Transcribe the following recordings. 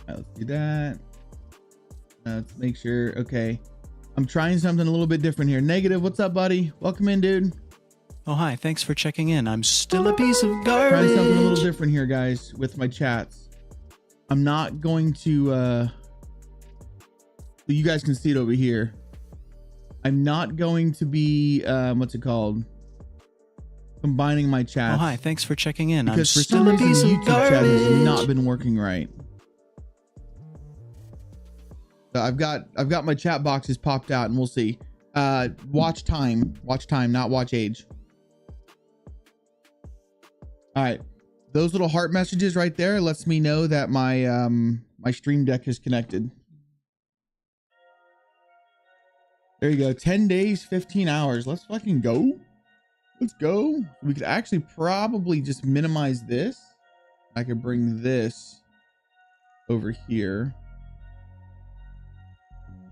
right, let's do that. Let's make sure. Okay. I'm trying something a little bit different here. Negative, what's up, buddy? Welcome in, dude. Oh, hi. Thanks for checking in. I'm still a piece of garbage. Trying something a little different here, guys, with my chats. I'm not going to, you guys can see it over here. I'm not going to be, what's it called? Combining my chats. Oh, hi. Thanks for checking in. Because I'm for some still a reason, piece the of YouTube chat has garbage. not been working right. So I've got my chat boxes popped out, and we'll see. Watch time, not watch age. All right, those little heart messages right there lets me know that my my stream deck is connected. There you go. 10 days, 15 hours. Let's fucking go. Let's go. We could actually probably just minimize this. I could bring this over here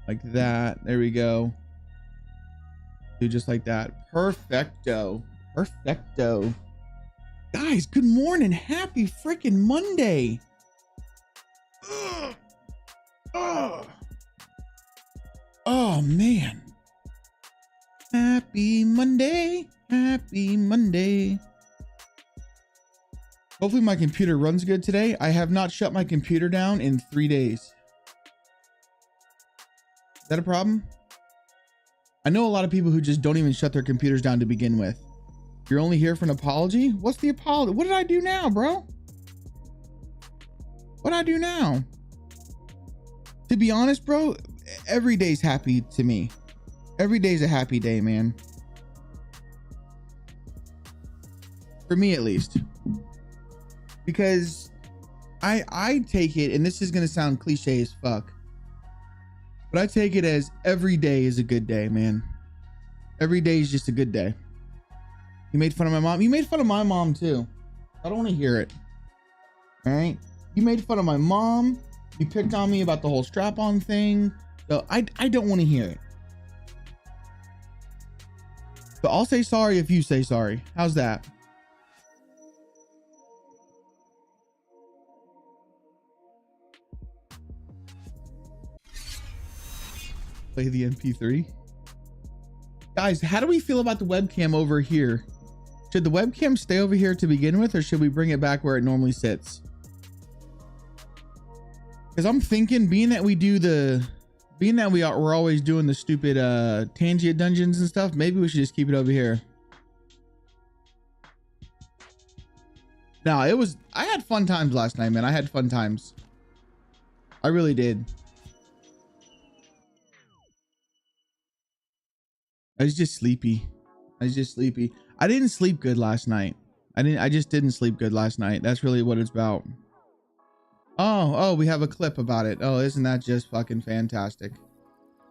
like that. There we go. Do just like that. Perfecto. Perfecto. Guys, good morning. Happy freaking Monday. Ugh. Ugh. Oh man. Happy Monday. Happy Monday. Hopefully my computer runs good today. I have not shut my computer down in 3 days. Is that a problem? I know a lot of people who just don't even shut their computers down to begin with. You're only here for an apology? What's the apology? What did I do now, bro? What did I do now? To be honest, bro, every day's happy to me. Every day's a happy day, man. For me, at least. Because I take it, and this is going to sound cliche as fuck, but I take it as every day is a good day, man. Every day is just a good day. You made fun of my mom. You made fun of my mom too. I don't want to hear it. All right. You made fun of my mom. You picked on me about the whole strap-on thing. So I don't want to hear it. But I'll say sorry if you say sorry. How's that? Play the MP3. Guys, how do we feel about the webcam over here? Should the webcam stay over here to begin with, or should we bring it back where it normally sits? Because I'm thinking, being that we're always doing the stupid Tangia dungeons and stuff, maybe we should just keep it over here. No, I had fun times last night, man. I had fun times. I really did. I was just sleepy. I didn't sleep good last night. I just didn't sleep good last night. That's really what it's about. Oh, we have a clip about it. Oh, isn't that just fucking fantastic?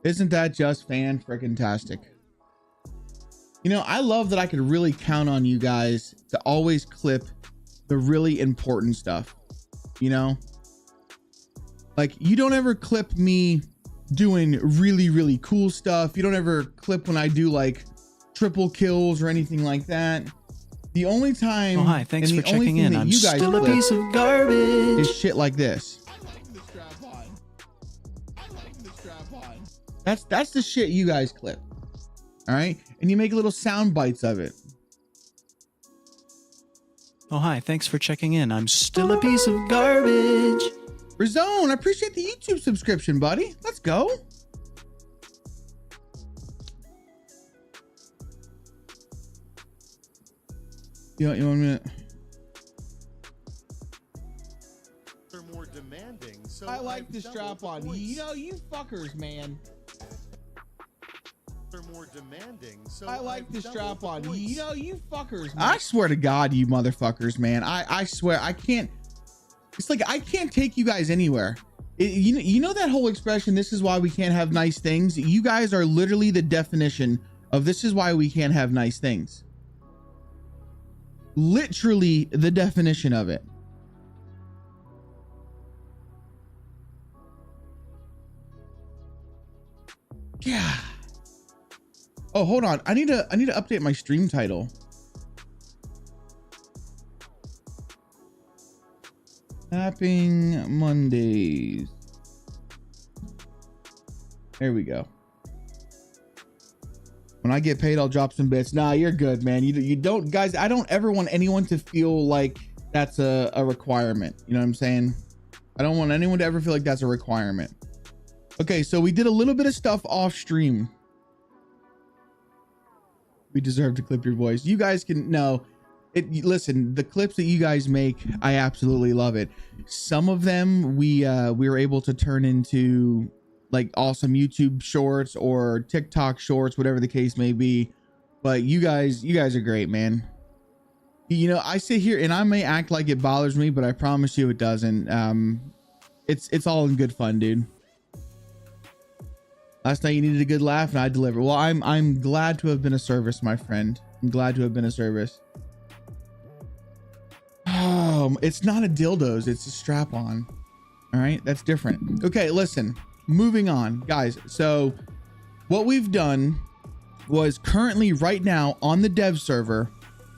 Isn't that just fan-frickin-tastic? You know, I love that I could really count on you guys to always clip the really important stuff. You know? Like, you don't ever clip me doing really, really cool stuff. You don't ever clip when I do like triple kills or anything like that. The only time, oh, hi, thanks for checking in. I'm still a piece of garbage. Is shit like this. That's the shit you guys clip. All right, and you make little sound bites of it. Oh, hi, thanks for checking in. I'm still a piece of garbage. Rizone, I appreciate the YouTube subscription, buddy. Let's go. You want a minute? They're more demanding, so I like the strap on. You know, you fuckers, man. They're more demanding, so I like the strap on. You know, you fuckers, man. I I swear to God, you motherfuckers, man. I swear, I can't. It's like I can't take you guys anywhere. You know that whole expression, this is why we can't have nice things? You guys are literally the definition of this is why we can't have nice things. Literally the definition of it. Yeah. Oh, hold on. I need to update my stream title. Tapping Mondays. There we go. When I get paid, I'll drop some bits. Nah, you're good, man. You don't, guys, I don't ever want anyone to feel like that's a requirement. You know what I'm saying? I don't want anyone to ever feel like that's a requirement. Okay, so we did a little bit of stuff off stream. We deserve to clip your voice. You guys can know it. Listen, the clips that you guys make, I absolutely love it. Some of them we were able to turn into like awesome YouTube shorts or TikTok shorts, whatever the case may be. But you guys are great, man. You know, I sit here and I may act like it bothers me, but I promise you it doesn't. It's all in good fun, dude. Last night you needed a good laugh and I delivered. Well, I'm glad to have been a service, my friend. I'm glad to have been a service. Oh, it's not a dildos, it's a strap-on. All right, that's different. Okay, listen. Moving on, guys. So what we've done was currently right now on the dev server,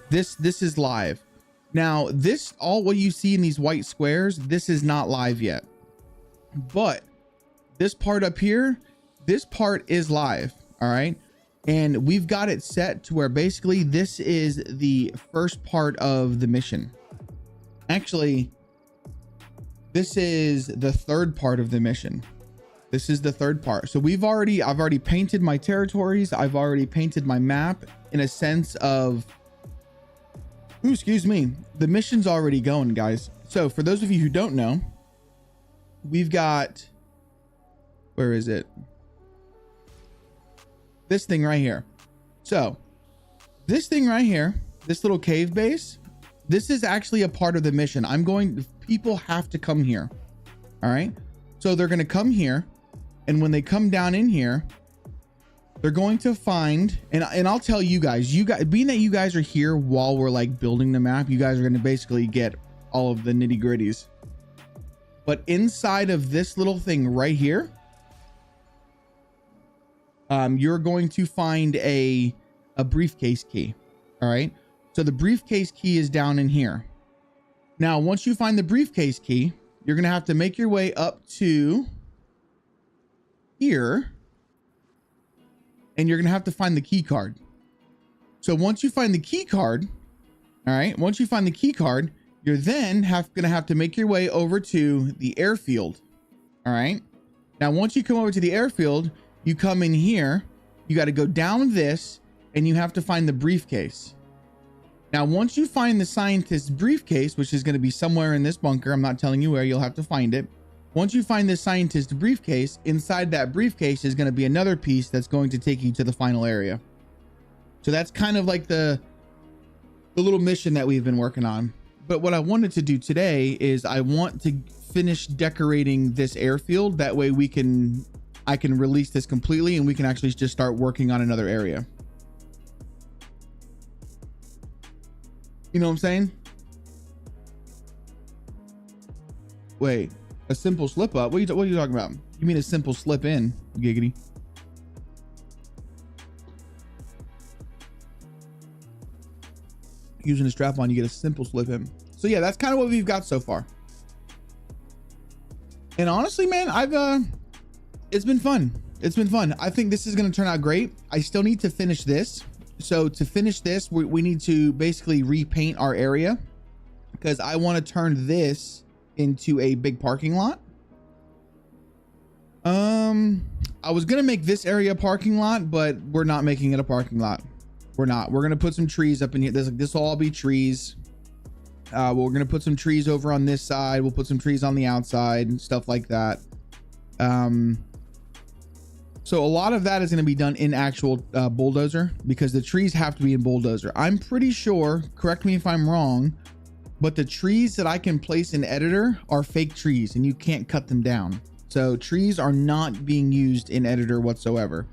this is live. Now this, all what you see in these white squares, this is not live yet, but this part up here, this part is live. All right, and we've got it set to where basically this is the first part of the mission. Actually, this is the third part of the mission. This is the third part. So I've already painted my territories. I've already painted my map in a sense of, ooh, excuse me, the mission's already going, guys. So for those of you who don't know, we've got, where is it? This thing right here. So this thing right here, this little cave base, this is actually a part of the mission. People have to come here. All right. So they're going to come here. And when they come down in here, they're going to find, and I'll tell you guys, being that you guys are here while we're like building the map, you guys are going to basically get all of the nitty gritties. But inside of this little thing right here, you're going to find a briefcase key. All right. So the briefcase key is down in here. Now, once you find the briefcase key, you're going to have to make your way up to here, and you're going to have to find the key card. So once you find the key card, all right, once you find the key card, you're then going to have to make your way over to the airfield. All right. Now, once you come over to the airfield, you come in here, you got to go down this, and you have to find the briefcase. Now, once you find the scientist's briefcase, which is going to be somewhere in this bunker, I'm not telling you where, you'll have to find it. Once you find this scientist's briefcase, inside that briefcase is going to be another piece that's going to take you to the final area. So that's kind of like the little mission that we've been working on. But what I wanted to do today is I want to finish decorating this airfield. That way I can release this completely and we can actually just start working on another area. You know what I'm saying? Wait, a simple slip up? What are you talking about? You mean a simple slip in, giggity? Using a strap on, you get a simple slip in. So yeah, that's kind of what we've got so far. And honestly, man, it's been fun. It's been fun. I think this is going to turn out great. I still need to finish this. So to finish this, we need to basically repaint our area because I want to turn this into a big parking lot. I was going to make this area a parking lot, but we're not making it a parking lot. We're not. We're going to put some trees up in here. This will all be trees. We're going to put some trees over on this side. We'll put some trees on the outside and stuff like that. So a lot of that is going to be done in actual bulldozer because the trees have to be in bulldozer. I'm pretty sure, correct me if I'm wrong, but the trees that I can place in editor are fake trees and you can't cut them down. So trees are not being used in editor whatsoever.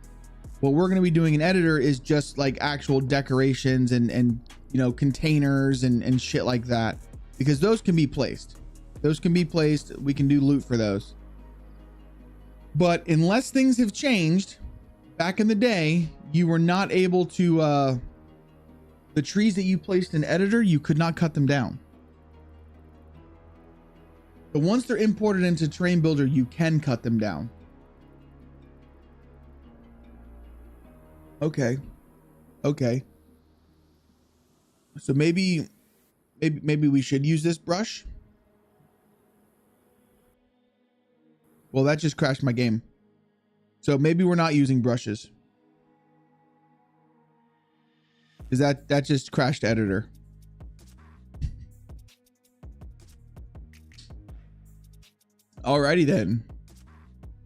What we're going to be doing in editor is just like actual decorations and you know, containers and shit like that, because those can be placed. Those can be placed. We can do loot for those. But unless things have changed, back in the day, you were not able to, the trees that you placed in editor, you could not cut them down. But once they're imported into Terrain Builder, you can cut them down. Okay. Okay. So maybe we should use this brush. Well, that just crashed my game. So maybe we're not using brushes. Is that just crashed editor? Alrighty then.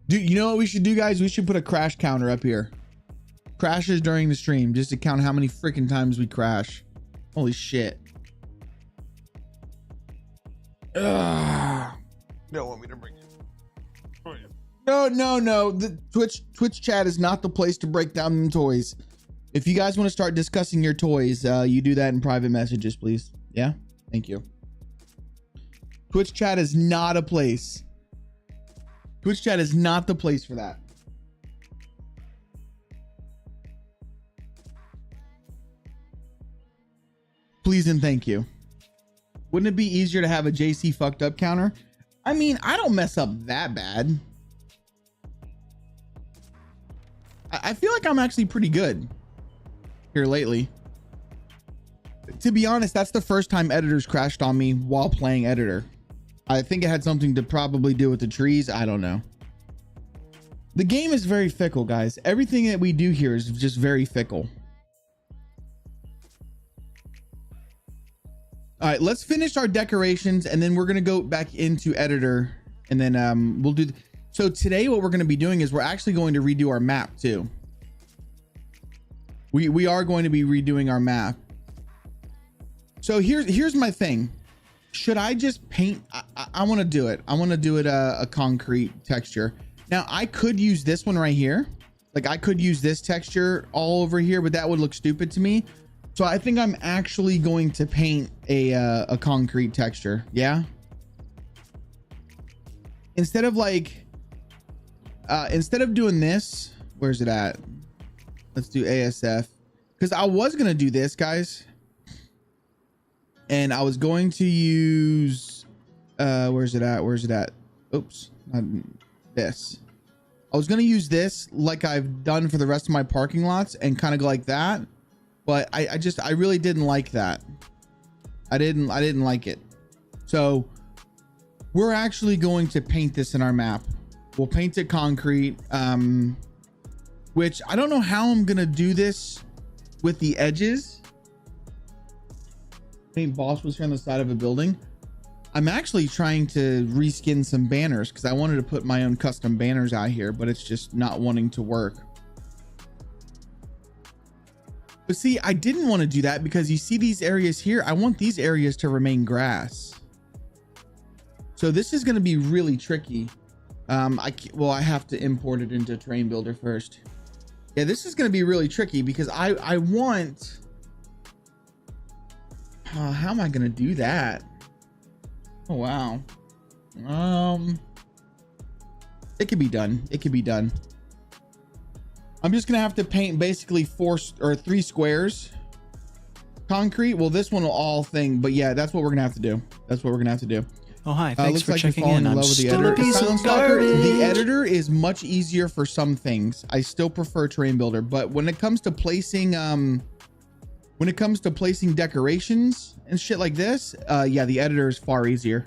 Dude, you know what we should do, guys? We should put a crash counter up here. Crashes during the stream, just to count how many freaking times we crash. Holy shit. Ugh. Don't want me to bring it. No. The Twitch chat is not the place to break down them toys. If you guys want to start discussing your toys, you do that in private messages, please. Yeah? Thank you. Twitch chat is not a place. Twitch chat is not the place for that. Please and thank you. Wouldn't it be easier to have a JC fucked up counter? I mean, I don't mess up that bad. I feel like I'm actually pretty good here lately. To be honest, that's the first time editors crashed on me while playing editor. I think it had something to probably do with the trees. I don't know. The game is very fickle, guys. Everything that we do here is just very fickle. All right, let's finish our decorations and then we're going to go back into editor and then we'll do. So today what we're going to be doing is we're actually going to redo our map too. We are going to be redoing our map. So here's my thing. Should I just paint? I want to do it. I want to do it a concrete texture. Now I could use this one right here. Like I could use this texture all over here, but that would look stupid to me. So I think I'm actually going to paint a concrete texture. Yeah. Instead of doing this, where's it at? Let's do ASF. Because I was going to do this, guys. And I was going to use, where's it at? Oops, not this. I was going to use this like I've done for the rest of my parking lots and kind of go like that. But I really didn't like that. I didn't like it. So we're actually going to paint this in our map. We'll paint it concrete, which I don't know how I'm going to do this with the edges. Paint boss was here on the side of a building. I'm actually trying to reskin some banners because I wanted to put my own custom banners out here, but it's just not wanting to work. But see, I didn't want to do that because you see these areas here. I want these areas to remain grass. So this is going to be really tricky. I have to import it into Terrain Builder first. Yeah, this is going to be really tricky because I want... how am I going to do that? Oh, wow. It could be done. It could be done. I'm just gonna have to paint basically 3 squares concrete. Well, this one will all thing, but yeah, that's what we're gonna have to do. Oh, hi, thanks for like checking you're falling in. in I'm love with the still a editor. piece of Silent Stalker, garbage. the editor is much easier for some things. I still prefer Terrain Builder, but when it comes to placing decorations and shit like this, yeah, the editor is far easier.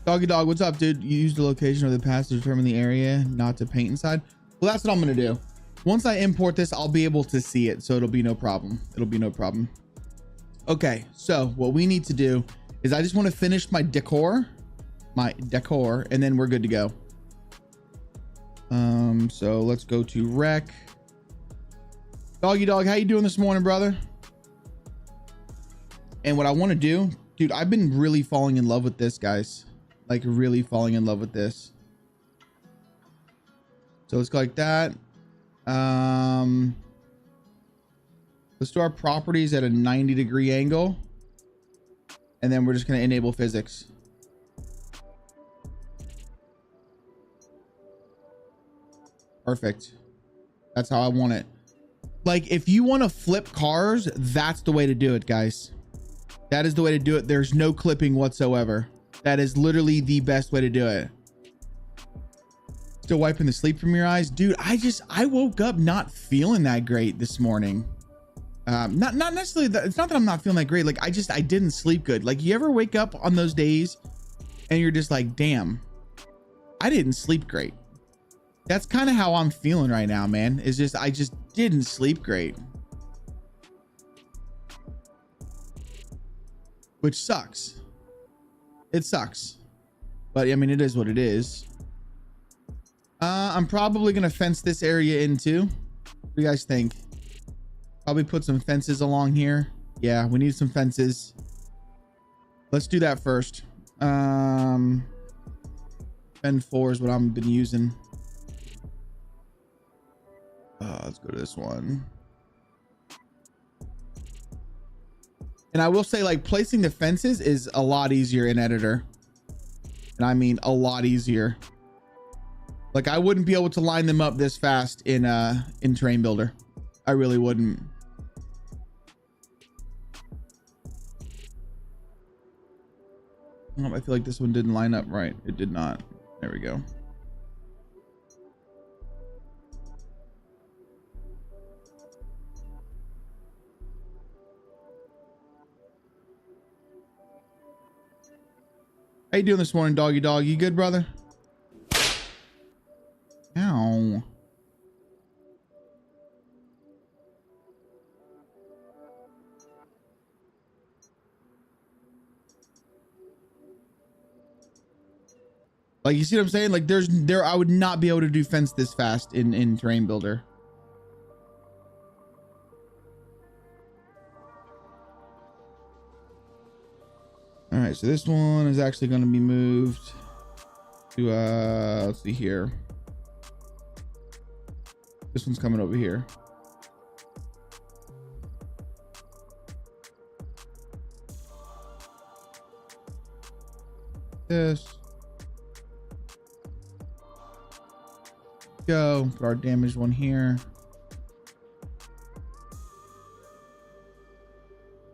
Doggy Dog, what's up, dude? You used the location of the pass to determine the area, not to paint inside. Well, that's what I'm gonna do. Once I import this, I'll be able to see it, so it'll be no problem. Okay, so what we need to do is I just want to finish my decor, and then we're good to go. So let's go to rec. Doggy Dog, how you doing this morning, brother? And what I want to do, dude, I've been really falling in love with this, guys. Like really falling in love with this. So let's go like that. Let's do our properties at a 90-degree angle. And then we're just going to enable physics. Perfect. That's how I want it. Like, if you want to flip cars, that's the way to do it, guys. That is the way to do it. There's no clipping whatsoever. That is literally the best way to do it. Still wiping the sleep from your eyes? Dude, I woke up not feeling that great this morning. Not necessarily that, it's not that I'm not feeling that great. Like I didn't sleep good. Like you ever wake up on those days and you're just like, damn, I didn't sleep great. That's kind of how I'm feeling right now, man. It's just, I just didn't sleep great. Which sucks. It sucks. But I mean, it is what it is. I'm probably going to fence this area in too. What do you guys think? Probably put some fences along here. Yeah, we need some fences. Let's do that first. Fend 4 is what I've been using. Let's go to this one. And I will say, like, placing the fences is a lot easier in editor. And I mean a lot easier. Like I wouldn't be able to line them up this fast in Terrain Builder. I really wouldn't. I feel like this one didn't line up right. It did not. There we go. How you doing this morning, doggy dog? You good, brother? Ow. Like, you see what I'm saying? Like I would not be able to do fence this fast in Terrain Builder. All right, so this one is actually going to be moved to let's see here. This one's coming over here. This. Go. Put our damaged one here.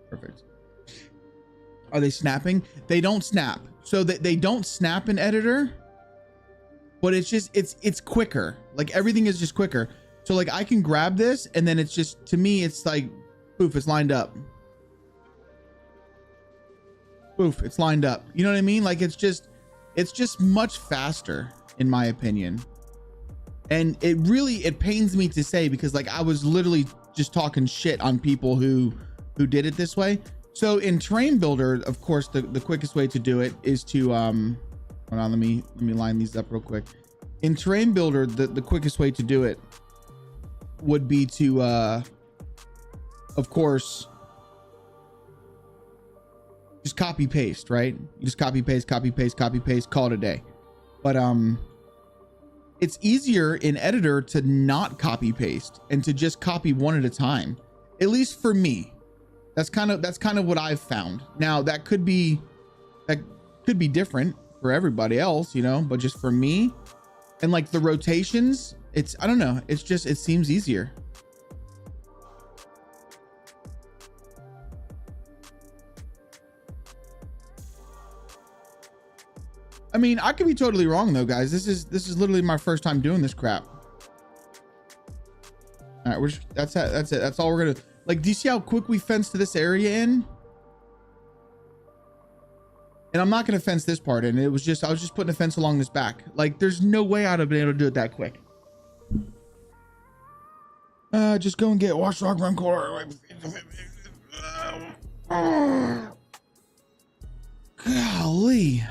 Perfect. Are they snapping? They don't snap. So they don't snap in editor, but it's just, it's quicker. Like everything is just quicker. So like I can grab this and then it's just, to me, it's like, poof, it's lined up. Poof, it's lined up. You know what I mean? Like it's just much faster in my opinion. And it pains me to say, because like I was literally just talking shit on people who did it this way. So in Terrain Builder, of course, the quickest way to do it is to, hold on, let me line these up real quick. In Terrain Builder, the quickest way to do it would be to, of course, just copy paste, right? You just copy paste, call it a day. But it's easier in editor to not copy paste and to just copy one at a time, at least for me. That's kind of what I've found. Now that could be different for everybody else, you know, but just for me, and like the rotations, I don't know, it seems easier. I mean, I could be totally wrong though, guys. This is literally my first time doing this crap. All right, that's it. That's all we're gonna, like, do you see how quick we fenced this area in? And I'm not gonna fence this part in. I was just putting a fence along this back. Like, there's no way I'd have been able to do it that quick. Just go and get Watchdog Run Core. Golly.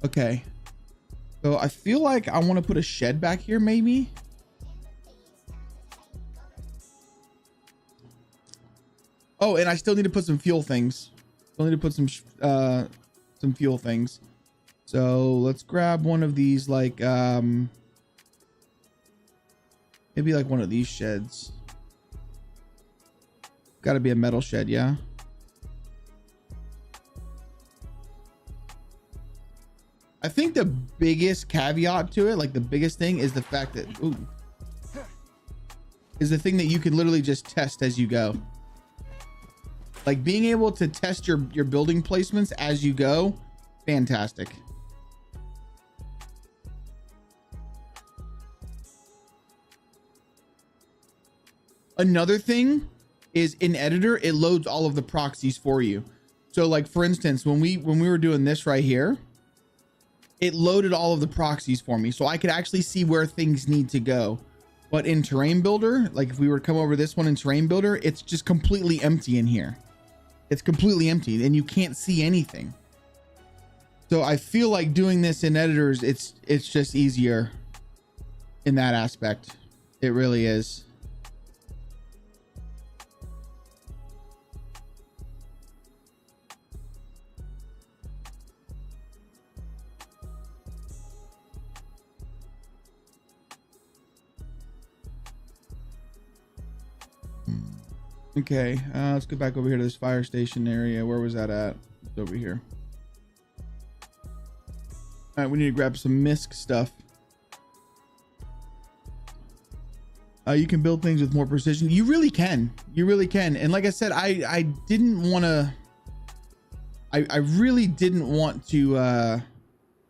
Okay. So I feel like I want to put a shed back here, maybe. Oh, and I still need to put some fuel things. Still need to put some fuel things. So let's grab one of these, like, maybe like one of these sheds. Got to be a metal shed, yeah. I think the biggest caveat to it, like the biggest thing, is the fact that, is the thing that you can literally just test as you go. Like being able to test your building placements as you go, fantastic. Another thing is in editor, it loads all of the proxies for you. So like for instance, when we were doing this right here, it loaded all of the proxies for me. So I could actually see where things need to go. But in terrain builder, like if we were to come over this one in terrain builder, it's just completely empty in here. It's completely empty and you can't see anything. So I feel like doing this in editors, it's just easier in that aspect. It really is. Okay, let's go back over here to this fire station area. Where was that at? It's over here. All right, we need to grab some misc stuff. You can build things with more precision. You really can. You really can. And like I said, I didn't want to. I really didn't want to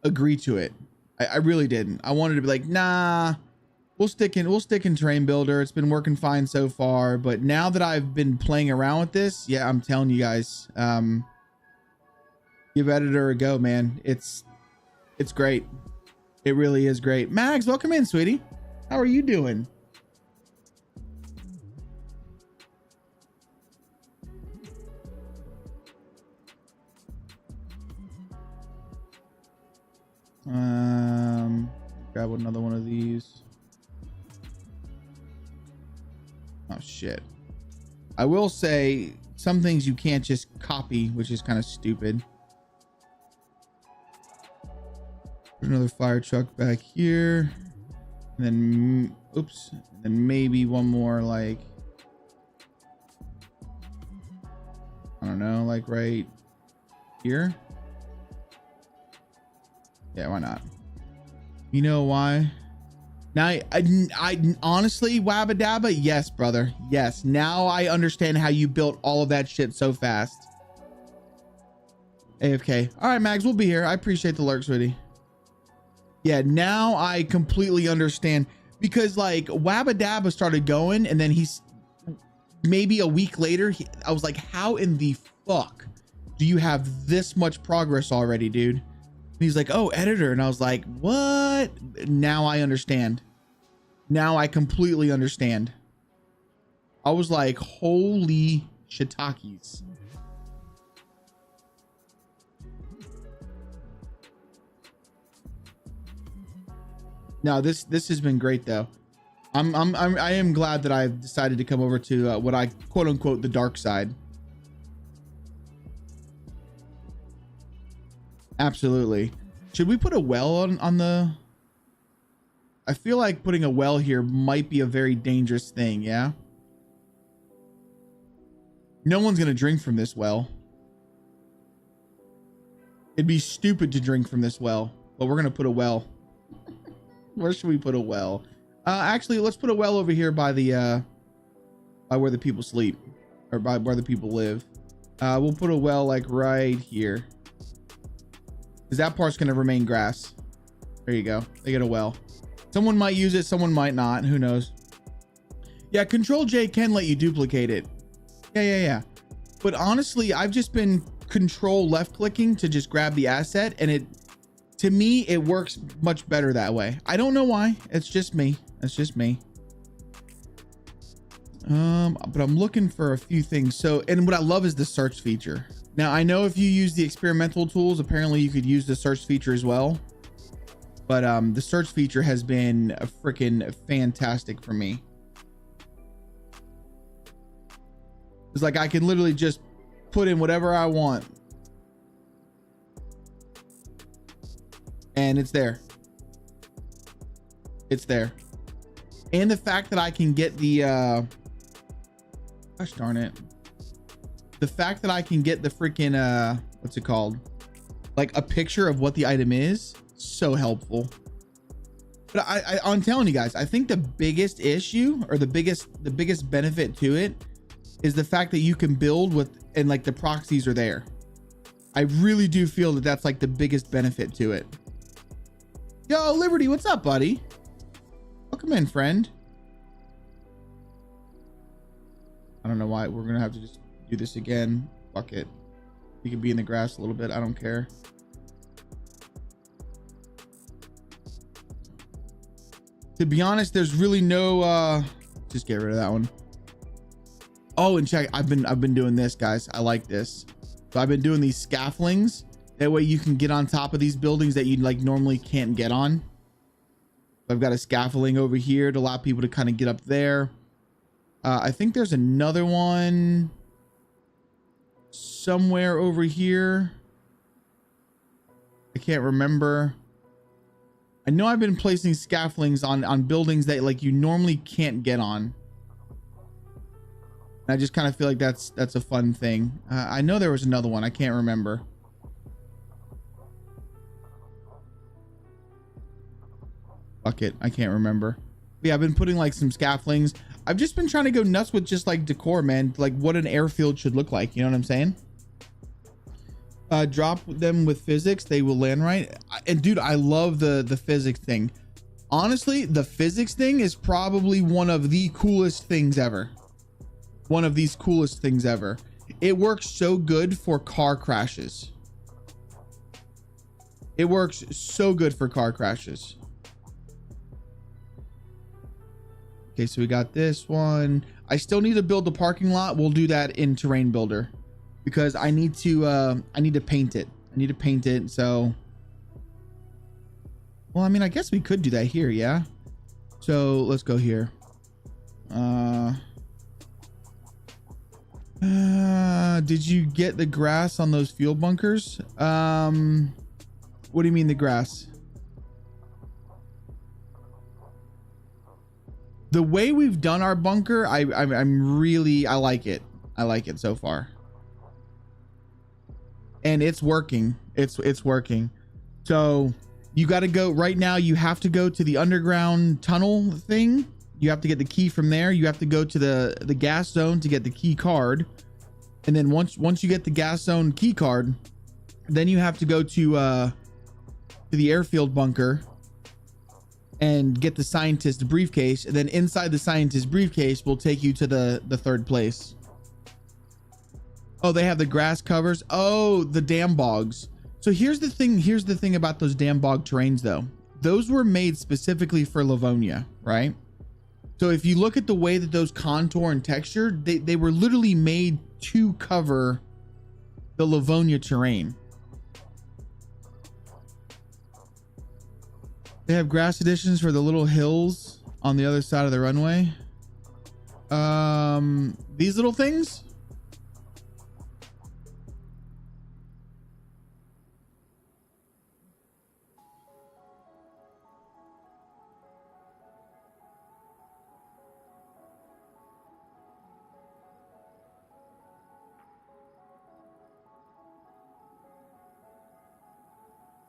agree to it. I really didn't. I wanted to be like, nah. We'll stick in terrain builder. It's been working fine so far, but now that I've been playing around with this, yeah, I'm telling you guys, give editor a go, man. It's great. It really is great. Mags, welcome in, sweetie. How are you doing? Grab another one of these. Oh shit. I will say some things you can't just copy, which is kind of stupid. There's another fire truck back here. And then, oops. And then maybe one more, like, I don't know, like right here. Yeah, why not? You know why? Now, I honestly, Wabba Dabba, yes, brother. Yes. Now I understand how you built all of that shit so fast. AFK. All right, Mags, we'll be here. I appreciate the lurk, sweetie. Yeah, now I completely understand. Because, like, Wabba Dabba started going, and then he's maybe a week later, I was like, how in the fuck do you have this much progress already, dude? And he's like, oh, editor. And I was like, what? Now I understand. Now I completely understand. I was like, holy shiitakes. No, this has been great though. I am glad that I've decided to come over to what I quote unquote the dark side. Absolutely. Should we put a well on the? I feel like putting a well here might be a very dangerous thing. Yeah. No one's gonna drink from this well. It'd be stupid to drink from this well, but we're gonna put a well. Where should we put a well? Actually, let's put a well over here by the by where the people sleep, or by where the people live. We'll put a well like right here, because that part's gonna remain grass. There you go. They get a well. Someone might use it, someone might not. Who knows? Yeah, Control J can let you duplicate it. Yeah. But honestly, I've just been Control left clicking to just grab the asset, and it, to me, it works much better that way. I don't know why. It's just me. It's just me. But I'm looking for a few things. So, and what I love is the search feature. Now, I know if you use the experimental tools, apparently you could use the search feature as well. But the search feature has been a freaking fantastic for me. It's like I can literally just put in whatever I want. And it's there. It's there. And the fact that I can get the gosh darn it. The fact that I can get the freaking what's it called? Like a picture of what the item is, so helpful. But I'm telling you guys, I think the biggest issue, or the biggest benefit to it is the fact that you can build with and like the proxies are there. I really do feel that that's like the biggest benefit to it. Yo, Liberty, what's up, buddy? Welcome in, friend. I don't know why we're gonna have to just do this again. Fuck it. You can be in the grass a little bit. I don't care. To be honest, there's really no just get rid of that one. Oh, and check, I've been doing this, guys. I like this. So I've been doing these scaffoldings. That way you can get on top of these buildings that you like normally can't get on. I've got a scaffolding over here to allow people to kind of get up there. I think there's another one somewhere over here. I can't remember. I know I've been placing scaffoldings on buildings that like you normally can't get on. And I just kind of feel like that's a fun thing. I know there was another one. I can't remember. Fuck it. I can't remember. But yeah, I've been putting like some scaffoldings. I've just been trying to go nuts with just like decor, man. Like what an airfield should look like. You know what I'm saying? Drop them with physics. They will land right. And dude, I love the physics thing. Honestly, the physics thing is probably one of the coolest things ever. One of these coolest things ever. It works so good for car crashes. It works so good for car crashes. Okay, so we got this one. I still need to build the parking lot. We'll do that in Terrain Builder because I need to paint it. I need to paint it. So, well, I mean, I guess we could do that here. Yeah. So let's go here. Did you get the grass on those fuel bunkers? What do you mean the grass? The way we've done our bunker, I like it. I like it so far. And it's working. It's working. So you got to go right now. You have to go to the underground tunnel thing. You have to get the key from there. You have to go to the gas zone to get the key card. And then once you get the gas zone key card, then you have to go to the airfield bunker and get the scientist briefcase. And then inside the scientist briefcase will take you to the third place. Oh, they have the grass covers. Oh, the dam bogs. So here's the thing about those dam bog terrains though. Those were made specifically for Livonia, right? So if you look at the way that those contour and texture, they were literally made to cover the Livonia terrain. They have grass additions for the little hills on the other side of the runway. These little things.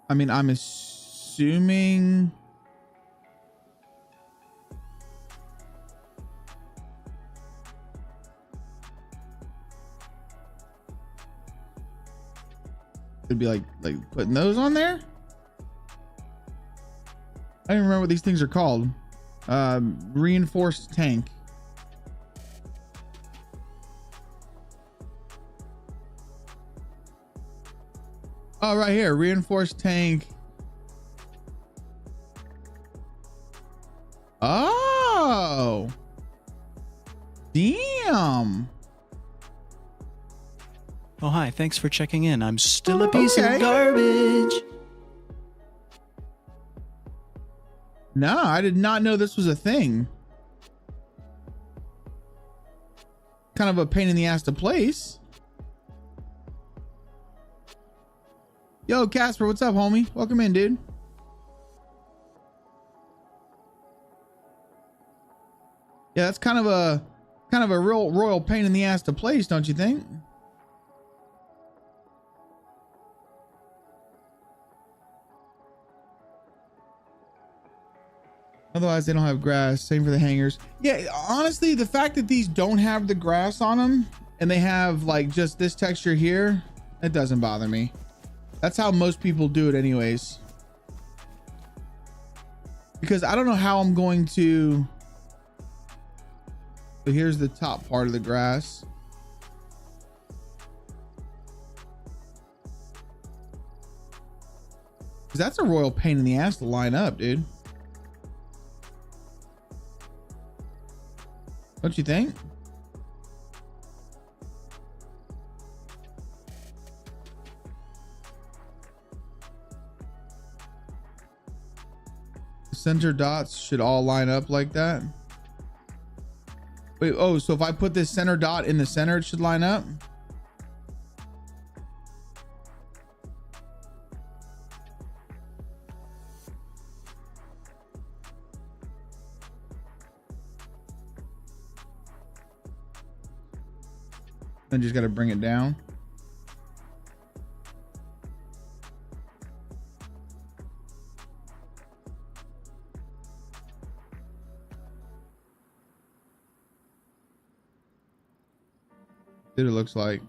I mean, I'm assuming it'd be like putting those on there. I don't even remember what these things are called. Reinforced tank. Oh, right here, reinforced tank. Oh, damn. Oh, hi. Thanks for checking in. I'm still a piece of garbage. No, I did not know this was a thing. Kind of a pain in the ass to place. Yo, Casper, what's up, homie? Welcome in, dude. Yeah, that's kind of a real royal pain in the ass to place, don't you think? Otherwise, they don't have grass. Same for the hangers. Yeah, honestly, the fact that these don't have the grass on them and they have like just this texture here, it doesn't bother me. That's how most people do it anyways. Because I don't know how I'm going to. So here's the top part of the grass. Because that's a royal pain in the ass to line up, dude. Don't you think? The center dots should all line up like that. Wait, oh, so if I put this center dot in the center, it should line up? I just got to bring it down. It looks like.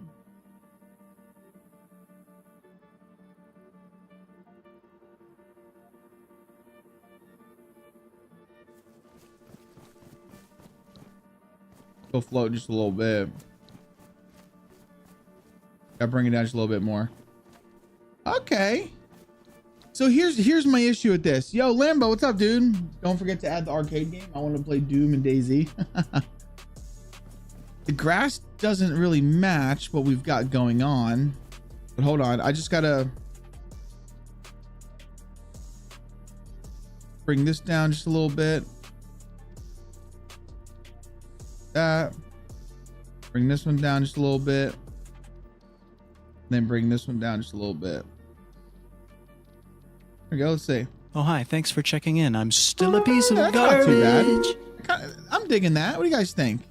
Go float just a little bit. Gotta bring it down just a little bit more. Okay. So here's my issue with this. Yo, Lambo, what's up, dude? Don't forget to add the arcade game. I want to play Doom and Dayz. The grass doesn't really match what we've got going on. But hold on. I just gotta bring this down just a little bit. That. Bring this one down just a little bit. Then bring this one down just a little bit. There we go. Let's see. Oh, hi. Thanks for checking in. I'm still a piece of That's not too garbage. bad. I'm digging that. What do you guys think?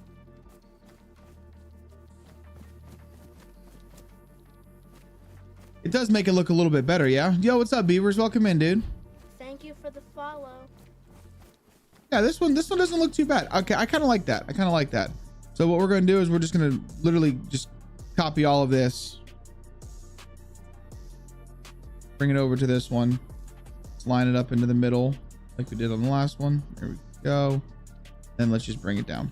It does make it look a little bit better, yeah? Yo, what's up, Beavers? Welcome in, dude. Thank you for the follow. Yeah, this one doesn't look too bad. Okay, I kind of like that. I kind of like that. So what we're going to do is we're just going to literally just copy all of this. Bring it over to this one. Let's line it up into the middle like we did on the last one. There we go. Then let's just bring it down.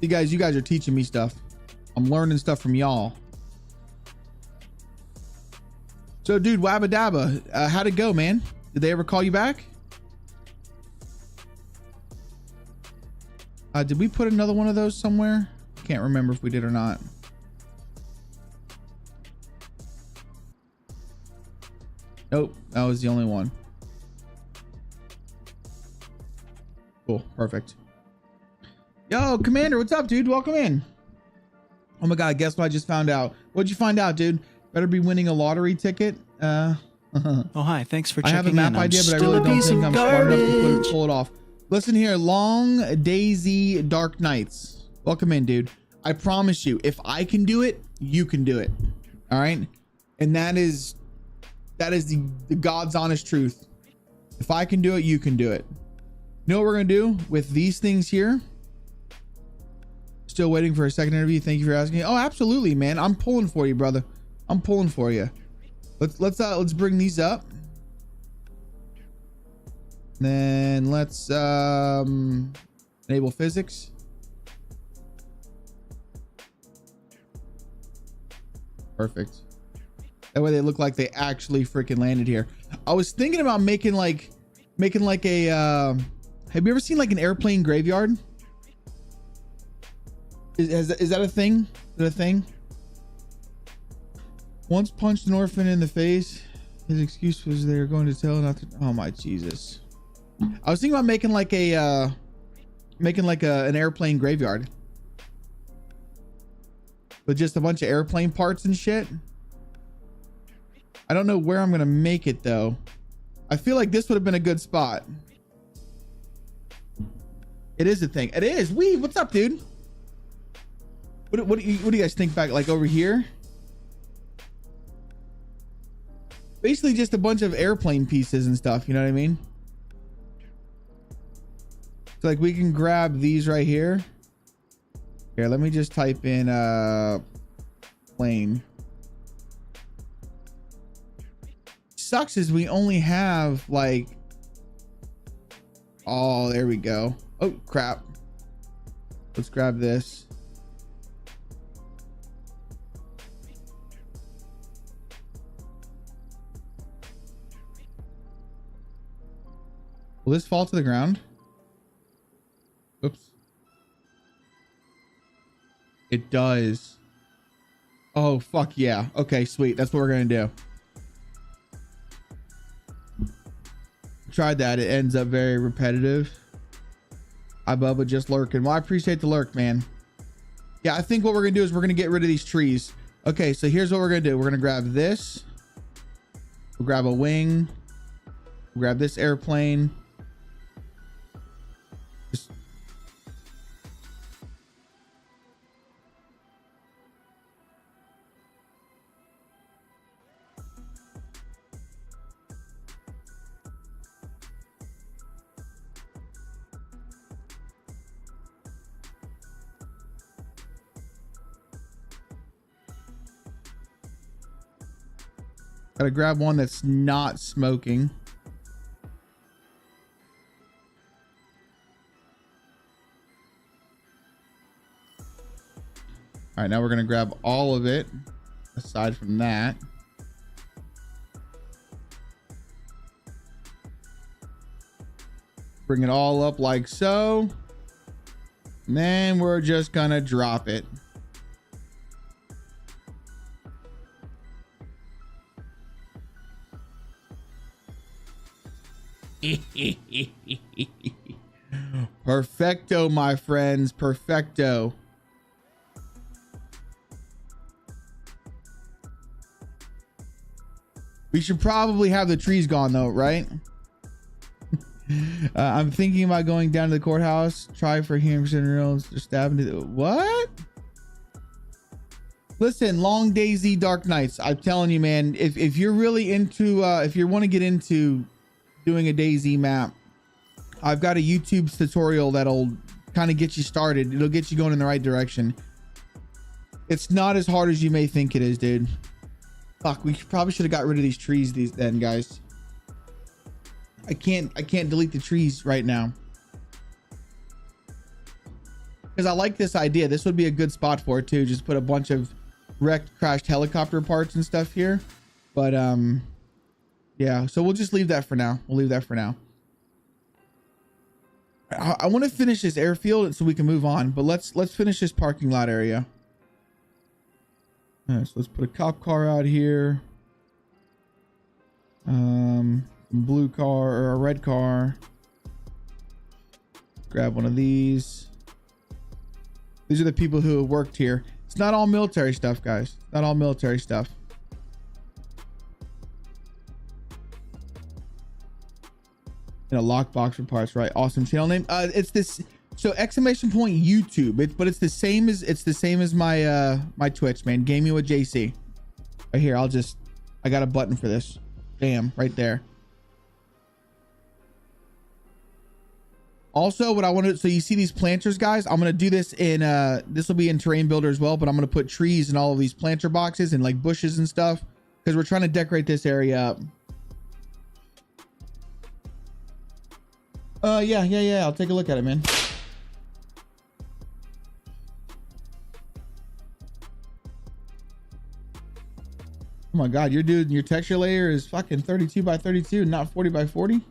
You guys are teaching me stuff. I'm learning stuff from y'all. So, dude, Wabba Dabba, how'd it go, man? Did they ever call you back? Did we put another one of those somewhere? Can't remember if we did or not. Nope, that was the only one. Cool, perfect. Yo, Commander, what's up, dude? Welcome in. Oh my God, guess what I just found out? What'd you find out, dude? Better be winning a lottery ticket. Oh, hi. Thanks for I checking have a map in. idea, I'm but I still really a don't piece think of I'm smart enough to garbage. pull it off. Listen here, Long Daisy Dark Nights. Welcome in, dude. I promise you, if I can do it, you can do it. All right, and that is the God's honest truth. If I can do it, you can do it. You know what we're gonna do with these things here? Still waiting for a second interview. Thank you for asking. Oh, absolutely, man. I'm pulling for you, brother. I'm pulling for you. Let's bring these up. Then let's enable physics. Perfect. That way they look like they actually freaking landed here. I was thinking about making like a have you ever seen like an airplane graveyard? Is that a thing? Is that a thing? Once punched an orphan in the face. His excuse was they were going to tell not to. Oh my Jesus! I was thinking about making like an airplane graveyard, with just a bunch of airplane parts and shit. I don't know where I'm gonna make it though. I feel like this would have been a good spot. It is a thing. It is. Weave, what's up, dude? What do you guys think back like over here? Basically just a bunch of airplane pieces and stuff, you know what I mean? So like we can grab these right here. Here, let me just type in plane. Sucks is we only have like, oh, there we go. Oh crap. Let's grab this. Will this fall to the ground? Oops. It does. Oh, fuck yeah. Okay, sweet. That's what we're going to do. Tried that. It ends up very repetitive. Hi, Bubba, just lurking. Well, I appreciate the lurk, man. Yeah, I think what we're going to do is we're going to get rid of these trees. Okay, so here's what we're going to do. We're going to grab this. We'll grab a wing. We'll grab this airplane. Just gotta grab one that's not smoking. All right, now we're gonna grab all of it aside from that. Bring it all up like so. And then we're just gonna drop it. Perfecto, my friends. Perfecto. We should probably have the trees gone though, right? I'm thinking about going down to the courthouse. Try for hearing reals. Stab into the, what? Listen, long Dayz, dark nights. I'm telling you, man. If you're really into, if you want to get into doing a Dayz map, I've got a YouTube tutorial that'll kind of get you started. It'll get you going in the right direction. It's not as hard as you may think it is, dude. Fuck, we probably should have got rid of these trees then, guys. I can't delete the trees right now because I like this idea. This would be a good spot for it too. Just put a bunch of wrecked, crashed helicopter parts and stuff here. But yeah, so we'll just leave that for now. We'll leave that for now. I want to finish this airfield so we can move on, but let's finish this parking lot area. All right, so let's put a cop car out here. Blue car or a red car. Grab one of these. These are the people who have worked here. It's not all military stuff, guys. Not all military stuff. In a lockbox for parts, right? Awesome channel name. It's this. So exclamation point YouTube. But it's the same as my my Twitch, man. Gamingwithjc. Right here. I got a button for this. Bam, right there. Also, what I want to, so you see these planters, guys, I'm going to do this in, this will be in Terrain Builder as well, but I'm going to put trees in all of these planter boxes and like bushes and stuff because we're trying to decorate this area up. Yeah. I'll take a look at it, man. Oh my God, your texture layer is fucking 32 by 32, not 40 by 40.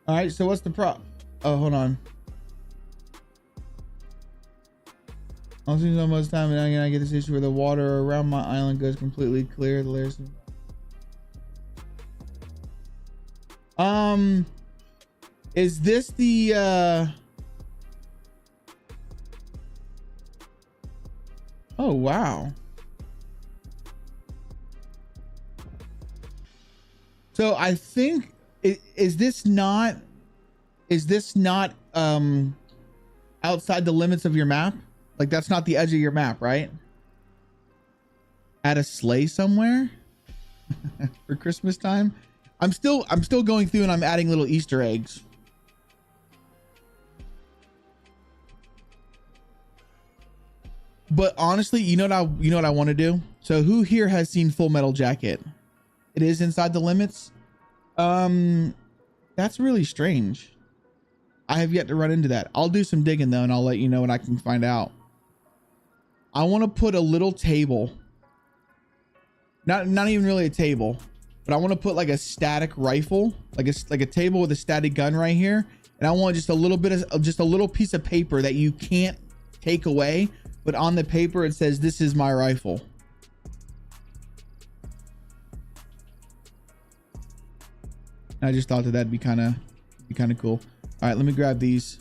All right, so what's the oh, hold on. I'll see so much time and again I get this issue where the water around my island goes completely clear. The layers. Is this the oh wow. So I think is this not outside the limits of your map? Like that's not the edge of your map, right? Add a sleigh somewhere? for Christmas time. I'm still going through and I'm adding little Easter eggs. But honestly, you know what I want to do? So who here has seen Full Metal Jacket? It is Inside the Limits. That's really strange. I have yet to run into that. I'll do some digging though, and I'll let you know what I can find out. I want to put a little table. Not even really a table, but I want to put like a static rifle, like a table with a static gun right here. And I want just a little piece of paper that you can't take away, but on the paper it says, "This is my rifle." I just thought that'd be kind of cool. All right, let me grab these.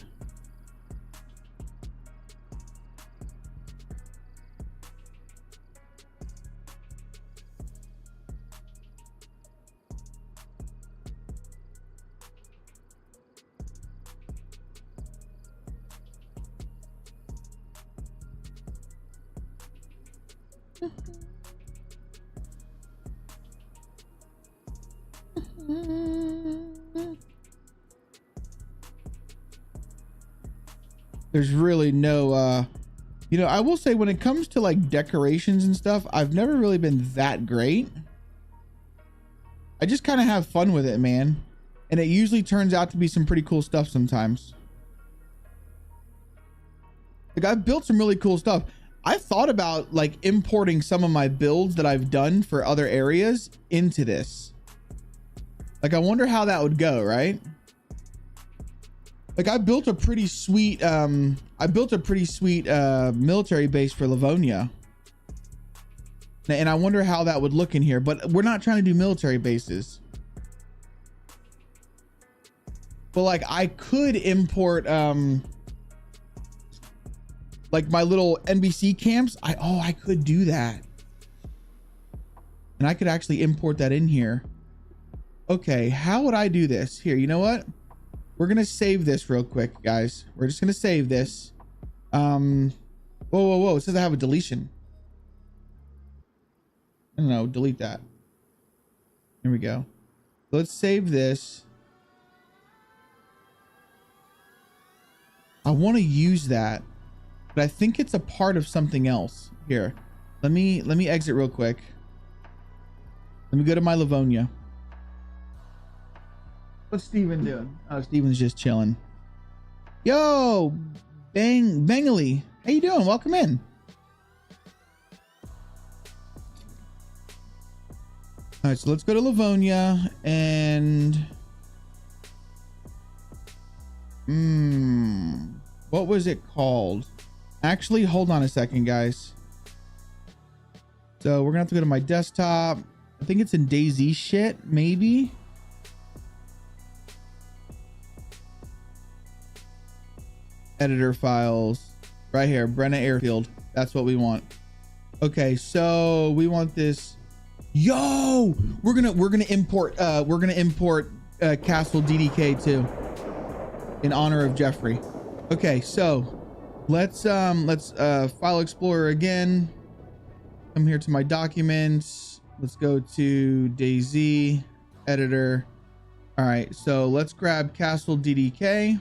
There's really no you know, I will say when it comes to like decorations and stuff, I've never really been that great. I just kind of have fun with it, man, and it usually turns out to be some pretty cool stuff sometimes. Like, I've built some really cool stuff. I thought about like importing some of my builds that I've done for other areas into this. Like, I wonder how that would go, right? Like, I built a pretty sweet military base for Livonia. And I wonder how that would look in here, but we're not trying to do military bases. But like, I could import like my little NBC camps. I could do that. And I could actually import that in here. Okay, how would I do this? Here, you know what? We're gonna save this real quick, guys. We're just gonna save this. Whoa. It says I have a deletion. I don't know, delete that. Here we go. Let's save this. I want to use that, but I think it's a part of something else. Here, let me exit real quick. Let me go to my Livonia. What's Steven doing? Oh, Steven's just chilling. Yo, Bengali, how you doing? Welcome in. All right, so let's go to Livonia and what was it called? Actually, hold on a second, guys. So we're gonna have to go to my desktop. I think it's in Dayz shit, maybe. Editor files right here, Brenna Airfield. That's what we want. Okay, so we want this. Yo, we're gonna import Castle DDK too, in honor of Jeffrey. Okay, so let's file explorer again. Come here to my documents. Let's go to Dayz editor. All right, so let's grab Castle DDK.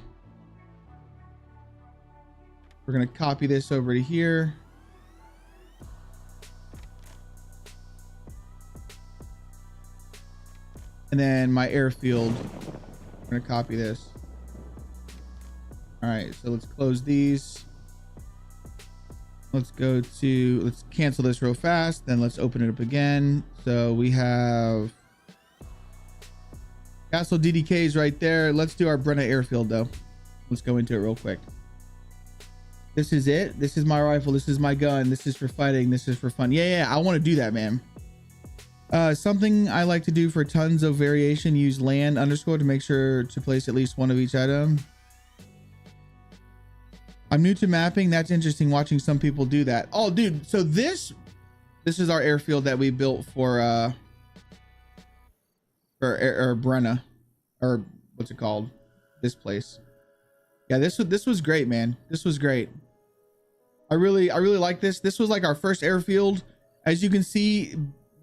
We're gonna copy this over to here. And then my airfield, we're gonna copy this. All right, so let's close these. Let's cancel this real fast. Then let's open it up again. So we have Castle DDKs right there. Let's do our Brenna Airfield though. Let's go into it real quick. This is it. This is my rifle. This is my gun. This is for fighting. This is for fun. Yeah, I want to do that, man. Something I like to do for tons of variation, use land underscore to make sure to place at least one of each item. I'm new to mapping. That's interesting watching some people do that. Oh, dude. So this is our airfield that we built for Brenna, or what's it called? This place. Yeah, this was great, man. This was great. I really like this. This was like our first airfield. As you can see,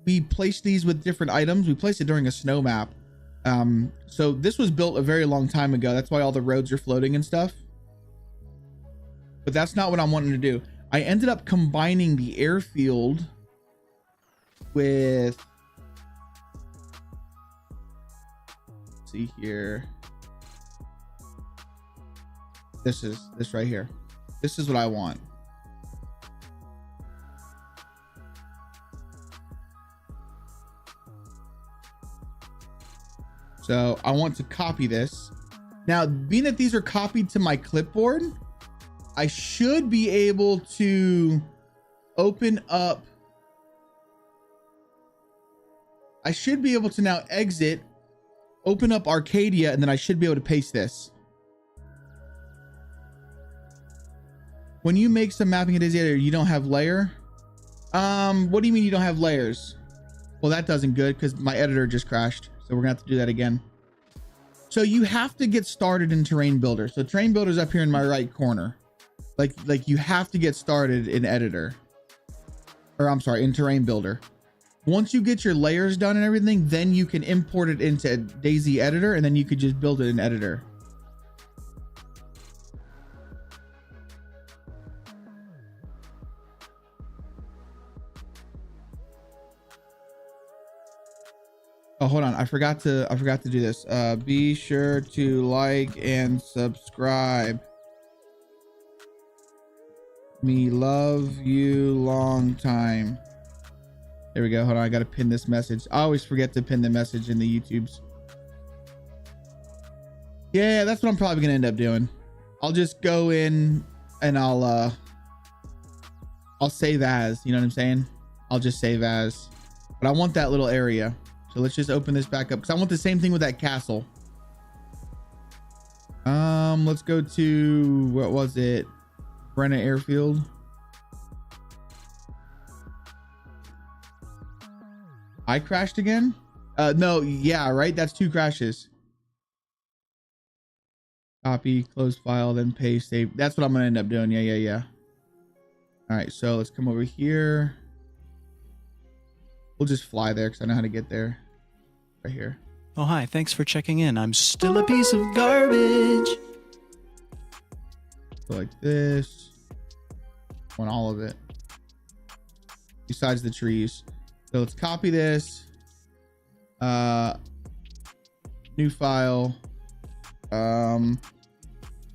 we place these with different items. We place it during a snow map. So this was built a very long time ago. That's why all the roads are floating and stuff. But that's not what I'm wanting to do. I ended up combining the airfield with, let's see here. This right here. This is what I want. So I want to copy this. Now, being that these are copied to my clipboard, I should be able to open up. I should be able to now exit, open up Arcadia, and then I should be able to paste this. When you make some mapping in Dayz editor, you don't have layer. What do you mean you don't have layers? Well, that doesn't good because my editor just crashed. So we're gonna have to do that again. So you have to get started in Terrain Builder. So Terrain Builder is up here in my right corner. Like you have to get started in editor, or I'm sorry, in Terrain Builder. Once you get your layers done and everything, then you can import it into Dayz editor, and then you could just build it in editor. Oh, hold on. I forgot to do this. Be sure to like and subscribe. Me love you long time. There we go. Hold on. I got to pin this message. I always forget to pin the message in the YouTubes. Yeah, that's what I'm probably going to end up doing. I'll just go in and I'll save as, you know what I'm saying? I'll just save as, but I want that little area. So let's just open this back up because I want the same thing with that castle. Let's go to, what was it? Brenna Airfield. I crashed again? No, yeah, right? That's 2 crashes. Copy, close file, then paste, save. That's what I'm gonna end up doing. Yeah. All right, so let's come over here. We'll just fly there because I know how to get there. Right here. Oh, hi. Thanks for checking in. I'm still a piece of garbage. So like this. I want all of it. Besides the trees. So let's copy this. New file.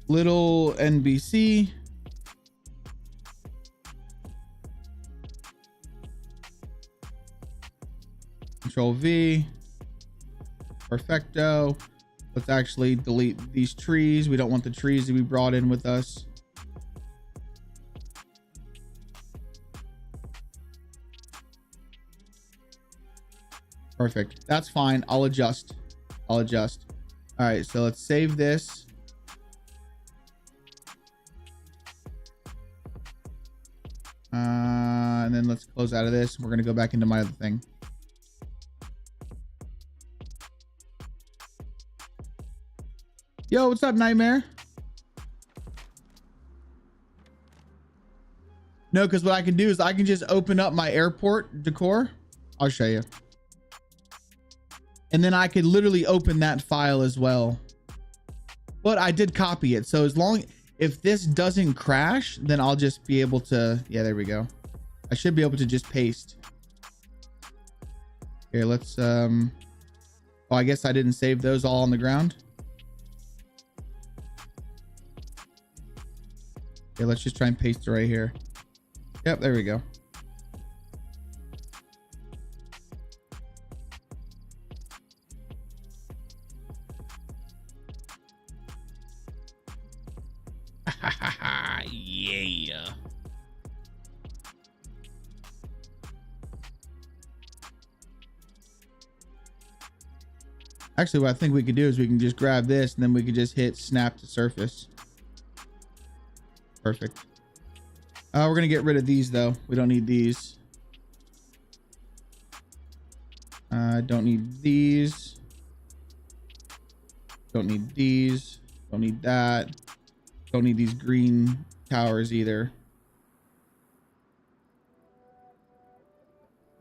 Little NBC. Control V. Perfecto. Let's actually delete these trees. We don't want the trees to be brought in with us. Perfect. That's fine. I'll adjust. All right, so let's save this. And then let's close out of this. We're going to go back into my other thing. Yo, what's up, Nightmare? No, because what I can do is I can just open up my airport decor. I'll show you. And then I could literally open that file as well. But I did copy it. So as long, if this doesn't crash, then I'll just be able to, yeah, there we go. I should be able to just paste. Here, let's, oh, I guess I didn't save those all on the ground. Okay, let's just try and paste it right here. Yep, there we go. Yeah. Actually, what I think we could do is we can just grab this and then we could just hit snap to surface. Perfect. We're gonna get rid of these though. We don't need these. Don't need these. Don't need these. Don't need that. Don't need these green towers either.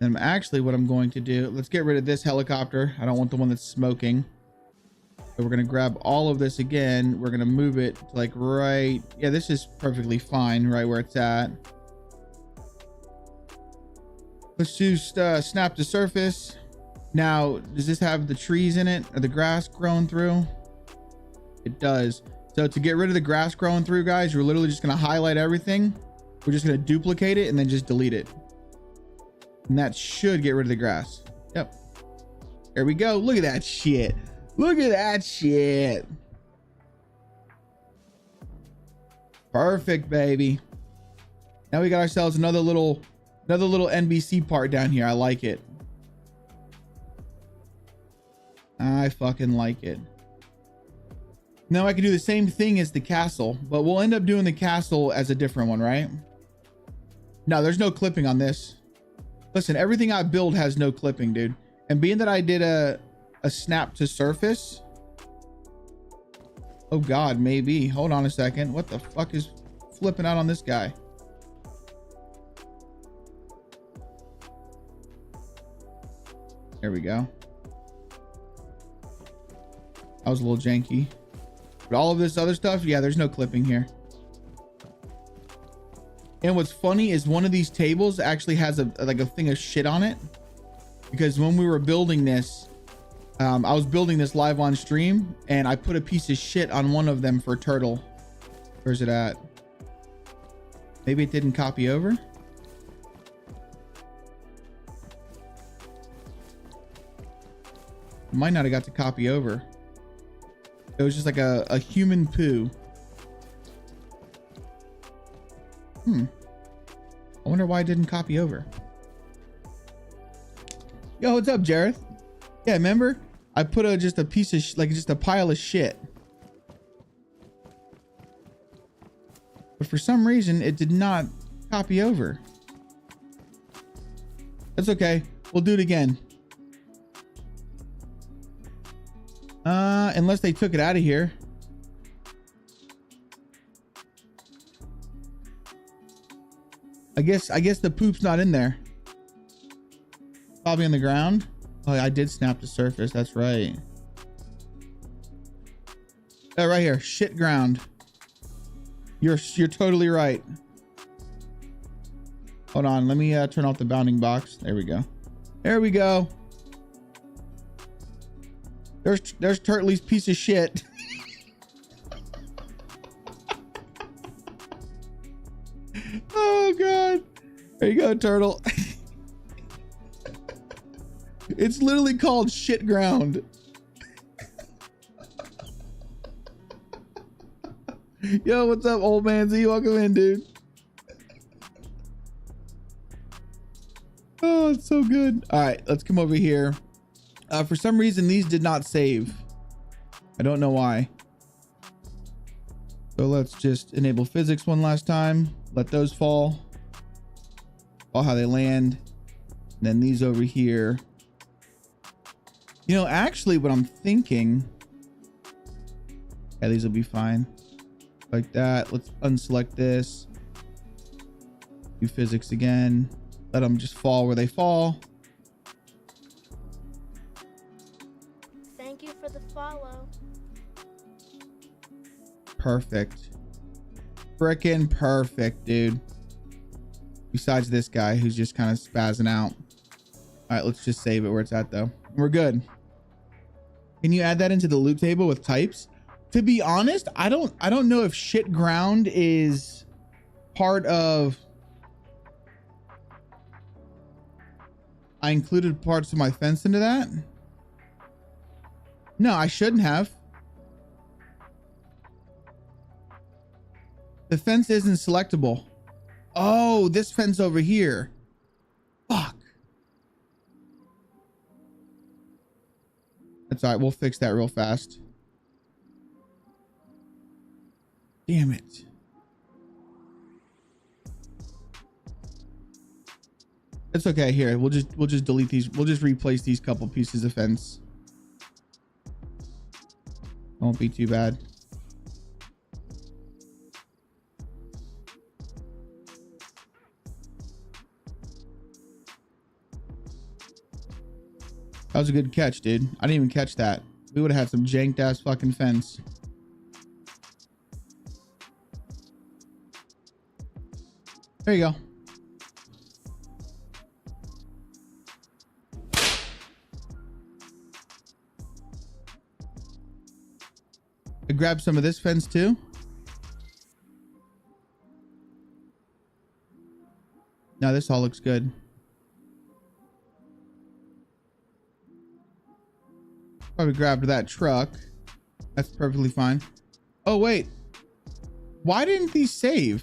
And actually what I'm going to do, let's get rid of this helicopter. I don't want the one that's smoking. So we're going to grab all of this again. We're going to move it to like right. Yeah, this is perfectly fine right where it's at. Let's do snap to surface. Now, does this have the trees in it or the grass growing through? It does. So to get rid of the grass growing through, guys, you're literally just going to highlight everything. We're just going to duplicate it and then just delete it. And that should get rid of the grass. Yep. There we go. Look at that shit. Look at that shit. Perfect, baby. Now we got ourselves another little NBC part down here. I like it. I fucking like it. Now I can do the same thing as the castle, but we'll end up doing the castle as a different one, right? No, there's no clipping on this. Listen, everything I build has no clipping, dude. And being that I did a snap to surface. Oh God, maybe. Hold on a second. What the fuck is flipping out on this guy? There we go. That was a little janky. But all of this other stuff, yeah, there's no clipping here. And what's funny is one of these tables actually has a thing of shit on it. Because when we were building this, I was building this live on stream and I put a piece of shit on one of them for a turtle. Where's it at? Maybe it didn't copy over. Might not have got to copy over. It was just like a human poo. I wonder why it didn't copy over. Yo, what's up, Jareth? Yeah, remember? I put just a piece of just a pile of shit. But for some reason, it did not copy over. That's okay. We'll do it again. Unless they took it out of here. I guess the poop's not in there. Probably on the ground. Oh, I did snap the surface. That's right. Oh, right here. Shit ground. You're totally right. Hold on. Let me turn off the bounding box. There we go. There we go. There's Turtley's piece of shit. Oh God. There you go, Turtle. It's literally called shit ground. Yo, what's up, old man Z? Welcome in, dude. Oh, it's so good. All right, let's come over here. For some reason, these did not save. I don't know why. So let's just enable physics one last time. Let those fall. All how they land. And then these over here. You know, actually what I'm thinking. Yeah, these will be fine. Like that. Let's unselect this. Do physics again. Let them just fall where they fall. Thank you for the follow. Perfect. Frickin' perfect, dude. Besides this guy who's just kind of spazzing out. All right, let's just save it where it's at though. We're good. Can you add that into the loot table with types? To be honest, I don't know if shit ground is part of. I included parts of my fence into that. No, I shouldn't have. The fence isn't selectable. Oh, this fence over here. Fuck. That's all right. We'll fix that real fast. Damn it. It's okay. Here, we'll just delete these. We'll just replace these couple pieces of fence. Won't be too bad. That was a good catch, dude. I didn't even catch that. We would have had some janked ass fucking fence. There you go. I grabbed some of this fence too. Now this all looks good. Probably grabbed that truck. That's perfectly fine. Oh wait, why didn't these save?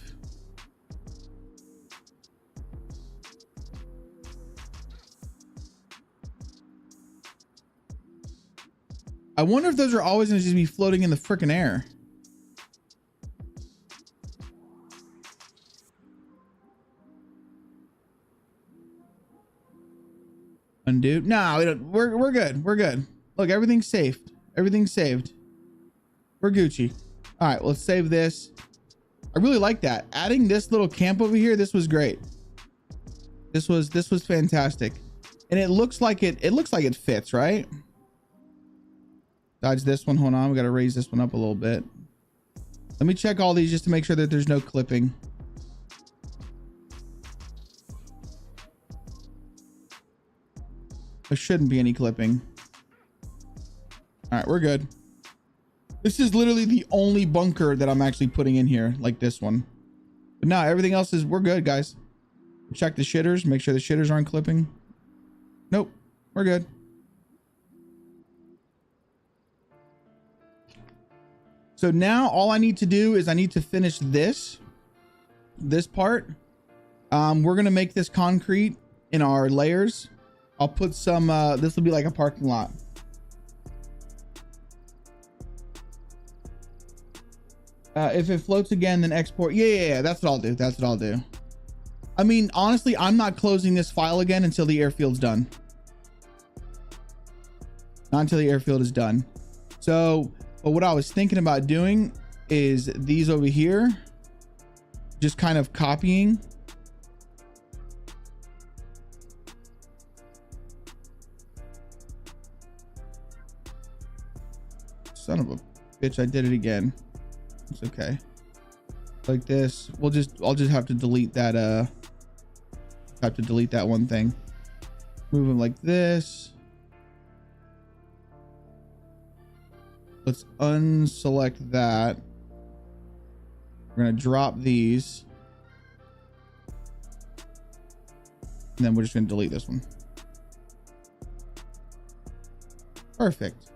I wonder if those are always going to just be floating in the freaking air. Undo. No, we don't. We're good. We're good. Look, everything's safe. Everything's saved. We're Gucci. All right, let's save this. I really like that. Adding this little camp over here, this was great. This was fantastic. And it looks like it fits, right? Dodge this one. Hold on. We got to raise this one up a little bit. Let me check all these just to make sure that there's no clipping. There shouldn't be any clipping. All right, we're good. This is literally the only bunker that I'm actually putting in here, like this one. But no, everything else is, we're good, guys. Check the shitters, make sure the shitters aren't clipping. Nope, we're good. So now all I need to do is I need to finish this part. We're going to make this concrete in our layers. I'll put some, this will be like a parking lot. If it floats again, then export. Yeah. That's what I'll do. That's what I'll do. I mean, honestly, I'm not closing this file again until the airfield's done. Not until the airfield is done. So, but what I was thinking about doing is these over here, just kind of copying. Son of a bitch, I did it again. It's okay. Like this. I'll just have to delete that one thing. Move them like this. Let's unselect that. We're gonna drop these. And then we're just gonna delete this one. Perfect.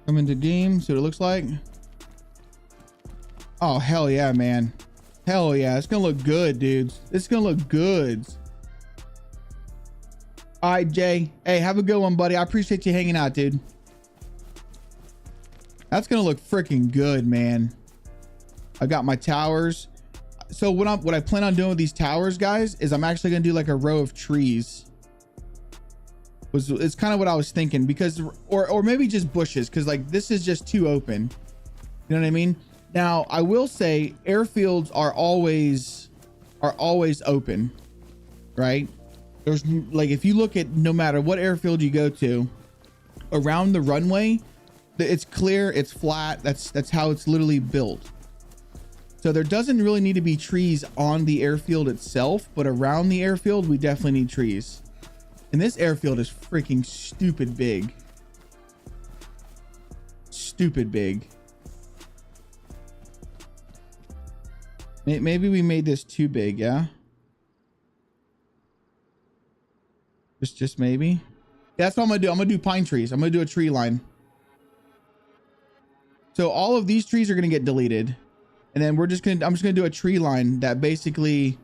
Come into game, see what it looks like. Oh, hell yeah, man. Hell yeah. It's gonna look good, dudes. It's gonna look good. All right, Jay. Hey, have a good one, buddy. I appreciate you hanging out, dude. That's gonna look freaking good, man. I got my towers. So what I plan on doing with these towers, guys, is I'm actually gonna do like a row of trees. It's kind of what I was thinking, because or maybe just bushes, because like this is just too open. You know what I mean? Now I will say airfields are always open, right? There's like, if you look at no matter what airfield you go to around the runway, it's clear, it's flat. That's how it's literally built. So there doesn't really need to be trees on the airfield itself, but around the airfield we definitely need trees. And this airfield is freaking stupid big. Stupid big. Maybe we made this too big, yeah? Just maybe. That's what I'm gonna do. I'm gonna do pine trees. I'm gonna do a tree line. So all of these trees are gonna get deleted. And then I'm just gonna do a tree line that basically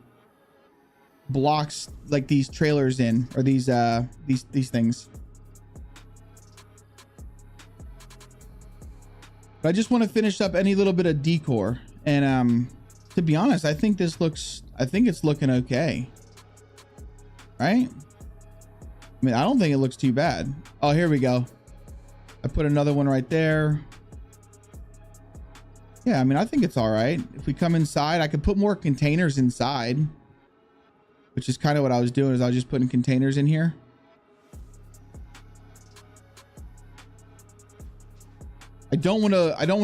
blocks like these trailers in, or these things. But I just want to finish up any little bit of decor. And to be honest, I think it's looking okay. Right? I mean, I don't think it looks too bad. Oh, here we go. I put another one right there. Yeah, I mean, I think it's all right. If we come inside, I could put more containers inside. which is kind of what I was doing, is I was just putting containers in here. I don't want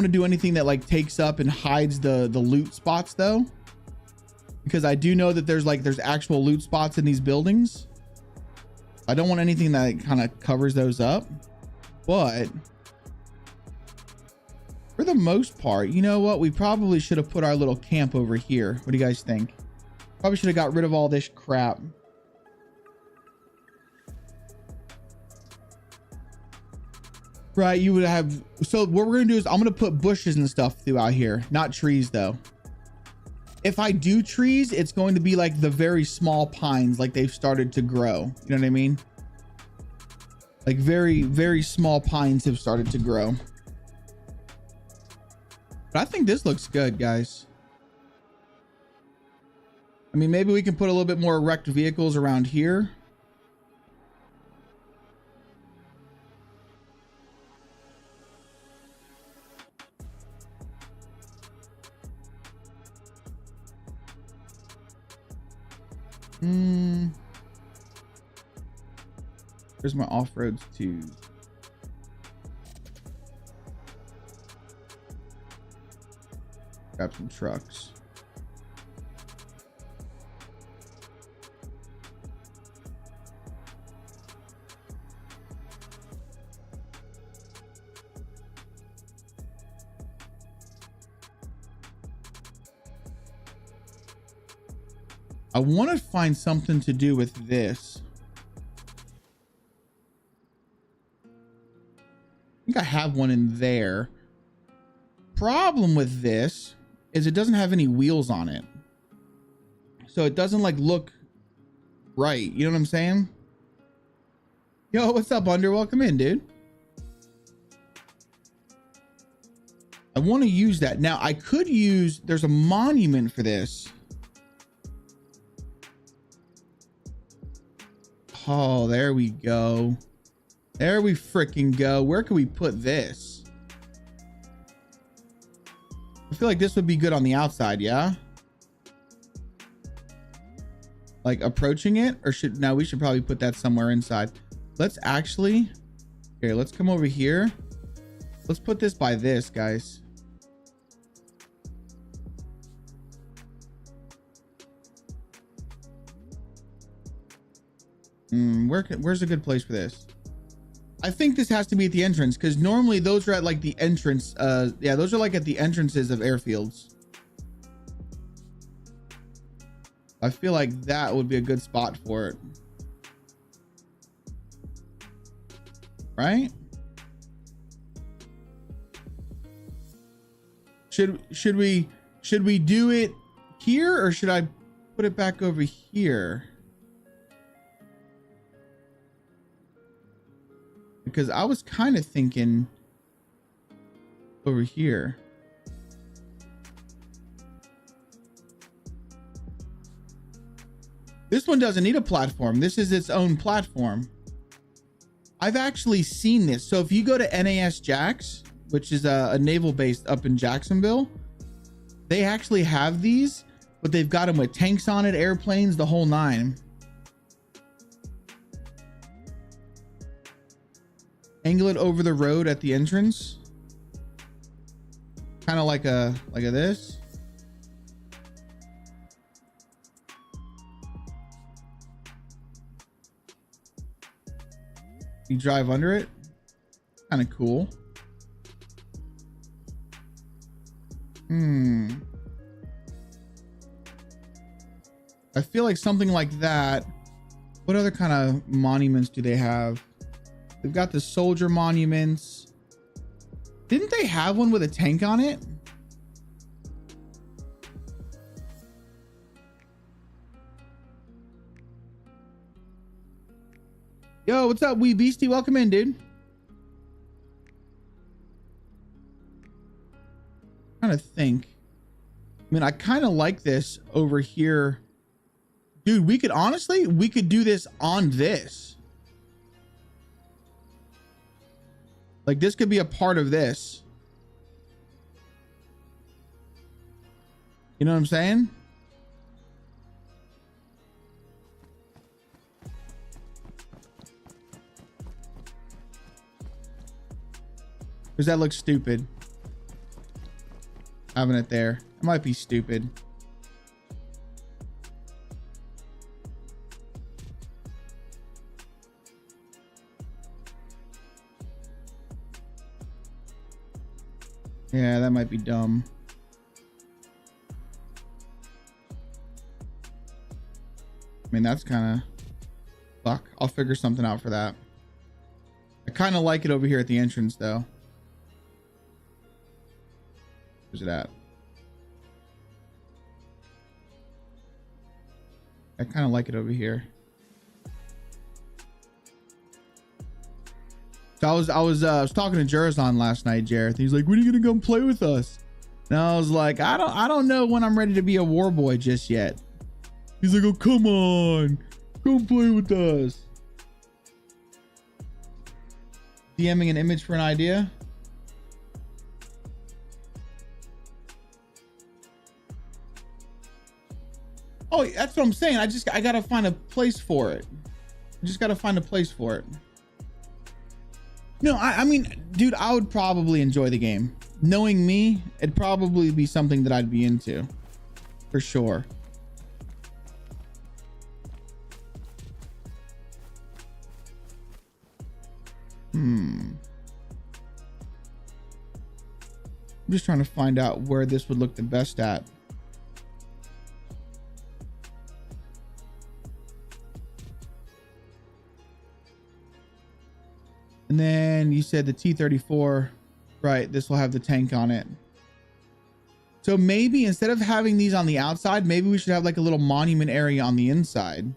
to do anything that like takes up and hides the loot spots though, because I do know that there's actual loot spots in these buildings. I don't want anything that kind of covers those up, but for the most part, you know what? We probably should have put our little camp over here. What do you guys think? Probably should have got rid of all this crap. Right, you would have. So what we're gonna do is I'm gonna put bushes and stuff throughout here, not trees though. If I do trees, it's going to be like the very small pines, like they've started to grow. You know what I mean? Like very, very small pines have started to grow. But I think this looks good, guys. I mean, maybe we can put a little bit more wrecked vehicles around here. Where's my off-roads to? Grab some trucks. I want to find something to do with this. I think I have one in there. Problem with this is it doesn't have any wheels on it. So it doesn't like look right. You know what I'm saying? Yo, what's up, Under? Welcome in, dude. I want to use that. Now I could use, there's a monument for this. Oh, there we go. There we freaking go. Where can we put this? I feel like this would be good on the outside, yeah? Like approaching it, or no, we should probably put that somewhere inside. Let's actually, here, let's come over here. Let's put this by this, guys. Where's a good place for this? I think this has to be at the entrance, because normally those are at like the entrance. Yeah, those are like at the entrances of airfields. I feel like that would be a good spot for it. Right? Should we do it here, or should I put it back over here? Because I was kind of thinking over here. This one doesn't need a platform. This is its own platform. I've actually seen this. So if you go to NAS Jax, which is a naval base up in Jacksonville, they actually have these, but they've got them with tanks on it, airplanes, the whole nine. Angle it over the road at the entrance, kind of like a this. You drive under it, kind of cool. I feel like something like that. What other kind of monuments do they have? They've got the soldier monuments. Didn't they have one with a tank on it? Yo, what's up, Wee Beastie? Welcome in, dude. Trying to think. I mean, I kind of like this over here. Dude, we could do this on this. Like this could be a part of this. You know what I'm saying? Because that looks stupid. Having it there. It might be stupid. Yeah, that might be dumb. I mean, that's kind of... Fuck. I'll figure something out for that. I kind of like it over here at the entrance, though. Where's it at? I kind of like it over here. So I was talking to Jurazon last night, Jareth. He's like, when are you gonna come play with us? And I was like, I don't know when I'm ready to be a war boy just yet. He's like, oh, come on, come play with us. DMing an image for an idea. Oh, that's what I'm saying. I gotta find a place for it. I just gotta find a place for it. No, I mean, dude, I would probably enjoy the game. Knowing me, it'd probably be something that I'd be into. For sure. I'm just trying to find out where this would look the best at. And then you said the T-34, right? This will have the tank on it. So maybe instead of having these on the outside, maybe we should have like a little monument area on the inside. You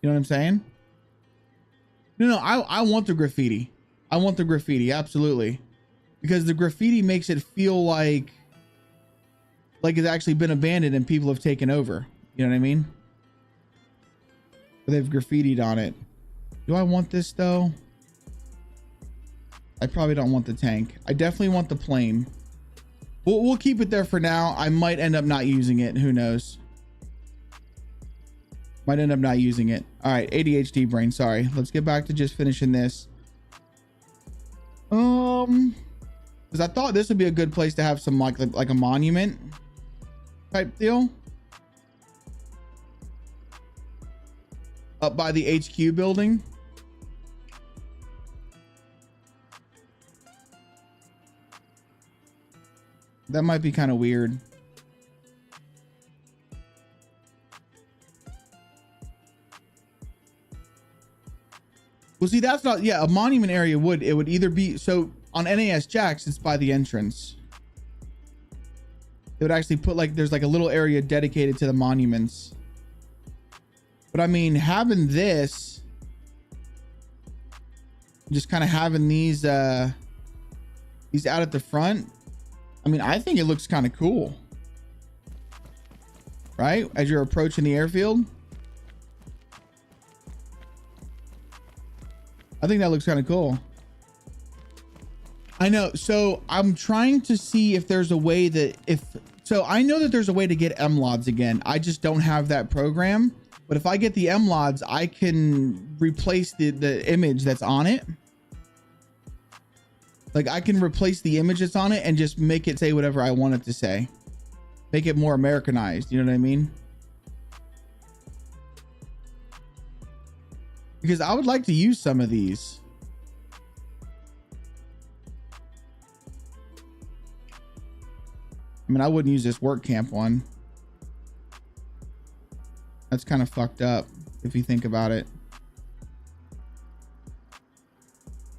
know what I'm saying? No, I want the graffiti. I want the graffiti, absolutely. Because the graffiti makes it feel like it's actually been abandoned and people have taken over. You know what I mean? But they've graffitied on it. Do I want this though? I probably don't want the tank. I definitely want the plane. We'll keep it there for now. I might end up not using it. Who knows? Might end up not using it. All right, ADHD brain. Sorry. Let's get back to just finishing this. Because I thought this would be a good place to have some like a monument type deal. Up by the HQ building. That might be kind of weird. Well, see, that's not, yeah, a monument area it would either be, so on NAS Jax, it's by the entrance. It would actually put like, there's like a little area dedicated to the monuments. But I mean, having this, just kind of having these out at the front, I mean, I think it looks kind of cool, right? As you're approaching the airfield. I think that looks kind of cool. I know. So I'm trying to see if there's a way that so I know that there's a way to get MLODs again. I just don't have that program. But if I get the MLODs, I can replace the image that's on it. Like I can replace the image that's on it and just make it say whatever I want it to say. Make it more Americanized. You know what I mean? Because I would like to use some of these. I mean, I wouldn't use this work camp one. That's kind of fucked up if you think about it.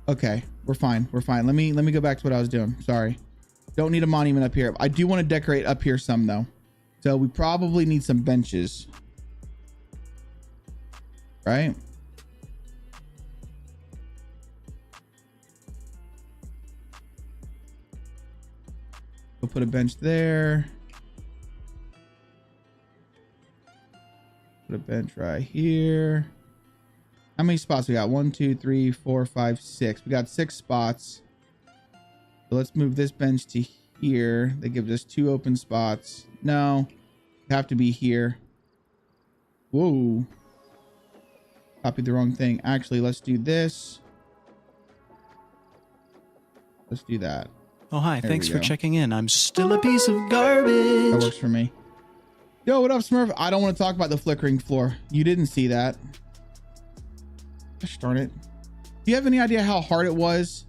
Okay, we're fine. We're fine. Let me go back to what I was doing. Sorry. Don't need a monument up here. I do want to decorate up here some though. So we probably need some benches. Right? We'll put a bench there. Put a bench right here. How many spots we got? 1, 2, 3, 4, 5, 6. We got 6 spots. So let's move this bench to here. That gives us 2 open spots. No, have to be here. Whoa. Copied the wrong thing. Actually, let's do this. Let's do that. Oh, hi. There Thanks we for go. checking in. I'm still a piece of That garbage. works for me. Yo, what up, Smurf? I don't want to talk about the flickering floor. You didn't see that. Gosh darn it. Do you have any idea how hard it was?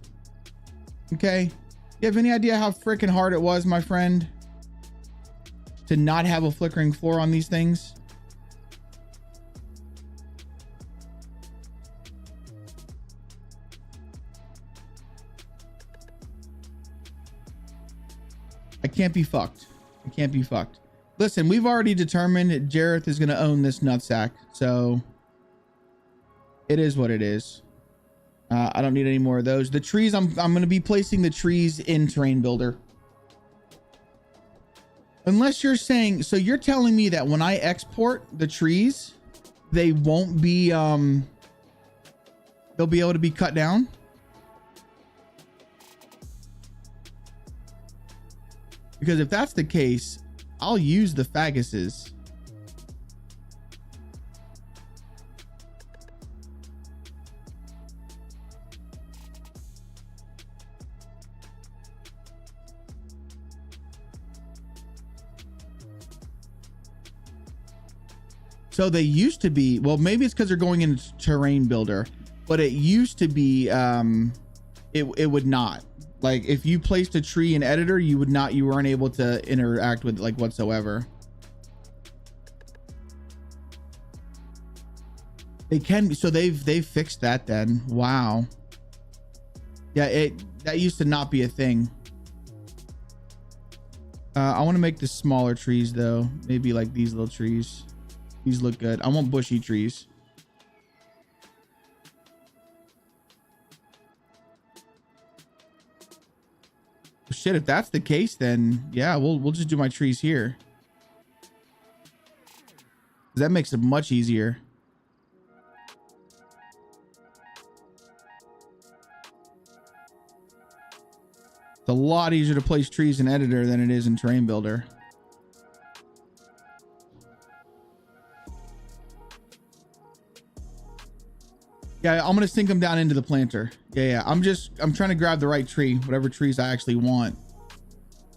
Okay. You have any idea how freaking hard it was, my friend, to not have a flickering floor on these things? I can't be fucked. I can't be fucked. Listen, we've already determined that Jareth is going to own this nutsack. So it is what it is. I don't need any more of those. The trees, I'm going to be placing the trees in Terrain Builder. Unless you're saying, so you're telling me that when I export the trees, they won't be, they'll be able to be cut down? Because if that's the case, I'll use the faguses. So they used to be, well, maybe it's because they're going into Terrain Builder, but it used to be, it would not. Like if you placed a tree in editor, you weren't able to interact with it like whatsoever. They can be, so they've fixed that then. Wow. Yeah, that used to not be a thing. I want to make the smaller trees though. Maybe like these little trees. These look good. I want bushy trees. Shit, if that's the case, then yeah, we'll just do my trees here. That makes it much easier. It's a lot easier to place trees in editor than it is in Terrain Builder. Yeah, I'm gonna sink them down into the planter. Yeah. I'm trying to grab the right tree, whatever trees I actually want.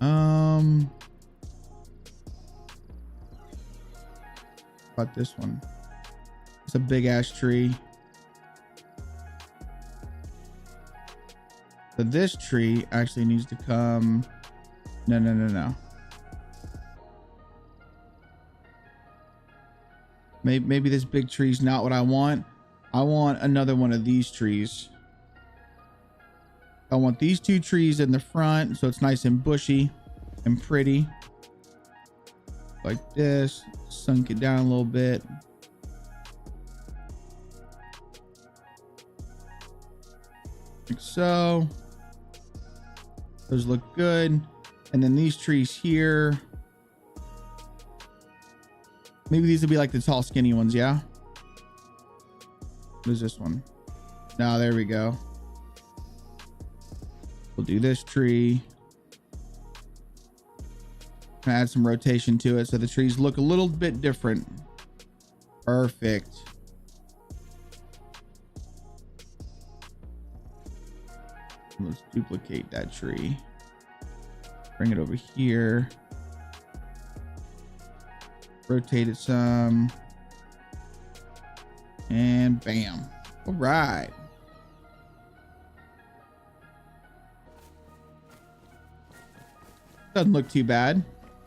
About this one. It's a big ass tree. So this tree actually needs to come. No. Maybe this big tree is not what I want. I want another one of these trees. I want these two trees in the front so it's nice and bushy and pretty. Like this. Sunk it down a little bit. Like so. Those look good. And then these trees here. Maybe these will be like the tall skinny ones, yeah? What is this one? No, there we go. We'll do this tree. Add some rotation to it so the trees look a little bit different. Perfect. Let's duplicate that tree. Bring it over here. Rotate it some. And bam. All right. Doesn't look too bad.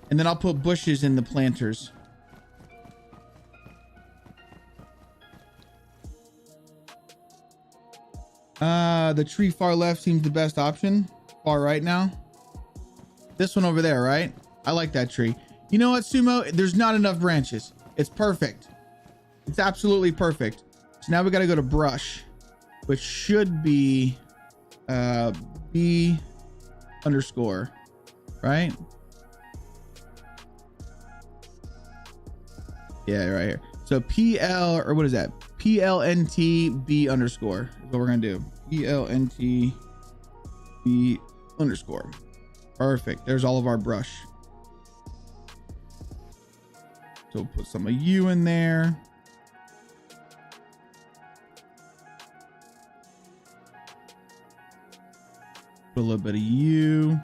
And then I'll put bushes in the planters. The tree far left seems the best option. Far right now. This one over there, right? I like that tree. You know what, Sumo? There's not enough branches. It's perfect. It's absolutely perfect. So now we got to go to brush, which should be B underscore, right? Yeah, right here. So PL, or what is that? PLNT B underscore is what we're going to do. PLNT B underscore. Perfect. There's all of our brush. So we'll put some of you in there. Put a little bit of you.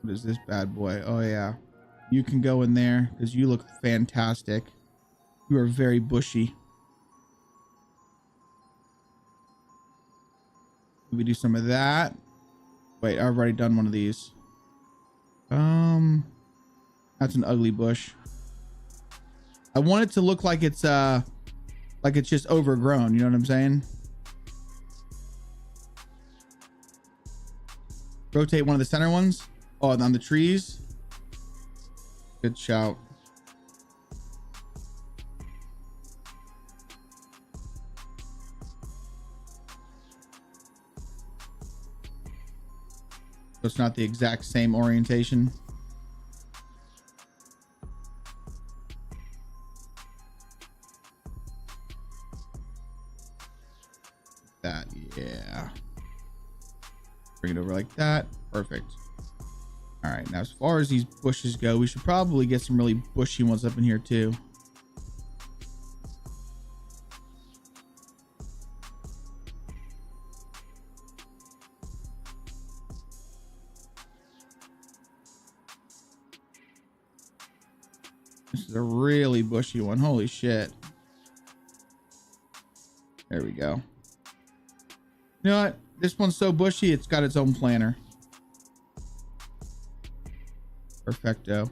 What is this bad boy? Oh yeah. You can go in there because you look fantastic. You are very bushy. We do some of that. Wait, I've already done one of these. That's an ugly bush. I want it to look like it's just overgrown. You know what I'm saying? Rotate one of the center ones. Oh, and on the trees. Good shout. So it's not the exact same orientation. That, yeah. Bring it over like that. Perfect. All right, now as far as these bushes go, we should probably get some really bushy ones up in here too. This is a really bushy one. Holy shit. There we go. You know what? This one's so bushy, it's got its own planter. Perfecto.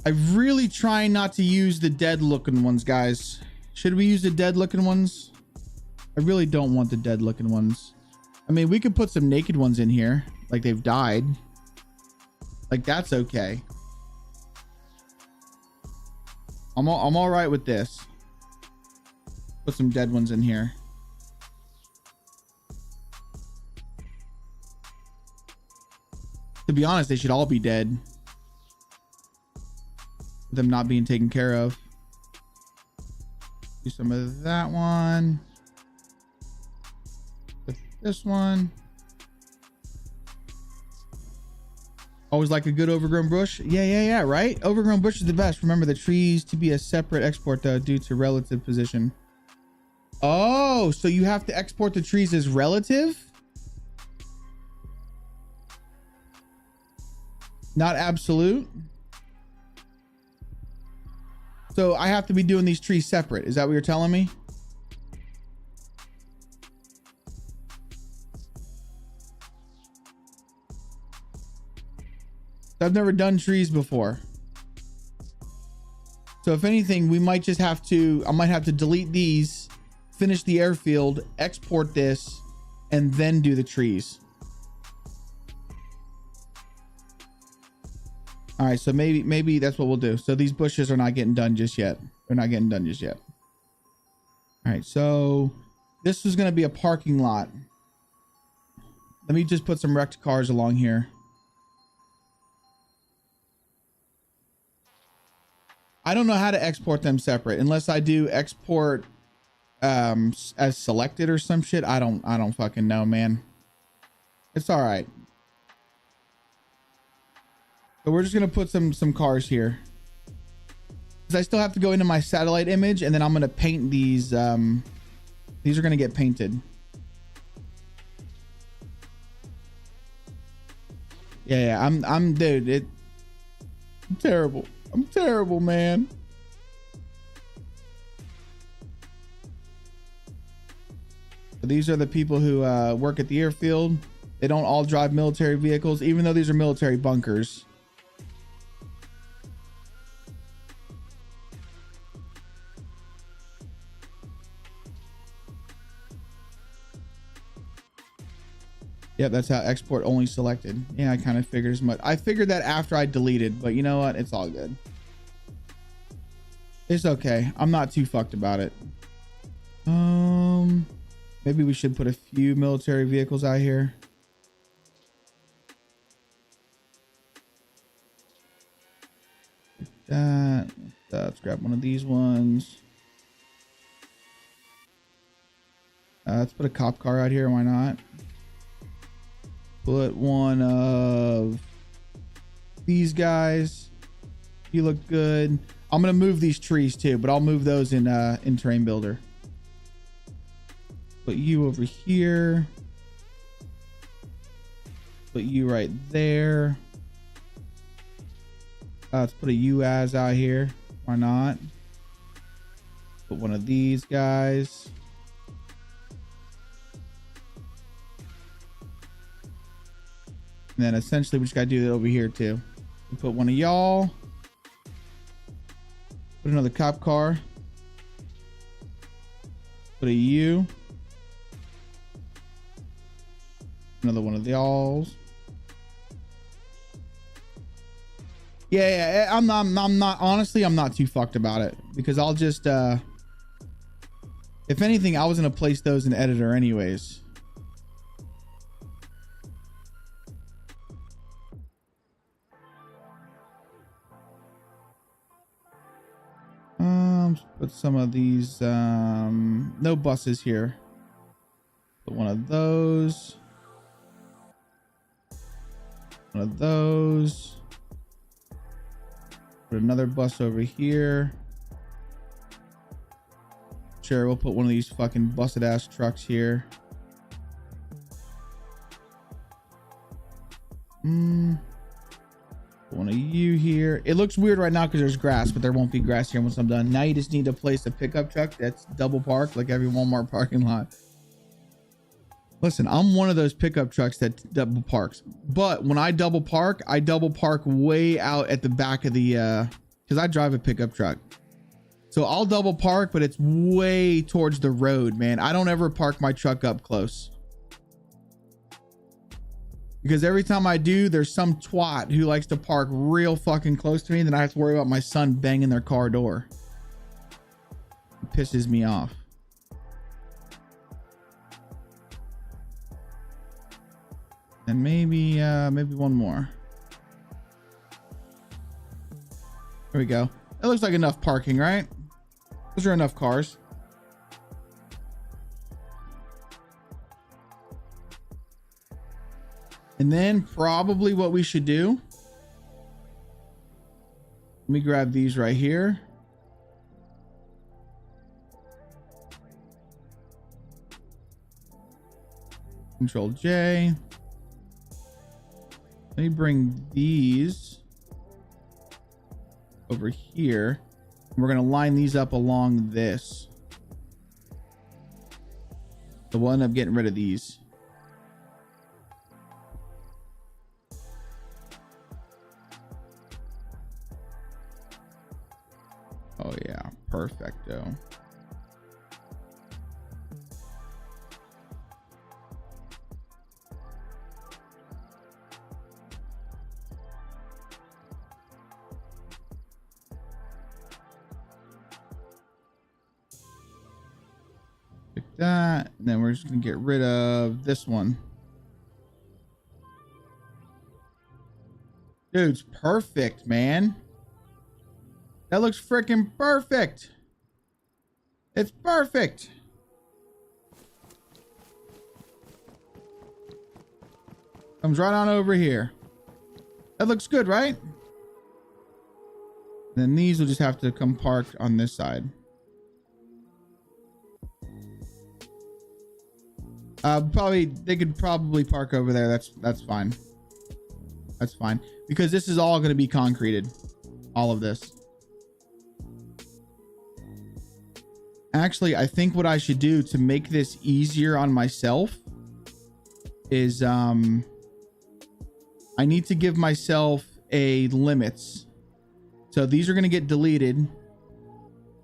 I really try not to use the dead looking ones, guys. Should we use the dead looking ones? I really don't want the dead looking ones. I mean, we could put some naked ones in here, like they've died. Like that's okay. I'm all right with this. Put some dead ones in here. To be honest, they should all be dead. Them not being taken care of. Do some of that one. With this one. Always like a good overgrown bush. Yeah, right? Overgrown bush is the best. Remember the trees to be a separate export though due to relative position. Oh, so you have to export the trees as relative? Not absolute. So I have to be doing these trees separate. Is that what you're telling me? I've never done trees before. So if anything, we might just have to, I might have to delete these, finish the airfield, export this, and then do the trees. All right, so maybe that's what we'll do. So these bushes are not getting done just yet. They're not getting done just yet. All right, so this is gonna be a parking lot. Let me just put some wrecked cars along here. I don't know how to export them separate unless I do export as selected or some shit. I don't fucking know, man. It's all right. So we're just gonna put some cars here. Because I still have to go into my satellite image and then I'm gonna paint these. These are gonna get painted. Yeah, I'm dude. I'm terrible. I'm terrible, man. So these are the people who work at the airfield. They don't all drive military vehicles, even though these are military bunkers. Yep, that's how export only selected. Yeah, I kind of figured as much. I figured that after I deleted, but you know what? It's all good. It's okay. I'm not too fucked about it. Maybe we should put a few military vehicles out here. Like that. Let's grab one of these ones. Let's put a cop car out here. Why not? Put one of these guys. You look good. I'm gonna move these trees too, but I'll move those in Terrain Builder. Put you over here. Put you right there. Let's put a UAS out here. Why not? Put one of these guys. And then essentially we just gotta do that over here too. We put one of y'all. Put another cop car. Put a U. Another one of y'all's. Yeah, I'm not honestly, I'm not too fucked about it because I'll just if anything, I was gonna place those in editor anyways. Put some of these no buses here. Put one of those. One of those. Put another bus over here. Sure, we'll put one of these fucking busted ass trucks here. Put one of you here. It looks weird right now because there's grass, but there won't be grass here once I'm done. Now you just need to place a pickup truck that's double parked like every Walmart parking lot. Listen, I'm one of those pickup trucks that double parks, but when I double park way out at the back of the because I drive a pickup truck, so I'll double park, but it's way towards the road, man. I don't ever park my truck up close because every time I do, there's some twat who likes to park real fucking close to me, and then I have to worry about my son banging their car door. It pisses me off. And maybe one more. There we go. It looks like enough parking, right? Those are enough cars. And then probably what we should do. Let me grab these right here. Control J. Let me bring these over here. We're going to line these up along this. So we'll end up getting rid of these. Oh yeah, perfecto. That, and then we're just gonna get rid of this one. Dude's perfect, man. That looks freaking perfect. It's perfect. Comes right on over here. That looks good, right? Then these will just have to come parked on this side. They could probably park over there. That's fine. That's fine because this is all going to be concreted. All of this. Actually, I think what I should do to make this easier on myself is I need to give myself a limits. So these are going to get deleted.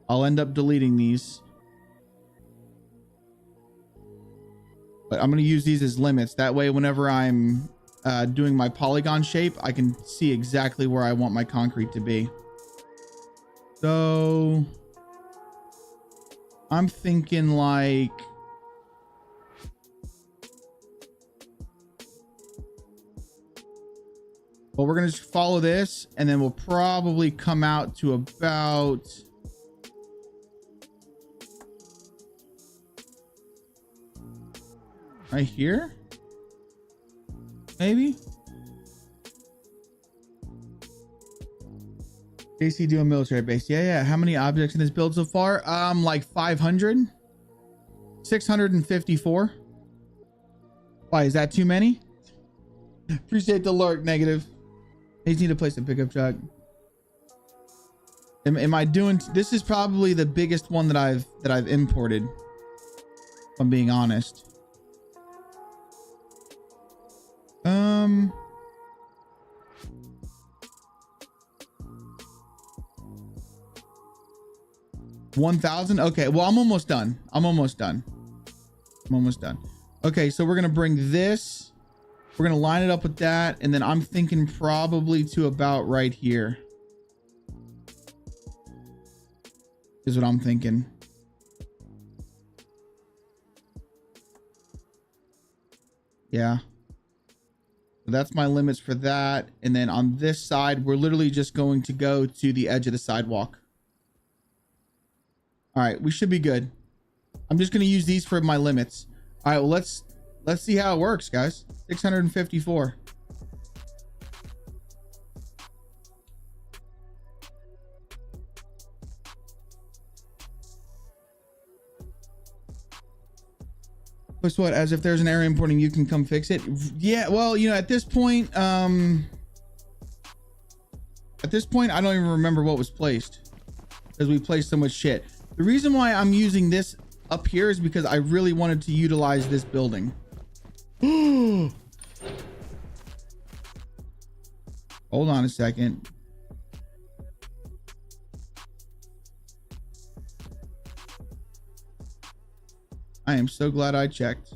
I'll end up deleting these. But I'm going to use these as limits. That way, whenever I'm doing my polygon shape, I can see exactly where I want my concrete to be. So I'm thinking like, well, we're going to just follow this and then we'll probably come out to about right here, maybe. JC doing military base. Yeah. How many objects in this build so far? Like 500. 654. Why, is that too many? Appreciate the lurk, negative. They just need to place a pickup truck. Am I doing? This is probably the biggest one that I've imported, if I'm being honest. 1,000. Okay, well, I'm almost done. Okay, so we're gonna bring this, we're gonna line it up with that, and then I'm thinking probably to about right here is what I'm thinking. Yeah, so that's my limits for that. And then on this side, we're literally just going to go to the edge of the sidewalk. All right, we should be good. I'm just going to use these for my limits. All right, well, let's see how it works, guys. 654. Push what? As if there's an error importing, you can come fix it. Yeah, well, you know, at this point, I don't even remember what was placed because we placed so much shit. The reason why I'm using this up here is because I really wanted to utilize this building. Hold on a second. I am so glad I checked.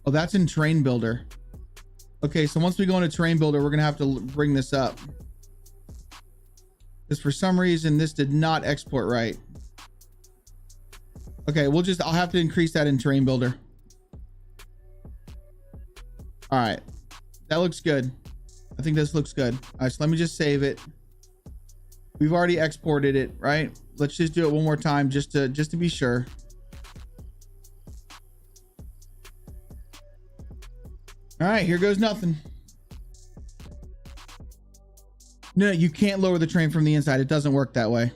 Oh, that's in Train Builder. Okay, so once we go into Train Builder, we're gonna have to bring this up. Because for some reason, this did not export right. Okay, I'll have to increase that in Train Builder. All right, that looks good. I think this looks good. All right, so let me just save it. We've already exported it, right? Let's just do it one more time just to be sure. All right, here goes nothing. No, you can't lower the train from the inside. It doesn't work that way.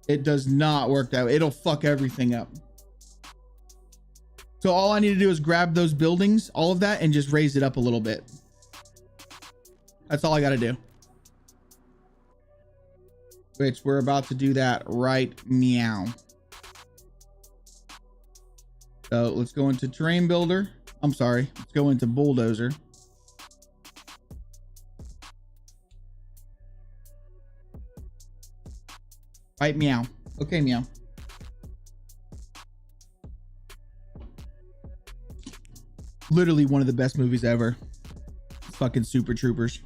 It does not work that way. It'll fuck everything up. So all I need to do is grab those buildings, all of that, and just raise it up a little bit. That's all I got to do. Which we're about to do that right meow. So let's go into Train Builder. I'm sorry, let's go into Bulldozer. Right, meow. Okay, meow. Literally one of the best movies ever. Fucking Super Troopers.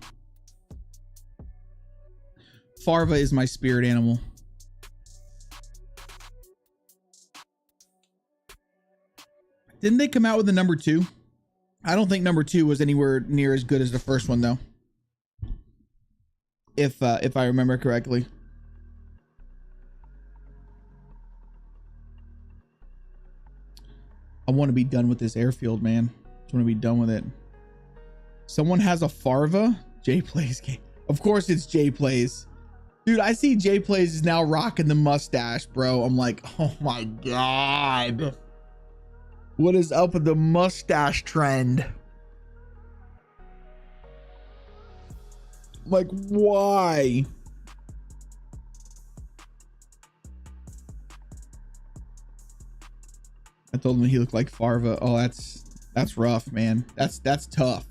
Farva is my spirit animal. Didn't they come out with a number 2? I don't think number 2 was anywhere near as good as the first one, though. If I remember correctly. I want to be done with this airfield, man. I just want to be done with it. Someone has a Farva? J Plays game. Of course it's J Plays. Dude, I see J Plays is now rocking the mustache, bro. I'm like, oh my God. What is up with the mustache trend? Like, why? I told him he looked like Farva. Oh, that's rough, man. That's tough.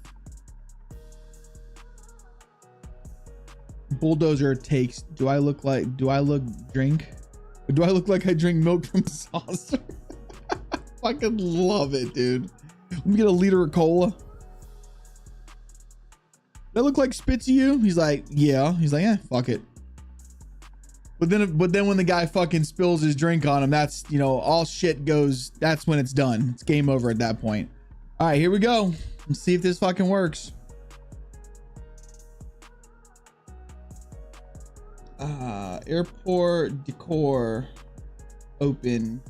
Bulldozer takes. Do I look like I drink milk from a saucer? Fucking love it, dude. Let me get a liter of cola. That look like spit to you? He's like, yeah. He's like, yeah, fuck it. But then when the guy fucking spills his drink on him, that's, you know, all shit goes. That's when it's done. It's game over at that point. All right, here we go. Let's see if this fucking works. Airport decor, open,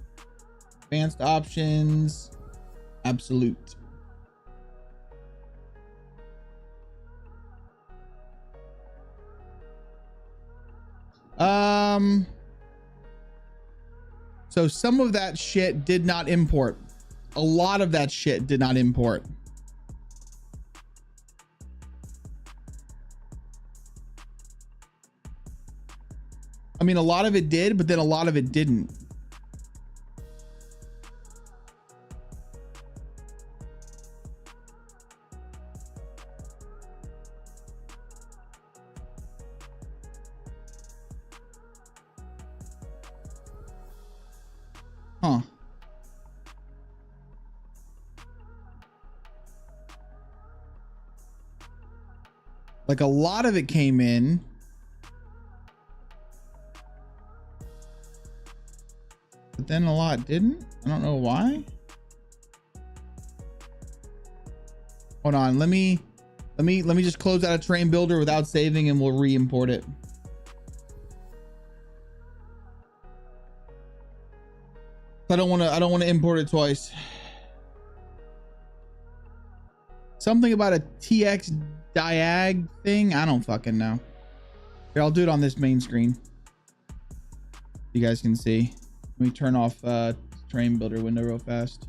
advanced options, absolute. So some of that shit did not import. A lot of that shit did not import. I mean, a lot of it did, but then a lot of it didn't. Huh. Like a lot of it came in. But then a lot didn't. I don't know why. Hold on. Let me just close out a train builder without saving and we'll re-import it. I don't want to import it twice. Something about a TX diag thing. I don't fucking know. Here, I'll do it on this main screen. You guys can see. Let me turn off train builder window real fast.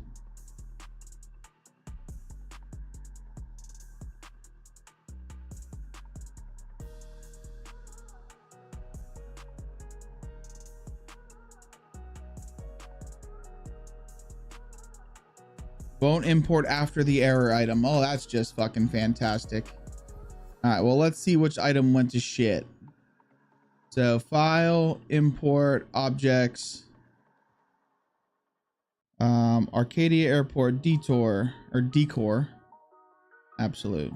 Won't import after the error item. Oh, that's just fucking fantastic. All right, well, let's see which item went to shit. So file, import, objects, Arcadia Airport, detour or decor, absolute.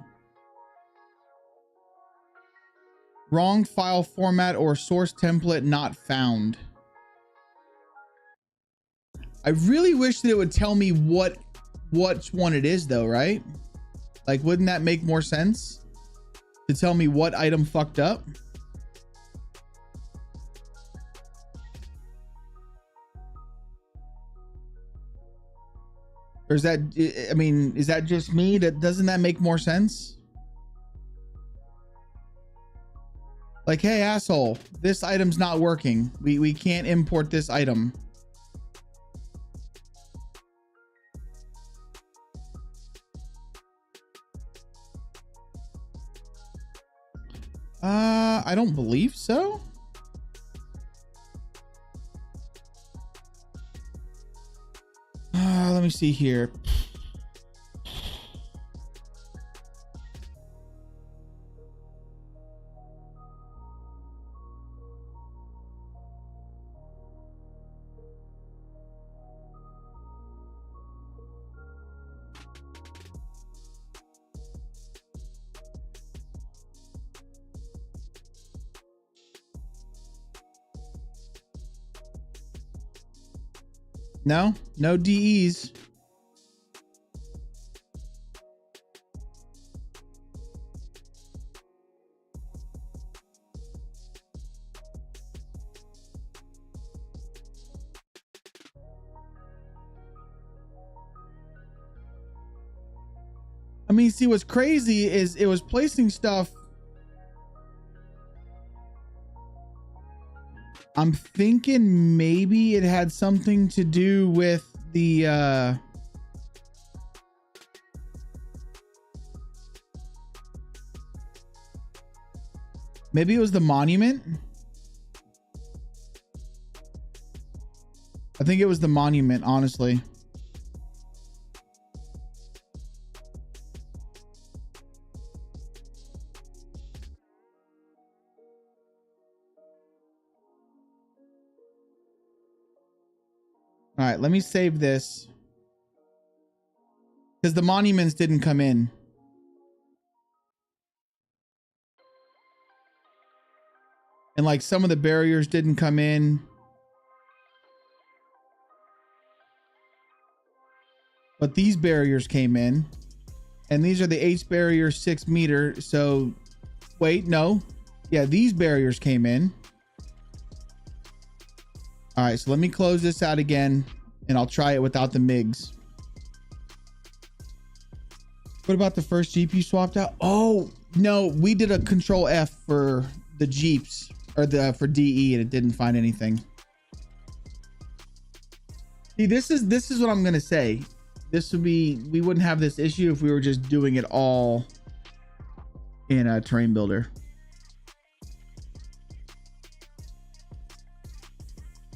Wrong file format or source template not found. I really wish that it would tell me what one it is though, right? Like, wouldn't that make more sense to tell me what item fucked up? Or is that, I mean, is that just me? Doesn't that make more sense? Like, hey, asshole, this item's not working. We can't import this item. I don't believe so. Let me see here. No DEs. I mean, see, what's crazy is it was placing stuff. I'm thinking maybe it had something to do with the maybe it was the monument. I think it was the monument, honestly. All right, let me save this because the monuments didn't come in. And like some of the barriers didn't come in. But these barriers came in. And these are the H barrier 6 meter. So wait, no. Yeah, these barriers came in. All right, so let me close this out again and I'll try it without the MIGs. What about the first Jeep you swapped out? Oh, no, we did a Control F for the Jeeps. or the for DE, and it didn't find anything. See, this is what I'm gonna say. This would be, we wouldn't have this issue if we were just doing it all in a terrain builder.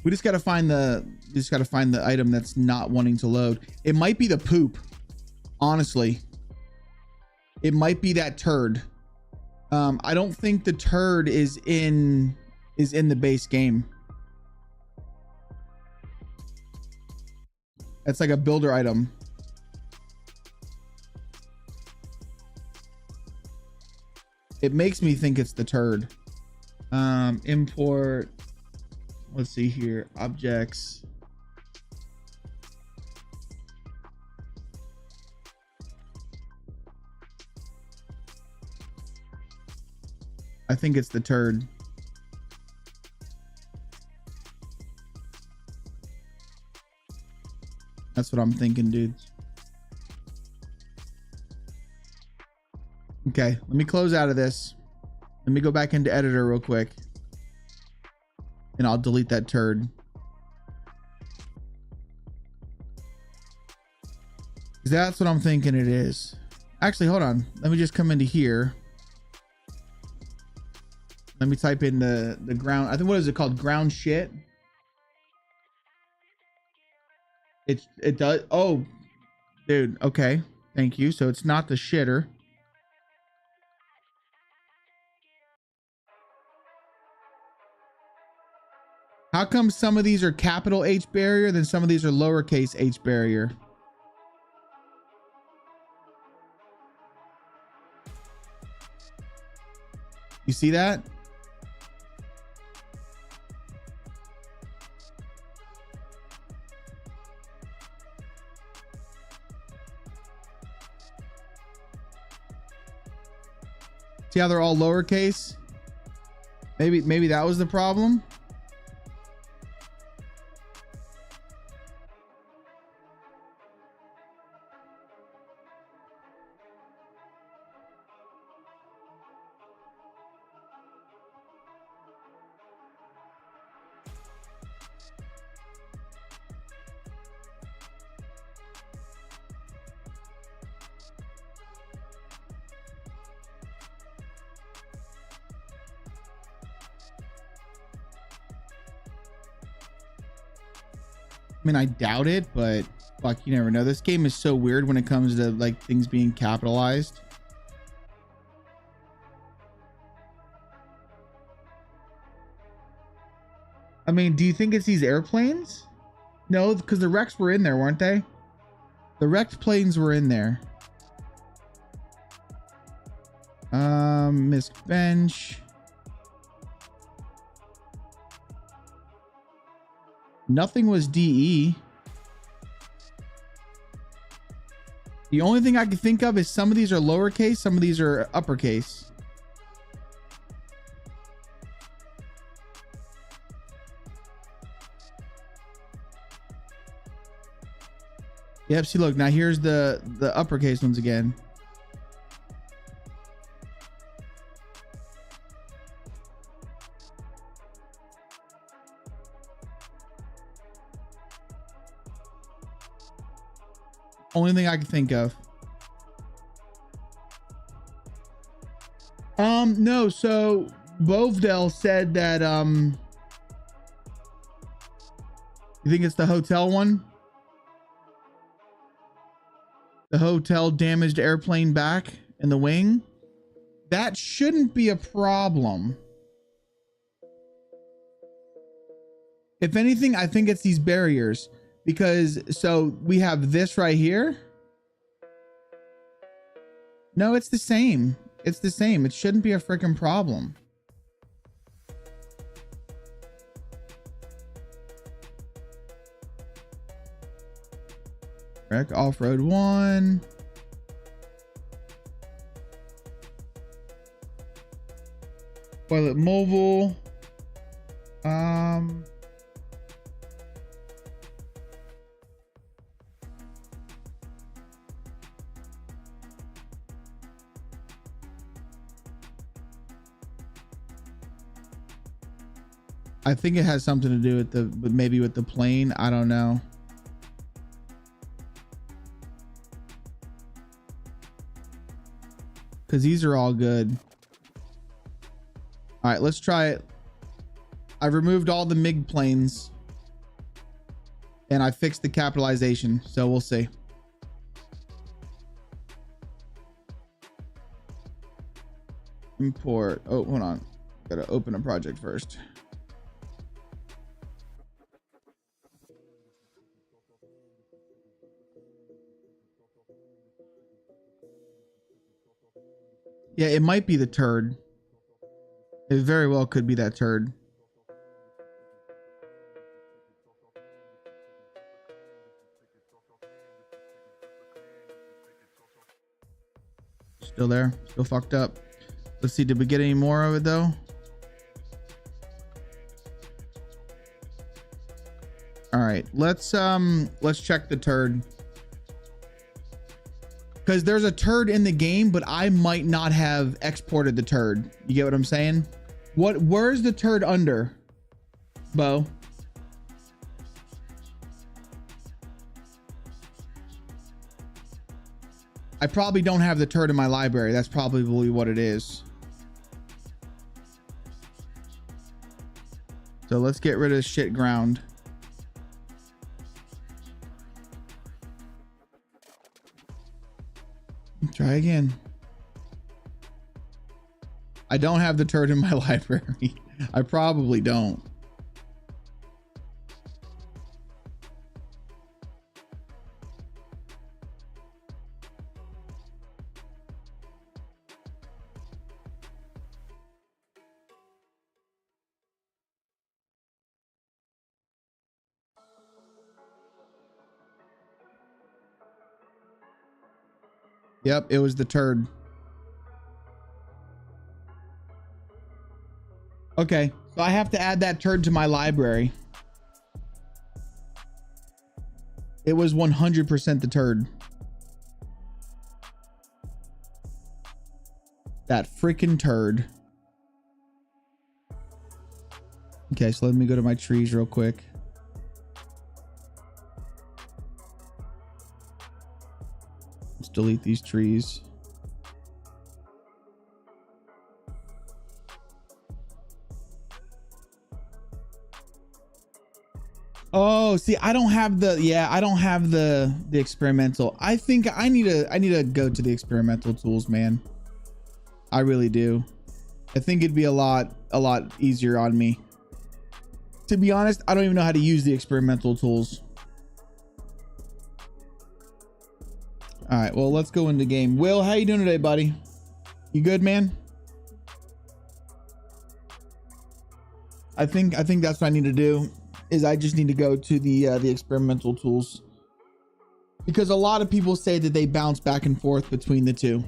We just got to find the item that's not wanting to load. It might be the poop. Honestly, it might be that turd. I don't think the turd is in the base game. That's like a builder item. It makes me think it's the turd. Import. Let's see here. Objects. I think it's the turd. That's what I'm thinking, dudes. Okay, let me close out of this. Let me go back into editor real quick. And I'll delete that turd. That's what I'm thinking it is. Actually, hold on. Let me just come into here. Let me type in the ground. I think, what is it called? Ground shit. It does. Oh, dude. Okay. Thank you. So it's not the shitter. How come some of these are capital H barrier, then some of these are lowercase h barrier? You see that? See how they're all lowercase? Maybe that was the problem. I mean, I doubt it, but fuck, you never know. This game is so weird when it comes to like things being capitalized. I mean, do you think it's these airplanes? No, because the wrecks were in there, weren't they? The wrecked planes were in there. Misc bench. Nothing was DE. The only thing I can think of is some of these are lowercase, some of these are uppercase. Yep, see, look, now here's the uppercase ones again. Only thing I can think of. No, so Bovedell said that you think it's the hotel one? The hotel damaged airplane back in the wing? That shouldn't be a problem. If anything, I think it's these barriers. Because, so we have this right here. No, it's the same. It's the same. It shouldn't be a freaking problem. Wreck off-road 1. Toilet mobile. I think it has something to do with maybe with the plane. I don't know. Because these are all good. All right, let's try it. I've removed all the MiG planes and I fixed the capitalization. So we'll see. Import. Oh, hold on. Gotta open a project first. Yeah, it might be the turd. It very well could be that turd. Still there, still fucked up. Let's see, did we get any more of it though? All right, let's check the turd. Because there's a turd in the game, but I might not have exported the turd. You get what I'm saying? Where's the turd under, Bo? I probably don't have the turd in my library. That's probably what it is. So let's get rid of shit ground. Try again. I don't have the turd in my library. I probably don't. Yep, it was the turd. Okay, so I have to add that turd to my library. It was 100% the turd. That freaking turd. Okay, so let me go to my trees real quick. Let's delete these trees. Oh, see, I don't have the experimental. I think I need to go to the experimental tools, man. I really do. I think it'd be a lot easier on me. To be honest, I don't even know how to use the experimental tools. All right, well, let's go into game. Will, how you doing today, buddy? You good, man? I think that's what I need to do. Is I just need to go to the experimental tools, because a lot of people say that they bounce back and forth between the two.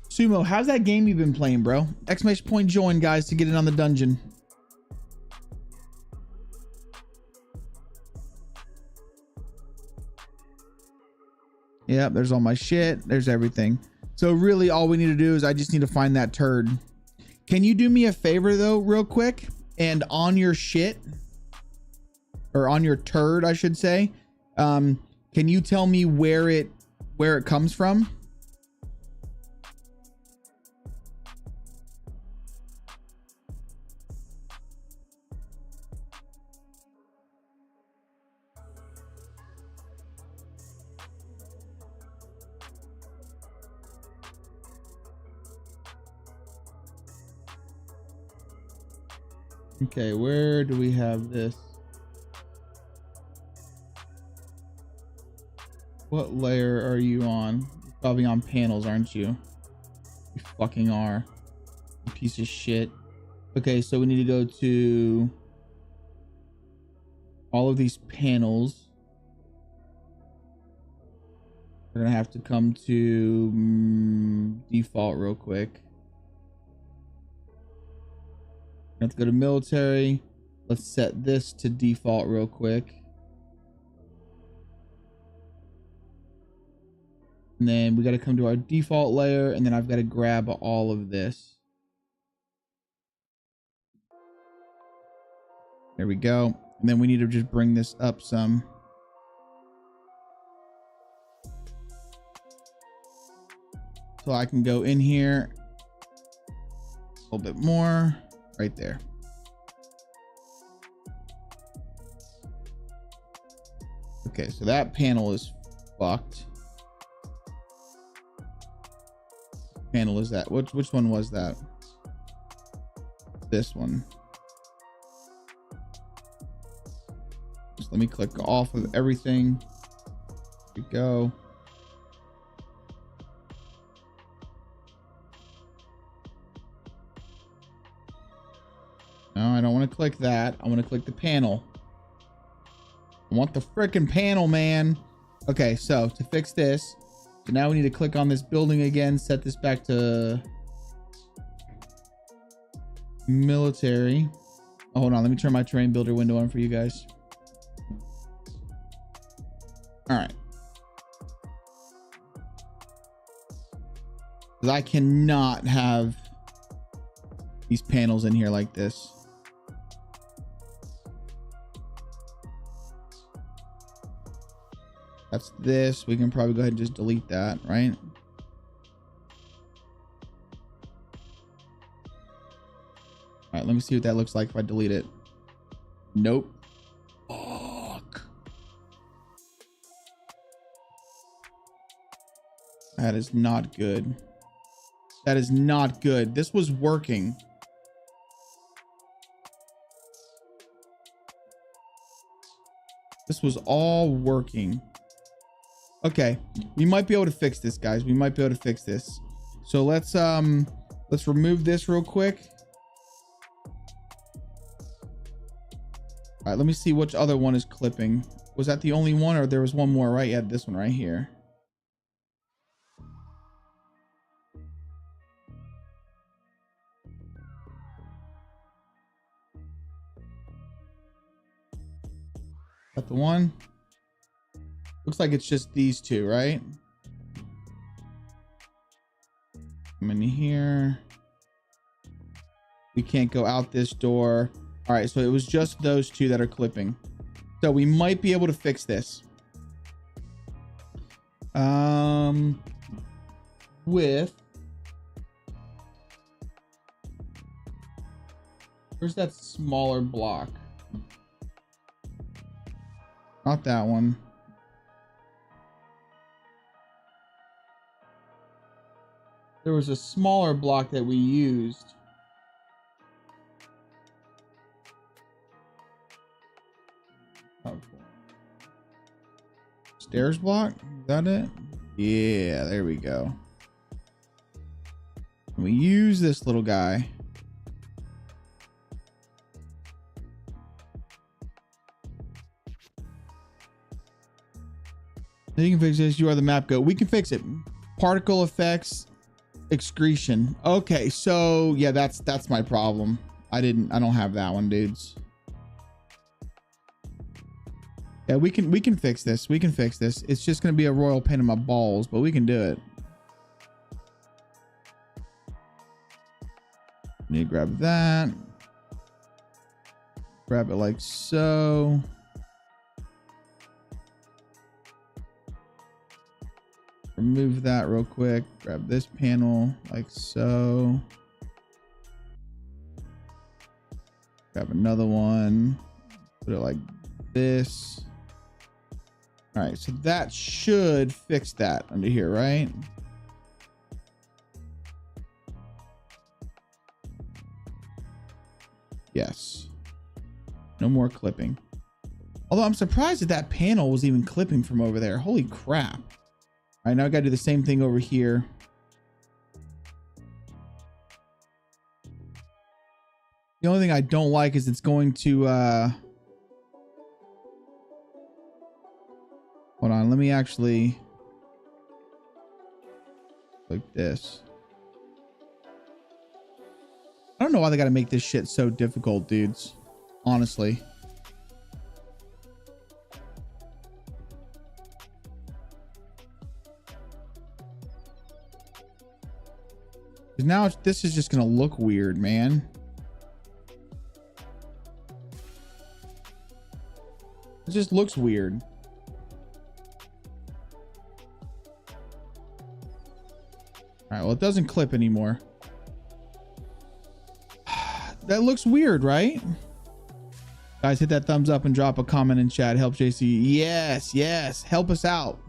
Sumo, how's that game you've been playing, bro? Exclamation point join, guys, to get in on the dungeon. Yep, there's all my shit. There's everything. So really all we need to do is I just need to find that turd. Can you do me a favor though, real quick? And on your shit, or on your turd, I should say, can you tell me where it comes from? Okay, where do we have this? What layer are you on? You're probably on panels, aren't you? You fucking are. You piece of shit. Okay, so we need to go to all of these panels. We're gonna have to come to default real quick. Let's go to military. Let's set this to default real quick. And then we got to come to our default layer, and then I've got to grab all of this. There we go. And then we need to just bring this up some. So I can go in here a little bit more right there. Okay, so that panel is fucked. Panel is that? Which one was that? This one. Just let me click off of everything. There we go. No, I don't want to click that. I want to click the panel. I want the frickin' panel, man. Okay, so to fix this, so now we need to click on this building again, set this back to military. Oh, hold on, let me turn my terrain builder window on for you guys. All right. Because I cannot have these panels in here like this. That's this. We can probably go ahead and just delete that, right? All right, let me see what that looks like if I delete it. Nope. Fuck. That is not good. That is not good. This was working. This was all working. Okay, we might be able to fix this, guys. We might be able to fix this. So let's remove this real quick. All right, let me see which other one is clipping. Was that the only one, or there was one more, right? Yeah, this one right here. Is that the one? Looks like it's just these two, right? Come in here. We can't go out this door. All right, so it was just those two that are clipping. So we might be able to fix this. With... Where's that smaller block? Not that one. There was a smaller block that we used. Oh, cool. Stairs block? Is that it? Yeah, there we go. And we use this little guy. You can fix this. You are the map goat. We can fix it. Particle effects. Excretion. Okay, so yeah, that's my problem. I don't have that one, dudes. Yeah, we can fix this. We can fix this. It's just gonna be a royal pain in my balls, but we can do it. Need to grab that. Grab it like so. Remove that real quick. Grab this panel like so. Grab another one. Put it like this. All right, so that should fix that under here, right? Yes. No more clipping. Although I'm surprised that that panel was even clipping from over there. Holy crap. All right, now I gotta do the same thing over here. The only thing I don't like is it's going to, hold on, let me actually, like this. I don't know why they gotta make this shit so difficult, dudes. Honestly. 'Cause now this is just gonna look weird, man. It just looks weird. All right, well, it doesn't clip anymore. That looks weird, right? Guys, hit that thumbs up and drop a comment in chat. Help JC. Yes, yes. Help us out.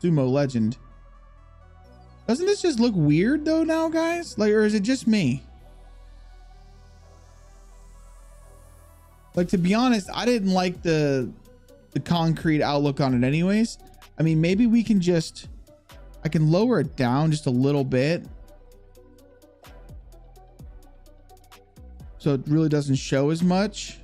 Sumo legend. Doesn't this just look weird though now, guys? Like, or is it just me? Like, to be honest, I didn't like the concrete outlook on it anyways. I mean, maybe we can just, I can lower it down just a little bit, so it really doesn't show as much.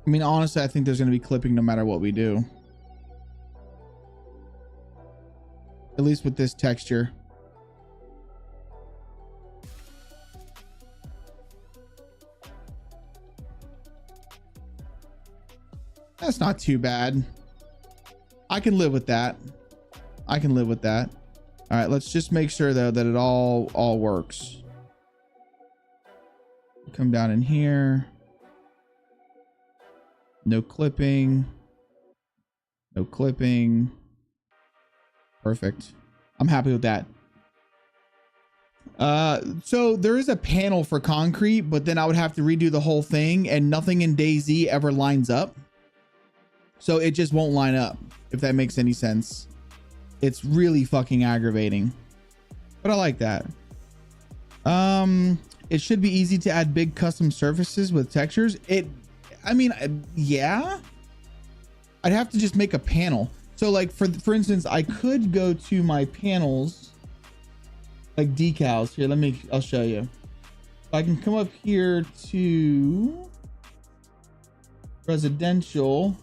I mean, honestly, I think there's going to be clipping no matter what we do. At least with this texture. That's not too bad. I can live with that. I can live with that. All right, let's just make sure though that it all works. Come down in here. No clipping. No clipping. Perfect. I'm happy with that. So there is a panel for concrete, but then I would have to redo the whole thing, and nothing in Dayz ever lines up. So it just won't line up, if that makes any sense. It's really fucking aggravating, but I like that. It should be easy to add big custom surfaces with textures. I mean, yeah, I'd have to just make a panel. So like for instance, I could go to my panels, like decals here. I'll show you. I can come up here to residential.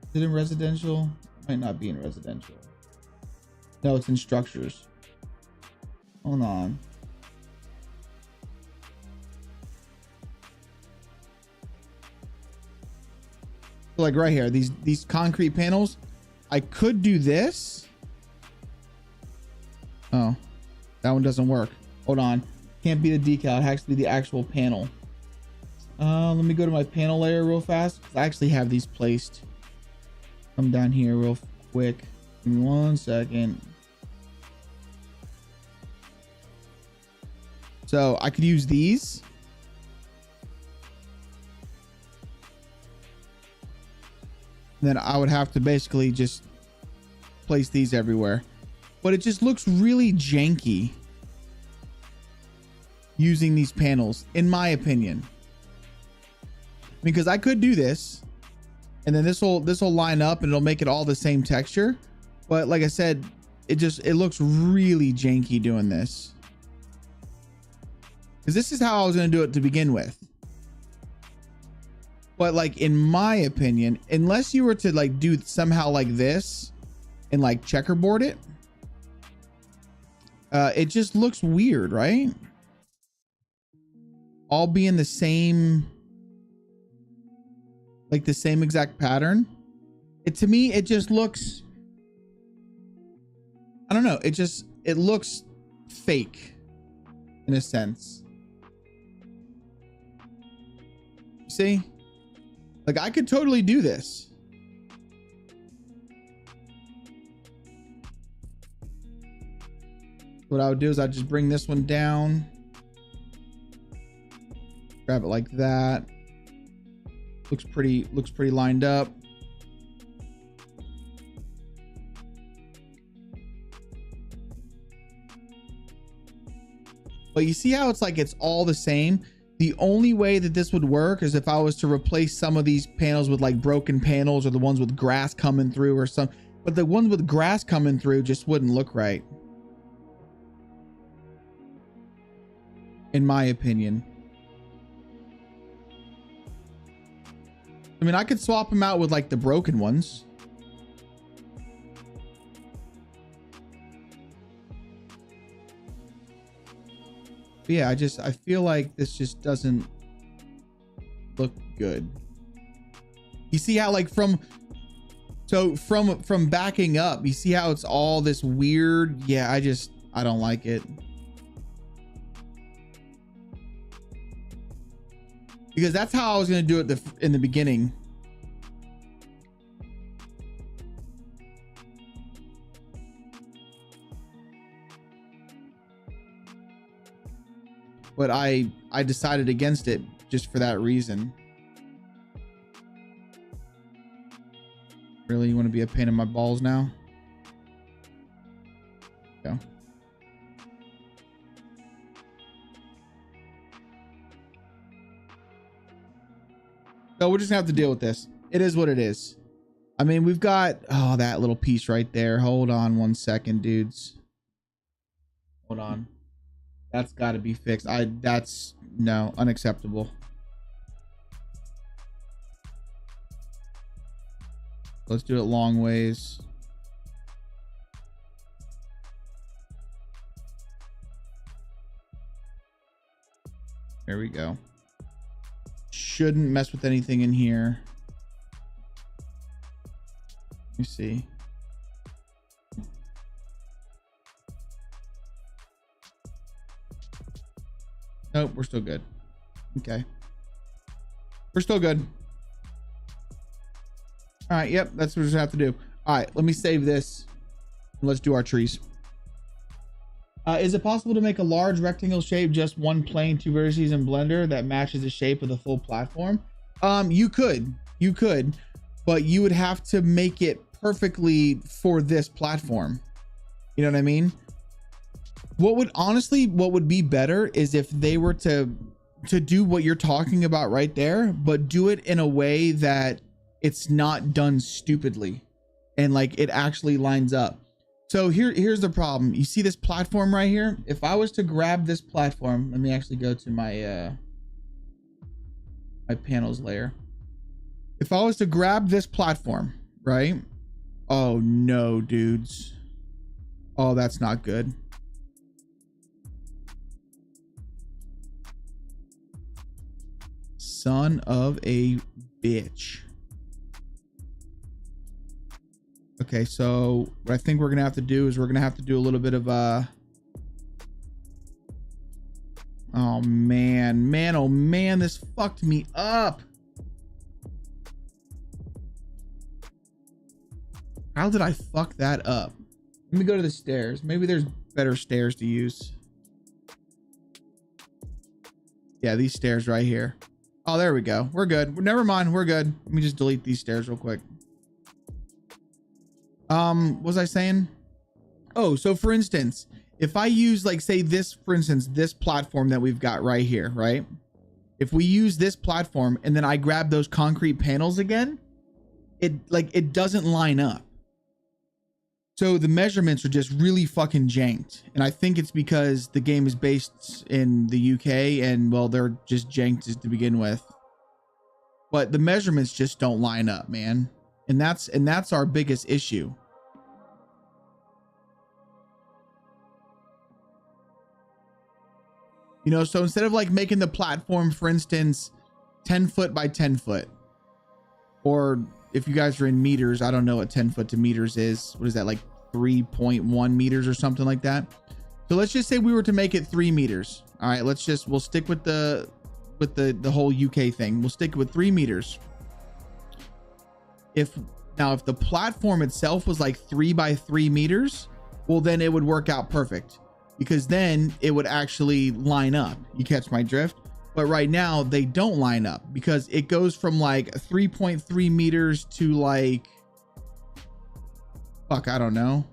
Is it in residential? It might not be in residential. No, it's in structures. Hold on. So like right here, these concrete panels, I could do this. Oh, that one doesn't work. Hold on. Can't be the decal. It has to be the actual panel. Let me go to my panel layer real fast. I actually have these placed. Come down here real quick. Give me 1 second. So I could use these. Then I would have to basically just place these everywhere. But it just looks really janky using these panels, in my opinion. Because I could do this, and then this will line up and it'll make it all the same texture. But like I said, it looks really janky doing this. Because this is how I was going to do it to begin with. But like, in my opinion, unless you were to like do somehow like this and like checkerboard it, it just looks weird, right? All being the same, like the same exact pattern. To me, it just looks, I don't know. It looks fake in a sense. See? Like, I could totally do this. What I would do is I'd just bring this one down. Grab it like that. Looks pretty lined up. But you see how it's like it's all the same? The only way that this would work is if I was to replace some of these panels with like broken panels, or the ones with grass coming through or some, but the ones with grass coming through just wouldn't look right, in my opinion. I mean, I could swap them out with like the broken ones. But yeah, I feel like this just doesn't look good. You see how like from backing up, you see how it's all this weird. Yeah, I don't like it. Because that's how I was going to do it in the beginning. But I decided against it just for that reason. Really, you want to be a pain in my balls now? Go. So we're just gonna have to deal with this. It is what it is. I mean, we've got, oh, that little piece right there. Hold on 1 second, dudes. Hold on. That's got to be fixed. That's no, unacceptable. Let's do it long ways. There we go. Shouldn't mess with anything in here. Let me see. Nope, we're still good. Okay. We're still good. All right, yep, that's what we're gonna have to do. All right, let me save this. Let's do our trees. Is it possible to make a large rectangle shape, just one plane, 2 vertices in Blender that matches the shape of the full platform? You could, but you would have to make it perfectly for this platform. You know what I mean? What would be better is if they were to do what you're talking about right there, but do it in a way that it's not done stupidly and like it actually lines up. So here's the problem. You see this platform right here? If I was to grab this platform, let me actually go to my my panels layer. If I was to grab this platform, right? Oh no, dudes. Oh, that's not good. Son of a bitch. Okay, so what I think we're gonna have to do is we're gonna have to do a little bit of oh man, this fucked me up. How did I fuck that up? Let me go to the stairs. Maybe there's better stairs to use. Yeah, these stairs right here. Oh, there we go. We're good. Never mind, we're good. Let me just delete these stairs real quick. What was I saying? Oh, so for instance, if I use like say this, for instance, this platform that we've got right here, right? If we use this platform and then I grab those concrete panels again, it doesn't line up. So the measurements are just really fucking janked. And I think it's because the game is based in the UK and well, they're just janked to begin with. But the measurements just don't line up, man. And that's our biggest issue. You know, so instead of like making the platform, for instance, 10 foot by 10 foot, or if you guys are in meters, I don't know what 10 foot to meters is. What is that, like 3.1 meters or something like that? So let's just say we were to make it 3 meters. All right, we'll stick with the whole UK thing. We'll stick with 3 meters. If the platform itself was like 3 by 3 meters, well, then it would work out perfect because then it would actually line up. You catch my drift? But right now they don't line up because it goes from like 3.3 meters to like, fuck, I don't know.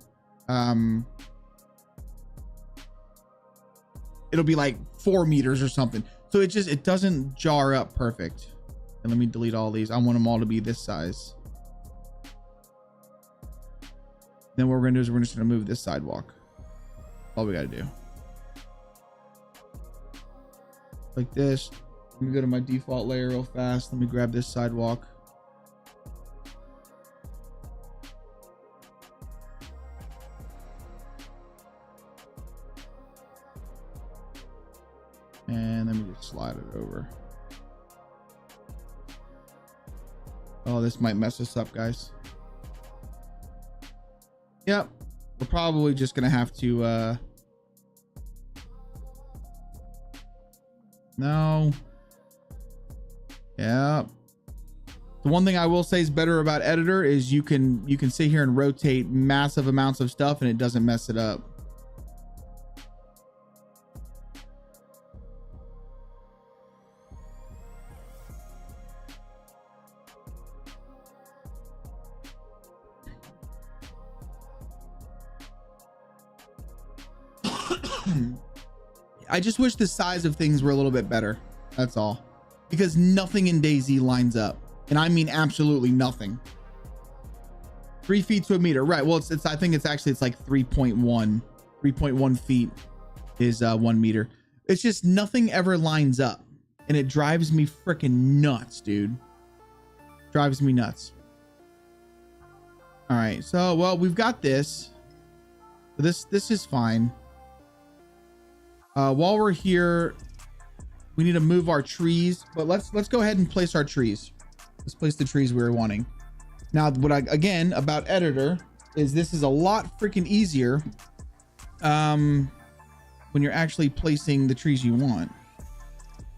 It'll be like 4 meters or something. So it doesn't jar up perfect. And let me delete all these. I want them all to be this size. Then what we're gonna do is we're just gonna move this sidewalk. All we gotta do. Like this. Let me go to my default layer real fast. Let me grab this sidewalk. And let me just slide it over. Oh, this might mess us up, guys. Yep. We're probably just gonna have to no. Yep. The one thing I will say is better about editor is you can sit here and rotate massive amounts of stuff and it doesn't mess it up. I just wish the size of things were a little bit better. That's all. Because nothing in Dayz lines up. And I mean absolutely nothing. 3 feet to a meter. Right. Well, it's I think it's like 3.1 feet is 1 meter. It's just nothing ever lines up. And it drives me freaking nuts, dude. Drives me nuts. All right. So, well, we've got this. This is fine. While we're here, we need to move our trees, but let's go ahead and place our trees. Let's place the trees we were wanting. Now, again, about editor is this is a lot freaking easier when you're actually placing the trees you want.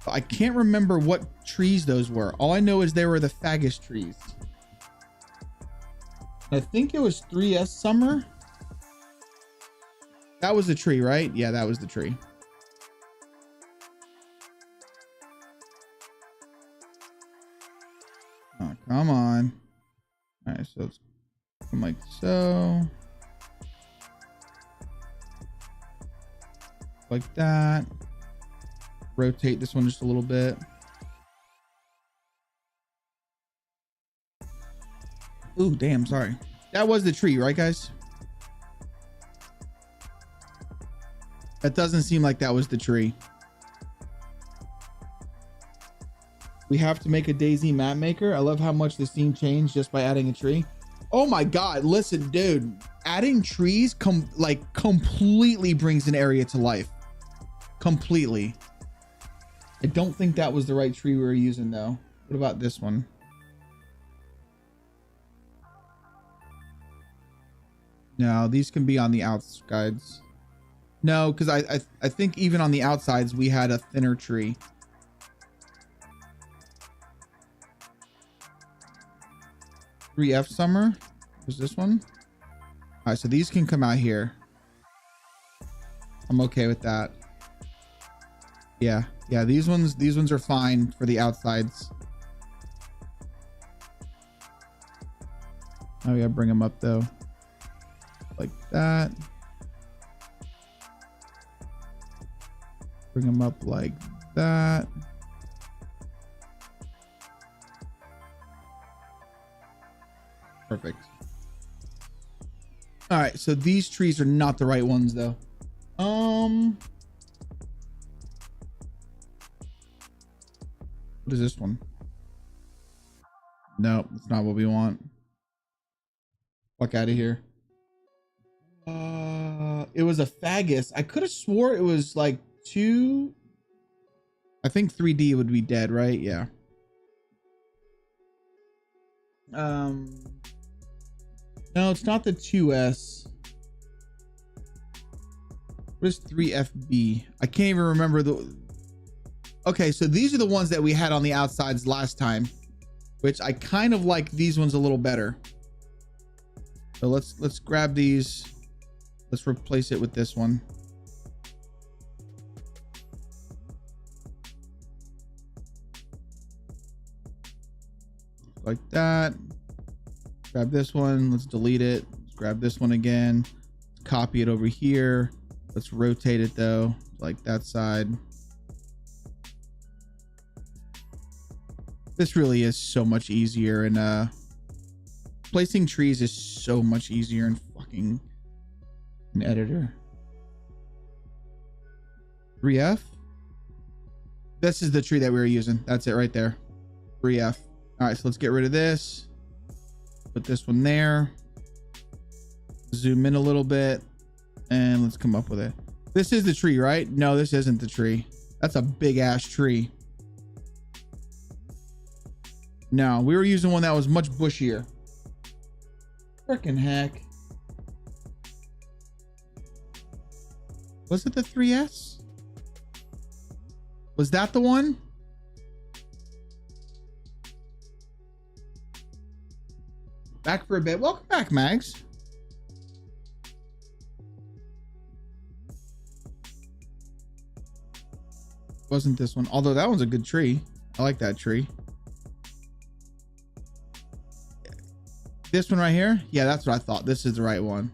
I can't remember what trees those were. All I know is they were the faggot trees. I think it was 3S Summer. That was the tree, right? Yeah, that was the tree. Oh, come on. All right, so it's like so. Like that. Rotate this one just a little bit. Ooh, damn, sorry. That was the tree, right, guys? That doesn't seem like that was the tree. We have to make a Dayz map maker. I love how much the scene changed just by adding a tree. Oh my God, listen, dude. Adding trees completely brings an area to life. Completely. I don't think that was the right tree we were using though. What about this one? No, these can be on the outsides. No, because I think even on the outsides we had a thinner tree. 3F Summer was this one. All right, so these can come out here. I'm okay with that. Yeah, these ones are fine for the outsides. Oh yeah, bring them up though, like that. Bring them up like that. Perfect. All right, so these trees are not the right ones though. What is this one? No, it's not what we want. Fuck out of here. It was a Fagus. I could have swore it was like 2. I think 3D would be dead, right? Yeah. No, it's not the 2S. What is 3FB? I can't even remember the. Okay, so these are the ones that we had on the outsides last time, which I kind of like these ones a little better. So let's grab these. Let's replace it with this one. Like that. Grab this one. Let's delete it. Let's grab this one again. Copy it over here. Let's rotate it though, like that side. This really is so much easier, and placing trees is so much easier in fucking an editor. 3F. This is the tree that we were using. That's it right there. 3F. All right, so let's get rid of this. Put this one there. Zoom in a little bit, and let's come up with it. This is the tree, right? No, this isn't the tree. That's a big ass tree. No, we were using one that was much bushier. Frickin' heck. Was it the 3S? Was that the one? Back for a bit. Welcome back, Mags. Wasn't this one? Although that one's a good tree. I like that tree. This one right here? Yeah, that's what I thought. This is the right one.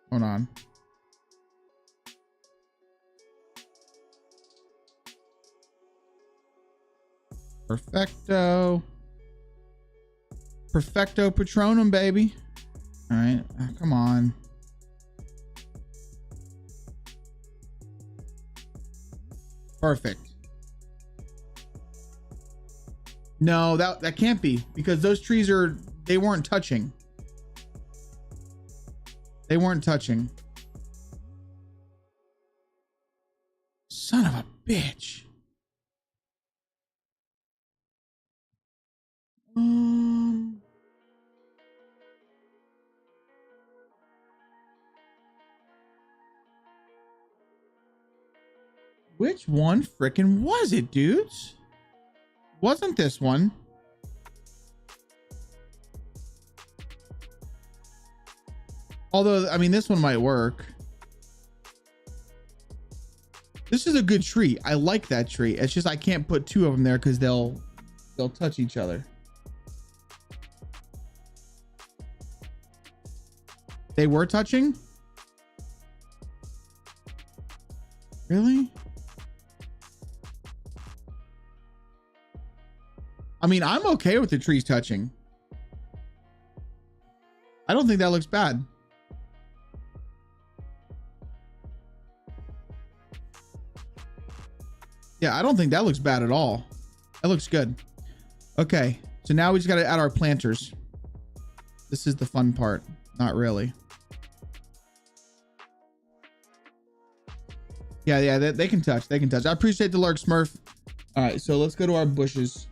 Hold on. Perfecto. Perfecto Patronum, baby. All right. Come on. Perfect. No, that can't be, because those trees they weren't touching. They weren't touching. Son of a bitch. Which one frickin' was it, dudes? Wasn't this one? Although, I mean, this one might work. This is a good tree. I like that tree. It's just I can't put two of them there because they'll touch each other. They were touching? Really? I mean, I'm okay with the trees touching. I don't think that looks bad. Yeah, I don't think that looks bad at all. That looks good. Okay, so now we just got to add our planters. This is the fun part. Not really. Yeah, they can touch. They can touch. I appreciate the Lark Smurf. All right, so let's go to our bushes.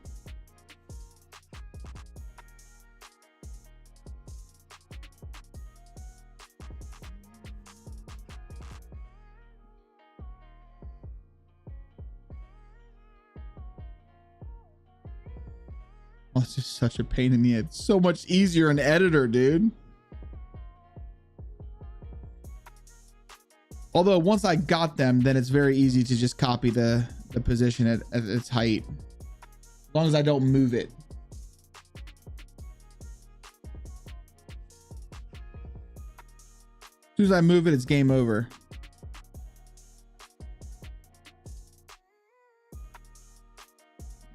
Oh, it's just such a pain in the head. So much easier in editor, dude. Although once I got them, then it's very easy to just copy the position at its height. As long as I don't move it. As soon as I move it, it's game over.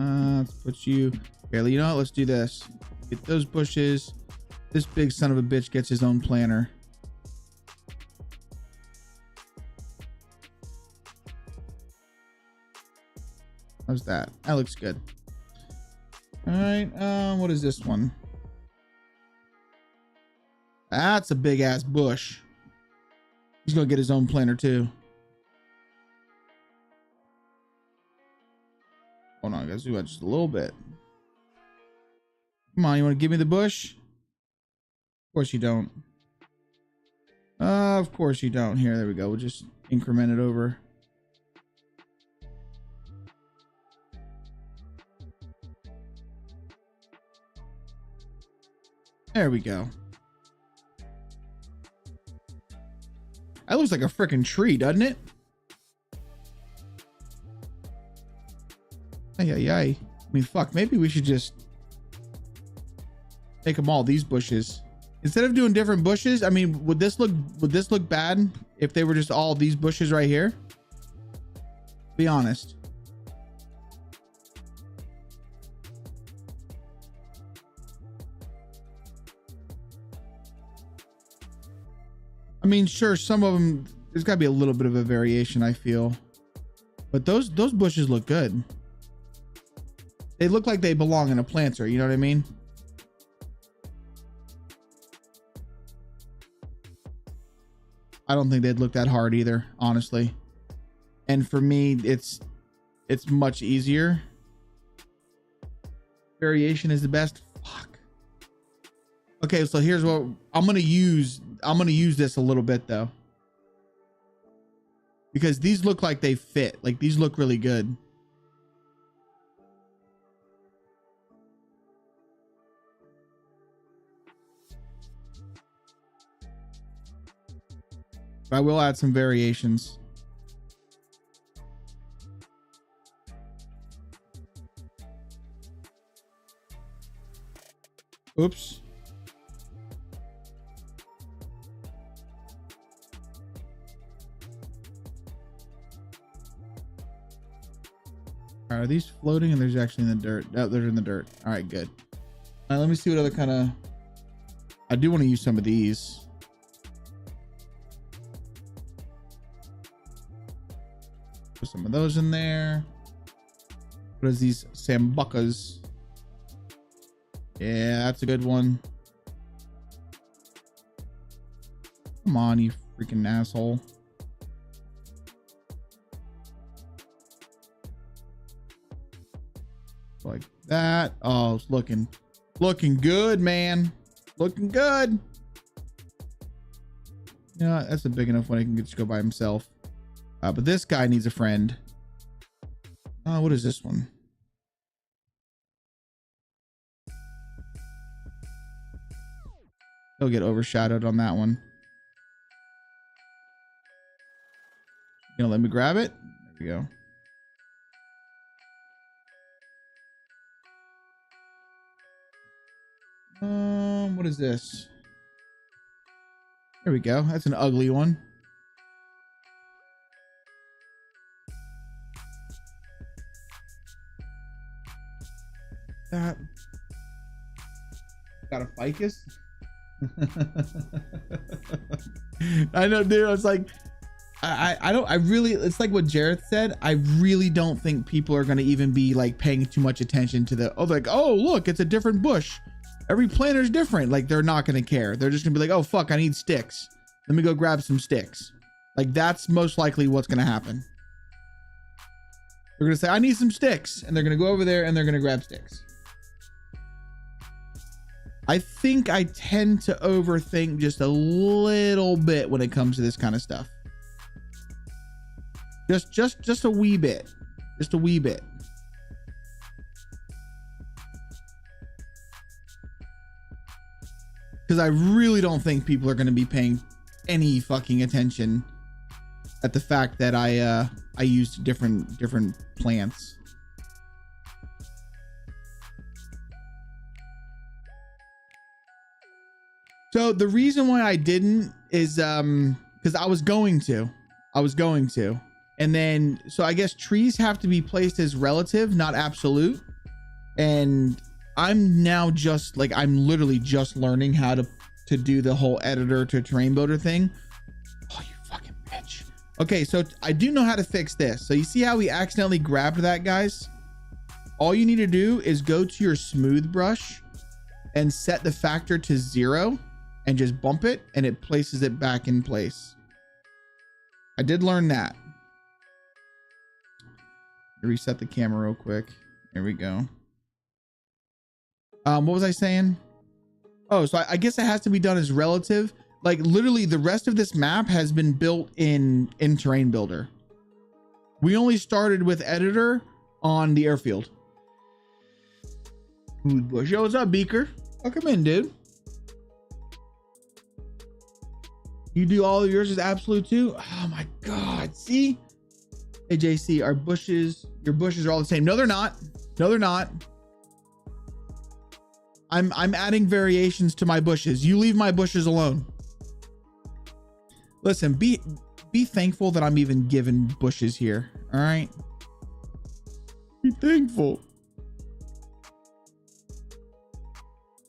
Let's put you... Here, you know what? Let's do this. Get those bushes. This big son of a bitch gets his own planter. How's that? That looks good. All right. What is this one? That's a big ass bush. He's gonna get his own planter too. Hold on, guys. Do it just a little bit. Come on, you want to give me the bush? Of course you don't. Of course you don't. Here, there we go. We'll just increment it over. There we go. That looks like a freaking tree, doesn't it? Ay, ay, ay. I mean, fuck, maybe we should just make them all these bushes. Instead of doing different bushes, I mean, would this look bad if they were just all these bushes right here? Be honest. I mean, sure, some of them, there's got to be a little bit of a variation, I feel. But those bushes look good. They look like they belong in a planter, you know what I mean? I don't think they'd look that hard either, honestly. And for me, it's much easier. Variation is the best. Fuck. Okay, so here's what I'm gonna use. I'm gonna use this a little bit though, because these look like they fit. Like these look really good. But I will add some variations. Oops. Are these floating? And there's actually in the dirt. Oh, they're in the dirt. All right, good. Let me see what other kind of. I do want to use some of these. Put some of those in there. What is these sambucas? Yeah, that's a good one. Come on, you freaking asshole. Like that. Oh, it's looking good, man. Looking good. You know, that's a big enough one. He can just go by himself. But this guy needs a friend. What is this one? He'll get overshadowed on that one. You gonna let me grab it? There we go. What is this? There we go. That's an ugly one. That got a ficus. I know, dude. It's like I really, it's like what Jareth said. I really don't think people are gonna even be like paying too much attention to the like, oh look, it's a different bush. Every planter's different. Like they're not gonna care. They're just gonna be like, oh fuck, I need sticks. Let me go grab some sticks. Like that's most likely what's gonna happen. They're gonna say, I need some sticks, and they're gonna go over there and they're gonna grab sticks. I think I tend to overthink just a little bit when it comes to this kind of stuff. Just a wee bit. Just a wee bit. Because I really don't think people are going to be paying any fucking attention at the fact that I used different plants. So the reason why I didn't is because I was going to. And then, so I guess trees have to be placed as relative, not absolute. And I'm now just like, I'm literally just learning how to do the whole editor to terrain builder thing. Oh, you fucking bitch. Okay, so I do know how to fix this. So you see how we accidentally grabbed that, guys? All you need to do is go to your smooth brush and set the factor to 0 and just bump it, and it places it back in place. I did learn that. Reset the camera real quick. There we go. What was I saying? Oh, so I guess it has to be done as relative. Like literally the rest of this map has been built in terrain builder. We only started with editor on the airfield. Food bush. Yo, what's up, Beaker? Welcome in, dude. You do all of yours as absolute too? Oh my God. See? Hey, JC, your bushes are all the same. No, they're not. No, they're not. I'm adding variations to my bushes. You leave my bushes alone. Listen, be thankful that I'm even given bushes here. All right. Be thankful.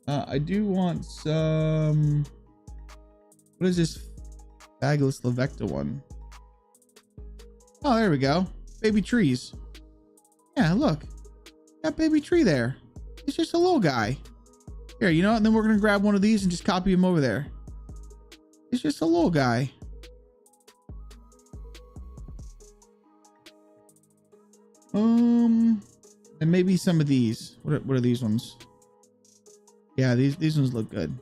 I do want some. What is this Bagless Lavecta one? Oh, there we go. Baby trees. Yeah, look. That baby tree there. It's just a little guy. Here, you know what? And then we're going to grab one of these and just copy him over there. It's just a little guy. And maybe some of these. What are these ones? Yeah, these ones look good.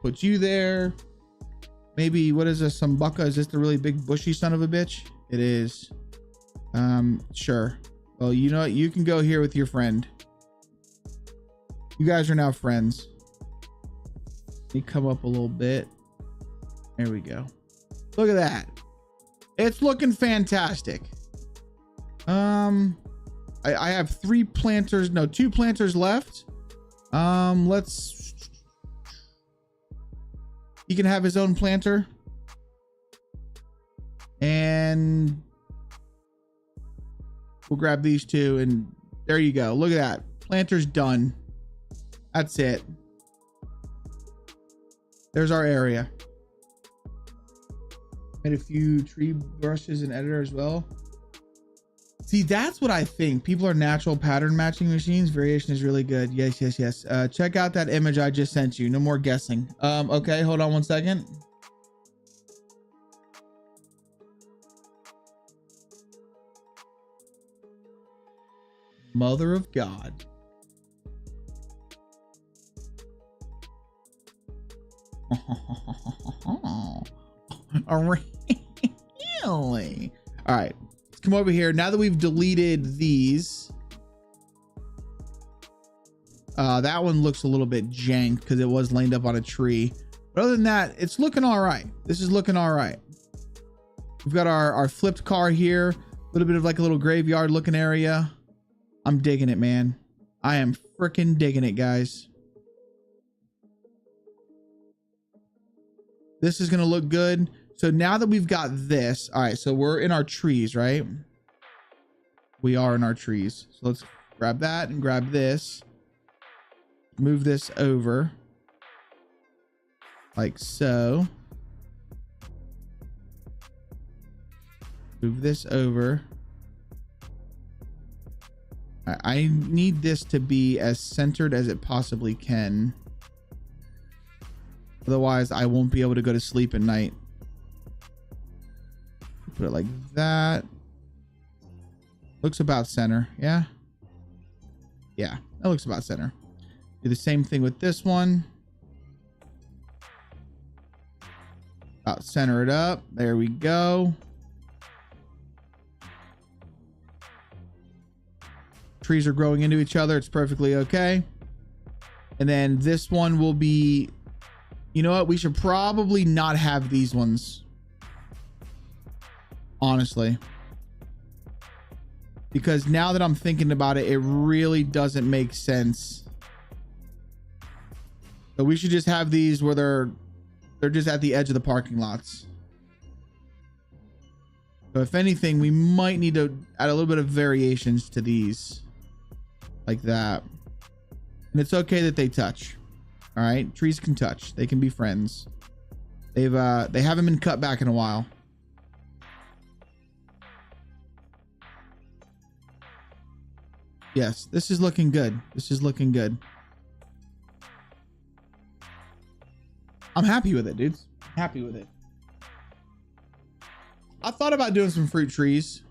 Put you there. Maybe, what is this? Sambuca? Is this the really big bushy son of a bitch? It is. Sure. Well, you know what? You can go here with your friend. You guys are now friends. Let me come up a little bit. There we go. Look at that. It's looking fantastic. I have 3 planters. No, 2 planters left. He can have his own planter. And we'll grab these 2 and there you go. Look at that. Planter's done. That's it. There's our area. Made a few tree brushes and editor as well. See, that's what I think. People are natural pattern matching machines. Variation is really good. Yes, yes, yes. Check out that image I just sent you. No more guessing. Okay, hold on one second. Mother of God. Really? All right. Come over here. Now that we've deleted these, that one looks a little bit jank because it was lined up on a tree, but other than that, it's looking all right. This is looking all right. We've got our flipped car here, a little bit of like a little graveyard looking area. I'm digging it, man. I am freaking digging it, guys. This is gonna look good. So now that we've got this, all right, so we're in our trees, right? We are in our trees. So let's grab that and grab this. Move this over. Like so. Move this over. I need this to be as centered as it possibly can. Otherwise, I won't be able to go to sleep at night. Put it like that. Looks about center. Yeah. Yeah, that looks about center. Do the same thing with this one. About center it up. There we go. Trees are growing into each other. It's perfectly okay. And then this one will be, you know what? We should probably not have these ones. Honestly. Because now that I'm thinking about it, it really doesn't make sense. So we should just have these where they're just at the edge of the parking lots. So if anything, we might need to add a little bit of variations to these. Like that. And it's okay that they touch. All right, trees can touch. They can be friends. They haven't been cut back in a while. Yes, this is looking good. This is looking good. I'm happy with it, dudes. Happy with it. I thought about doing some fruit trees.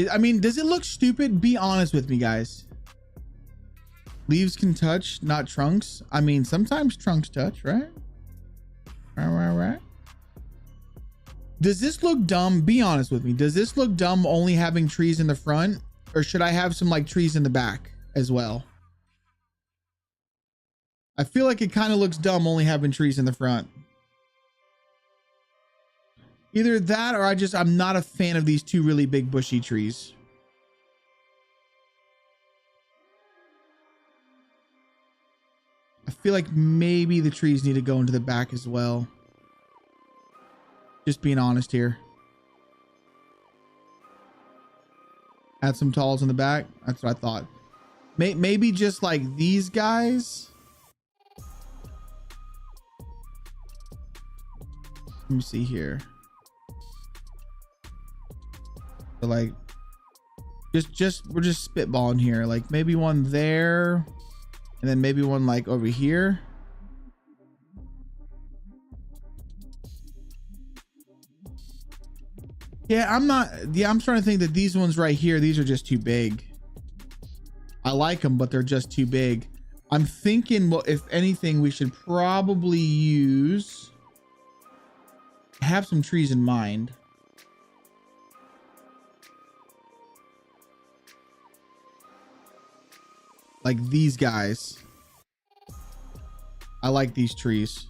I mean, does it look stupid? Be honest with me, guys. Leaves can touch, not trunks. I mean, sometimes trunks touch, right? Right. Does this look dumb? Be honest with me. Does this look dumb only having trees in the front? Or should I have some like trees in the back as well? I feel like it kind of looks dumb only having trees in the front. Either that or I'm not a fan of these 2 really big bushy trees. I feel like maybe the trees need to go into the back as well. Just being honest here. Add some talls in the back. That's what I thought. Maybe just like these guys. Let me see here. So like, we're just spitballing here. Like maybe one there, and then maybe one like over here. Yeah, I'm trying to think that these ones right here, these are just too big. I like them, but they're just too big. I'm thinking, well, if anything, we should probably have some trees in mind. Like these guys. I like these trees.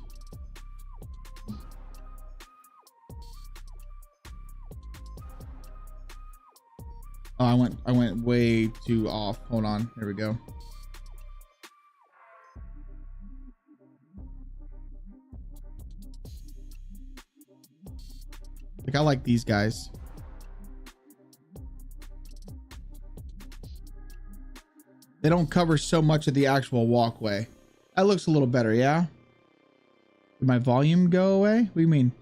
Oh, I went way too off. Hold on. Here we go. Like I like these guys. They don't cover so much of the actual walkway. That looks a little better, yeah? Did my volume go away? What do you mean?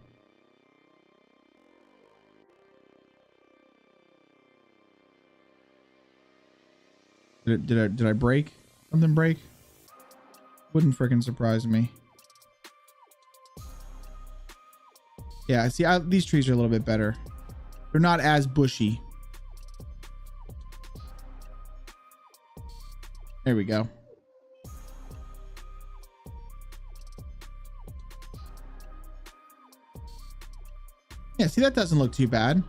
Did I break? Something break? Wouldn't freaking surprise me. Yeah, see, these trees are a little bit better. They're not as bushy. There we go. Yeah, see, that doesn't look too bad.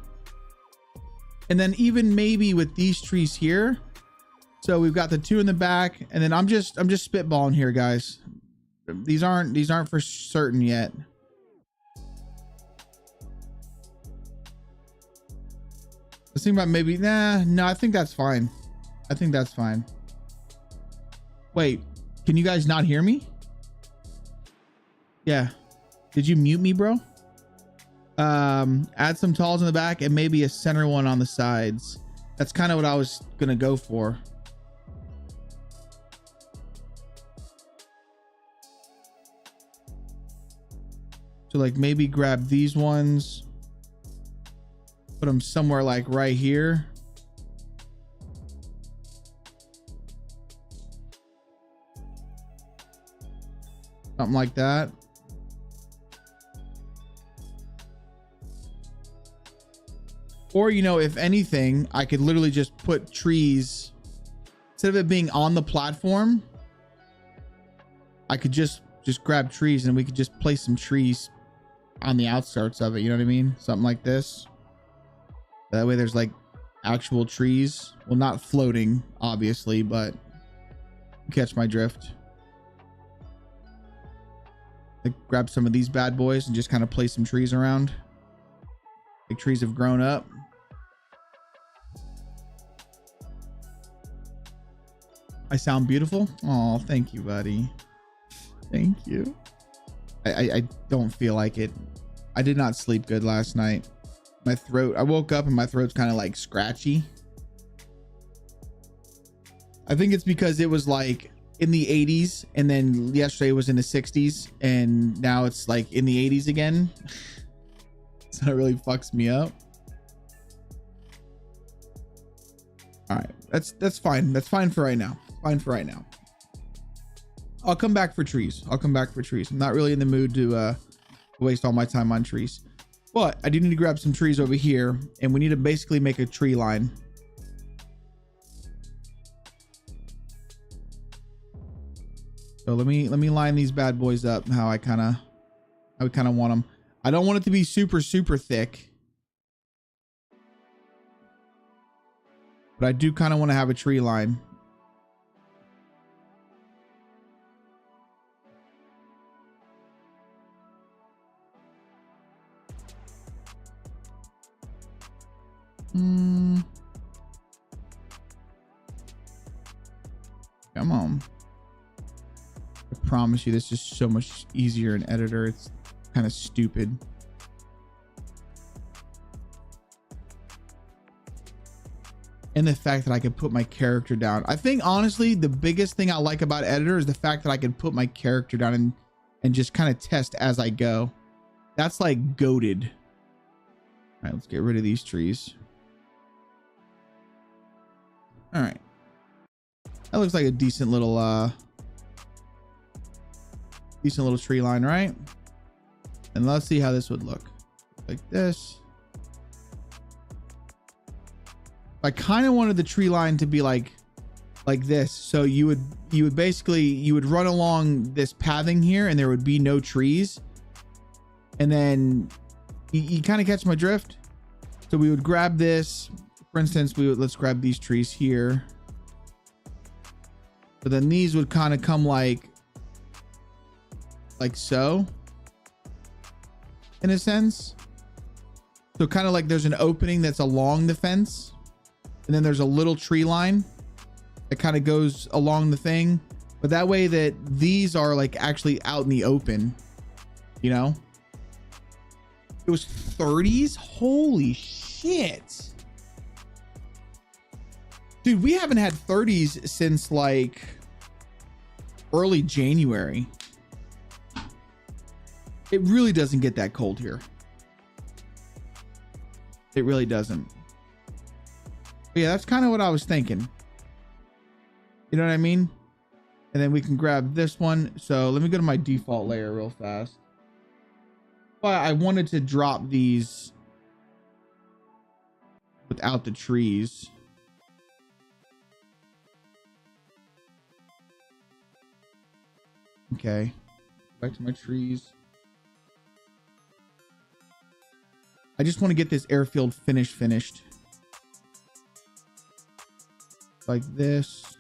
And then even maybe with these trees here. So we've got the two in the back, and then I'm just spitballing here, guys. These aren't for certain yet. Let's think about maybe, no, I think that's fine. I think that's fine. Wait, can you guys not hear me? Yeah. Did you mute me, bro? Add some talls in the back and maybe a center one on the sides. That's kind of what I was gonna go for. So like maybe grab these ones, put them somewhere like right here. Something like that. Or, you know, if anything, I could literally just put trees instead of it being on the platform. I could just grab trees and we could just place some trees on the outskirts of it. You know what I mean? Something like this. That way there's like actual trees. Well, not floating, obviously, but you catch my drift. Like grab some of these bad boys and just kind of place some trees around. Like trees have grown up. I sound beautiful. Oh, thank you, buddy. Thank you. I don't feel like it. I did not sleep good last night. My throat, I woke up and my throat's kind of like scratchy. I think it's because it was like in the 80s and then yesterday was in the 60s and now it's like in the 80s again. So it really fucks me up. All right, that's fine. That's fine for right now. Fine for right now. I'll come back for trees. I'll come back for trees. I'm not really in the mood to waste all my time on trees, but I do need to grab some trees over here and we need to basically make a tree line. So let me line these bad boys up how I kind of want them. I don't want it to be super thick, but I do kind of want to have a tree line. Come on. I promise you this is so much easier in editor. It's kind of stupid. And the fact that I could put my character down. I think honestly the biggest thing I like about editor is the fact that I can put my character down and just kind of test as I go. That's like goated. All right, let's get rid of these trees. All right, that looks like a decent little tree line, right? And let's see how this would look. Like this. I kind of wanted the tree line to be like this. So you would basically run along this pathing here and there would be no trees. And then you kind of catch my drift. So we would grab this, for instance, let's grab these trees here. But then these would kind of come like so, in a sense. So kind of like there's an opening that's along the fence, and then there's a little tree line that kind of goes along the thing. But that way that these are like actually out in the open, you know? It was 30s. Holy shit. Dude, we haven't had 30s since like early January. It really doesn't get that cold here. It really doesn't. But yeah, that's kind of what I was thinking. You know what I mean? And then we can grab this one. So let me go to my default layer real fast. But I wanted to drop these without the trees. Okay. Back to my trees. I just want to get this airfield finished. Like this.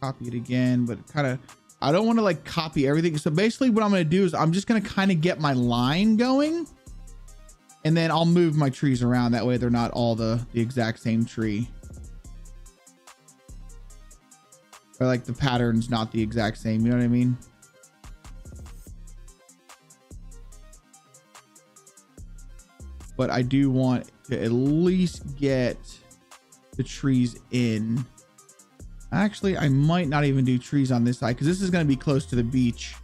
Copy it again, but kind of, I don't want to like copy everything. So basically what I'm going to do is I'm just going to kind of get my line going, and then I'll move my trees around. That way they're not all the exact same tree. Or like the pattern's not the exact same. You know what I mean? But I do want to at least get the trees in. Actually, I might not even do trees on this side because this is going to be close to the beach.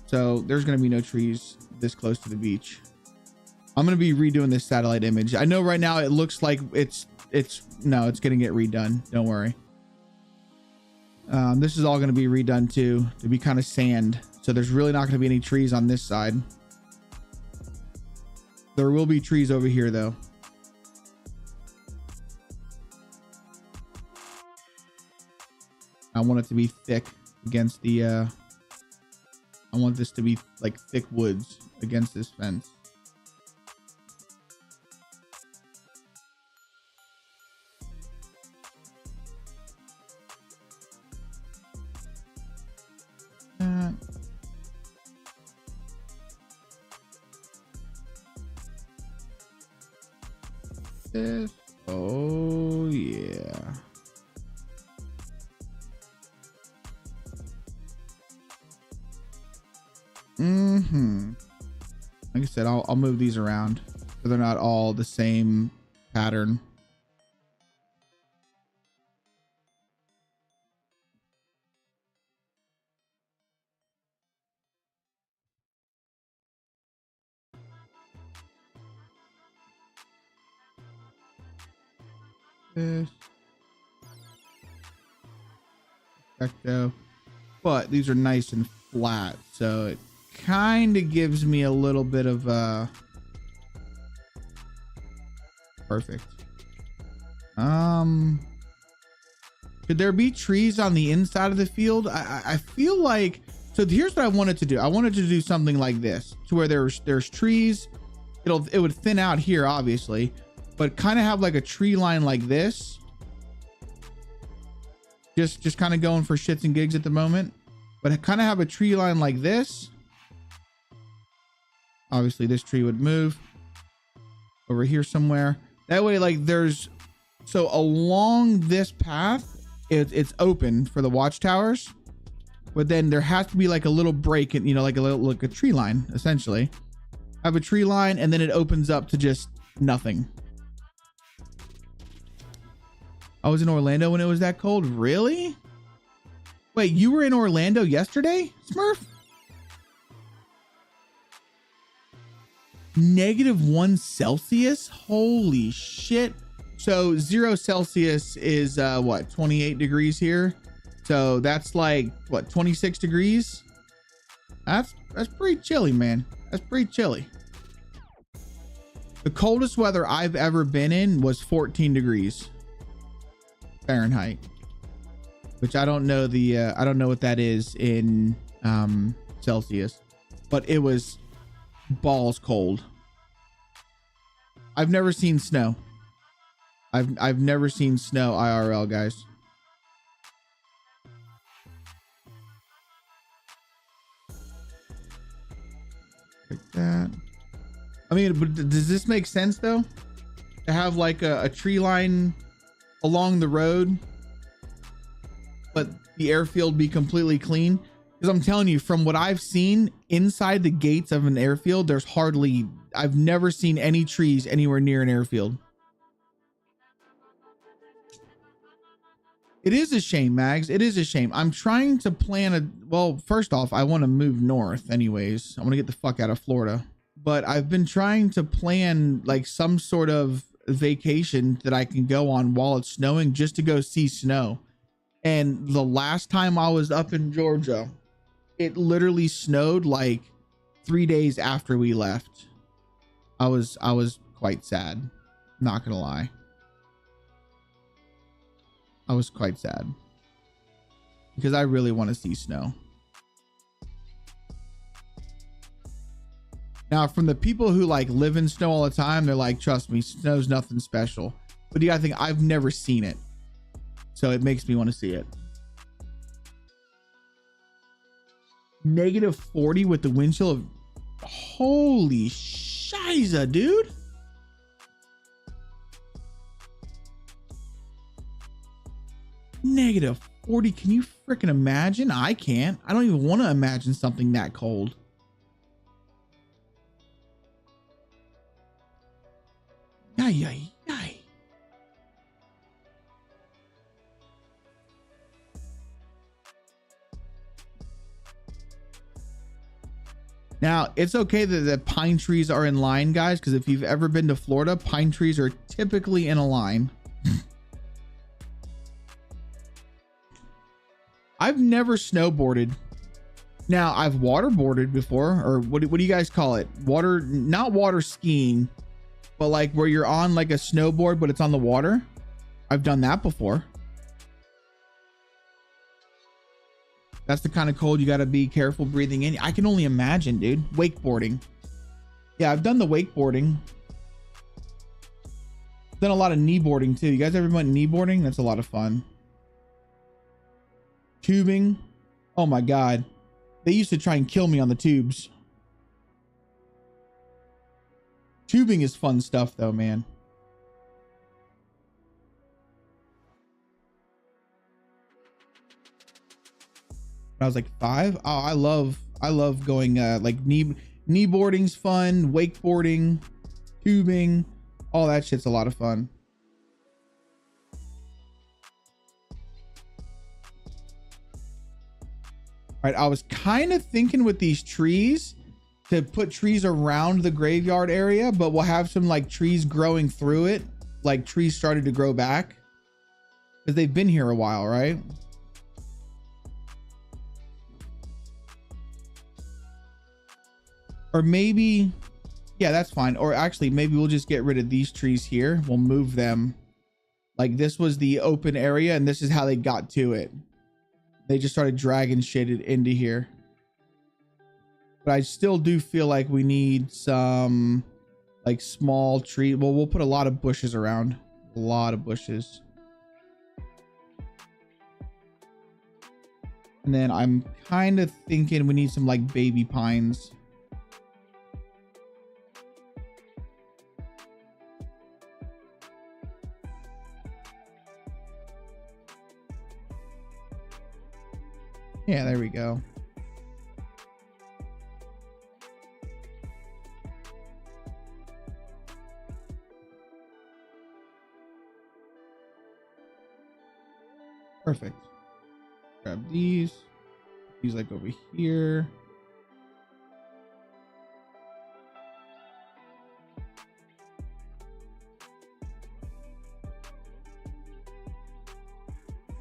So there's going to be no trees this close to the beach. I'm going to be redoing this satellite image. I know right now it looks like it's going to get redone. Don't worry. This is all going to be redone too, to be kind of sand. So there's really not going to be any trees on this side. There will be trees over here though. I want it to be thick against the, I want this to be like thick woods against this fence. This. Oh yeah. Like I said, I'll move these around so they're not all the same pattern. This. Perfecto. But these are nice and flat, so it kind of gives me a little bit of perfect. Could there be trees on the inside of the field? I feel like, so here's what I wanted to do. I wanted to do something like this to where there's trees. It would thin out here obviously, but kind of have like a tree line like this. Just kind of going for shits and gigs at the moment, but kind of have a tree line like this. Obviously this tree would move over here somewhere. That way, like there's, so along this path, it's open for the watchtowers, but then there has to be like a little break in, you know, like a tree line, essentially. Have a tree line and then it opens up to just nothing. I was in Orlando when it was that cold. Really? Wait, you were in Orlando yesterday, Smurf? -1 Celsius? Holy shit. So 0 Celsius is what, 28 degrees here? So that's like what, 26 degrees? That's pretty chilly, man. That's pretty chilly. The coldest weather I've ever been in was 14 degrees Fahrenheit, which I don't know I don't know what that is in Celsius, but it was balls cold. I've never seen snow. I've never seen snow IRL, guys. Like that. I mean, but does this make sense though? To have like a tree line along the road, but the airfield be completely clean? Because I'm telling you, from what I've seen inside the gates of an airfield, I've never seen any trees anywhere near an airfield. It is a shame, Mags. It is a shame. I'm trying to plan well, first off, I want to move north anyways. I want to get the fuck out of Florida. But I've been trying to plan like some sort of vacation that I can go on while it's snowing, just to go see snow. And the last time I was up in Georgia, it literally snowed like 3 days after we left. I was quite sad. Not gonna lie. I was quite sad because I really want to see snow. Now, from the people who like live in snow all the time, they're like, trust me, snow's nothing special. But you gotta think, I've never seen it, so it makes me want to see it. -40 with the wind chill of, holy shiza, dude. -40. Can you freaking imagine? I can't. I don't even want to imagine something that cold. Ay, ay, ay. Now, it's okay that the pine trees are in line, guys, because if you've ever been to Florida, pine trees are typically in a line. I've never snowboarded. Now, I've waterboarded before, or what do you guys call it? Not water skiing, but like where you're on like a snowboard, but it's on the water. I've done that before. That's the kind of cold you got to be careful breathing in. I can only imagine, dude. Wakeboarding. Yeah, I've done the wakeboarding. Done a lot of kneeboarding too. You guys ever went kneeboarding? That's a lot of fun. Tubing. Oh my God. They used to try and kill me on the tubes. Tubing is fun stuff though, man. When I was like 5. Oh, I love going like kneeboarding's fun, wakeboarding, tubing, all that shit's a lot of fun. All right, I was kind of thinking with these trees to put trees around the graveyard area, but we'll have some like trees growing through it, like trees started to grow back because they've been here a while, right? Or maybe, yeah, that's fine. Or actually, maybe we'll just get rid of these trees here. We'll move them. Like this was the open area and this is how they got to it. They just started dragging shit into here. But I still do feel like we need some like small tree. Well, we'll put a lot of bushes around. A lot of bushes. And then I'm kind of thinking we need some like baby pines. Yeah, there we go. Perfect. Grab these. These like over here.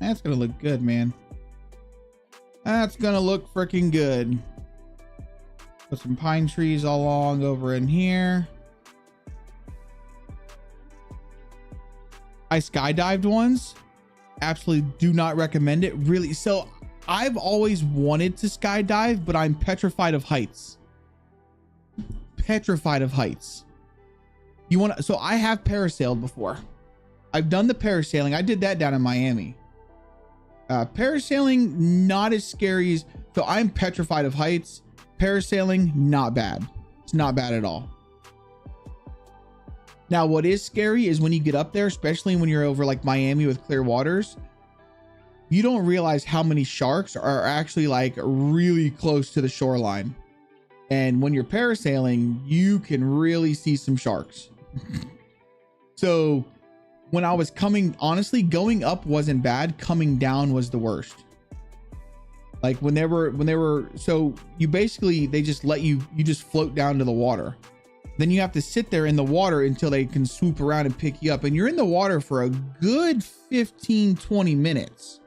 That's gonna look good, man. That's gonna look freaking good. Put some pine trees all along over in here. I skydived once. Absolutely do not recommend it. Really. So I've always wanted to skydive, but I'm petrified of heights. Petrified of heights. You want to, so I have parasailed before. I've done the parasailing. I did that down in Miami. Parasailing, not as scary as, so I'm petrified of heights. Parasailing, not bad. It's not bad at all. Now, what is scary is when you get up there, especially when you're over like Miami with clear waters, you don't realize how many sharks are actually like really close to the shoreline. And when you're parasailing, you can really see some sharks. So when I was coming, honestly, going up wasn't bad. Coming down was the worst. Like when they were, so you basically, they just let you just float down to the water. Then you have to sit there in the water until they can swoop around and pick you up. And you're in the water for a good 15, 20 minutes.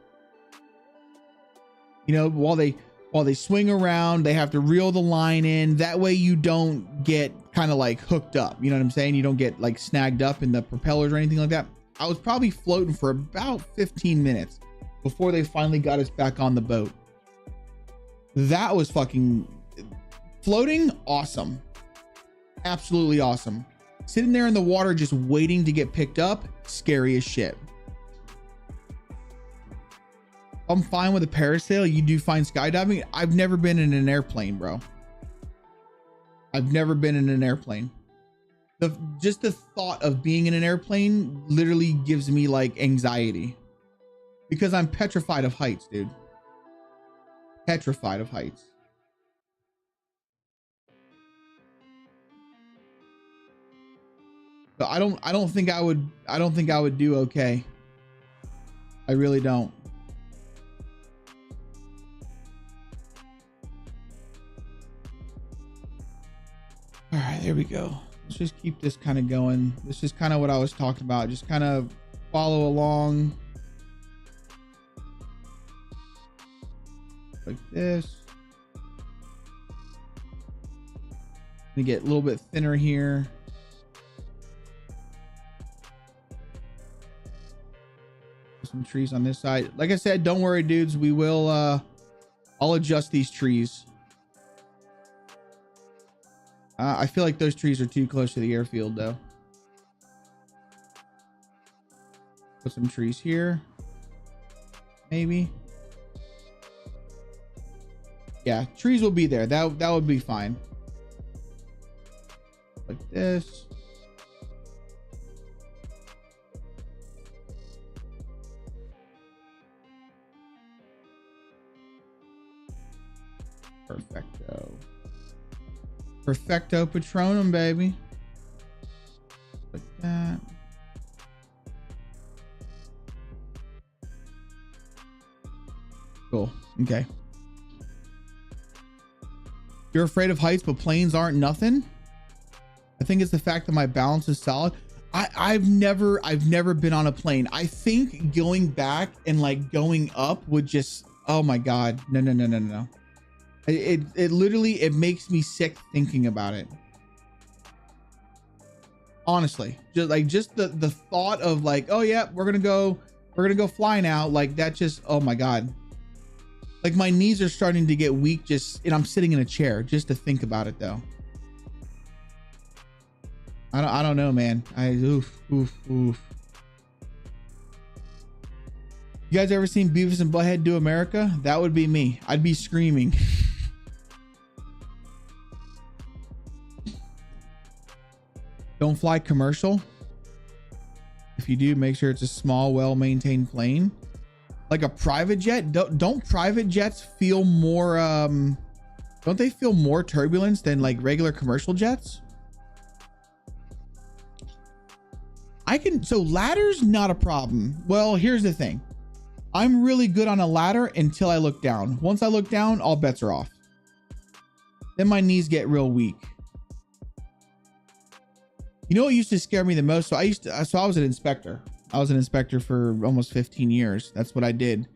You know, while they swing around, they have to reel the line in. That way you don't get kind of like hooked up. You know what I'm saying? You don't get like snagged up in the propellers or anything like that. I was probably floating for about 15 minutes before they finally got us back on the boat. That was fucking floating. Awesome. Absolutely awesome. Sitting there in the water, just waiting to get picked up. Scary as shit. I'm fine with a parasail. You do fine skydiving. I've never been in an airplane, bro. I've never been in an airplane. Just the thought of being in an airplane literally gives me like anxiety because I'm petrified of heights, dude. Petrified of heights. But I don't think I would do okay. I really don't. All right, there we go. Let's just keep this kind of going. This is kind of what I was talking about. Just kind of follow along like this. Gonna get a little bit thinner here. Some trees on this side. Like I said, don't worry, dudes. We will I'll adjust these trees. I feel like those trees are too close to the airfield though. Put some trees here. Maybe. Yeah, trees will be there. That would be fine. Like this. Perfecto. Perfecto Patronum, baby. Like that. Cool. Okay. You're afraid of heights, but planes aren't nothing? I think it's the fact that my balance is solid. I've never been on a plane. I think going back and like going up would just, oh my God. No. It literally, it makes me sick thinking about it. Honestly, just the thought of like, oh yeah, we're gonna go fly now. Like that just, oh my God. Like my knees are starting to get weak just, and I'm sitting in a chair just to think about it though. I don't know, man. Oof. You guys ever seen Beavis and Butthead Do America? That would be me. I'd be screaming. Don't fly commercial. If you do, make sure it's a small, well-maintained plane. Like a private jet. Don't private jets feel more, don't they feel more turbulence than like regular commercial jets? So ladder's not a problem. Well, here's the thing. I'm really good on a ladder until I look down. Once I look down, all bets are off. Then my knees get real weak. You know what used to scare me the most? So I was an inspector. I was an inspector for almost 15 years. That's what I did.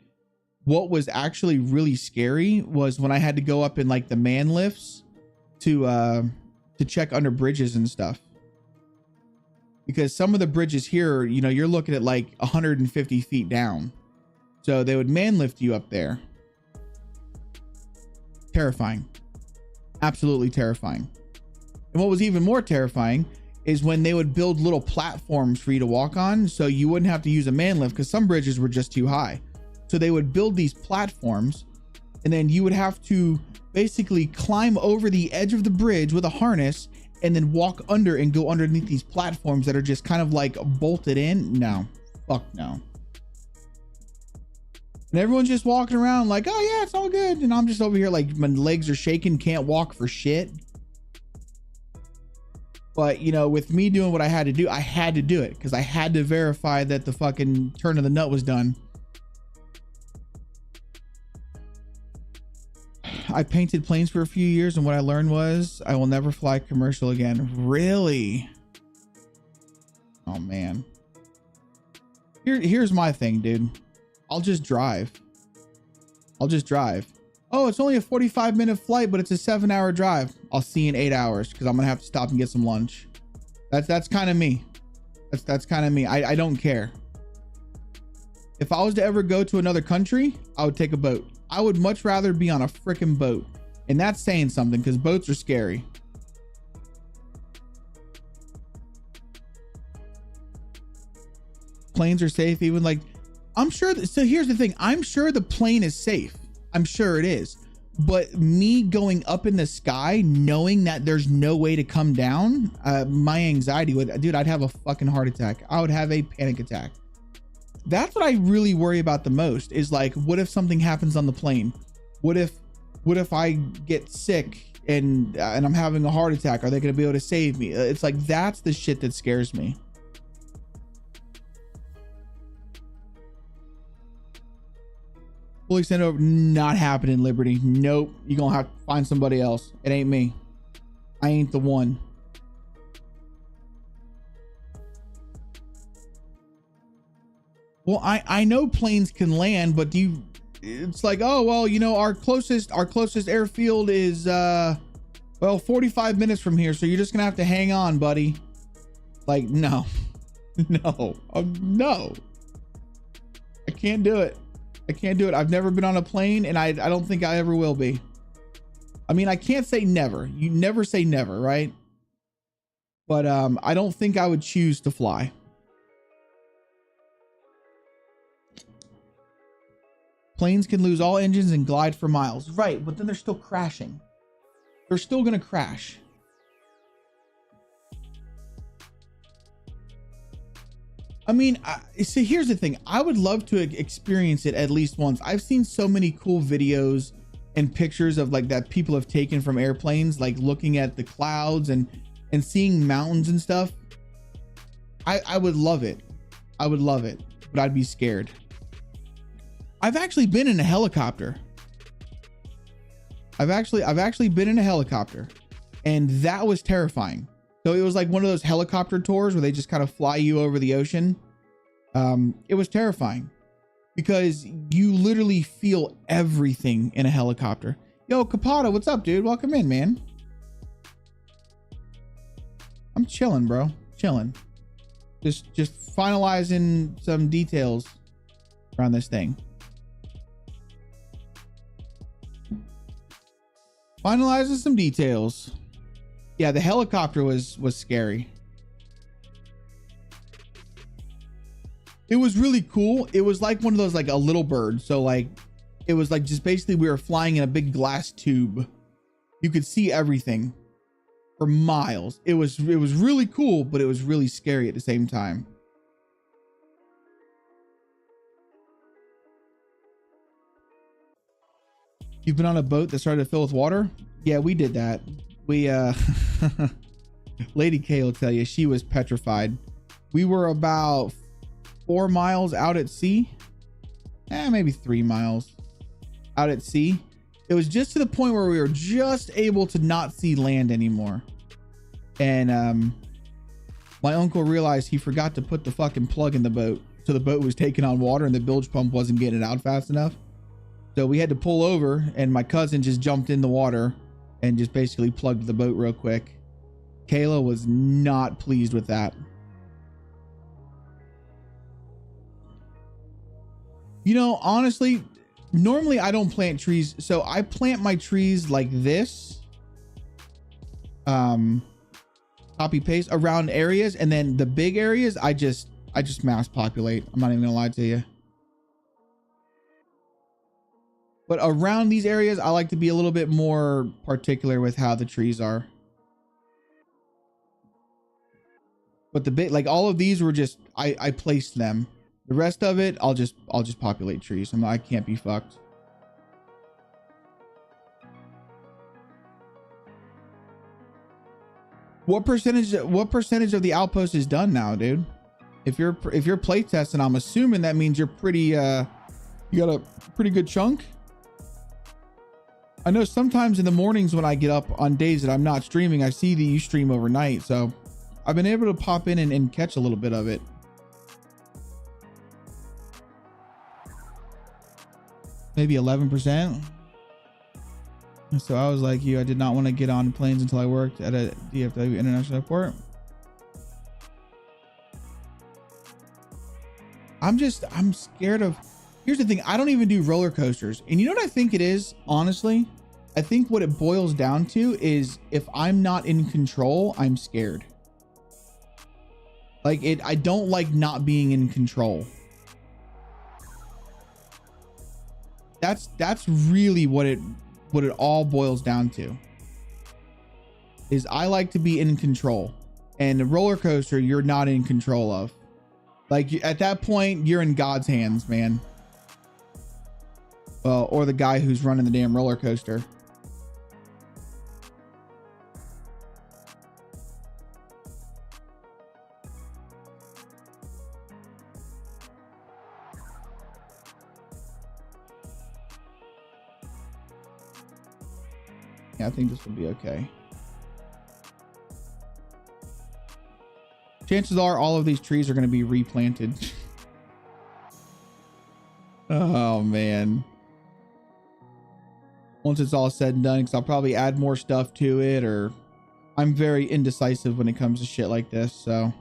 What was actually really scary was when I had to go up in like the man lifts to check under bridges and stuff. because some of the bridges here, you know, you're looking at like 150 feet down. So they would man lift you up there. Terrifying. Absolutely terrifying. And what was even more terrifying is when they would build little platforms for you to walk on, so you wouldn't have to use a man lift, because some bridges were just too high. So they would build these platforms, and then you would have to basically climb over the edge of the bridge with a harness and then walk under and go underneath these platforms that are just kind of like bolted in. No, fuck no. And everyone's just walking around like, oh yeah, it's all good. And I'm just over here like my legs are shaking, can't walk for shit. But you know, with me doing what I had to do, I had to do it because I had to verify that the fucking turn of the nut was done. I painted planes for a few years, and what I learned was I will never fly commercial again. Really? Oh man. Here's my thing, dude. I'll just drive. Oh, it's only a 45-minute flight, but it's a 7-hour drive. I'll see you in 8 hours because I'm gonna have to stop and get some lunch. That's kind of me. That's kind of me. I don't care. If I was to ever go to another country, I would take a boat. I would much rather be on a freaking boat. And that's saying something because boats are scary. Planes are safe, even like, I'm sure. So here's the thing. I'm sure the plane is safe. I'm sure it is. But me going up in the sky, knowing that there's no way to come down, my anxiety would, dude, I'd have a fucking heart attack. I would have a panic attack. That's what I really worry about the most, is like, what if something happens on the plane? What if I get sick and I'm having a heart attack? Are they going to be able to save me? It's like, that's the shit that scares me. Fully sent over, not happening, Liberty. Nope. You're going to have to find somebody else. It ain't me. I ain't the one. Well, I know planes can land, but it's like, oh, well, you know, our closest airfield is, well, 45 minutes from here. So you're just gonna have to hang on, buddy. Like, no, no, no, I can't do it. I've never been on a plane, and I don't think I ever will be. I mean, I can't say never. You never say never, right? But, I don't think I would choose to fly. Planes can lose all engines and glide for miles. Right, but then they're still crashing. They're still going to crash. I mean, see, here's the thing. I would love to experience it at least once. I've seen so many cool videos and pictures of like that people have taken from airplanes, like looking at the clouds and seeing mountains and stuff. I would love it. I would love it, but I'd be scared. I've actually been in a helicopter. I've actually been in a helicopter, and that was terrifying. So it was like one of those helicopter tours where they just kind of fly you over the ocean. It was terrifying because you literally feel everything in a helicopter. Yo, Capata, what's up, dude? Welcome in, man. I'm chilling, bro. Chilling. Just finalizing some details around this thing. Finalizing some details. Yeah, the helicopter was scary. It was really cool. It was like one of those, like a little bird. So like, it was like just basically we were flying in a big glass tube. You could see everything for miles. It was really cool, but it was really scary at the same time. You've been on a boat that started to fill with water? Yeah, we did that. We, Lady K will tell you, she was petrified. We were about 4 miles out at sea. Maybe 3 miles out at sea. It was just to the point where we were just able to not see land anymore. And, my uncle realized he forgot to put the fucking plug in the boat. So the boat was taking on water and the bilge pump wasn't getting it out fast enough. So we had to pull over, and my cousin just jumped in the water and just basically plugged the boat real quick. Kayla was not pleased with that. You know, honestly, normally I don't plant trees. So I plant my trees like this. Copy paste around areas, and then the big areas I just mass populate. I'm not even gonna lie to you. But around these areas, I like to be a little bit more particular with how the trees are. But the bit, like all of these were just, I placed them. The rest of it, I'll just populate trees. I can't be fucked. What percentage of the outpost is done now, dude? If you're playtesting, I'm assuming that means you're pretty, you got a pretty good chunk. I know sometimes in the mornings when I get up on days that I'm not streaming, I see that you stream overnight. So I've been able to pop in and catch a little bit of it. Maybe 11%. So I was like you, I did not want to get on planes until I worked at a DFW international airport. I'm scared of, here's the thing. I don't even do roller coasters. And you know what I think it is? Honestly, I think what it boils down to is if I'm not in control, I'm scared. Like I don't like not being in control. That's really what it all boils down to. Is I like to be in control, and the roller coaster you're not in control of. Like at that point, you're in God's hands, man. Well, or the guy who's running the damn roller coaster. Yeah, I think this will be okay. Chances are all of these trees are going to be replanted. Oh, man. Once it's all said and done, because I'll probably add more stuff to it, or I'm very indecisive when it comes to shit like this, so.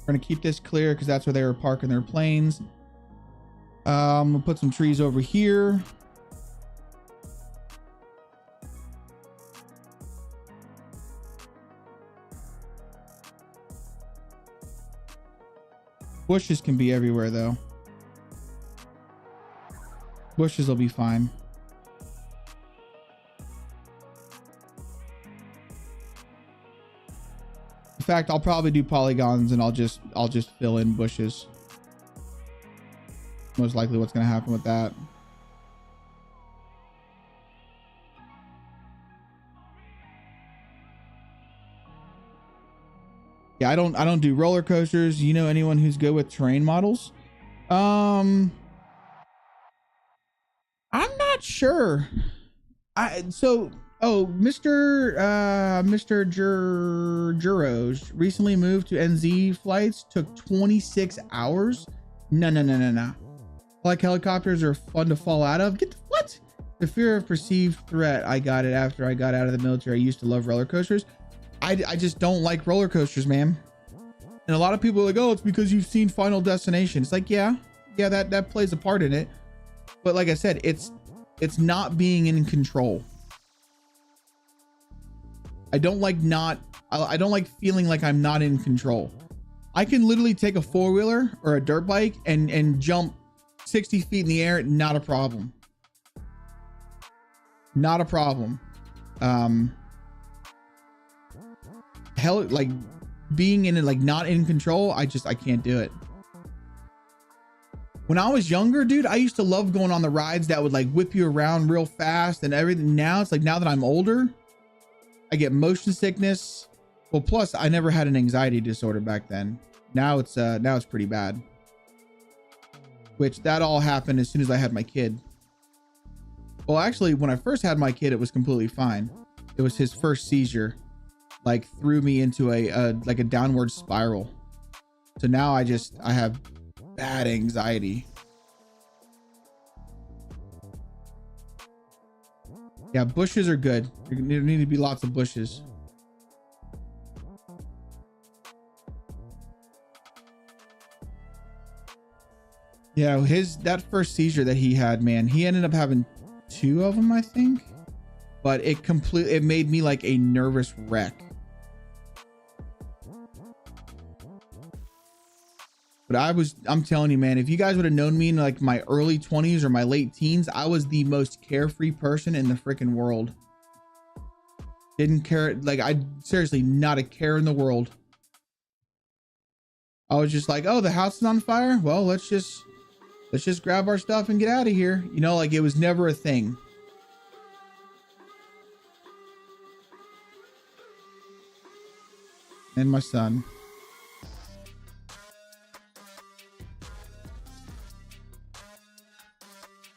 We're gonna keep this clear because that's where they were parking their planes. We'll put some trees over here. Bushes can be everywhere though. Bushes will be fine. In fact, I'll probably do polygons and I'll just fill in bushes. Most likely what's going to happen with that. Yeah, I don't do roller coasters. You know anyone who's good with terrain models? I'm not sure. Mr. Juros recently moved to NZ flights, took 26 hours. No. Like helicopters are fun to fall out of. What? The fear of perceived threat. I got it after I got out of the military. I used to love roller coasters. I just don't like roller coasters, man. And a lot of people are like, oh, it's because you've seen Final Destination. It's like, yeah, that plays a part in it. But like I said, it's not being in control. I don't like feeling like I'm not in control. I can literally take a four-wheeler or a dirt bike and jump 60 feet in the air. Not a problem. Not a problem. Hell, like being in it, like not in control. I can't do it. When I was younger, dude, I used to love going on the rides that would like whip you around real fast and everything. Now it's like, now that I'm older, I get motion sickness. Well, plus I never had an anxiety disorder back then. Now it's pretty bad. Which that all happened as soon as I had my kid. Well, actually, when I first had my kid, it was completely fine. It was his first seizure, like threw me into a downward spiral. So now I have bad anxiety. Yeah, bushes are good. There need to be lots of bushes. Yeah, that first seizure that he had, man, he ended up having 2 of them, I think. But it made me like a nervous wreck. But I'm telling you, man, if you guys would have known me in like my early 20s or my late teens, I was the most carefree person in the freaking world. Didn't care. Like, I seriously, not a care in the world. I was just like, oh, the house is on fire. Well, let's just grab our stuff and get out of here. You know, like, it was never a thing. And my son.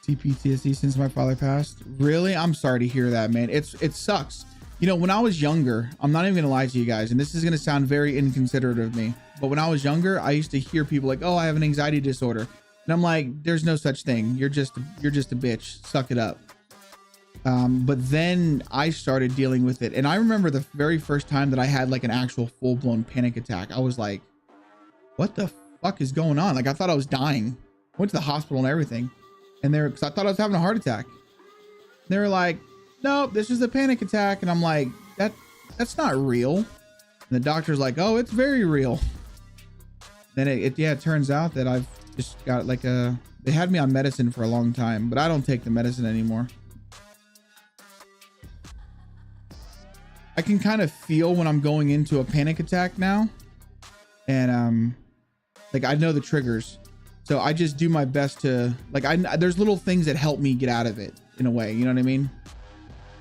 PTSD since my father passed. Really? I'm sorry to hear that, man. It sucks. You know, when I was younger, I'm not even gonna lie to you guys, and this is gonna sound very inconsiderate of me, but when I was younger, I used to hear people like, oh, I have an anxiety disorder, and I'm like, there's no such thing. You're just a bitch. Suck it up. But then I started dealing with it, and I remember the very first time that I had like an actual full-blown panic attack. I was like, what the fuck is going on? Like, I thought I was dying. Went to the hospital and everything. And because I thought I was having a heart attack. They were like, nope, this is a panic attack. And I'm like, that's not real. And the doctor's like, oh, it's very real. Then it turns out that I've just got like they had me on medicine for a long time, but I don't take the medicine anymore. I can kind of feel when I'm going into a panic attack now. And like, I know the triggers. So I just do my best to, like, there's little things that help me get out of it in a way, you know what I mean?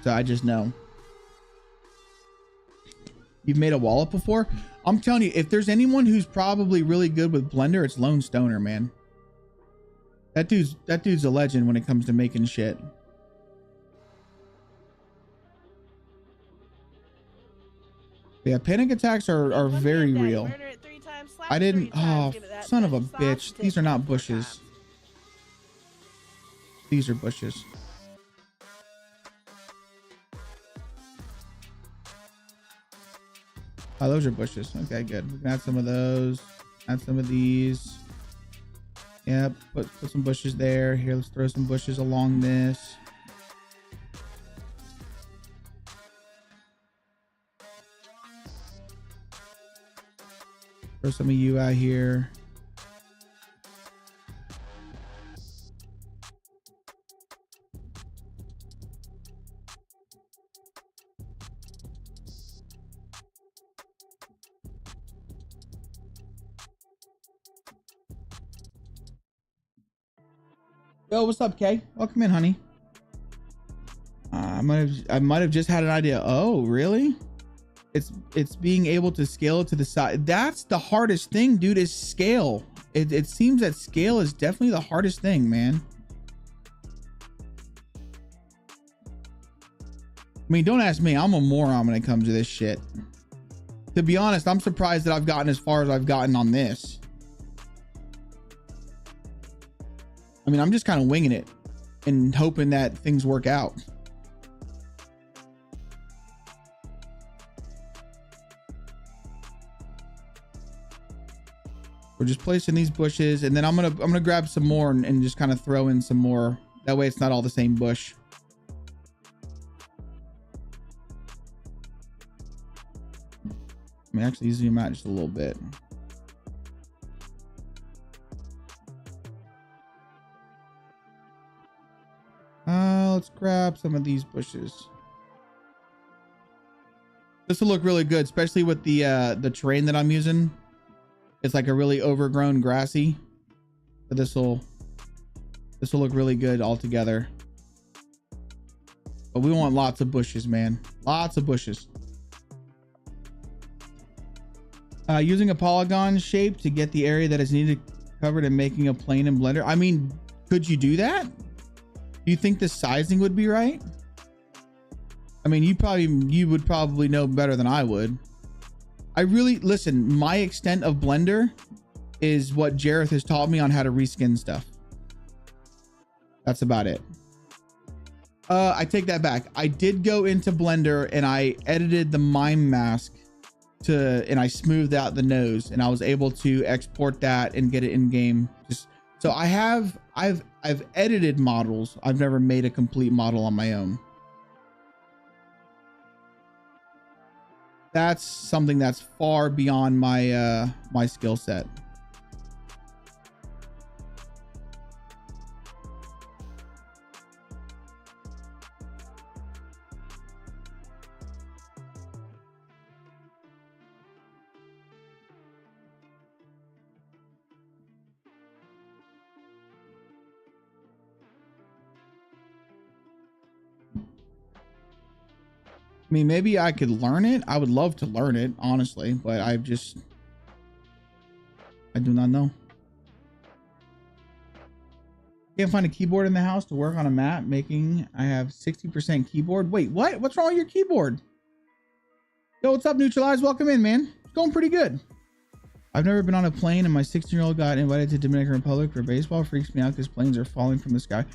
So I just know. You've made a wallet before? I'm telling you, if there's anyone who's probably really good with Blender, it's Lone Stoner, man. That dude's a legend when it comes to making shit. Yeah, panic attacks are very real. I didn't. Oh, son of a bitch. These are not bushes. These are bushes. Oh, those are bushes. Okay, good. We can add some of those. Add some of these. Yep. Put some bushes there. Here, let's throw some bushes along this. Throw some of you out here. Yo, what's up, Kay? Welcome in, honey. I might have just had an idea. Oh, really? It's being able to scale it to the side. That's the hardest thing, dude, is scale. It seems that scale is definitely the hardest thing, man. I mean, don't ask me. I'm a moron when it comes to this shit. To be honest, I'm surprised that I've gotten as far as I've gotten on this. I mean, I'm just kind of winging it and hoping that things work out. We're just placing these bushes, and then I'm gonna grab some more and just kind of throw in some more. That way it's not all the same bush. Let me actually zoom out just a little bit. Let's grab some of these bushes. This will look really good, especially with the terrain that I'm using. It's like a really overgrown grassy, but this will look really good all together. But we want lots of bushes, man. Lots of bushes. Using a polygon shape to get the area that is needed covered and making a plane in Blender. I mean, could you do that? Do you think the sizing would be right? I mean, you would probably know better than I would. I really, listen, my extent of Blender is what Jareth has taught me on how to reskin stuff. That's about it. I take that back. I did go into Blender and I edited the mime mask and I smoothed out the nose, and I was able to export that and get it in game. Just so I've edited models. I've never made a complete model on my own. That's something that's far beyond my my skill set. I mean, maybe I could learn it. I would love to learn it, honestly, but I do not know. Can't find a keyboard in the house to work on a map making. I have 60% keyboard. Wait, what? What's wrong with your keyboard? Yo, what's up, Neutralize? Welcome in, man. It's going pretty good. I've never been on a plane, and my 16-year-old got invited to Dominican Republic for baseball. Freaks me out because planes are falling from the sky.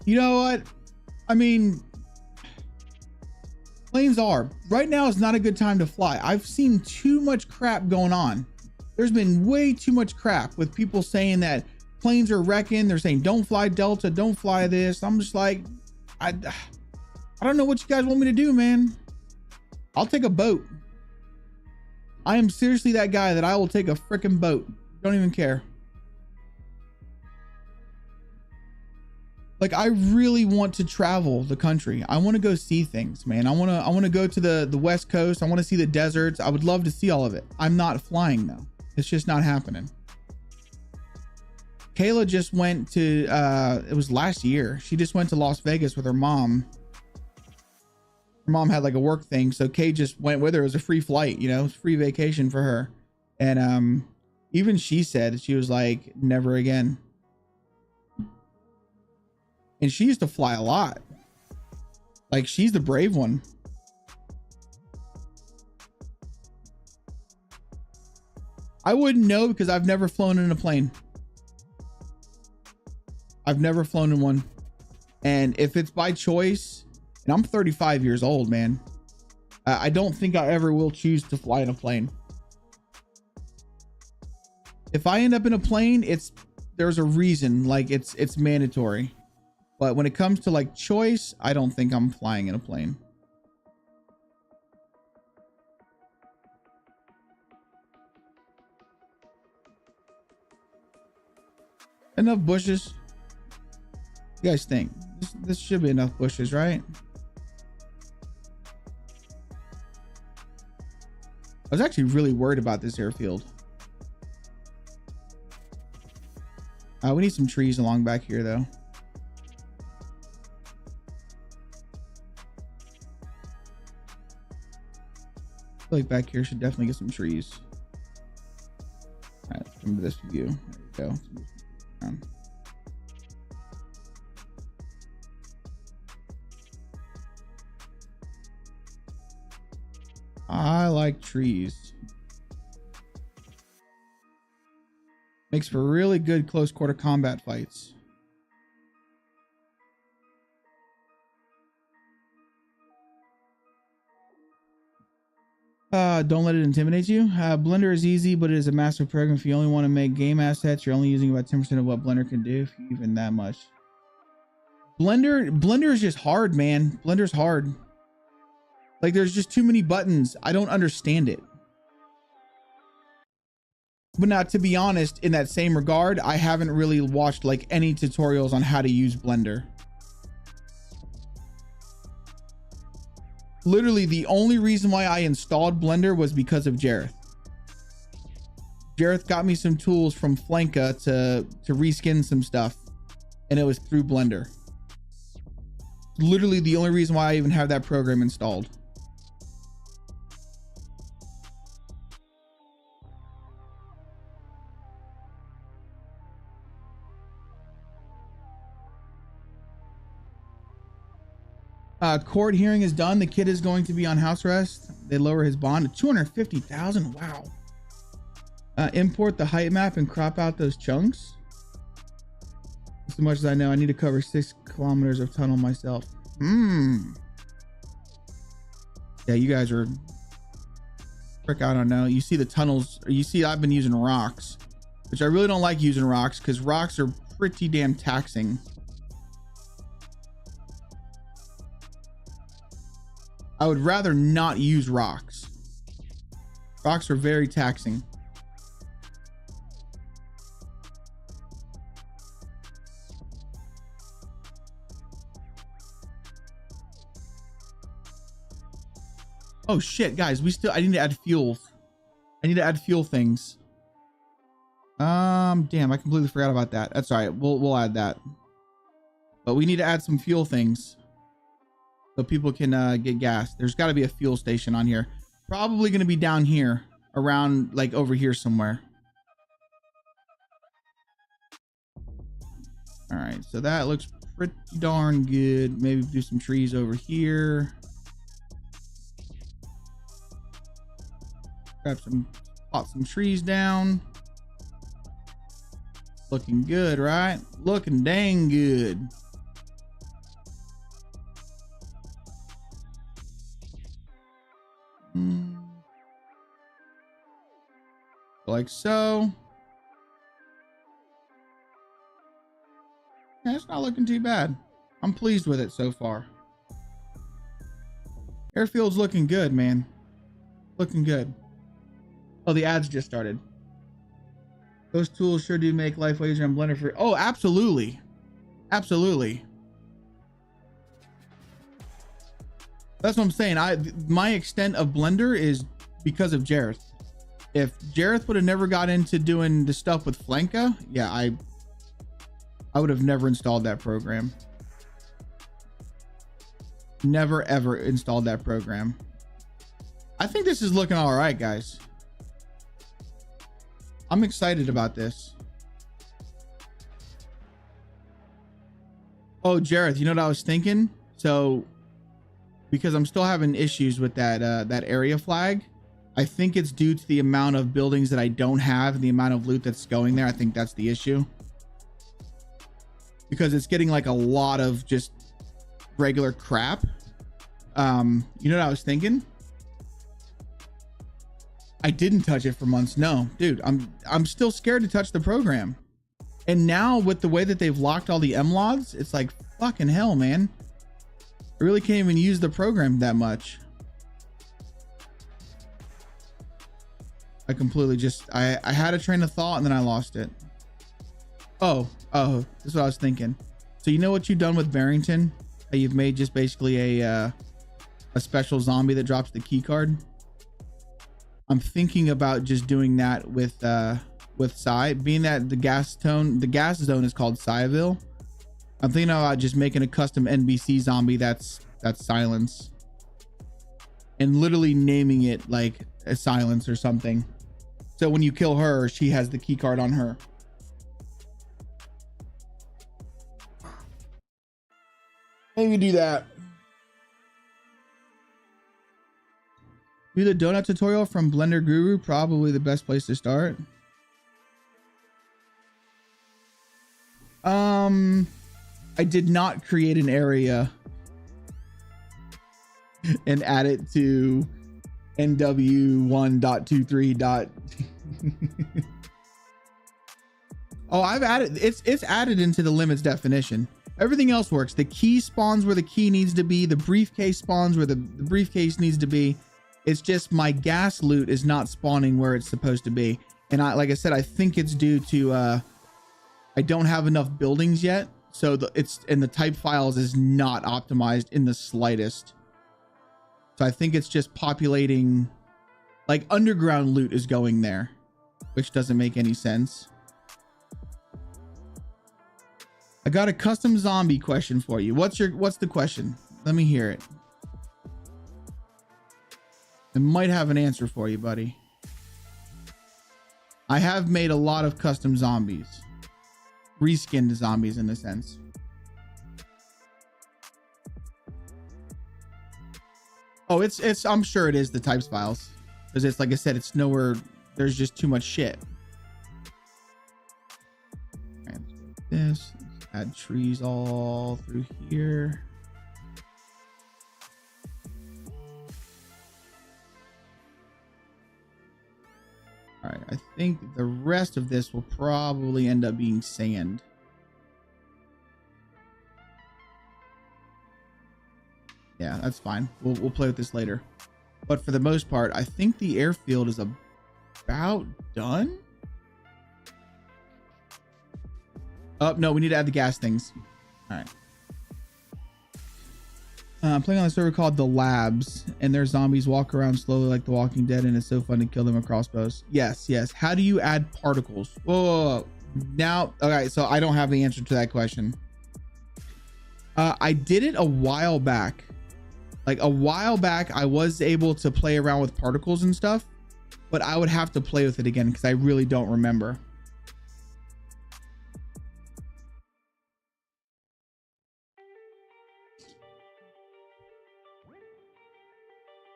You know what? I mean, planes are. Right now is not a good time to fly. I've seen too much crap going on. There's been way too much crap with people saying that planes are wrecking. They're saying don't fly Delta, don't fly this. I'm just like, I don't know what you guys want me to do, man. I'll take a boat. I am seriously that guy that I will take a freaking boat. Don't even care. Like, I really want to travel the country. I want to go see things, man. I want to go to the West Coast. I want to see the deserts. I would love to see all of it. I'm not flying though. It's just not happening. Kayla just went to, it was last year. She just went to Las Vegas with her mom. Her mom had like a work thing. So Kay just went with her. It was a free flight, you know, it was free vacation for her. And even she said, she was like, never again. And she used to fly a lot. Like, she's the brave one. I wouldn't know because I've never flown in a plane. I've never flown in one. And if it's by choice, and I'm 35 years old, man, I don't think I ever will choose to fly in a plane. If I end up in a plane, there's a reason, like it's mandatory. But when it comes to like choice, I don't think I'm flying in a plane. Enough bushes. You guys think this should be enough bushes, right? I was actually really worried about this airfield. We need some trees along back here though. I feel like back here should definitely get some trees. All right, remember this view. There we go. I like trees. Makes for really good close quarter combat fights. Don't let it intimidate you. Blender is easy, but it is a massive program. If you only want to make game assets, you're only using about 10% of what Blender can do, if even that much. Blender is just hard, man. Blender's hard. Like, there's just too many buttons. I don't understand it. But now, to be honest, in that same regard, I haven't really watched like any tutorials on how to use Blender. Literally, the only reason why I installed Blender was because of Jareth. Jareth got me some tools from Flanka to reskin some stuff, and it was through Blender. Literally the only reason why I even have that program installed. Court hearing is done. The kid is going to be on house arrest. They lower his bond to 250,000. Wow. Import the height map and crop out those chunks. As much as I know, I need to cover 6 kilometers of tunnel myself. Yeah, you guys are frick. I don't know. You see the tunnels. You see, I've been using rocks, which I really don't like using rocks because rocks are pretty damn taxing. I would rather not use rocks. Rocks are very taxing. Oh shit, guys, I need to add fuels. I need to add fuel things. Damn, I completely forgot about that. That's all right. We'll add that. But we need to add some fuel things so people can get gas. There's got to be a fuel station on here. Probably going to be down here, around like over here somewhere. All right, so that looks pretty darn good. Maybe do some trees over here. Pop some trees down. Looking good, right? Looking dang good. Like so. Yeah, it's not looking too bad. I'm pleased with it so far. Airfield's looking good, man. Looking good. Oh, the ads just started. Those tools sure do make life easier on Blender for. Oh, absolutely. Absolutely. That's what I'm saying. My extent of Blender is because of Jareth. If Jareth would have never got into doing the stuff with Flanka, yeah, I would have never installed that program. Never ever installed that program. I think this is looking all right, guys. I'm excited about this. Oh, Jareth, you know what I was thinking? So, because I'm still having issues with that area flag, I think it's due to the amount of buildings that I don't have and the amount of loot that's going there. I think that's the issue. Because it's getting like a lot of just regular crap. You know what I was thinking? I didn't touch it for months. No, dude, I'm still scared to touch the program. And now with the way that they've locked all the MLODs, it's like fucking hell, man. I really can't even use the program that much. I completely just, I had a train of thought and then I lost it. Oh, that's what I was thinking. So you know what you've done with Barrington? You've made just basically a special zombie that drops the key card. I'm thinking about just doing that with Psy, being that the gas zone is called Psyville. I'm thinking about just making a custom NBC zombie that's Silence, and literally naming it like a Silence or something. So when you kill her, she has the key card on her. Maybe do that. Do the donut tutorial from Blender Guru, probably the best place to start. I did not create an area and add it to NW1.23. Oh, I've added it's added into the limits definition. Everything else works. The key spawns where the key needs to be. The briefcase spawns where the briefcase needs to be. It's just my gas loot is not spawning where it's supposed to be. And like I said, I think it's due to I don't have enough buildings yet. So the type files is not optimized in the slightest. So I think it's just populating, like underground loot is going there, which doesn't make any sense. I got a custom zombie question for you. What's the question? Let me hear it. I might have an answer for you, buddy. I have made a lot of custom zombies. Reskinned zombies in a sense. Oh, it's I'm sure it is the types files. Because it's like I said, it's nowhere, there's just too much shit. This, add trees all through here. All right, I think the rest of this will probably end up being sand. Yeah, that's fine. We'll play with this later. But for the most part, I think the airfield is about done. Oh, no, we need to add the gas things. All right. I'm playing on a server called The Labs, and their zombies walk around slowly like The Walking Dead, and it's so fun to kill them with crossbows. Yes, yes. How do you add particles? Whoa. Now, okay, so I don't have the answer to that question. I did it a while back. Like a while back, I was able to play around with particles and stuff, but I would have to play with it again because I really don't remember.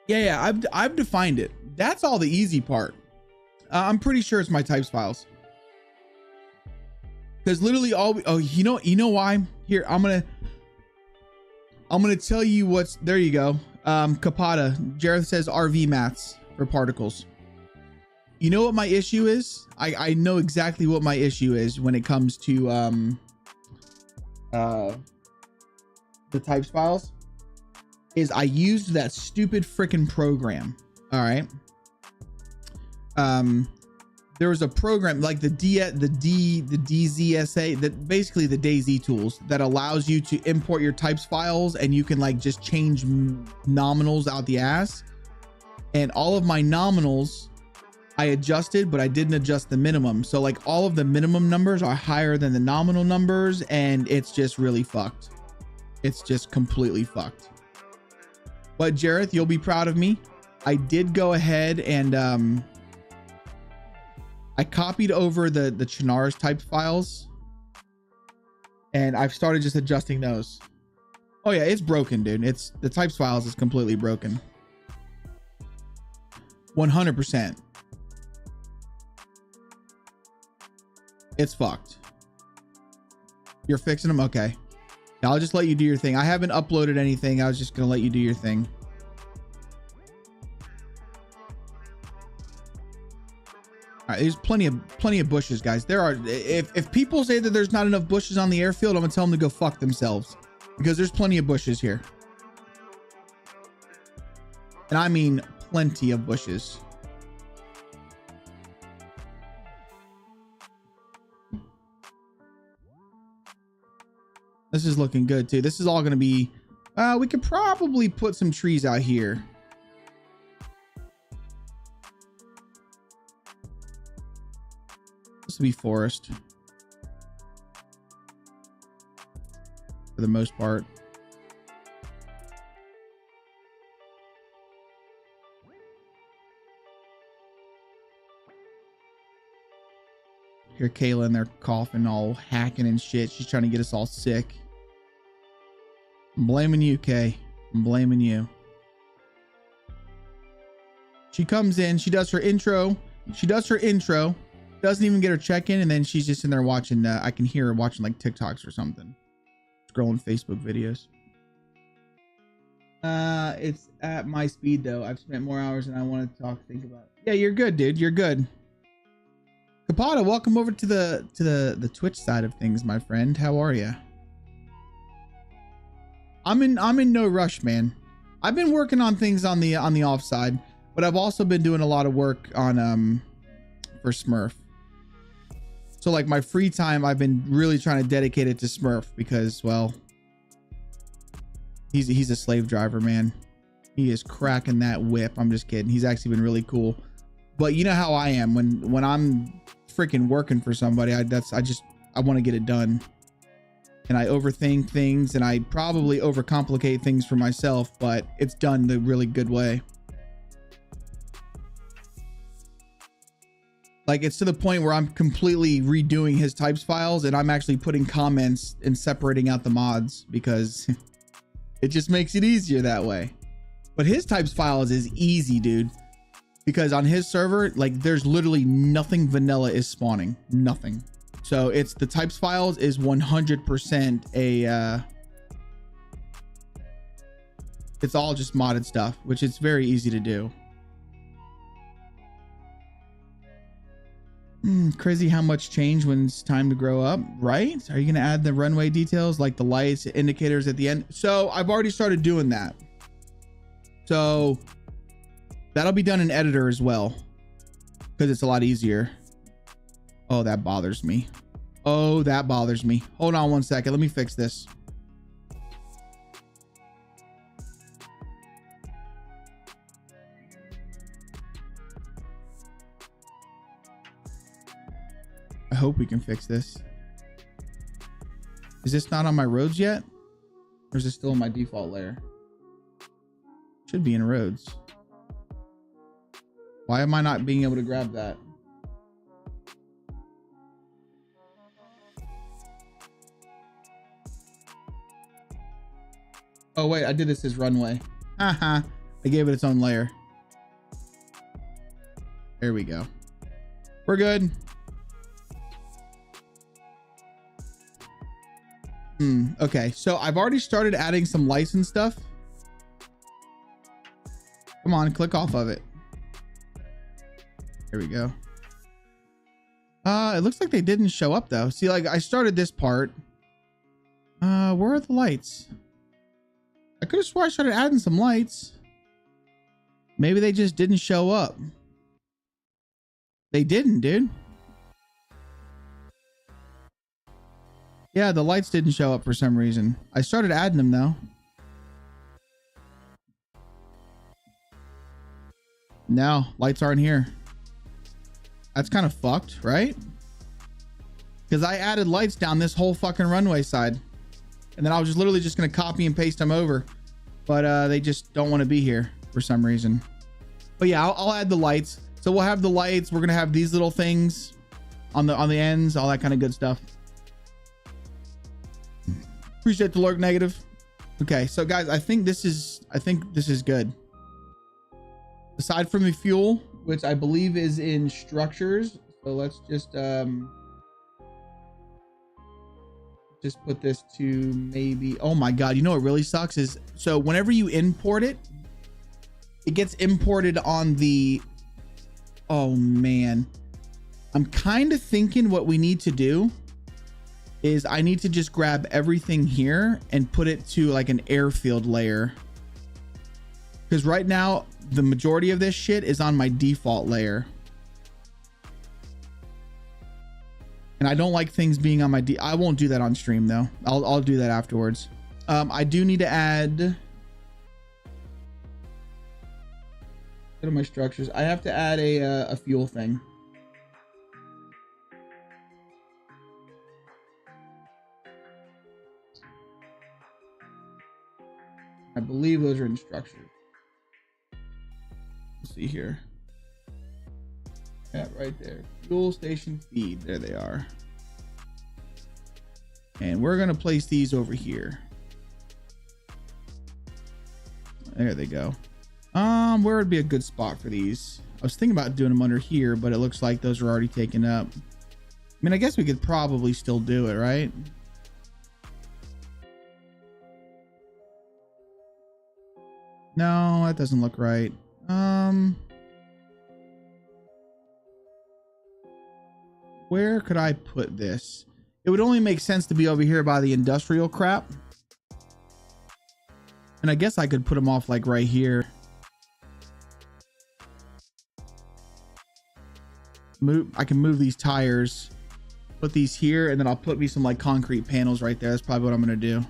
Yeah, I've defined it. That's all the easy part. I'm pretty sure it's my types files. Because literally all you know why? Here, I'm gonna tell you what's there. You go. Kapata, Jareth says RV mats for particles. You know what my issue is? I know exactly what my issue is when it comes to the types files. Is I used that stupid freaking program. All right. There was a program like the DZSA, that basically the Dayz tools that allows you to import your types files, and you can like just change nominals out the ass. And all of my nominals I adjusted, but I didn't adjust the minimum. So like all of the minimum numbers are higher than the nominal numbers, and it's just really fucked. It's just completely fucked. But Jareth, you'll be proud of me. I did go ahead and I copied over the Chinar's type files, and I've started just adjusting those. Oh yeah, it's broken, dude. It's the types files is completely broken. 100%. It's fucked. You're fixing them? Okay. I'll just let you do your thing. I haven't uploaded anything. I was just gonna let you do your thing. All right, there's plenty of bushes, guys. There are. If people say that there's not enough bushes on the airfield, I'm gonna tell them to go fuck themselves, because there's plenty of bushes here, and I mean plenty of bushes. This is looking good too. This is all going to be, we could probably put some trees out here. This will be forest for the most part. Hear Kayla in there coughing, all hacking and shit. She's trying to get us all sick. I'm blaming you, Kay. I'm blaming you. She comes in, she does her intro. Doesn't even get her check-in, and then she's just in there watching. I can hear her watching like TikToks or something. Scrolling Facebook videos. It's at my speed though. I've spent more hours than I want to think about. Yeah, you're good, dude. You're good. Kapata, welcome over to the Twitch side of things, my friend. How are you? I'm in no rush, man. I've been working on things on the off side, but I've also been doing a lot of work on for Smurf. So like my free time, I've been really trying to dedicate it to Smurf because, well, he's a slave driver, man. He is cracking that whip. I'm just kidding. He's actually been really cool. But you know how I am when I'm freaking working for somebody. I want to get it done, and I overthink things, and I probably overcomplicate things for myself, but it's done the really good way. Like it's to the point where I'm completely redoing his types files, and I'm actually putting comments and separating out the mods because it just makes it easier that way. But his types files is easy, dude. Because on his server, like there's literally nothing vanilla is spawning. Nothing. So it's the types files is 100% a, it's all just modded stuff, which is very easy to do. Crazy how much change when it's time to grow up, right? Are you going to add the runway details like the lights, indicators at the end? So I've already started doing that. So that'll be done in editor as well, because it's a lot easier. Oh, that bothers me. Oh, that bothers me. Hold on one second. Let me fix this. I hope we can fix this. Is this not on my roads yet? Or is it still in my default layer? Should be in roads. Why am I not being able to grab that? Oh wait, I did this as runway. Haha, I gave it its own layer. There we go. We're good. Okay, so I've already started adding some license stuff. Come on, click off of it. There we go. It looks like they didn't show up though. See, like I started this part. Where are the lights? I could have swore I started adding some lights. Maybe they just didn't show up. They didn't, dude. Yeah, the lights didn't show up for some reason. I started adding them though. No, lights aren't here. That's kind of fucked, right? Because I added lights down this whole fucking runway side. And then I was just literally just going to copy and paste them over. But they just don't want to be here for some reason. But yeah, I'll add the lights. So we'll have the lights. We're going to have these little things on the ends, all that kind of good stuff. Appreciate the lurk negative. Okay, so guys, I think this is good. Aside from the fuel, which I believe is in structures. So let's just put this to maybe, oh my God, you know what really sucks is, so whenever you import it, it gets imported on the, oh man. I'm kind of thinking what we need to do is I need to just grab everything here and put it to like an airfield layer. Because right now, the majority of this shit is on my default layer. And I don't like things being on my I won't do that on stream though. I'll do that afterwards. I do need to add, go to my structures. I have to add a fuel thing. I believe those are in structures. Let's see here. Yeah, right there. Fuel station feed. There they are. And we're going to place these over here. There they go. Where would be a good spot for these? I was thinking about doing them under here, but it looks like those are already taken up. I mean, I guess we could probably still do it, right? No, that doesn't look right. Where could I put this? It would only make sense to be over here by the industrial crap. And I guess I could put them off like right here. I can move these tires, put these here, and then I'll put me some like concrete panels right there. That's probably what I'm going to do.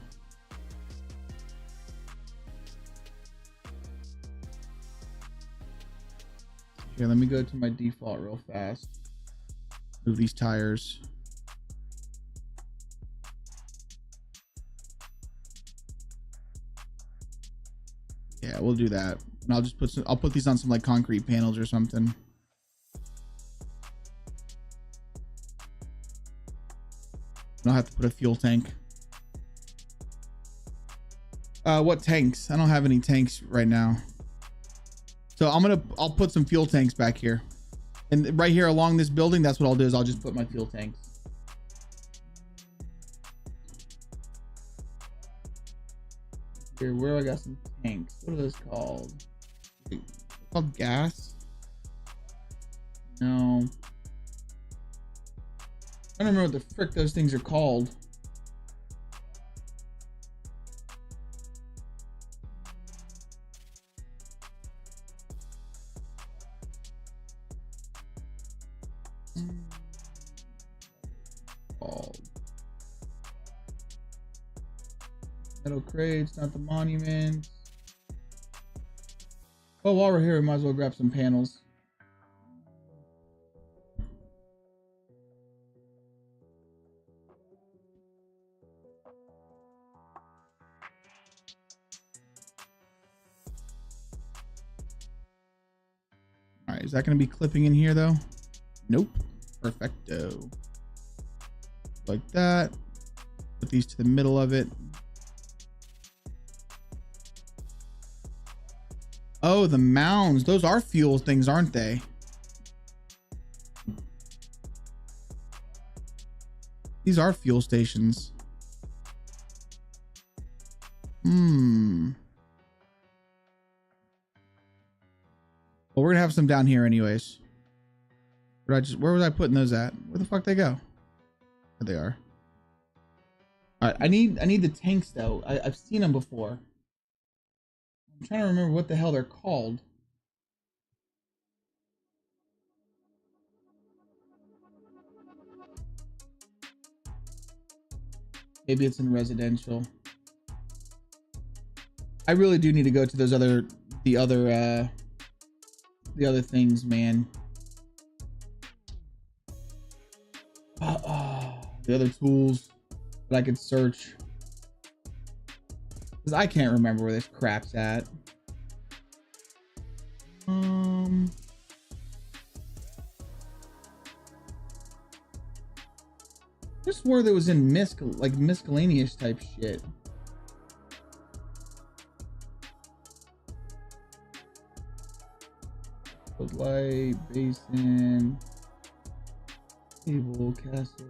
Here, let me go to my default real fast. Move these tires. Yeah, we'll do that. And I'll just I'll put these on some like concrete panels or something. And I'll have to put a fuel tank. What tanks? I don't have any tanks right now. So I'll put some fuel tanks back here. And right here along this building, that's what I'll do is I'll just put my fuel tanks. Here, where I got some tanks. What are those called? Called gas? No. I don't remember what the frick those things are called. Metal crates, not the monuments. Well, while we're here, we might as well grab some panels. All right, is that going to be clipping in here though? Nope. Perfecto. Like that. Put these to the middle of it. Oh, the mounds. Those are fuel things, aren't they? These are fuel stations. Well, we're gonna have some down here anyways. Where was I putting those at? Where the fuck they go? There they are. All right, I need the tanks though. I've seen them before. I'm trying to remember what the hell they're called. Maybe it's in residential. I really do need to go to those the other things, man. The other tools that I could search. Because I can't remember where this crap's at. Just swore there was in miscellaneous type shit. Light, basin, table, castle.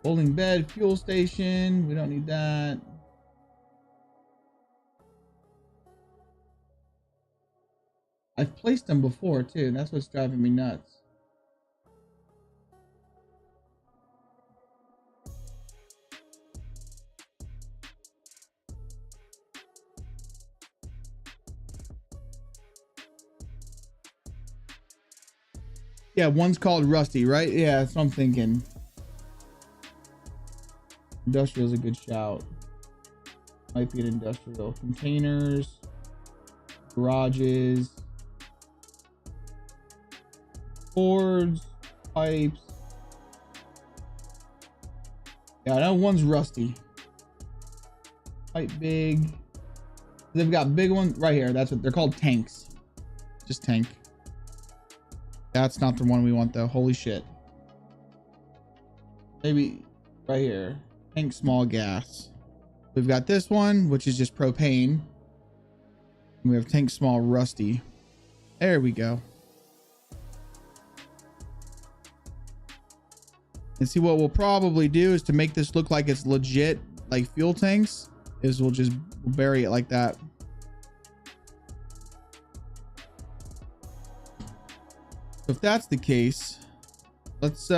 Folding bed, fuel station. We don't need that. I've placed them before too. That's what's driving me nuts. Yeah, one's called Rusty, right? Yeah, that's what I'm thinking. Industrial is a good shout. Might be an industrial. Containers, garages, boards, pipes. Yeah, I know one's Rusty. Quite big. They've got big ones right here. That's what they're called, tanks. Just tank. That's not the one we want though. Holy shit. Maybe right here. Tank small gas. We've got this one, which is just propane. And we have tank small Rusty. There we go. And see, what we'll probably do is to make this look like it's legit, like fuel tanks, is we'll just bury it like that. If that's the case, let's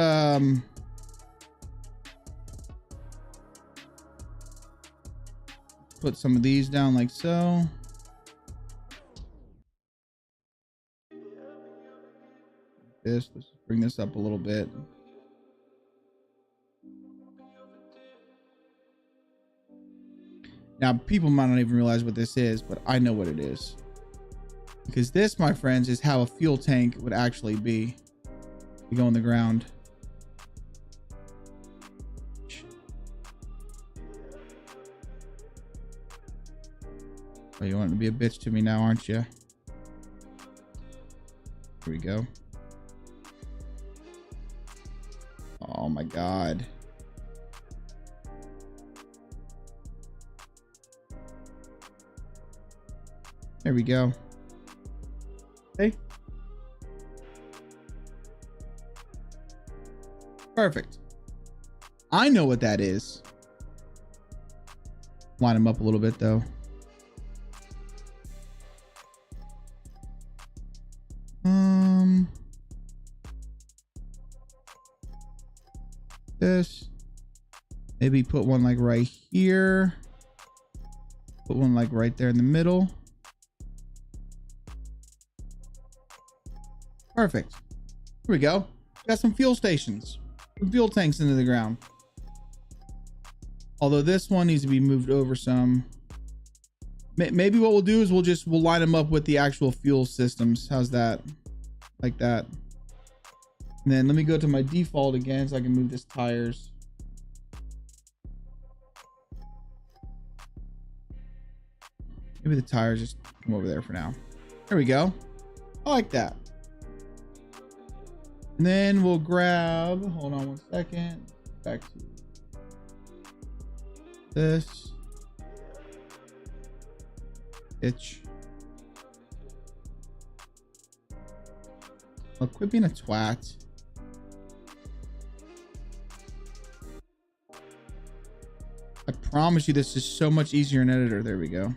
put some of these down like so. Let's bring this up a little bit. Now, people might not even realize what this is, but I know what it is. Because this, my friends, is how a fuel tank would actually be. You go on the ground. Oh, you want to be a bitch to me now, aren't you? Here we go. Oh my God. There we go. Hey. Perfect. I know what that is. Line them up a little bit though. This. Maybe put one like right here. Put one like right there in the middle. Perfect. Here we go. Got some fuel stations. Some fuel tanks into the ground. Although this one needs to be moved over some. Maybe what we'll do is we'll line them up with the actual fuel systems. How's that? Like that. And then let me go to my default again so I can move this tires. Maybe the tires just come over there for now. There we go. I like that. And then we'll grab, hold on 1 second. Back to this. Itch. Oh, quit being a twat. I promise you this is so much easier in editor. There we go.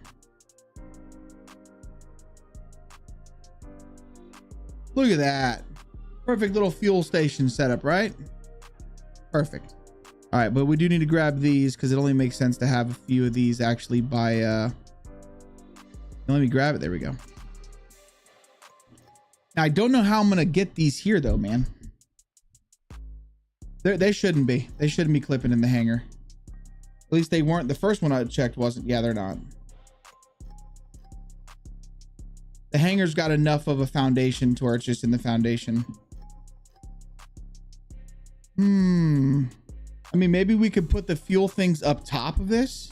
Look at that. Perfect little fuel station setup, right? Perfect. All right, but we do need to grab these because it only makes sense to have a few of these actually by let me grab it. There we go. Now I don't know how I'm gonna get these here though, man. They shouldn't be. They shouldn't be clipping in the hanger. At least they weren't. The first one I checked wasn't. Yeah, they're not. The hanger's got enough of a foundation to where it's just in the foundation. I mean, maybe we could put the fuel things up top of this.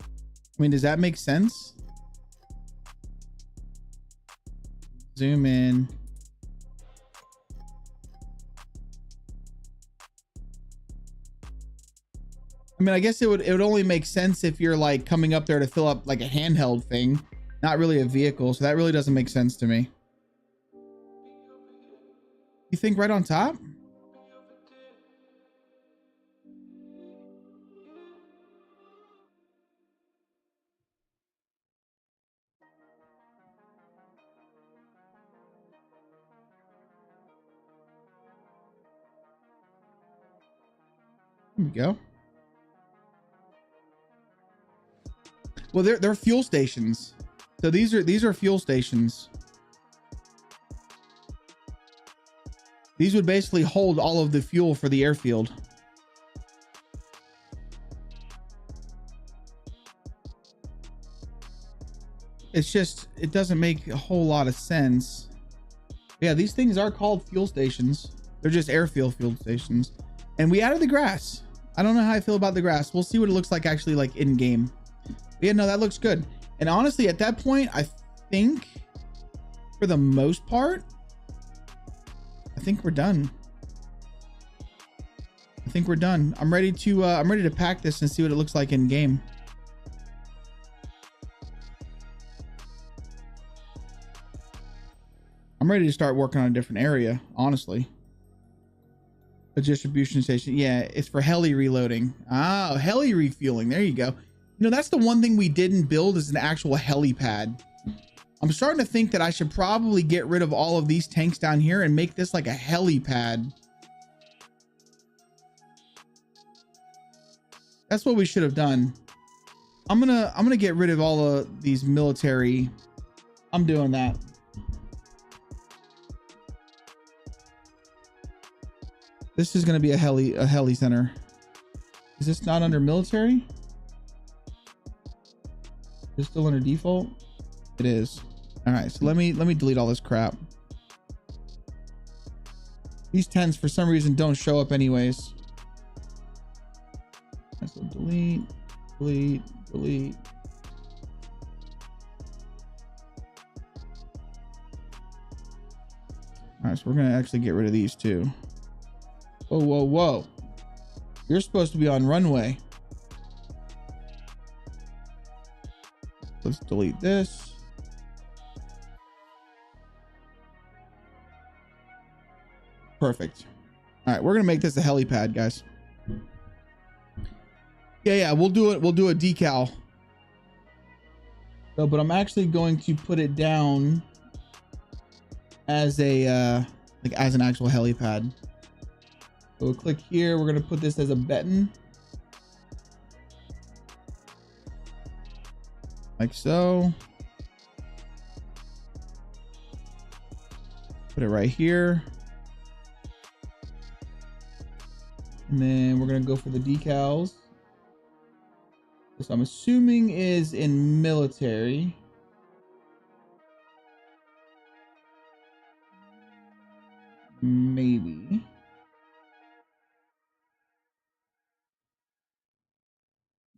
I mean, does that make sense? Zoom in. I mean, I guess it would only make sense if you're like coming up there to fill up like a handheld thing, not really a vehicle. So that really doesn't make sense to me. You think right on top? There we go. Well, they're fuel stations. So these are fuel stations. These would basically hold all of the fuel for the airfield. It's just, it doesn't make a whole lot of sense. Yeah, these things are called fuel stations. They're just airfield fuel stations. And we added the grass. I don't know how I feel about the grass. We'll see what it looks like actually like in game. But yeah, no, that looks good. And honestly, at that point, I think for the most part, I think we're done. I think we're done. I'm ready to pack this and see what it looks like in game. I'm ready to start working on a different area, honestly. A distribution station. Yeah, it's for heli reloading. Ah, heli refueling. There you go. You know, that's the one thing we didn't build is an actual helipad. I'm starting to think that I should probably get rid of all of these tanks down here and make this like a helipad. That's what we should have done. I'm gonna get rid of all of these military. I'm doing that. This is gonna be a heli center. Is this not under military? Is it still under default? It is. All right, so let me delete all this crap. These 10s for some reason don't show up anyways. So delete, delete, delete. All right, so we're gonna actually get rid of these too. Whoa, whoa, whoa. You're supposed to be on runway. Let's delete this. Perfect. All right, we're gonna make this a helipad, guys. Yeah, we'll do it. We'll do a decal. So, but I'm actually going to put it down as a like as an actual helipad. So we'll click here. We're gonna put this as a button, like so. Put it right here. And then we're gonna go for the decals. This I'm assuming is in military. Maybe.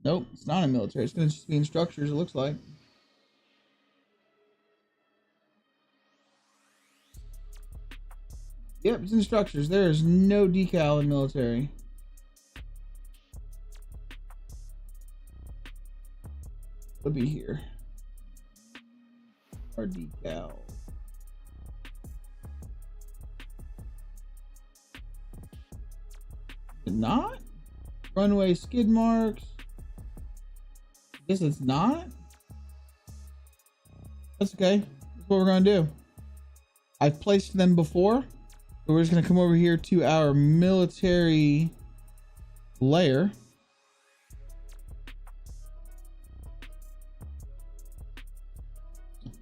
Nope, it's not in military. It's gonna just be in structures, it looks like. Yep, it's in structures. There is no decal in military. It'll be here. Our decal. Not? Runway skid marks. Guess it's not? That's okay. That's what we're gonna do. I've placed them before. So we're just gonna come over here to our military layer.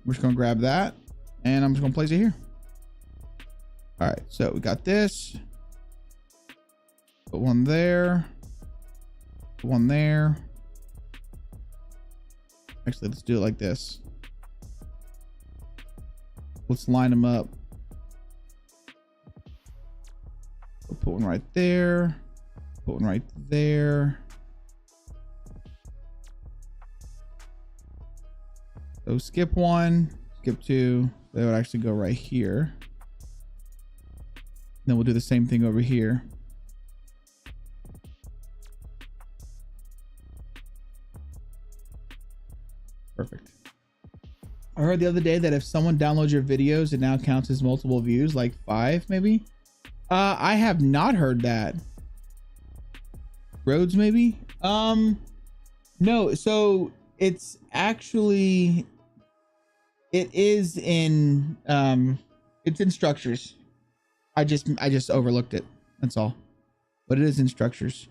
We're just gonna grab that and I'm just gonna place it here. All right, so we got this. Put one there. Put one there. Actually, let's do it like this. Let's line them up. We'll put one right there. Put one right there. So skip one, skip two. They would actually go right here. Then we'll do the same thing over here. Perfect. I heard the other day that if someone downloads your videos, it now counts as multiple views, like 5 maybe. I have not heard that. Roads maybe? No, so it's actually, it is in, it's in structures. I just overlooked it. That's all. But it is in structures.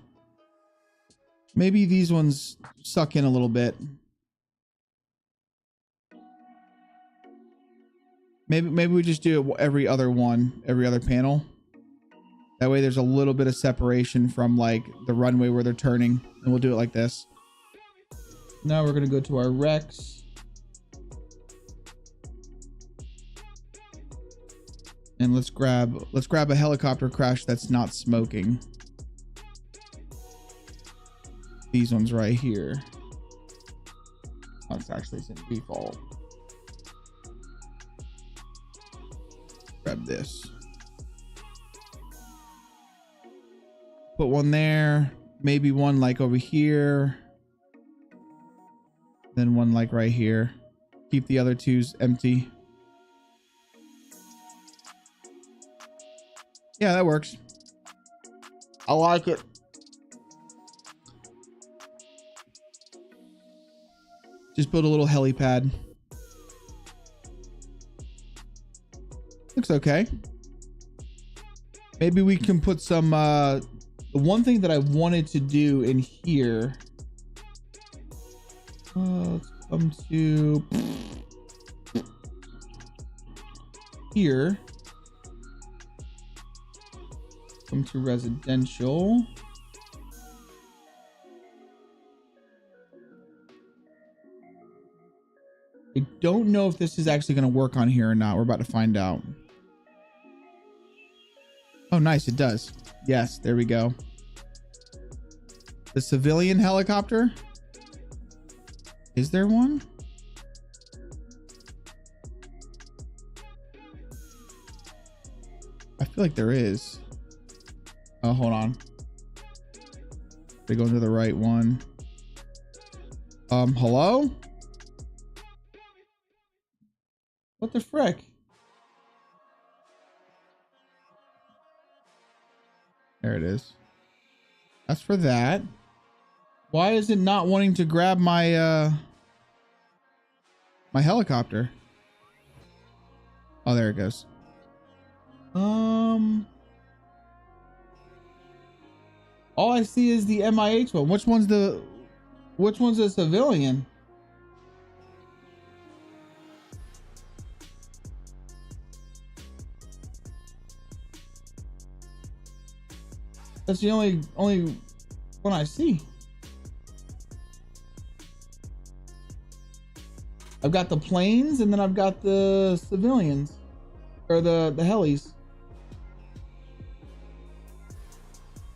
Maybe these ones suck in a little bit. Maybe we just do it every other panel. That way there's a little bit of separation from like the runway where they're turning, and we'll do it like this. Now we're gonna go to our Rex. And let's grab a helicopter crash that's not smoking. These ones right here. That's actually in default. Grab this. Put one there, maybe one like over here. Then one like right here. Keep the other twos empty. Yeah, that works. I like it. Just build a little helipad. Looks okay. Maybe we can put some, the one thing that I wanted to do in here. Let's come to here. Come to residential. I don't know if this is actually going to work on here or not. We're about to find out. Oh, nice. It does. Yes, there we go. The civilian helicopter. Is there one? I feel like there is. Oh, hold on. They go into the right one. Hello? What the frick? There it is. That's for that. Why is it not wanting to grab my my helicopter? Oh, there it goes. All I see is the MIH one. Which one's a civilian? That's the only one I see. I've got the planes and then I've got the civilians or the helis.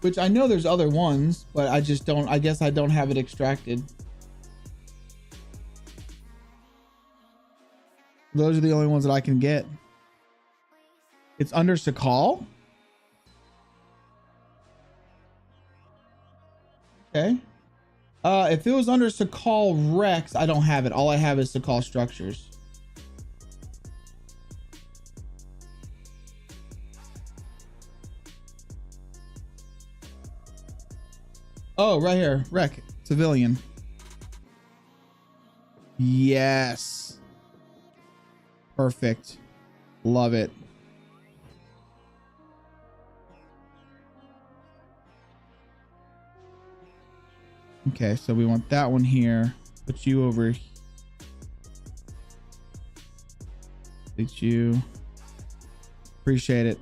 Which I know there's other ones, but I just don't, I guess I don't have it extracted. Those are the only ones that I can get. It's under Sakal. Okay. If it was under Sakal Rex, I don't have it. All I have is Sakal Structures. Oh, right here. Rec. Civilian. Yes. Perfect. Love it. Okay, so we want that one here. Put you over. Put you. Appreciate it.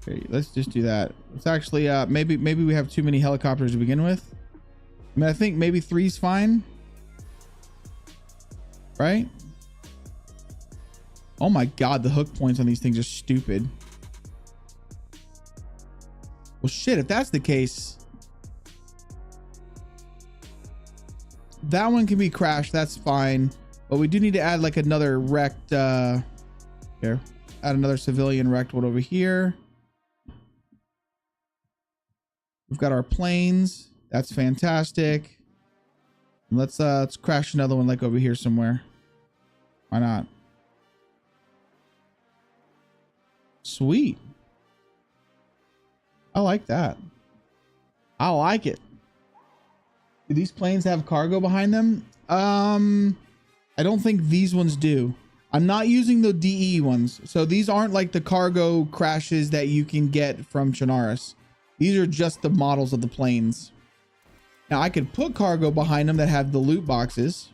Okay, let's just do that. It's actually maybe we have too many helicopters to begin with. I mean, I think maybe 3's fine. Right? Oh my god, the hook points on these things are stupid. Well, shit, if that's the case, that one can be crashed. That's fine. But we do need to add like another wrecked, here, add another civilian wrecked one over here. We've got our planes. That's fantastic. Let's crash another one like over here somewhere. Why not? Sweet. I like that. I like it. Do these planes have cargo behind them? I don't think these ones do. I'm not using the DE ones. So these aren't like the cargo crashes that you can get from Chernarus. These are just the models of the planes. Now I could put cargo behind them that have the loot boxes.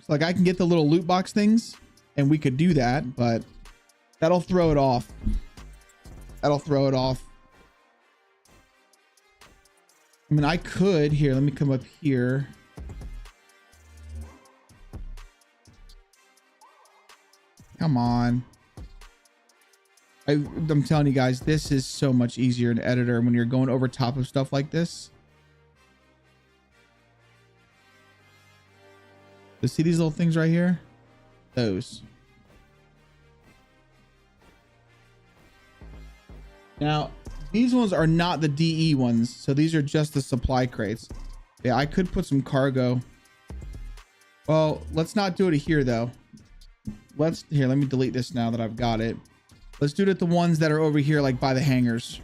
Like I can get the little loot box things and we could do that, but that'll throw it off. That'll throw it off. I mean, I could here. Let me come up here. Come on. I'm telling you guys, this is so much easier in editor when you're going over top of stuff like this. You see these little things right here? Those. Now, these ones are not the DE ones. So these are just the supply crates. Yeah, I could put some cargo. Well, let's not do it here though. Let me delete this now that I've got it. Let's do it at the ones that are over here, like by the hangars.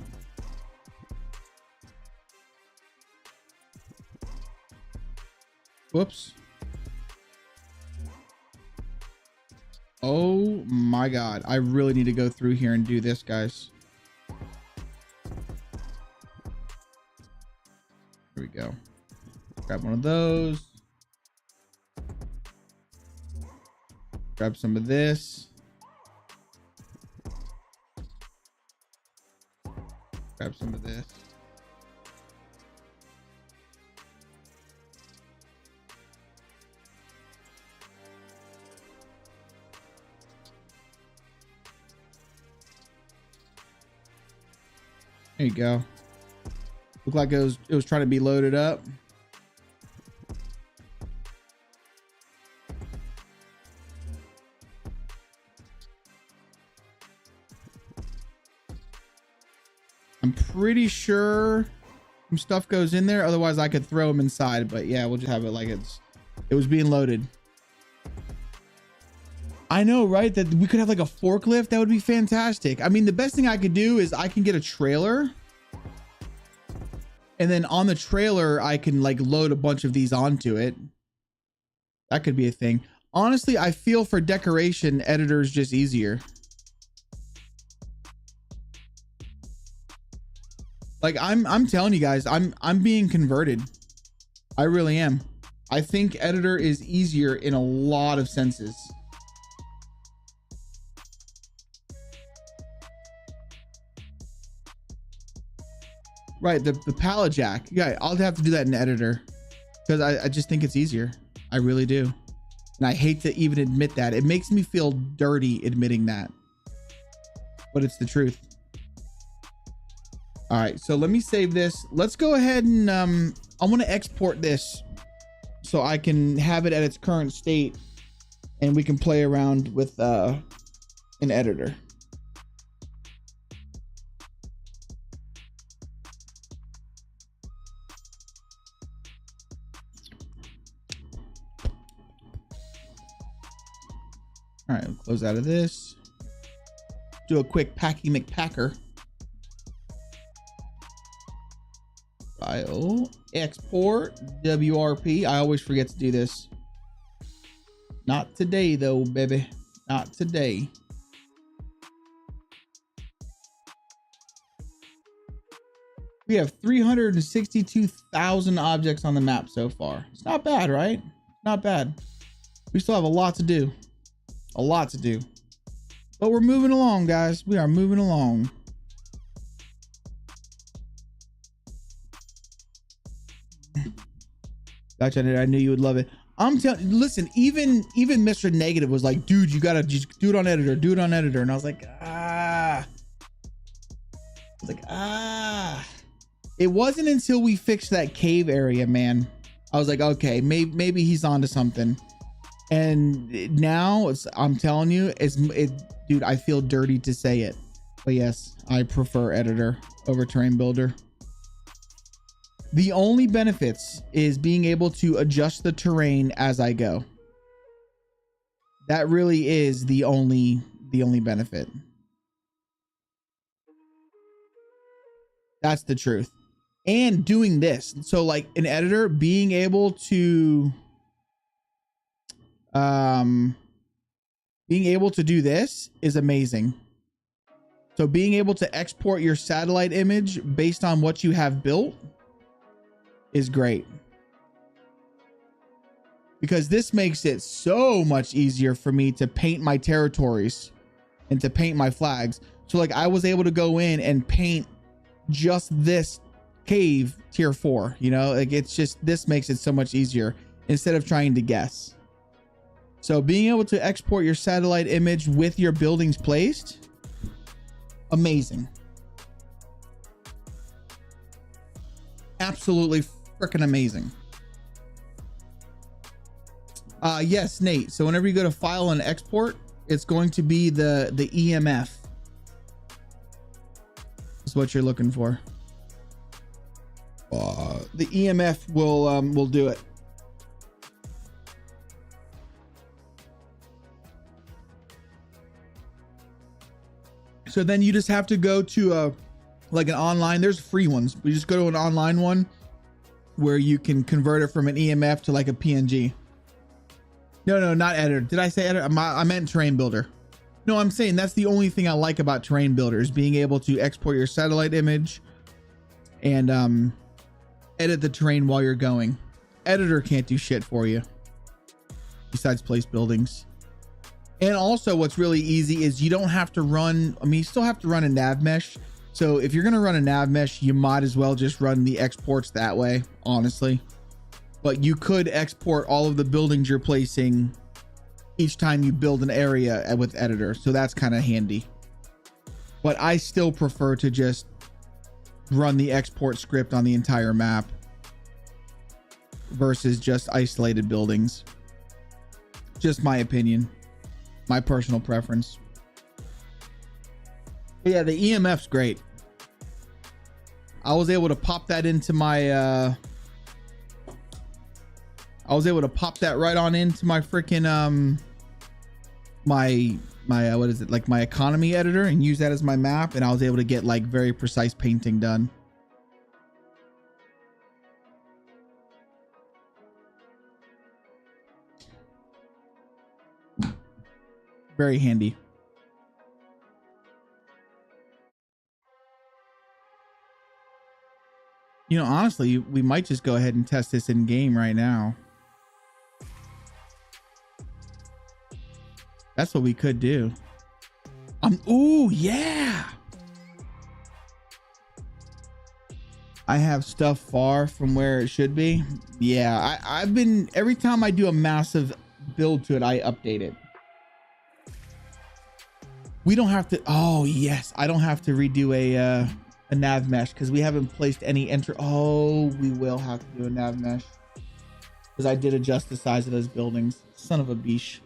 Whoops. Oh my god, I really need to go through here and do this, guys. Here we go. Grab one of those. Grab some of this. Grab some of this. There you go. Looked like it was trying to be loaded up. I'm some stuff goes in there. Otherwise I could throw them inside, but yeah, we'll just have it like it was being loaded. I know, right? That we could have like a forklift. That would be fantastic. I mean, the best thing I could do is I can get a trailer, and then on the trailer, I can like load a bunch of these onto it. That could be a thing. Honestly, I feel for decoration, editor is just easier. Like I'm telling you guys, I'm being converted. I really am. I think editor is easier in a lot of senses. Right, the pallet jack. Yeah, I'll have to do that in editor because I just think it's easier. I really do. And I hate to even admit that. It makes me feel dirty admitting that. But it's the truth. All right, so let me save this. Let's go ahead and I want to export this so I can have it at its current state and we can play around with an editor. All right, we'll close out of this. Do a quick Packy McPacker. File, export, WRP. I always forget to do this. Not today though, baby. Not today. We have 362,000 objects on the map so far. It's not bad, right? Not bad. We still have a lot to do. A lot to do. But we're moving along, guys. We are moving along. Gotcha. I knew you would love it. I'm telling, listen, even Mr. Negative was like, dude, you gotta just do it on editor, do it on editor. And I was like, it wasn't until we fixed that cave area, man. I was like, okay, maybe he's onto something. And now I'm telling you, dude, I feel dirty to say it, but yes, I prefer editor over terrain builder. The only benefits is being able to adjust the terrain as I go. That really is the only benefit. That's the truth. And doing this, so like an editor being able to do this is amazing. So being able to export your satellite image based on what you have built is great, because this makes it so much easier for me to paint my territories and to paint my flags. So like I was able to go in and paint just this cave tier 4, you know, like it's just, this makes it so much easier instead of trying to guess. So being able to export your satellite image with your buildings placed, amazing. Absolutely freaking amazing. Yes, Nate. So whenever you go to file and export, it's going to be the EMF. Is what you're looking for. The EMF will do it. So then you just have to go to like an online, there's free ones. We just go to an online one where you can convert it from an EMF to like a PNG. No, not editor. Did I say editor? I meant terrain builder. No, I'm saying that's the only thing I like about terrain builder is being able to export your satellite image and edit the terrain while you're going. Editor can't do shit for you besides place buildings. And also what's really easy is you don't have to run, you still have to run a nav mesh. So if you're going to run a nav mesh, you might as well just run the exports that way, honestly. But you could export all of the buildings you're placing each time you build an area with editor. So that's kind of handy. But I still prefer to just run the export script on the entire map versus just isolated buildings. Just my opinion. My personal preference. But yeah, the EMF's great. I was able to pop that into my I was able to pop that right on into my freaking my what is it, like my economy editor, and use that as my map, and I was able to get like very precise painting done. Very handy. You know, honestly, we might just go ahead and test this in game right now. That's what we could do. Ooh, yeah. I have stuff far from where it should be. Yeah, I've been, every time I do a massive build to it, I update it. We don't have to, oh yes, I don't have to redo a nav mesh because we haven't placed any oh, we will have to do a nav mesh because I did adjust the size of those buildings. Son of a beesh.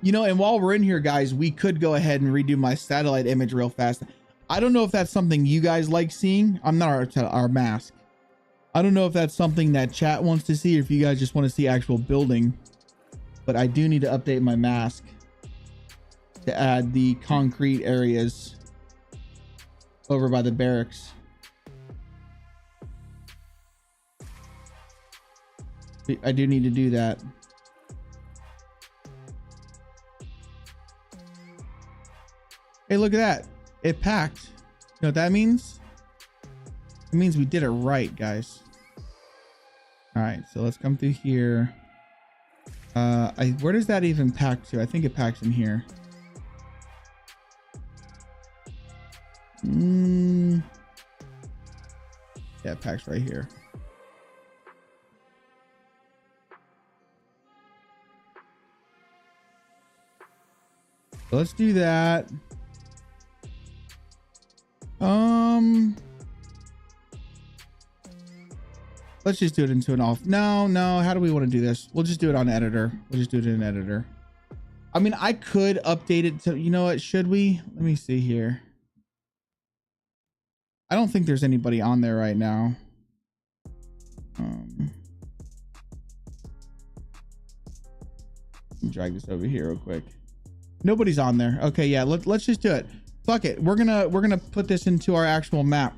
You know, and while we're in here, guys, we could go ahead and redo my satellite image real fast. I don't know if that's something you guys like seeing. I'm not our mask. I don't know if that's something that chat wants to see, or if you guys just want to see actual building. But I do need to update my mask to add the concrete areas over by the barracks. I do need to do that. Hey, look at that. It packed. You know what that means? It means we did it right, guys. All right, so let's come through here. Where does that even pack to? I think it packs in here. Yeah, it packs right here. So let's do that. Let's just do it into an off. No, how do we want to do this? We'll just do it on editor. We'll just do it in editor. I mean, I could update it to, you know what, should we? Let me see here. I don't think there's anybody on there right now. Drag this over here real quick. Nobody's on there. Okay, yeah, let's just do it. Fuck it. We're gonna put this into our actual map.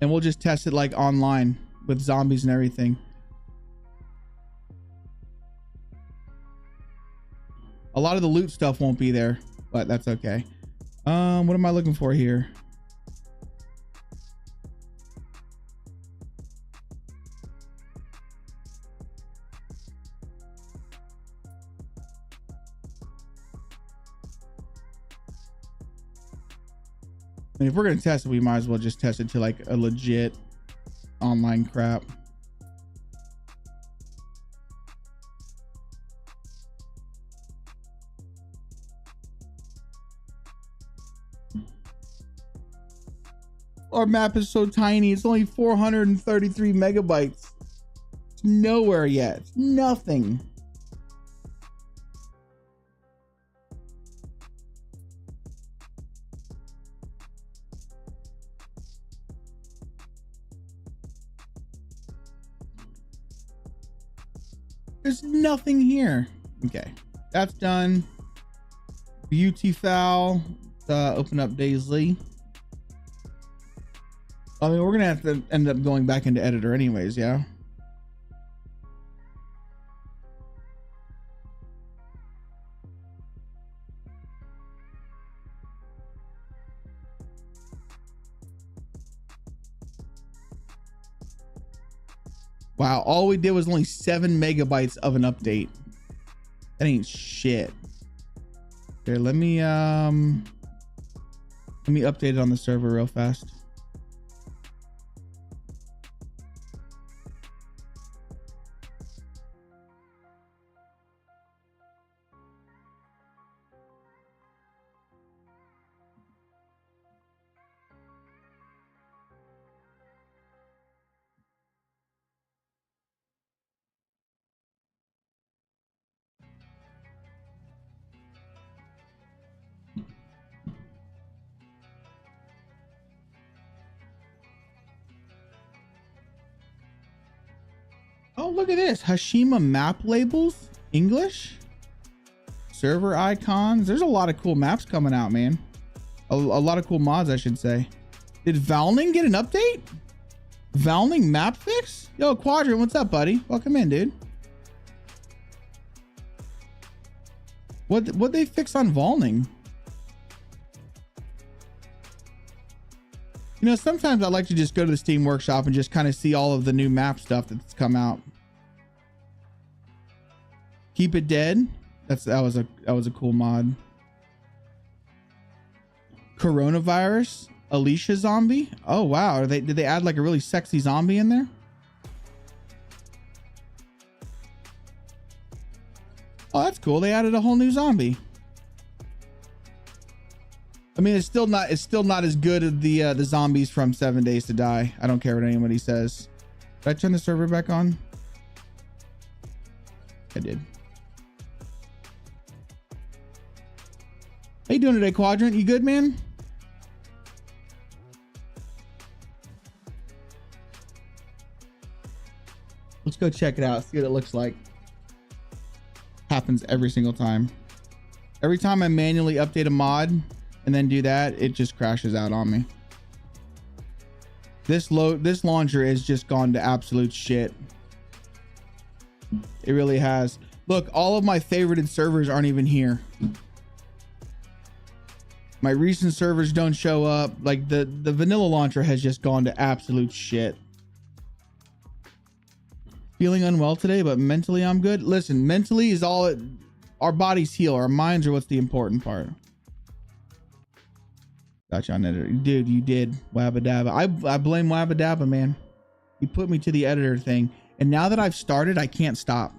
And we'll just test it like online with zombies and everything. A lot of the loot stuff won't be there, but that's okay. What am I looking for here? I mean, if we're gonna test it, we might as well just test it to like a legit online crap. Our map is so tiny. It's only 433 megabytes. It's nowhere yet. It's nothing. There's nothing here. Okay, that's done. Beauty foul. Open up Dayz. I mean, we're gonna have to end up going back into editor anyways, yeah. Wow, all we did was only 7 megabytes of an update. That ain't shit. Here, let me update it on the server real fast. Oh, look at this. Hashima map labels, English, server icons. There's a lot of cool maps coming out, man. A lot of cool mods, I should say. Did Valning get an update? Valning map fix? Yo, Quadrant, what's up, buddy? Welcome in, dude. What they fix on Valning? You know, sometimes I like to just go to the Steam Workshop and just kind of see all of the new map stuff that's come out. Keep It Dead. That was a cool mod. Coronavirus. Alicia zombie. Oh wow. Did they add like a really sexy zombie in there? Oh, that's cool. They added a whole new zombie. I mean, it's still not as good as the zombies from 7 Days to Die. I don't care what anybody says. Did I turn the server back on? I did. How you doing today, Quadrant? You good, man? Let's go check it out. See what it looks like. Happens every single time. Every time I manually update a mod and then do that, it just crashes out on me. This launcher has just gone to absolute shit. It really has. Look, all of my favorited servers aren't even here. My recent servers don't show up. Like the vanilla launcher has just gone to absolute shit. Feeling unwell today, but mentally I'm good. Listen, mentally is all our bodies heal. Our minds are what's the important part. Gotcha on editor. Dude, you did. Wabba dabba. I blame Wabba dabba, man. He put me to the editor thing. And now that I've started, I can't stop.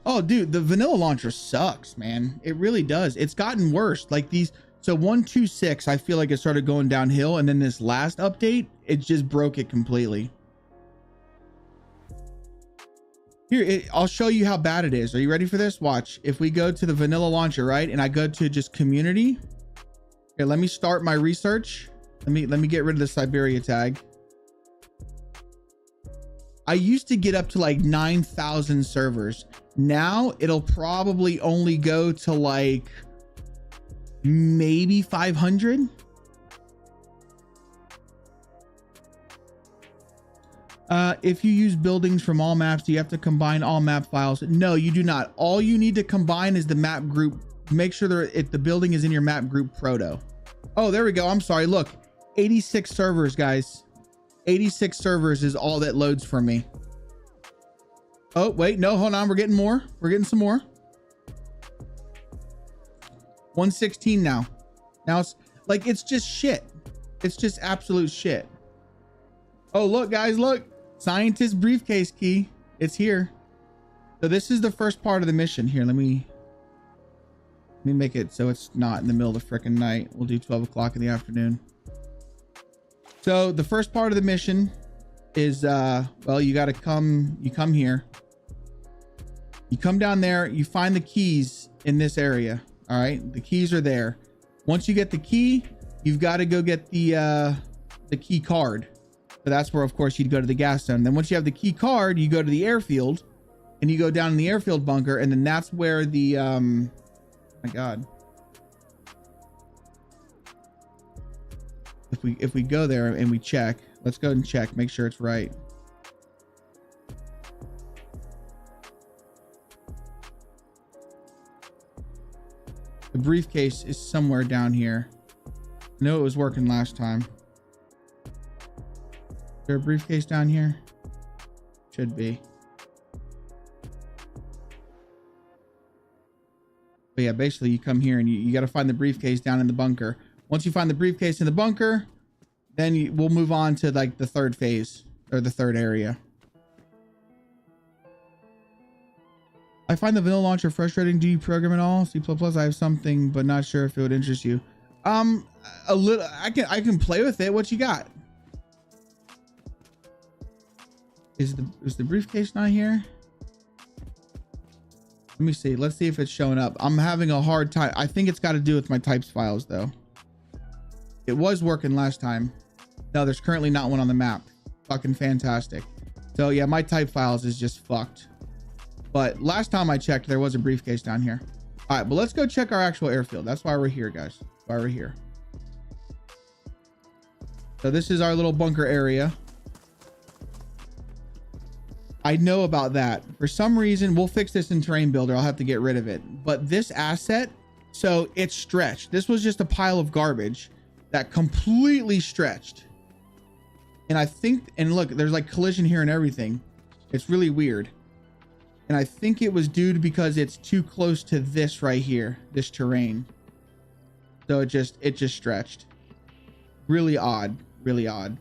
Oh, dude, the vanilla launcher sucks, man. It really does. It's gotten worse. Like these. So 1.2.6, I feel like it started going downhill. And then this last update, it just broke it completely. Here, I'll show you how bad it is. Are you ready for this? Watch. If we go to the vanilla launcher, right? And I go to just community. Here, let me start my research. Let me get rid of the Siberia tag. I used to get up to like 9,000 servers. Now it'll probably only go to like maybe 500. If you use buildings from all maps, do you have to combine all map files? No, you do not. All you need to combine is the map group. Make sure if the building is in your map group proto. Oh, there we go. I'm sorry. Look, 86 servers, guys. 86 servers is all that loads for me. Oh, wait, no, hold on. We're getting more. We're getting some more. 116 now. Now it's like, it's just shit. It's just absolute shit. Oh, look, guys, look. Scientist briefcase key. It's here. So this is the first part of the mission. Here, let me make it so it's not in the middle of the freaking night. We'll do 12 o'clock in the afternoon. So the first part of the mission is, well, you got to come here. You come down there, you find the keys in this area. All right. The keys are there. Once you get the key, you've got to go get the key card. So that's where, of course, you'd go to the gas station. Then once you have the key card, you go to the airfield and you go down in the airfield bunker. And then that's where the, my God. If we go there and we check, let's go and check, make sure it's right. The briefcase is somewhere down here. I know it was working last time. Is there a briefcase down here? Should be. But yeah, basically you come here and you got to find the briefcase down in the bunker. Once you find the briefcase in the bunker, then we'll move on to like the third phase or the third area. I find the vanilla launcher frustrating. Do you program at all? C++, I have something, but not sure if it would interest you. A little. I can play with it. What you got? Is the briefcase not here? Let me see. Let's see if it's showing up. I'm having a hard time. I think it's got to do with my types files though. It was working last time. No, there's currently not one on the map. Fucking fantastic. So yeah, my type files is just fucked. But last time I checked, there was a briefcase down here. All right, but let's go check our actual airfield. That's why we're here, guys. Why we're here. So this is our little bunker area. I know about that. For some reason, we'll fix this in Terrain Builder. I'll have to get rid of it. But this asset, so it's stretched. This was just a pile of garbage that completely stretched. And I think, and look, there's like collision here and everything. It's really weird. And I think it was due to because it's too close to this right here, this terrain. So it just stretched. Really odd, really odd.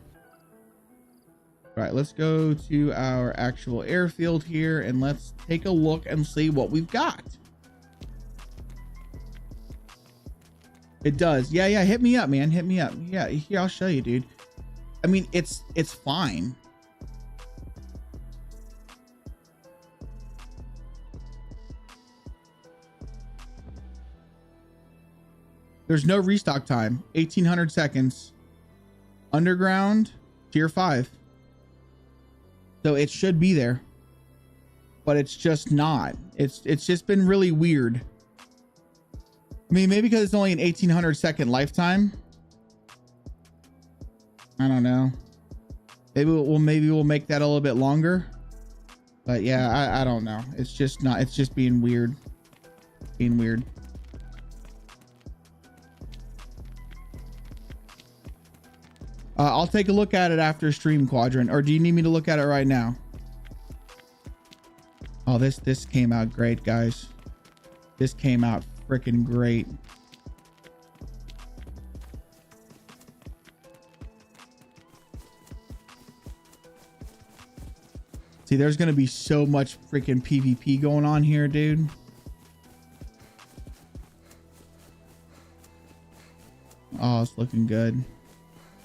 All right, let's go to our actual airfield here and let's take a look and see what we've got. It does. Yeah, hit me up, man. Hit me up. Yeah, here, I'll show you, dude. I mean, it's fine. There's no restock time. 1800 seconds. Underground, tier 5. So it should be there. But it's just not. It's just been really weird. I mean, maybe because it's only an 1800 second lifetime. I don't know. Maybe we'll make that a little bit longer. But yeah, I don't know. It's just not. It's just being weird. Being weird. I'll take a look at it after stream, Quadrant. Or do you need me to look at it right now? Oh, this came out great, guys. This came out freaking great. See, there's going to be so much freaking PvP going on here, dude. Oh, it's looking good.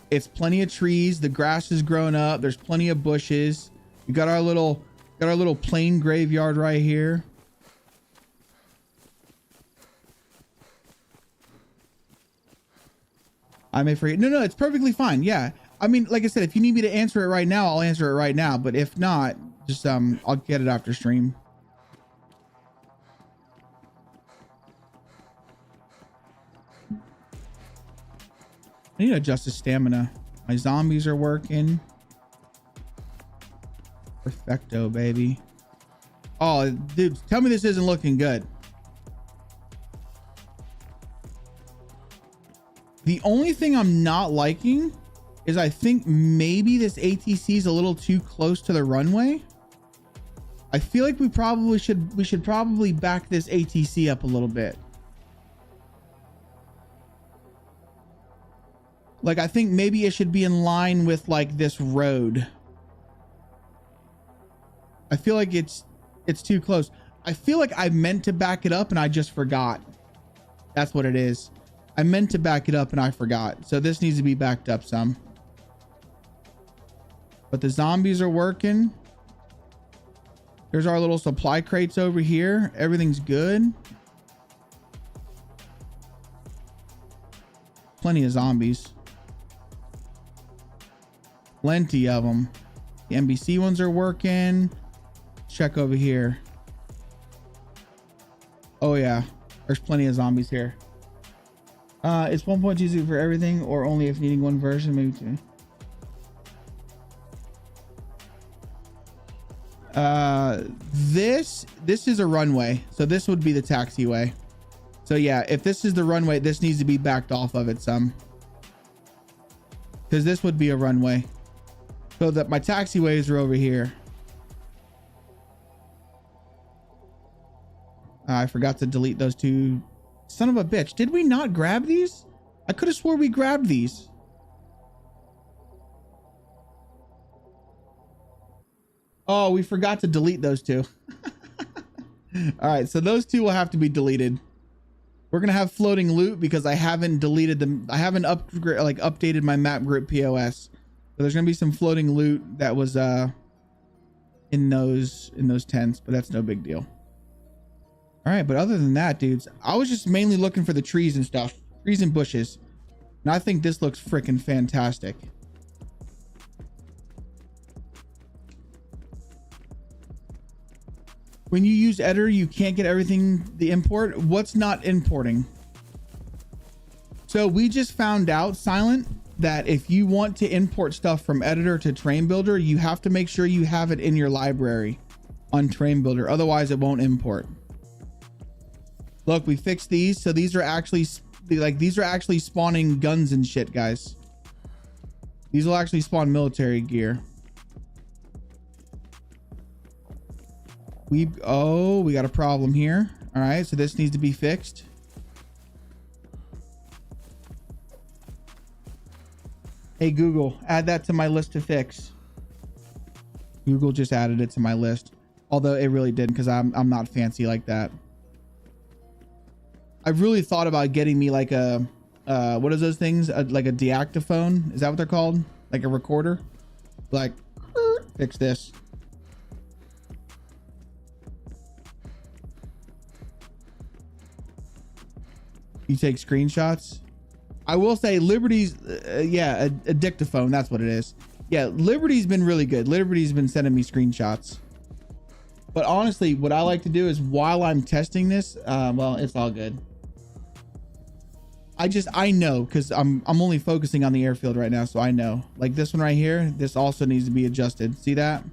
It's plenty of trees. The grass is growing up. There's plenty of bushes. We got our little plain graveyard right here. I may forget. No, it's perfectly fine. Yeah. I mean, like I said, if you need me to answer it right now, I'll answer it right now. But if not, just I'll get it after stream. I need to adjust the stamina. My zombies are working. Perfecto, baby. Oh, dude, tell me this isn't looking good. The only thing I'm not liking is I think maybe this ATC is a little too close to the runway. I feel like we should probably back this ATC up a little bit. Like, I think maybe it should be in line with like this road. I feel like it's too close. I feel like I meant to back it up and I just forgot. That's what it is. I meant to back it up and I forgot. So this needs to be backed up some. But the zombies are working. There's our little supply crates over here. Everything's good. Plenty of zombies. Plenty of them. The NBC ones are working. Check over here. Oh yeah, there's plenty of zombies here. It's 1.20 for everything, or only if needing one version, maybe two. This is a runway, so this would be the taxiway. So yeah, if this is the runway, this needs to be backed off of it some, because this would be a runway. So that my taxiways are over here. I forgot to delete those two. Son of a bitch. Did we not grab these? I could have swore we grabbed these. Oh, we forgot to delete those two. All right, so those two will have to be deleted. We're going to have floating loot because I haven't deleted them. I haven't updated my map group POS. So there's going to be some floating loot that was in those tents, but that's no big deal. All right, but other than that, dudes, I was just mainly looking for the trees and stuff. Trees and bushes. And I think this looks freaking fantastic. When you use editor, you can't get everything the import. What's not importing? So we just found out, Silent, that if you want to import stuff from editor to Train Builder, you have to make sure you have it in your library on Train Builder. Otherwise it won't import. Look, we fixed these. So these are actually spawning guns and shit, guys. These will actually spawn military gear. We got a problem here. All right, so this needs to be fixed. Hey Google, add that to my list to fix. Google just added it to my list, although it really didn't, because I'm not fancy like that. I've really thought about getting me like a what is those things, like a deactiphone? Is that what they're called? Like a recorder? Like fix this. You take screenshots. I will say Liberty's yeah, a dictaphone, that's what it is. Yeah, Liberty's been really good. Liberty's been sending me screenshots. But honestly, what I like to do is while I'm testing this, well, it's all good. I know, because I'm only focusing on the airfield right now, so I know. Like this one right here, this also needs to be adjusted. See that?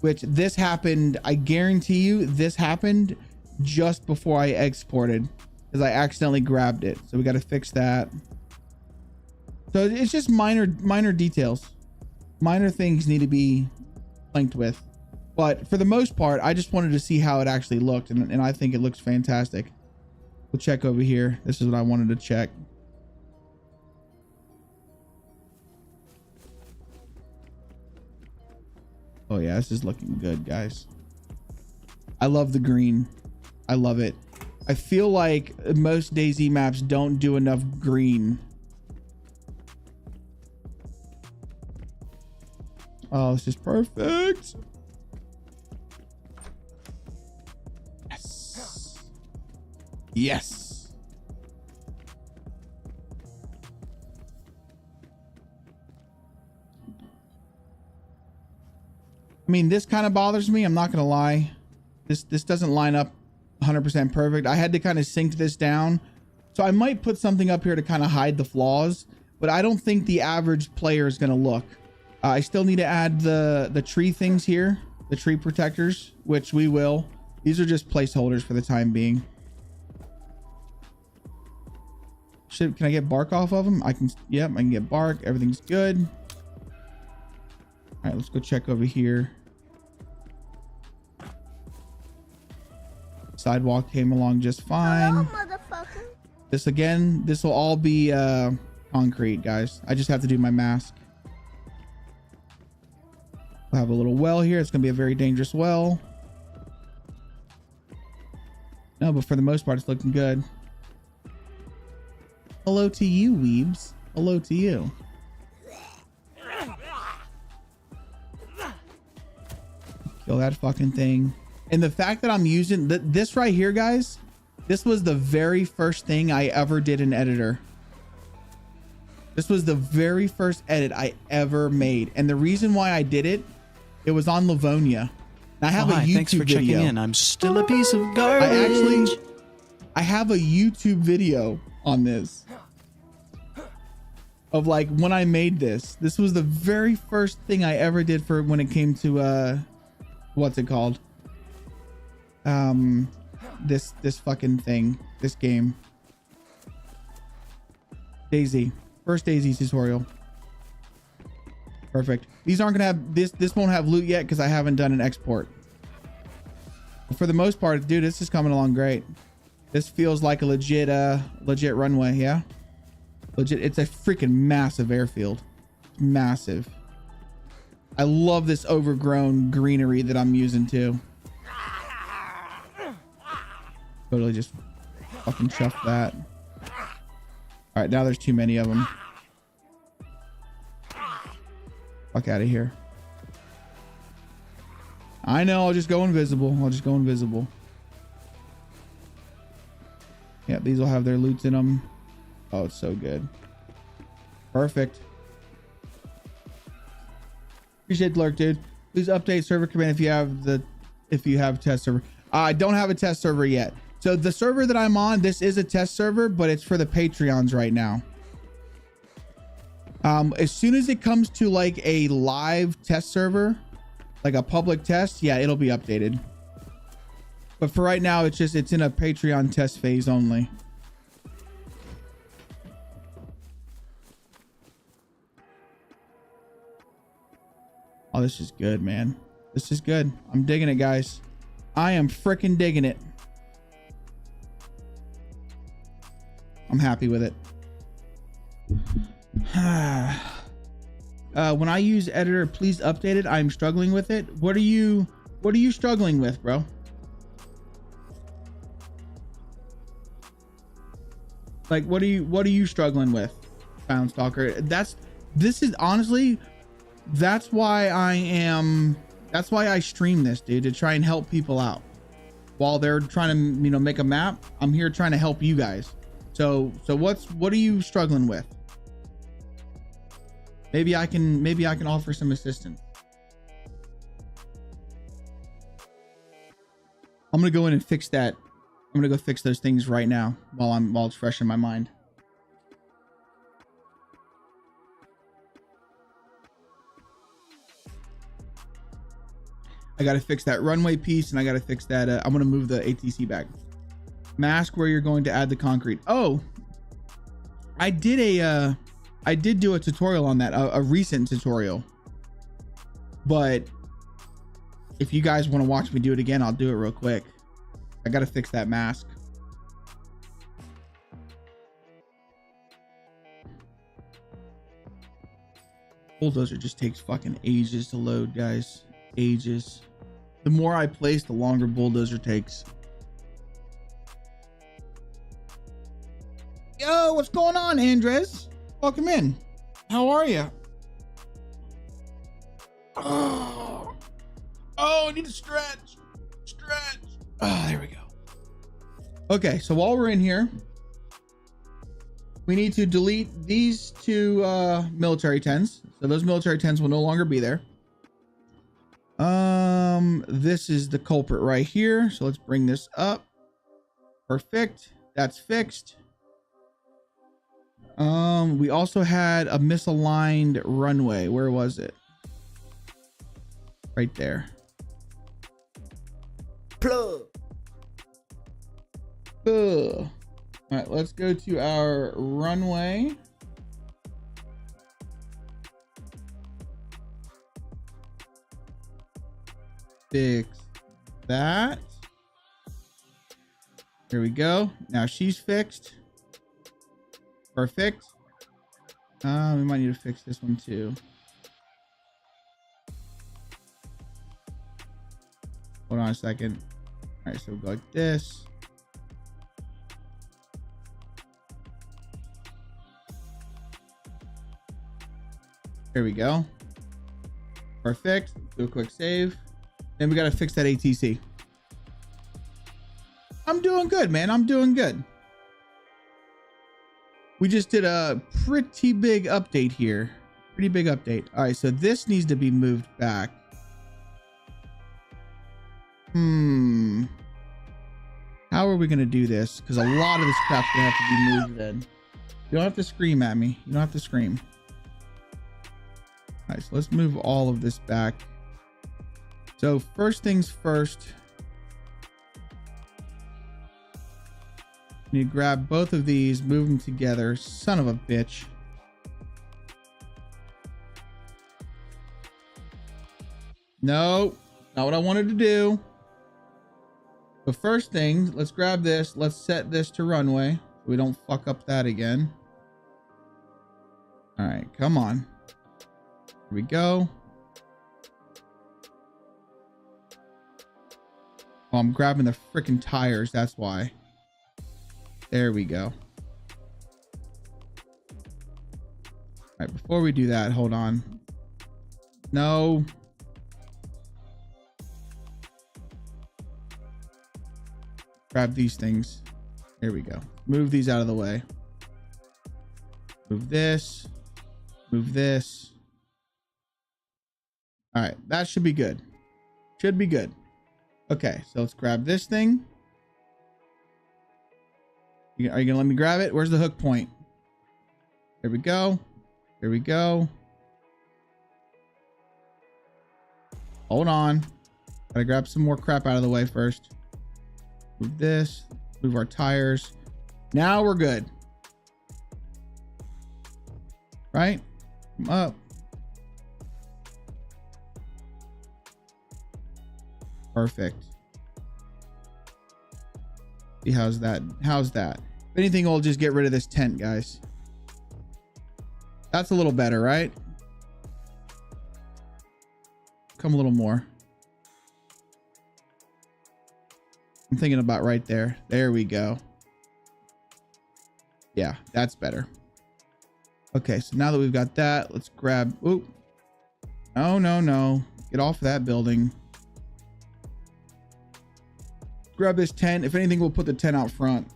Which this happened, I guarantee you, this happened just before I exported, because I accidentally grabbed it. So we got to fix that. So it's just minor details. Minor things need to be linked with. But for the most part, I just wanted to see how it actually looked, and I think it looks fantastic. We'll check over here. This is what I wanted to check. Oh yeah, this is looking good, guys. I love the green. I love it. I feel like most DayZ maps don't do enough green. Oh, this is perfect. Yes. Yes. I mean, this kind of bothers me. I'm not gonna lie. This doesn't line up 100% perfect. I had to kind of sync this down. So I might put something up here to kind of hide the flaws, but I don't think the average player is gonna look. I still need to add the tree things here, the tree protectors, which we will. These are just placeholders for the time being. Can I get bark off of them? I can, yep, I can get bark. Everything's good. All right, let's go check over here. Sidewalk came along just fine. Hello, motherfucker. This again, this will all be concrete, guys. I just have to do my mask. We'll have a little well here. It's gonna be a very dangerous well. No, but for the most part, it's looking good. Hello to you, weebs. Hello to you. Kill that fucking thing. And the fact that I'm using this right here, guys, this was the very first thing I ever did in editor. This was the very first edit I ever made. And the reason why I did it, it was on Livonia. And I have a YouTube thanks for video. checking in. I'm still a piece of garbage. I have a YouTube video on this. Of like when I made this. This was the very first thing I ever did for when it came to what's it called? This fucking thing. This game. DayZ. First DayZ tutorial. Perfect. These aren't gonna have this won't have loot yet because I haven't done an export. But for the most part, dude, this is coming along great. This feels like a legit runway, yeah? Legit, it's a freaking massive airfield. Massive. I love this overgrown greenery that I'm using too. Totally just fucking chuff that. All right, now there's too many of them. Fuck out of here. I know, I'll just go invisible. I'll just go invisible. Yeah, these will have their loots in them. Oh, it's so good. Perfect. Appreciate the lurk, dude. Please update server command if you have test server. I don't have a test server yet. So the server that I'm on, this is a test server, but it's for the Patreons right now. As soon as it comes to like a live test server, like a public test, yeah, it'll be updated. But for right now, it's in a Patreon test phase only. Oh, this is good, man. This is good. I'm digging it, guys. I am freaking digging it. I'm happy with it. When I use editor, please update it. I'm struggling with it. What are you struggling with, bro? Like, what are you struggling with, Found Stalker? This is honestly, that's why I stream this, dude, to try and help people out while they're trying to, make a map. I'm here trying to help you guys. So what are you struggling with? Maybe I can offer some assistance. I'm gonna go in and fix that. I'm gonna go fix those things right now while it's fresh in my mind. I gotta fix that runway piece, and I gotta fix that. I'm gonna move the ATC back. Mask where you're going to add the concrete. Oh, I did do a tutorial on that, a recent tutorial. But if you guys want to watch me do it again, I'll do it real quick. I gotta fix that mask. Bulldozer just takes fucking ages to load, guys. Ages. The more I place, the longer Bulldozer takes. Yo, what's going on, Andres? Welcome in. How are you? Oh, I need to stretch. Oh, there we go. Okay, so while we're in here, we need to delete these two military tents. So those military tents will no longer be there. This is the culprit right here. So let's bring this up. Perfect. That's fixed. We also had a misaligned runway. Where was it? Right there. Plug. All right, let's go to our runway. Fix that. There we go. Now she's fixed. Perfect. We might need to fix this one too. Hold on a second. All right, so we'll go like this. There we go. Perfect. Do a quick save. Then we got to fix that ATC. I'm doing good, man. I'm doing good. We just did a pretty big update here. Pretty big update. All right, so this needs to be moved back. How are we going to do this? Because a lot of this crap's going to have to be moved in. You don't have to scream at me. You don't have to scream. All right, so let's move all of this back. So first things first. You grab both of these, move them together. Son of a bitch. No, not what I wanted to do. The first thing, let's grab this. Let's set this to runway. So we don't fuck up that again. All right, come on. Here we go. Oh, I'm grabbing the freaking tires. That's why. There we go. All right, before we do that, hold on. No. Grab these things. There we go. Move these out of the way. Move this. Move this. All right, that should be good. Should be good. Okay, so let's grab this thing. Are you gonna let me grab it? Where's the hook point? There we go. There we go. Hold on. Gotta grab some more crap out of the way first. Move this. Move our tires. Now we're good. Right? Come up. Perfect. See, how's that? How's that? If anything, we'll just get rid of this tent, guys. That's a little better, right? Come a little more. I'm thinking about right there. There we go. Yeah, that's better. Okay, so now that we've got that, let's grab... Oop. No, no, no. Get off that building. Grab this tent. If anything, we'll put the tent out front.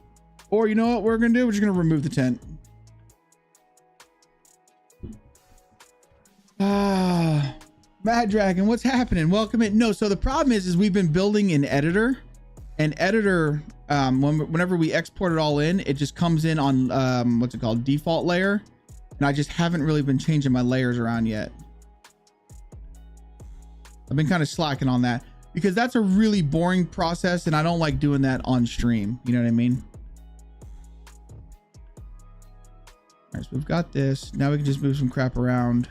Or you know what we're going to do? We're just going to remove the tent. Mad Dragon, what's happening? Welcome in. No, so the problem is we've been building an editor. An editor, whenever we export it all in, it just comes in on, what's it called? Default layer. And I just haven't really been changing my layers around yet. I've been kind of slacking on that because that's a really boring process and I don't like doing that on stream. You know what I mean? All right, so we've got this. Now we can just move some crap around.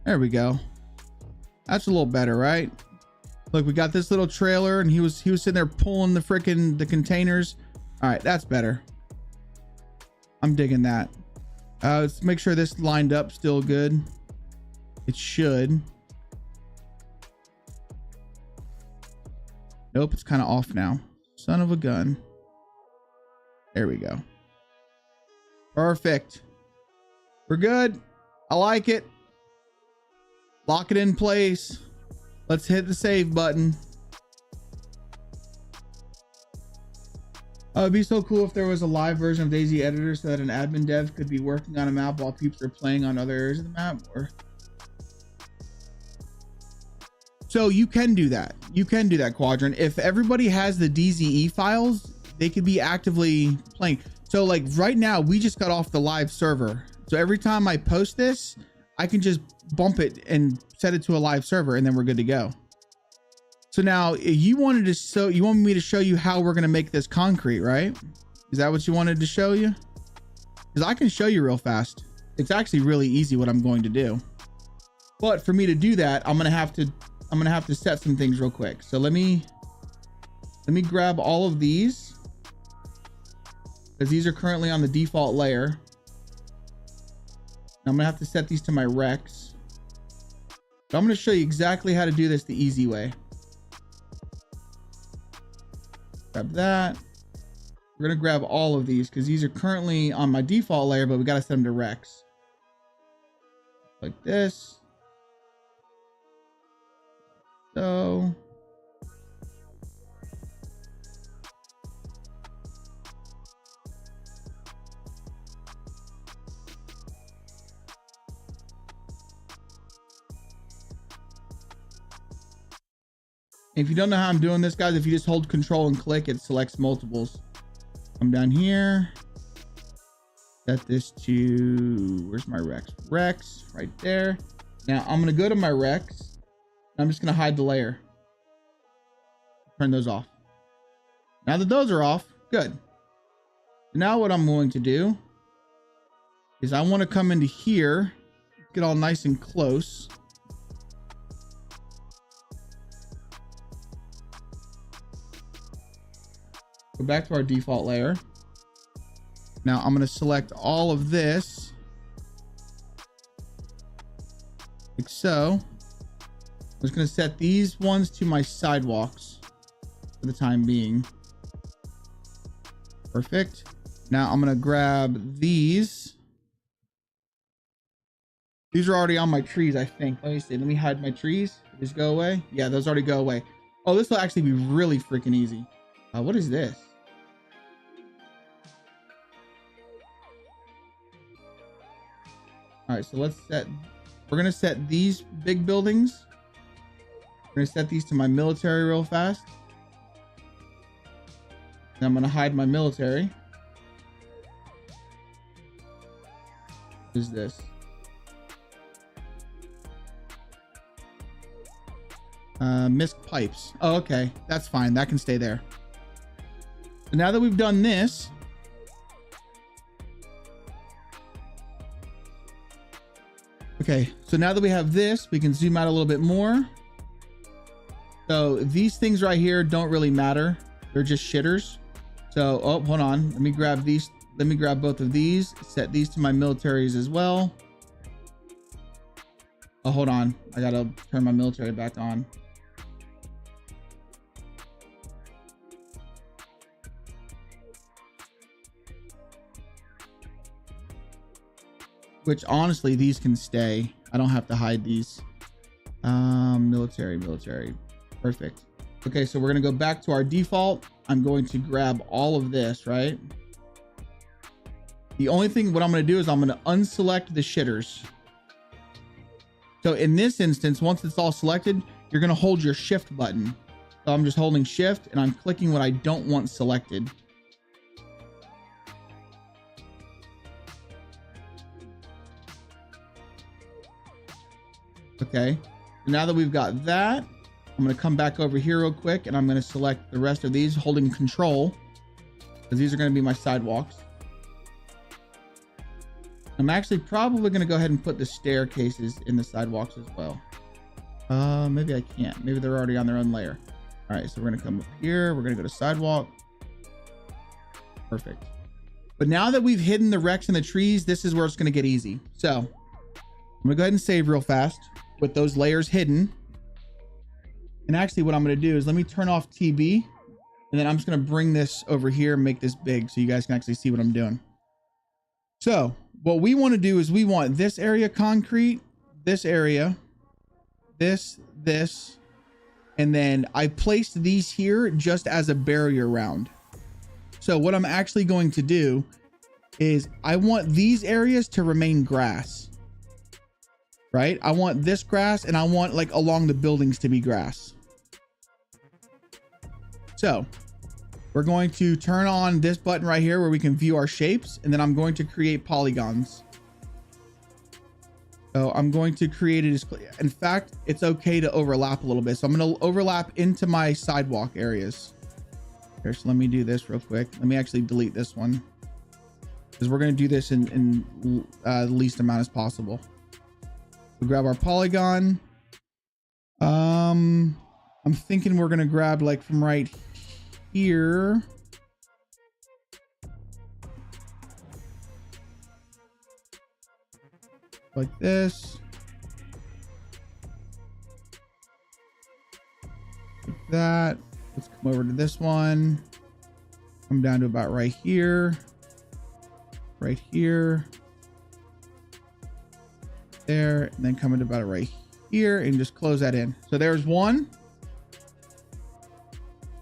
There we go. That's a little better, right? Look, we got this little trailer and he was sitting there pulling the containers. All right, that's better. I'm digging that. Let's make sure this lined up still good. It should. Nope, it's kind of off now. Son of a gun. There we go. Perfect. We're good. I like it. Lock it in place. Let's hit the save button. It'd be so cool if there was a live version of Dayz editor so that an admin dev could be working on a map while peeps are playing on other areas of the map. Or so you can do that. You can do that, Quadrant. If everybody has the DZE files, they could be actively playing. So like right now, we just got off the live server. So every time I post this, I can just bump it and set it to a live server and then we're good to go. So now you want me to show you how we're going to make this concrete, right? Is that what you wanted to show you? Because I can show you real fast. It's actually really easy what I'm going to do. But for me to do that, I'm going to have to set some things real quick. So let me grab all of these because these are currently on the default layer. I'm gonna have to set these to my Rex. So I'm gonna show you exactly how to do this the easy way. Grab that. We're gonna grab all of these because these are currently on my default layer, but we gotta set them to Rex. Like this. So. If you don't know how I'm doing this, guys, if you just hold control and click, it selects multiples. Come down here. Set this to, where's my Rex? Rex, right there. Now I'm gonna go to my Rex. I'm just gonna hide the layer. Turn those off. Now that those are off, good. Now what I'm going to do is I want to come into here, get all nice and close. Go back to our default layer. Now I'm going to select all of this like so. I'm just going to set these ones to my sidewalks for the time being. Perfect. Now I'm going to grab these. These are already on my trees, I think. Let me see. Let me hide my trees. Just go away. Yeah, those already go away. Oh, this will actually be really freaking easy. What is this? All right, so we're going to set these big buildings. We're going to set these to my military real fast. And I'm going to hide my military. What is this? Missed pipes. Oh, okay. That's fine. That can stay there. So now that we've done this, okay, so now that we have this, we can zoom out a little bit more. So these things right here don't really matter. They're just shitters. So, oh, hold on. Let me grab these. Let me grab both of these, set these to my militaries as well. Oh, hold on. I gotta turn my military back on. Which honestly, these can stay. I don't have to hide these. Military. Perfect. Okay, so we're gonna go back to our default. I'm going to grab all of this, right? The only thing, what I'm gonna do is I'm gonna unselect the shitters. So in this instance, once it's all selected, you're gonna hold your shift button. So I'm just holding shift and I'm clicking what I don't want selected. Okay, now that we've got that, I'm going to come back over here real quick and I'm going to select the rest of these, holding control, because these are going to be my sidewalks. I'm actually probably going to go ahead and put the staircases in the sidewalks as well. Maybe I can't. Maybe they're already on their own layer. All right, so we're going to come up here. We're going to go to sidewalk. Perfect. But now that we've hidden the wrecks and the trees, this is where it's going to get easy. So I'm going to go ahead and save real fast with those layers hidden. And actually what I'm going to do is let me turn off TB and then I'm just going to bring this over here and make this big so you guys can actually see what I'm doing. So what we want to do is we want this area concrete, this area, this, and then I placed these here just as a barrier round. So what I'm actually going to do is I want these areas to remain grass, right? I want this grass and I want like along the buildings to be grass. So we're going to turn on this button right here where we can view our shapes. And then I'm going to create polygons. So I'm going to create it. In fact, it's okay to overlap a little bit. So I'm going to overlap into my sidewalk areas. Here, so let me do this real quick. Let me actually delete this one because we're going to do this in the least amount as possible. We'll grab our polygon. I'm thinking we're going to grab like from right here. Like this. Like that. Let's come over to this one. Come down to about right here. Right here. There. And then come into about right here and just close that in. So there's one.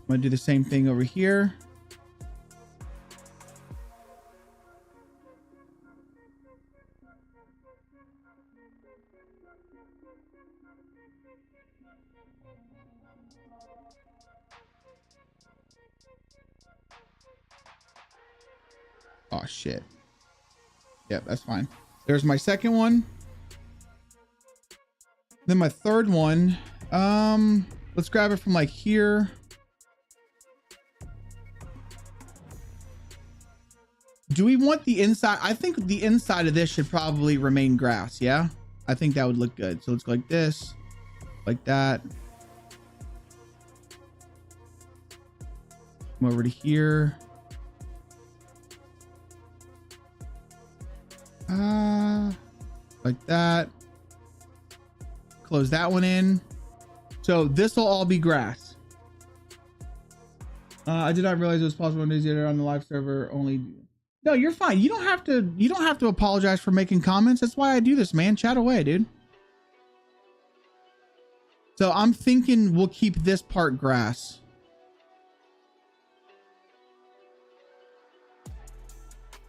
I'm going to do the same thing over here. Oh shit. Yep, that's fine. There's my second one. Then my third one. Let's grab it from like here. Do we want the inside? I think the inside of this should probably remain grass. Yeah, I think that would look good. So let's go like this, like that. Come over to here. Like that. Close that one in. So this will all be grass. I did not realize it was possible to do it on the live server only. No, you're fine. You don't have to apologize for making comments. That's why I do this, man. Chat away, dude. So I'm thinking we'll keep this part grass.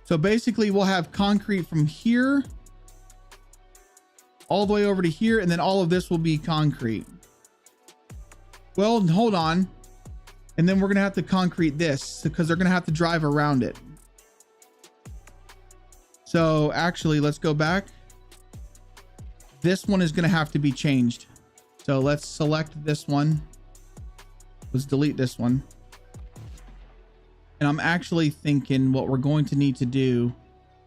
So basically we'll have concrete from here all the way over to here, and then all of this will be concrete. Well, hold on. And then we're gonna have to concrete this because they're gonna have to drive around it. So actually, let's go back. This one is gonna have to be changed. So let's select this one. Let's delete this one. And I'm actually thinking what we're going to need to do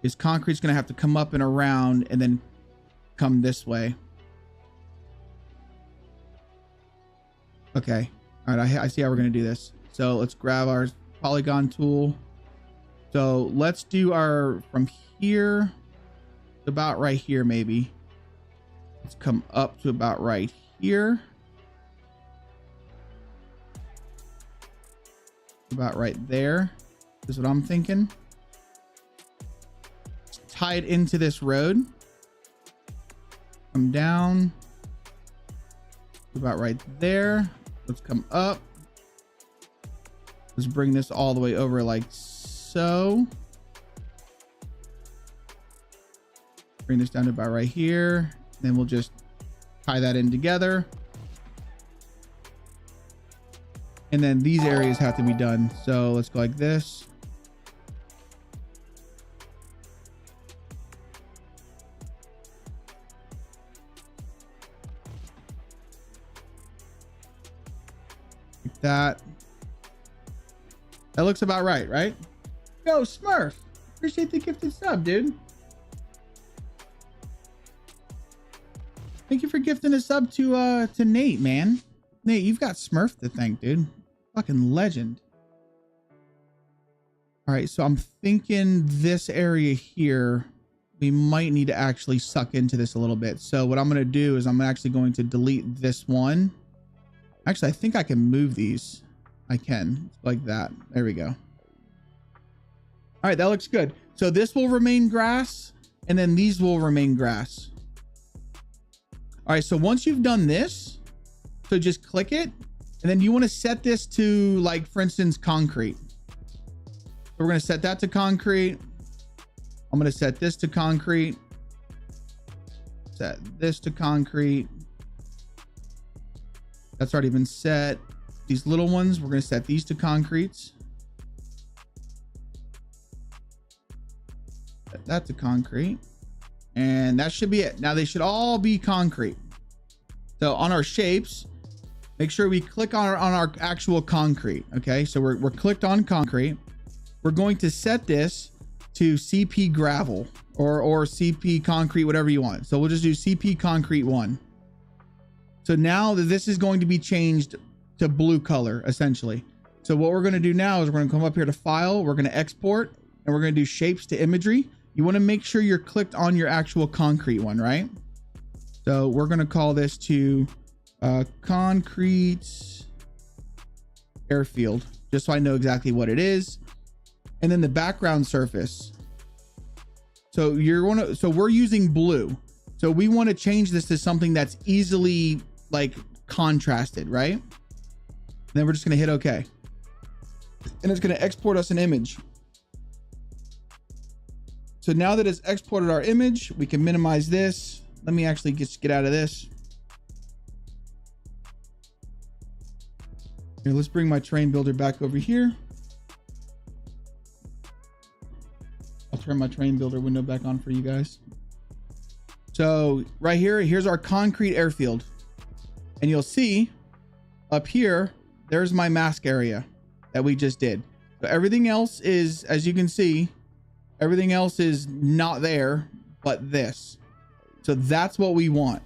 is concrete's gonna have to come up and around and then come this way. Okay. All right, I see how we're going to do this. So let's grab our polygon tool. So let's do our, from here, about right here, maybe. Let's come up to about right here. About right there is what I'm thinking. Let's tie it into this road. Come down. About right there. Let's come up. Let's bring this all the way over like so. Bring this down to about right here. Then we'll just tie that in together. And then these areas have to be done. So let's go like this. That looks about right, right? Yo, Smurf, appreciate the gifted sub, dude. Thank you for gifting a sub to Nate, man. Nate, you've got Smurf to thank, dude. Fucking legend. All right, so I'm thinking this area here, we might need to actually suck into this a little bit. So what I'm going to do is I'm actually going to delete this one. Actually, I think I can move these. I can, like that. There we go. All right, that looks good. So this will remain grass, and then these will remain grass. All right, so once you've done this, so just click it, and then you want to set this to, like, for instance, concrete. So we're going to set that to concrete. I'm going to set this to concrete. Set this to concrete. That's already been set. These little ones, we're going to set these to concretes. Set that to concrete. And that should be it. Now they should all be concrete. So on our shapes, make sure we click on our actual concrete. Okay, so we're clicked on concrete. We're going to set this to CP gravel or CP concrete, whatever you want. So we'll just do CP concrete 1. So now that this is going to be changed to blue color, essentially. So what we're going to do now is we're going to come up here to file. We're going to export, and we're going to do shapes to imagery. You want to make sure you're clicked on your actual concrete one, right? So we're going to call this to concrete airfield, just so I know exactly what it is. And then the background surface. So we're using blue. So we want to change this to something that's easily like contrasted, right? And then we're just going to hit OK. And it's going to export us an image. So now that it's exported our image, we can minimize this. Let me actually just get out of this. Here, let's bring my terrain builder back over here. I'll turn my terrain builder window back on for you guys. So right here, here's our concrete airfield. And you'll see up here, there's my mask area that we just did. So everything else is, as you can see, everything else is not there, but this. So that's what we want.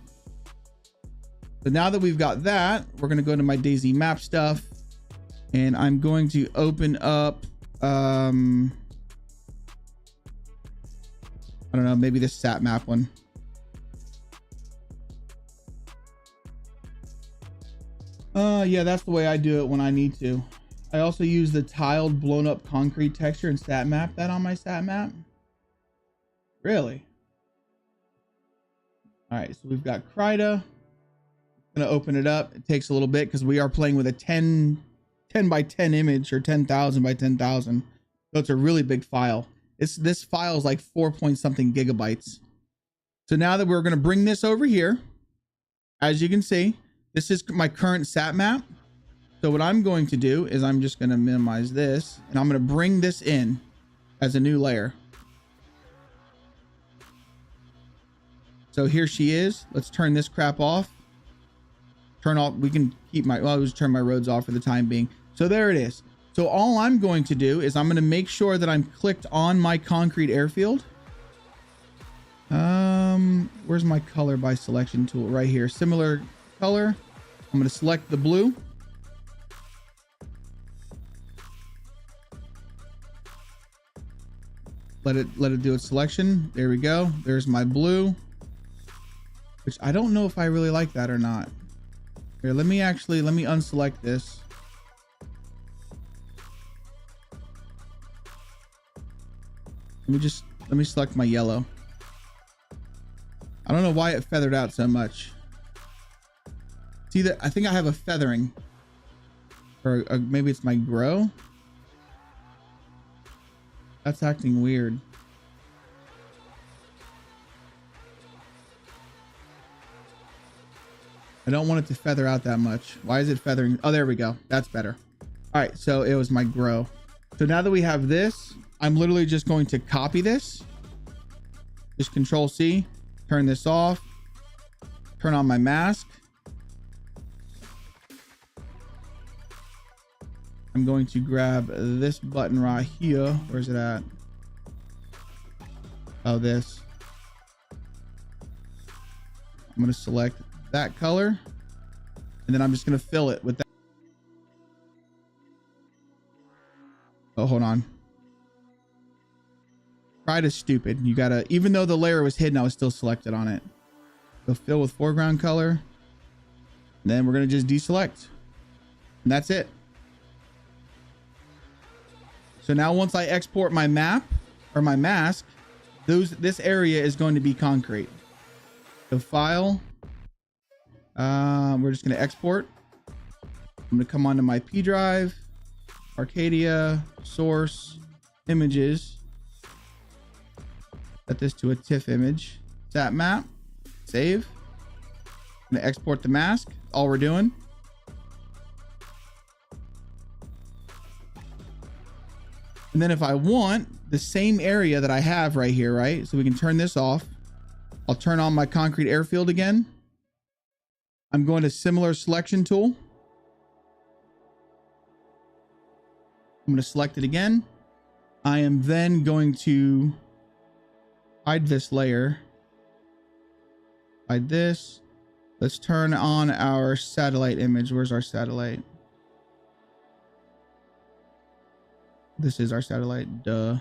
So now that we've got that, we're going to go to my Dayz map stuff, and I'm going to open up, I don't know, maybe this sat map one. Yeah, that's the way I do it when I need to. I also use the tiled blown up concrete texture and stat map that on my stat map. Really? All right, so we've got Krita. I'm gonna open it up. It takes a little bit because we are playing with a 10 by 10 image, or 10,000 by 10,000. So it's a really big file. This file is like 4 point something gigabytes. So now that we're going to bring this over here, as you can see, this is my current sat map. So what I'm going to do is I'm just going to minimize this and I'm going to bring this in as a new layer. So here she is. Let's turn this crap off. Turn off. We can keep my, well, I'll just turn my roads off for the time being. So there it is. So all I'm going to do is I'm going to make sure that I'm clicked on my concrete airfield. Where's my color by selection tool? Right here. Similar color. I'm going to select the blue. Let it do its selection. There we go. There's my blue, which I don't know if I really like that or not. Here, let me unselect this. Let me select my yellow. I don't know why it feathered out so much. See that? I think I have a feathering, or maybe it's my grow. That's acting weird. I don't want it to feather out that much. Why is it feathering? Oh, there we go. That's better. All right, so it was my grow. So now that we have this, I'm literally just going to copy this. Just Control C, turn this off, turn on my mask. I'm going to grab this button right here. Where's it at? Oh, this. I'm going to select that color, and then I'm just going to fill it with that. Oh, hold on. Pride is stupid. You gotta, even though the layer was hidden, I was still selected on it. So fill with foreground color. And then we're going to just deselect. And that's it. So now once I export my map or my mask, this area is going to be concrete. So file, we're just going to export. I'm going to come onto my P drive, Arcadia, source, images. Set this to a TIFF image. Sat map, save. I'm going to export the mask. All we're doing. And then if I want the same area that I have right here, right? So we can turn this off. I'll turn on my concrete airfield again. I'm going to similar selection tool. I'm going to select it again. I am then going to hide this layer. Hide this. Let's turn on our satellite image. Where's our satellite? This is our satellite, duh.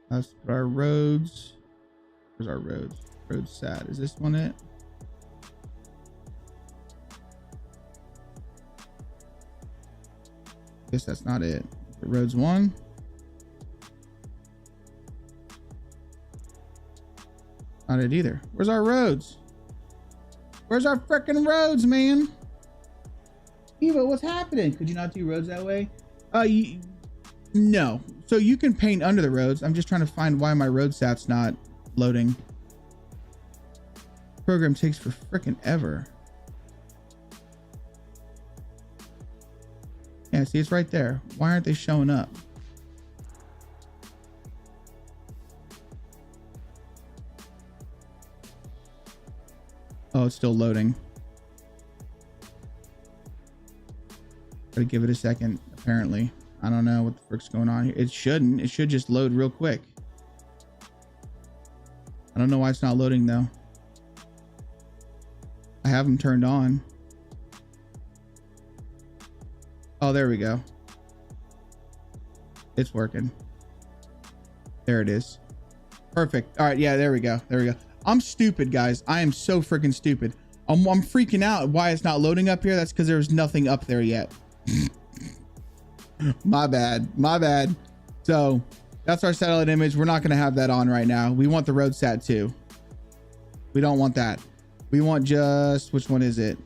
Let's put our roads. Where's our roads? Road sat. Is this one it? Guess that's not it. Roads 1. Not it either. Where's our roads? Where's our freaking roads, man? Eva, what's happening? Could you not do roads that way? No. So you can paint under the roads. I'm just trying to find why my road sat's not loading. Program takes for freaking ever. Yeah, see, it's right there. Why aren't they showing up? Oh, it's still loading. Gotta give it a second, apparently. I don't know what the frick's going on here. It shouldn't. It should just load real quick. I don't know why it's not loading, though. I have them turned on. Oh, there we go. It's working. There it is. Perfect. All right, yeah, there we go. There we go. I'm stupid, guys. I am so freaking stupid. I'm freaking out why it's not loading up here. That's because there's nothing up there yet. My bad. So that's our satellite image. We're not going to have that on right now. We want the road sat too. We don't want that. We want just, which one is it?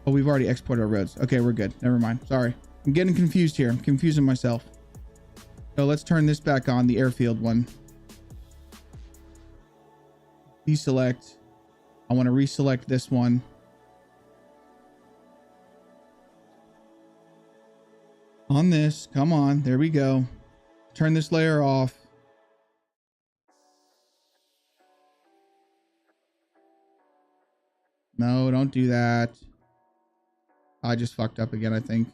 Oh, we've already exported our roads. Okay, we're good. Never mind. Sorry. I'm getting confused here. I'm confusing myself. So let's turn this back on, the airfield one. Deselect. I want to reselect this one. On this, come on, there we go. Turn this layer off. No, don't do that. I just fucked up again, I think.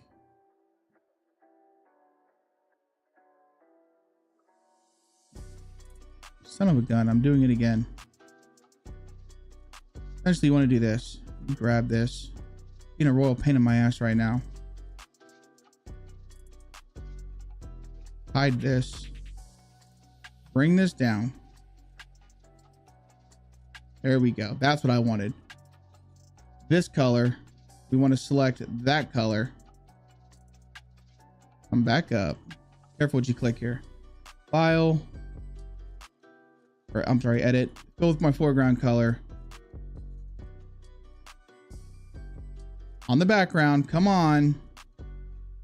Son of a gun, I'm doing it again. Essentially, you want to do this. Grab this. Being a royal pain in my ass right now. Hide this. Bring this down. There we go. That's what I wanted. This color, we want to select that color. Come back up. Careful what you click here. File. Or I'm sorry, edit. Go with my foreground color. On the background, come on.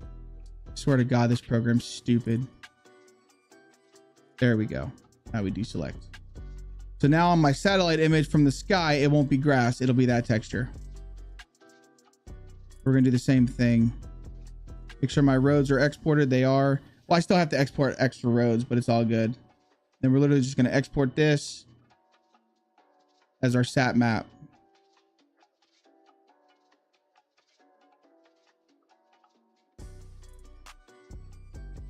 I swear to God, this program's stupid. There we go. Now we deselect. So now on my satellite image from the sky, it won't be grass. It'll be that texture. We're going to do the same thing. Make sure my roads are exported. They are. Well, I still have to export extra roads, but it's all good. Then we're literally just going to export this as our sat map.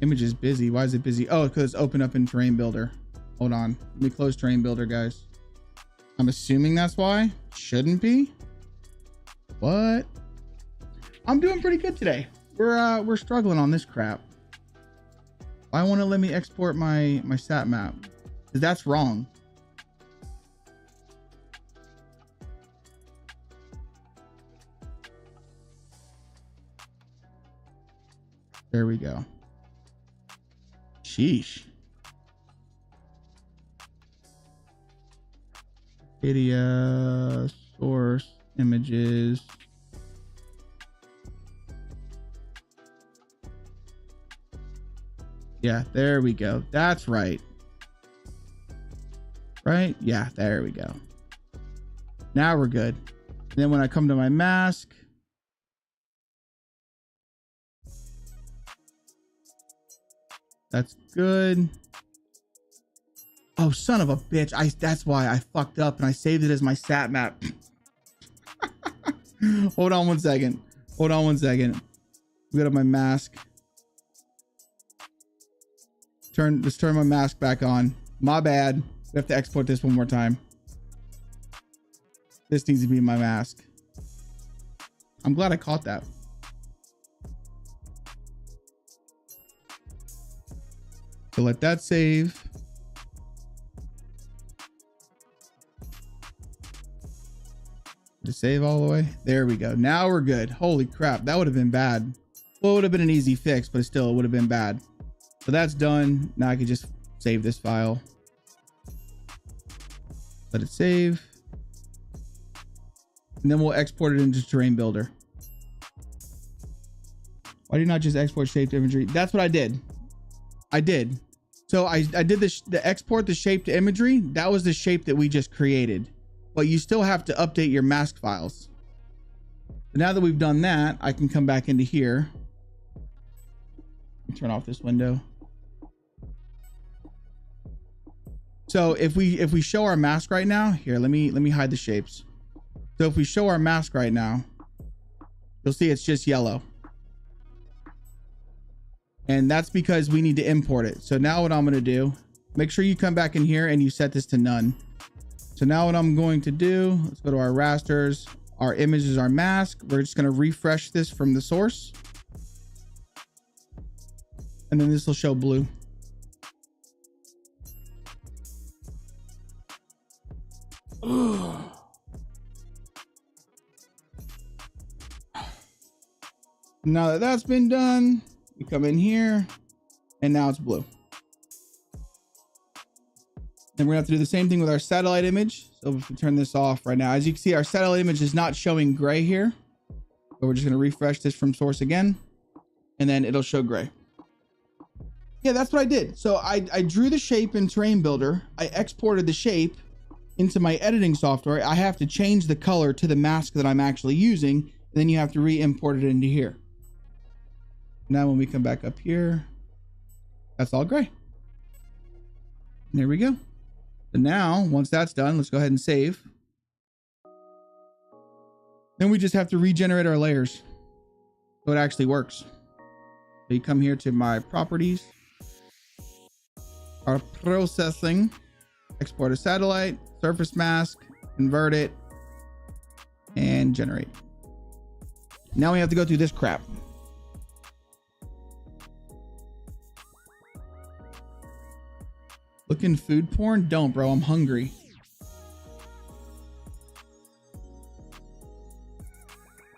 Image is busy. Why is it busy? Oh, because it's open up in Terrain Builder. Hold on. Let me close Terrain Builder, guys. I'm assuming that's why. Shouldn't be. What? I'm doing pretty good today. We're struggling on this crap. Why won't it let me export my sat map? Because that's wrong. There we go. Sheesh. Video source images. Yeah, there we go. That's right. Right? Yeah, there we go. Now we're good. And then when I come to my mask, that's good. Oh, son of a bitch. That's why I fucked up and I saved it as my sat map. Hold on one second. Hold on one second. We got my mask. Let's turn my mask back on. My bad. We have to export this one more time. This needs to be my mask. I'm glad I caught that. So let that save. To save all the way. There we go. Now we're good. Holy crap. That would have been bad. Well, it would have been an easy fix, but still, it would have been bad. So that's done. Now I can just save this file. Let it save. And then we'll export it into Terrain Builder. Why do you not just export shaped imagery? That's what I did. I did. So I did the export the shaped imagery. That was the shape that we just created. But you still have to update your mask files. But now that we've done that, I can come back into here. Turn off this window. So if we show our mask right now, here, let me hide the shapes. So if we show our mask right now, you'll see it's just yellow. And that's because we need to import it. So now what I'm going to do, make sure you come back in here and you set this to none. So now what I'm going to do, let's go to our rasters. Our image is our mask. We're just going to refresh this from the source. And then this will show blue. Now that that's been done, we come in here and now it's blue. Then we're gonna have to do the same thing with our satellite image. So if we turn this off right now, as you can see, our satellite image is not showing gray here. So we're just gonna refresh this from source again, and then it'll show gray. Yeah, that's what I did. So I drew the shape in Terrain Builder. I exported the shape into my editing software. I have to change the color to the mask that I'm actually using. And then you have to re-import it into here. Now when we come back up here, that's all gray. And there we go. So now, once that's done, let's go ahead and save. Then we just have to regenerate our layers so it actually works. So you come here to my properties, our processing, export a satellite, surface mask, convert it, and generate. Now we have to go through this crap. Looking food porn? Don't, bro. I'm hungry.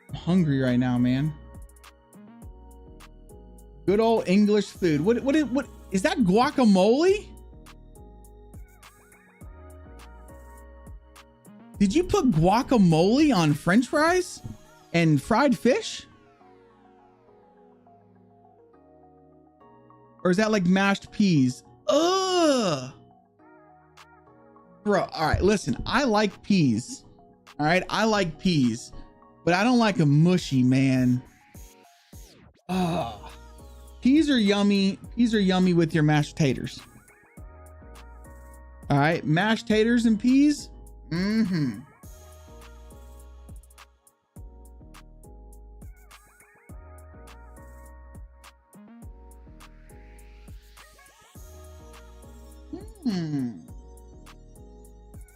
I'm hungry right now, man. Good old English food. What is that? Guacamole? Did you put guacamole on French fries and fried fish? Or is that like mashed peas? Ugh. Bro, all right, listen, I like peas. All right, I like peas, but I don't like them mushy, man. Ugh. Peas are yummy. Peas are yummy with your mashed taters. All right, mashed taters and peas. Mm-hmm.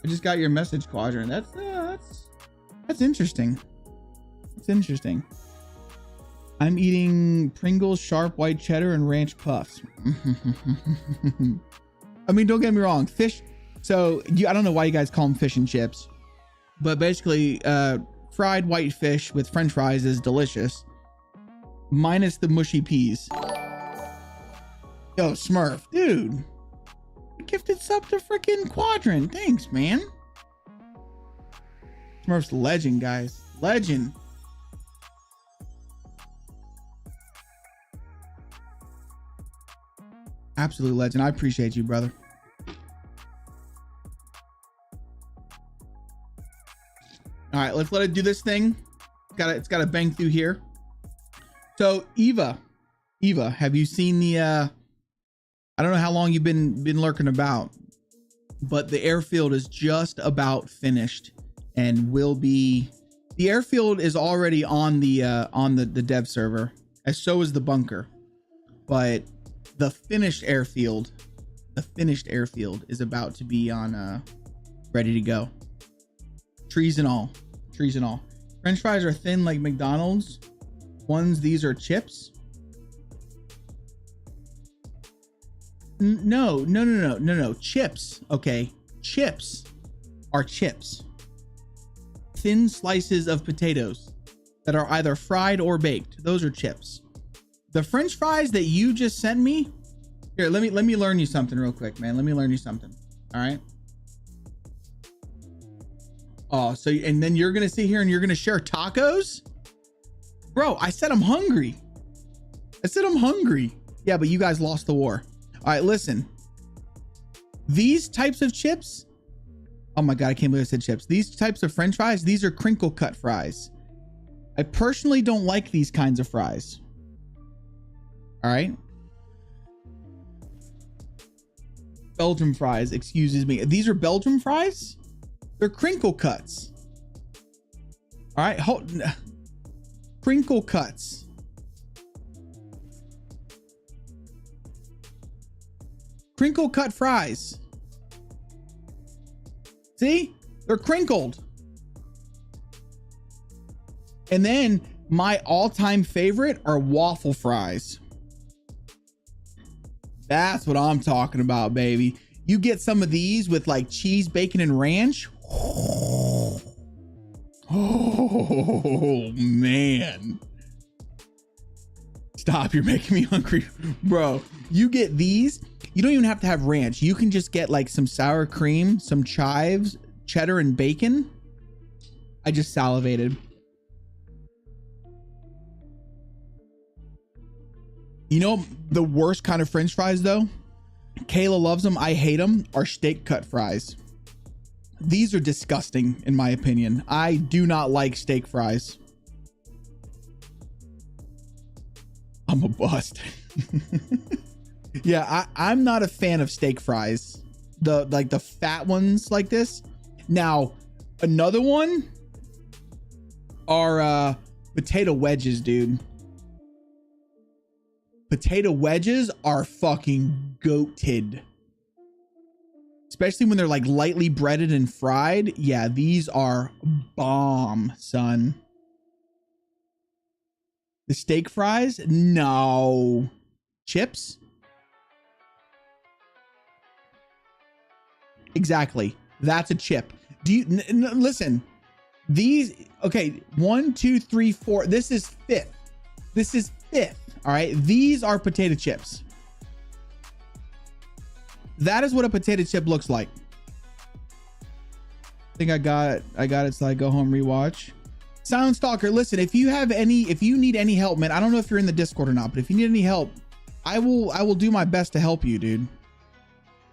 I just got your message, Quadrant. That's interesting. It's interesting. I'm eating Pringles sharp white cheddar and ranch puffs. I mean, don't get me wrong, fish. So I don't know why you guys call them fish and chips, but basically fried white fish with French fries is delicious, minus the mushy peas. Yo, Smurf, dude. Gifted sub to freaking Quadrant. Thanks, man. Smurf's legend, guys. Legend. Absolute legend. I appreciate you, brother. All right, let's let it do this thing. It's got to bang through here. So Eva, have you seen the I don't know how long you've been lurking about, but the airfield is just about finished and will be. The airfield is already on the dev server, as so is the bunker. But the finished airfield is about to be on ready to go. Trees and all. French fries are thin like McDonald's ones. These are chips. No. Chips. Okay. Chips are chips. Thin slices of potatoes that are either fried or baked. Those are chips. The French fries that you just sent me. Here, let me learn you something real quick, man. Let me learn you something. All right. Oh, so and then you're gonna sit here and you're gonna share tacos? Bro, I said I'm hungry. Yeah, but you guys lost the war. All right, listen. These types of chips. Oh my God, I can't believe I said chips. These types of French fries, these are crinkle cut fries. I personally don't like these kinds of fries. All right. Belgium fries, excuses me. These are Belgium fries? They're crinkle cuts. All right, crinkle cuts. Crinkle cut fries. See? They're crinkled. And then my all-time favorite are waffle fries. That's what I'm talking about, baby. You get some of these with like cheese, bacon, and ranch. Oh, man. Stop, you're making me hungry. Bro, you get these. You don't even have to have ranch. You can just get like some sour cream, some chives, cheddar, and bacon. I just salivated. You know, the worst kind of French fries though, Kayla loves them, I hate them, are steak cut fries. These are disgusting in my opinion. I do not like steak fries. I'm a bust. Yeah, I'm not a fan of steak fries. The fat ones like this. Now, another one are potato wedges, dude. Potato wedges are fucking goated. Especially when they're like lightly breaded and fried. Yeah, these are bomb, son. The steak fries? No. Chips? Exactly. That's a chip. Do you listen? These, okay, 1, 2, 3, 4. This is fifth. This is fifth. All right. These are potato chips. That is what a potato chip looks like. I think I got it. So I go home rewatch. Sound Stalker, listen, if you need any help, man, I don't know if you're in the Discord or not, but if you need any help, I will do my best to help you, dude.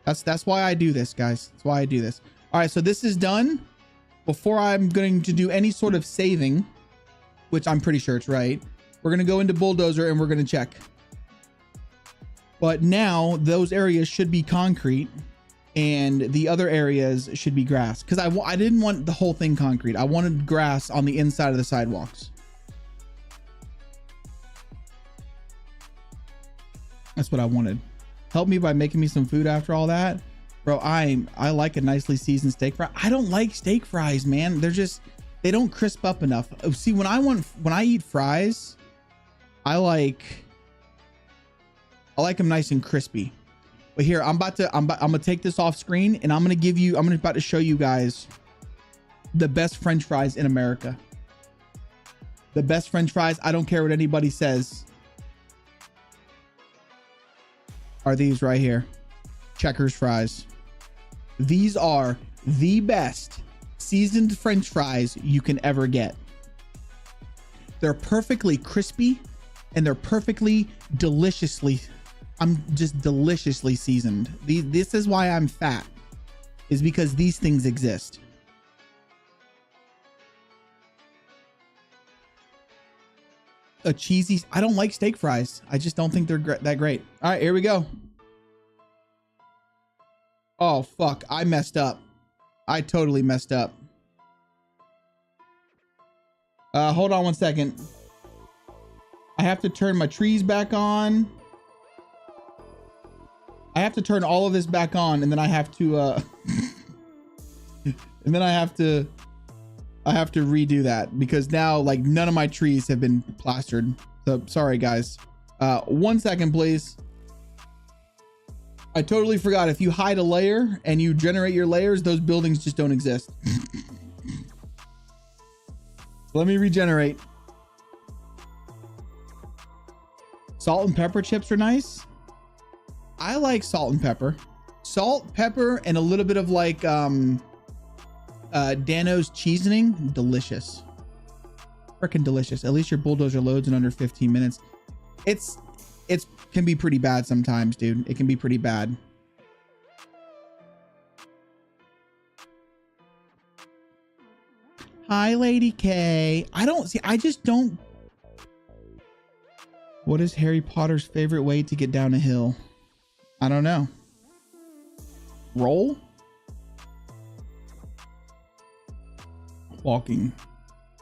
That's why I do this, guys. That's why I do this. All right, so this is done. Before I'm going to do any sort of saving, which I'm pretty sure it's right, we're going to go into Bulldozer and we're going to check. But now those areas should be concrete and the other areas should be grass, because I didn't want the whole thing concrete. I wanted grass on the inside of the sidewalks. That's what I wanted. Help me by making me some food after all that. Bro, I like a nicely seasoned steak fry. I don't like steak fries, man. They don't crisp up enough. See, when I eat fries, I like them nice and crispy. But here, I'm gonna take this off screen and I'm about to show you guys the best French fries in America. The best French fries, I don't care what anybody says, are these right here. Checkers fries. These are the best seasoned French fries you can ever get. They're perfectly crispy and they're perfectly deliciously seasoned. This is why I'm fat, is because these things exist. A cheesy, I don't like steak fries. I just don't think they're that great. All right, here we go. Oh, fuck. I messed up. I totally messed up. Hold on one second. I have to turn my trees back on. I have to turn all of this back on, and then I have to and then I have to redo that, because now like none of my trees have been plastered. So sorry guys. 1 second please. I totally forgot, if you hide a layer and you generate your layers, those buildings just don't exist. Let me regenerate. Salt and pepper chips are nice. I like salt and pepper. Salt, pepper, and a little bit of like Dano's seasoning. Delicious. Freaking delicious. At least your bulldozer loads in under 15 minutes. It's can be pretty bad sometimes, dude. It can be pretty bad. Hi, Lady K. I just don't. What is Harry Potter's favorite way to get down a hill? I don't know. Roll? Walking.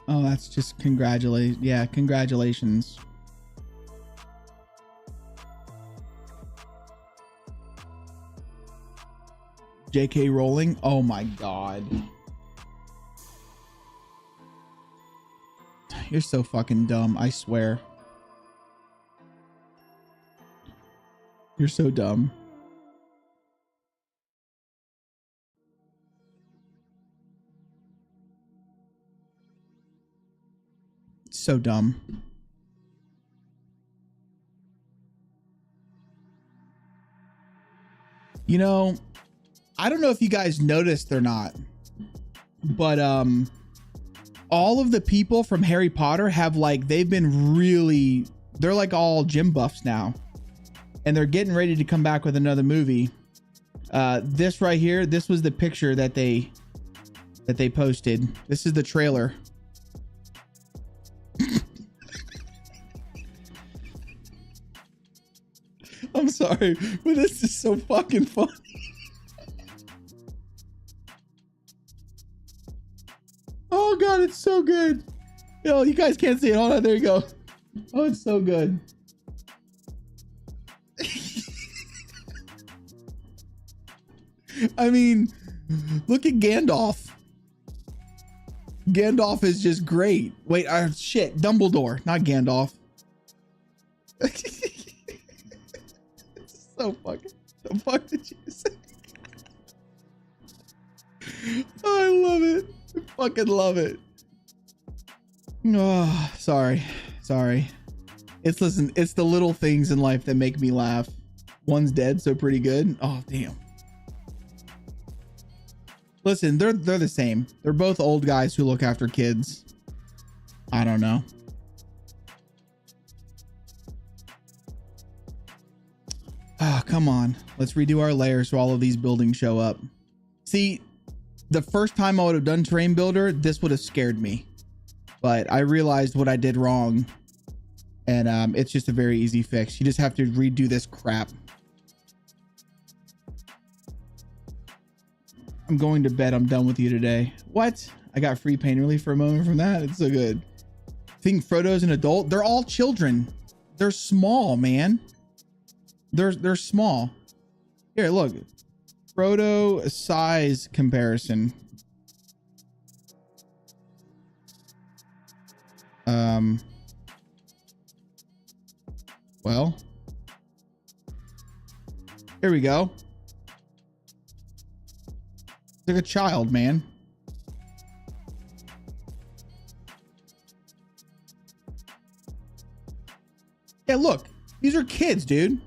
Oh, that's just yeah, congratulations. JK Rowling? Oh my god. You're so fucking dumb, I swear. You're so dumb. So dumb. You know, I don't know if you guys noticed or not, but all of the people from Harry Potter have like, they've been really they're like all gym buffs now, and they're getting ready to come back with another movie. This right here, this was the picture that they posted. This is the trailer. I'm sorry, but this is so fucking funny. Oh god, it's so good. Yo, you guys can't see it. Hold on, there you go. Oh, it's so good. I mean, look at Gandalf. Gandalf is just great. Wait, shit, Dumbledore, not Gandalf. It's so fucking. The fuck did you say? Oh, I love it. I fucking love it. Oh, sorry. Listen, it's the little things in life that make me laugh. One's dead, so pretty good. Oh, damn. Listen, they're the same. They're both old guys who look after kids. I don't know. Oh, come on. Let's redo our layers so all of these buildings show up. See, the first time I would have done terrain builder, this would have scared me. But I realized what I did wrong. And it's just a very easy fix. You just have to redo this crap. I'm going to bed. I'm done with you today. What? I got free pain relief for a moment from that. It's so good. Think Frodo's an adult? They're all children. They're small, man. They're small. Here, look. Frodo size comparison. Well, here we go. It's like a child, man. Yeah, look, these are kids, dude.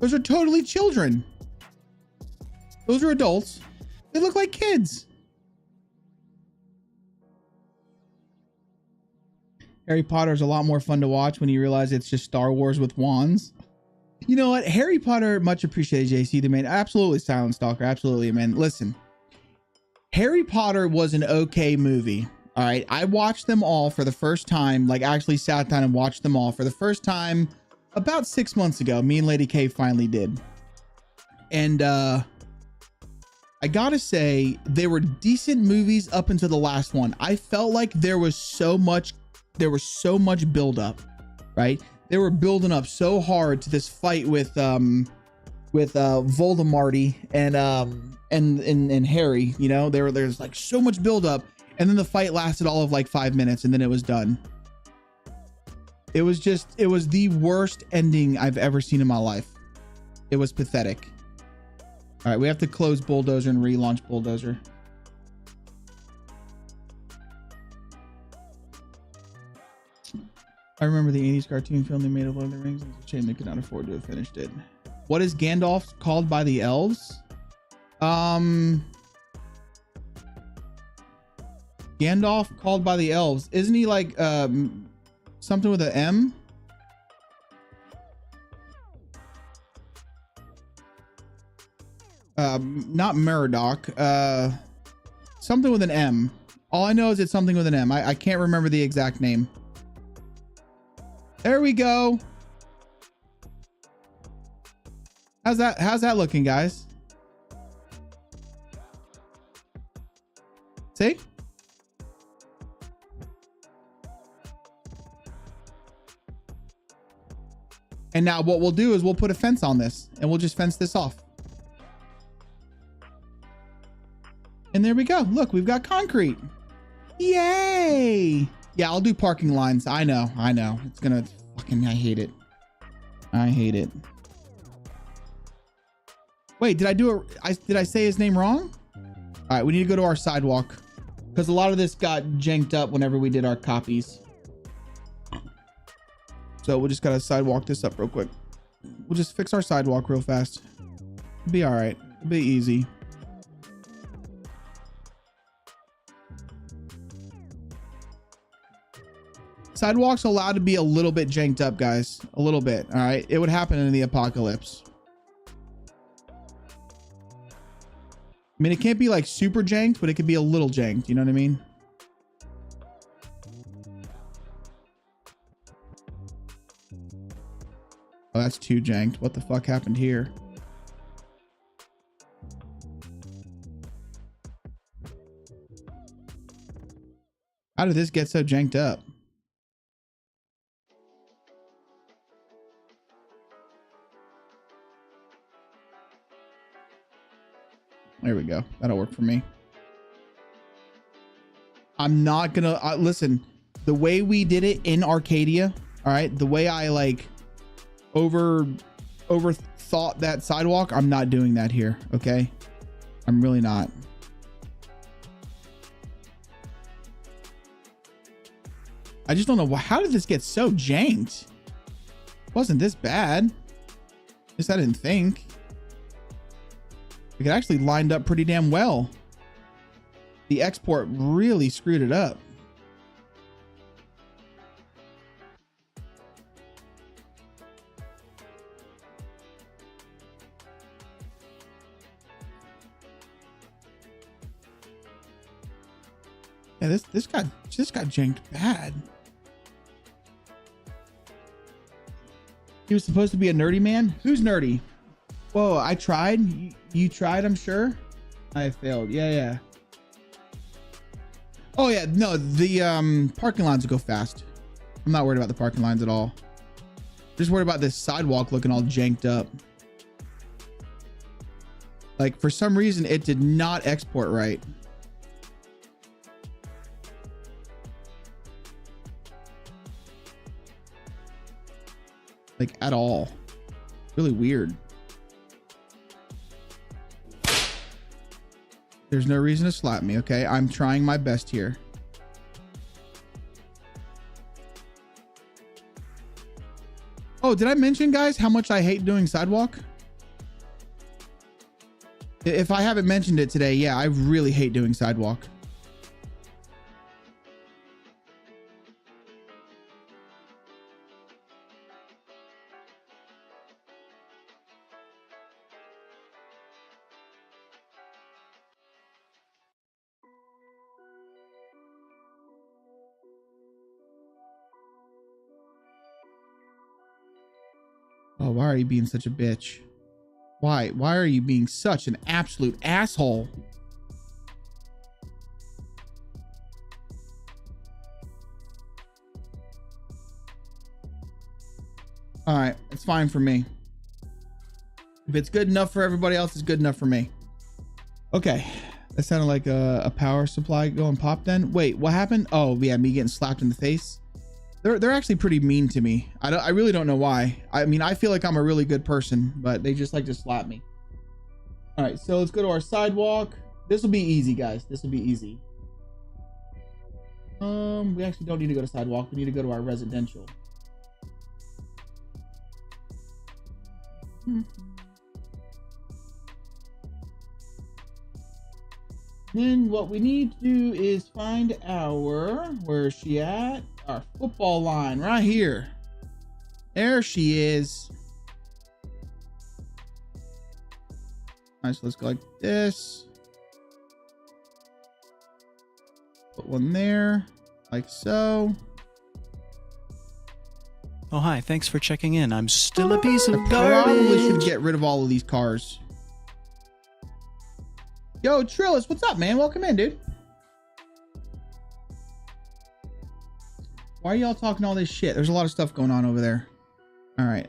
Those are totally children. Those are adults. They look like kids. Harry Potter is a lot more fun to watch when you realize it's just Star Wars with wands. You know what? Harry Potter, much appreciated, JC, the man. Absolutely, Silent Stalker. Absolutely, man. Listen, Harry Potter was an okay movie. All right. I watched them all for the first time, like actually sat down and watched them all for the first time about 6 months ago. Me and Lady K finally did. And I gotta say, they were decent movies up until the last one. I felt like there was so much build up, right? They were building up so hard to this fight with Voldemort and Harry, you know, there's like so much build up, and then the fight lasted all of like 5 minutes and then it was done. It was the worst ending I've ever seen in my life. It was pathetic. All right, we have to close Bulldozer and relaunch Bulldozer. I remember the 80s cartoon film they made of Lord of the Rings. It's a shame they could not afford to have finished it. What is Gandalf called by the elves? Gandalf called by the elves. Isn't he like something with an M? Not Meriadoc. Something with an M. All I know is it's something with an M. I can't remember the exact name. There we go. How's that looking, guys? See? And now what we'll do is we'll put a fence on this and we'll just fence this off. And there we go. Look, we've got concrete. Yay. Yeah, I'll do parking lines. I know. It's gonna fucking, I hate it. Wait, did I say his name wrong? All right, we need to go to our sidewalk because a lot of this got janked up whenever we did our copies. So we'll just gotta sidewalk this up real quick. We'll just fix our sidewalk real fast. It'll be all right. It'll be easy. Sidewalks allowed to be a little bit janked up, guys. A little bit. All right. It would happen in the apocalypse. I mean, it can't be like super janked, but it could be a little janked. You know what I mean? Oh, that's too janked. What the fuck happened here? How did this get so janked up? There we go. That'll work for me. I'm not gonna listen. The way we did it in Arcadia, all right, the way I like overthought that sidewalk, I'm not doing that here. Okay, I'm really not. I just don't know how did this get so janked. It wasn't this bad. At least I didn't think. It actually lined up pretty damn well. The export really screwed it up. Yeah, this got janked bad. He was supposed to be a nerdy man. Who's nerdy? Whoa, I tried. You tried, I'm sure. I failed. Yeah. Oh yeah, no, the parking lines will go fast. I'm not worried about the parking lines at all. Just worried about this sidewalk looking all janked up. Like for some reason it did not export right. Like at all. Really weird. There's no reason to slap me, okay? I'm trying my best here. Oh, did I mention, guys, how much I hate doing sidewalk? If I haven't mentioned it today, yeah, I really hate doing sidewalk. Oh, why are you being such a bitch? Why are you being such an absolute asshole? All right, it's fine for me. If it's good enough for everybody else, it's good enough for me. Okay, that sounded like a power supply going pop then. Wait, what happened? Oh yeah, me getting slapped in the face. They're actually pretty mean to me. I really don't know why. I mean, I feel like I'm a really good person, but they just like to slap me. All right, so let's go to our sidewalk. This will be easy, guys. This will be easy. We actually don't need to go to sidewalk. We need to go to our residential. Then what we need to do is find our, where is she at? Our football line right here. There she is. All right, so let's go like this. Put one there, like so. Oh, hi. Thanks for checking in. I'm still a piece of Probably should garbage. get rid of all of these cars. Yo, Trillis, what's up, man? Welcome in, dude. Why are y'all talking all this shit? There's a lot of stuff going on over there. All right.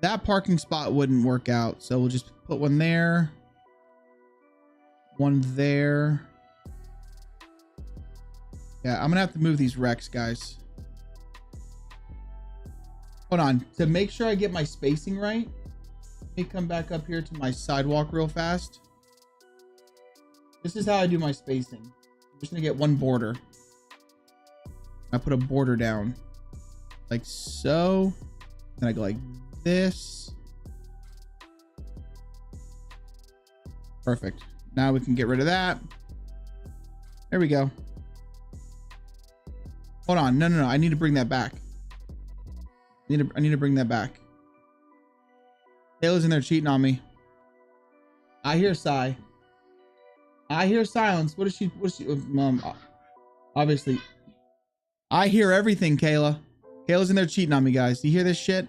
That parking spot wouldn't work out, so we'll just put one there. One there. Yeah, I'm gonna have to move these wrecks, guys. Hold on. To make sure I get my spacing right, let me come back up here to my sidewalk real fast. This is how I do my spacing. I'm just gonna get one border. I put a border down like so. Then I go like this. Perfect. Now we can get rid of that. There we go. Hold on. No, no, no. I need to bring that back. I need to bring that back. Taylor's in there cheating on me. I hear sigh. I hear silence. What is she? Obviously. I hear everything, Kayla. Kayla's in there cheating on me, guys. Do you hear this shit?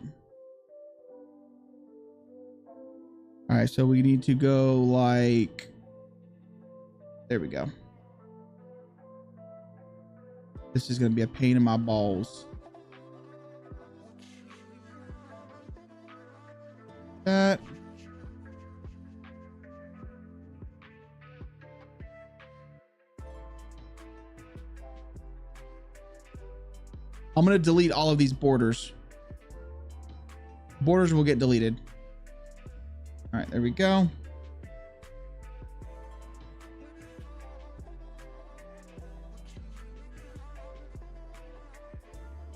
All right, so we need to go like... There we go. This is going to be a pain in my balls. That. I'm going to delete all of these borders. Borders will get deleted. All right, there we go.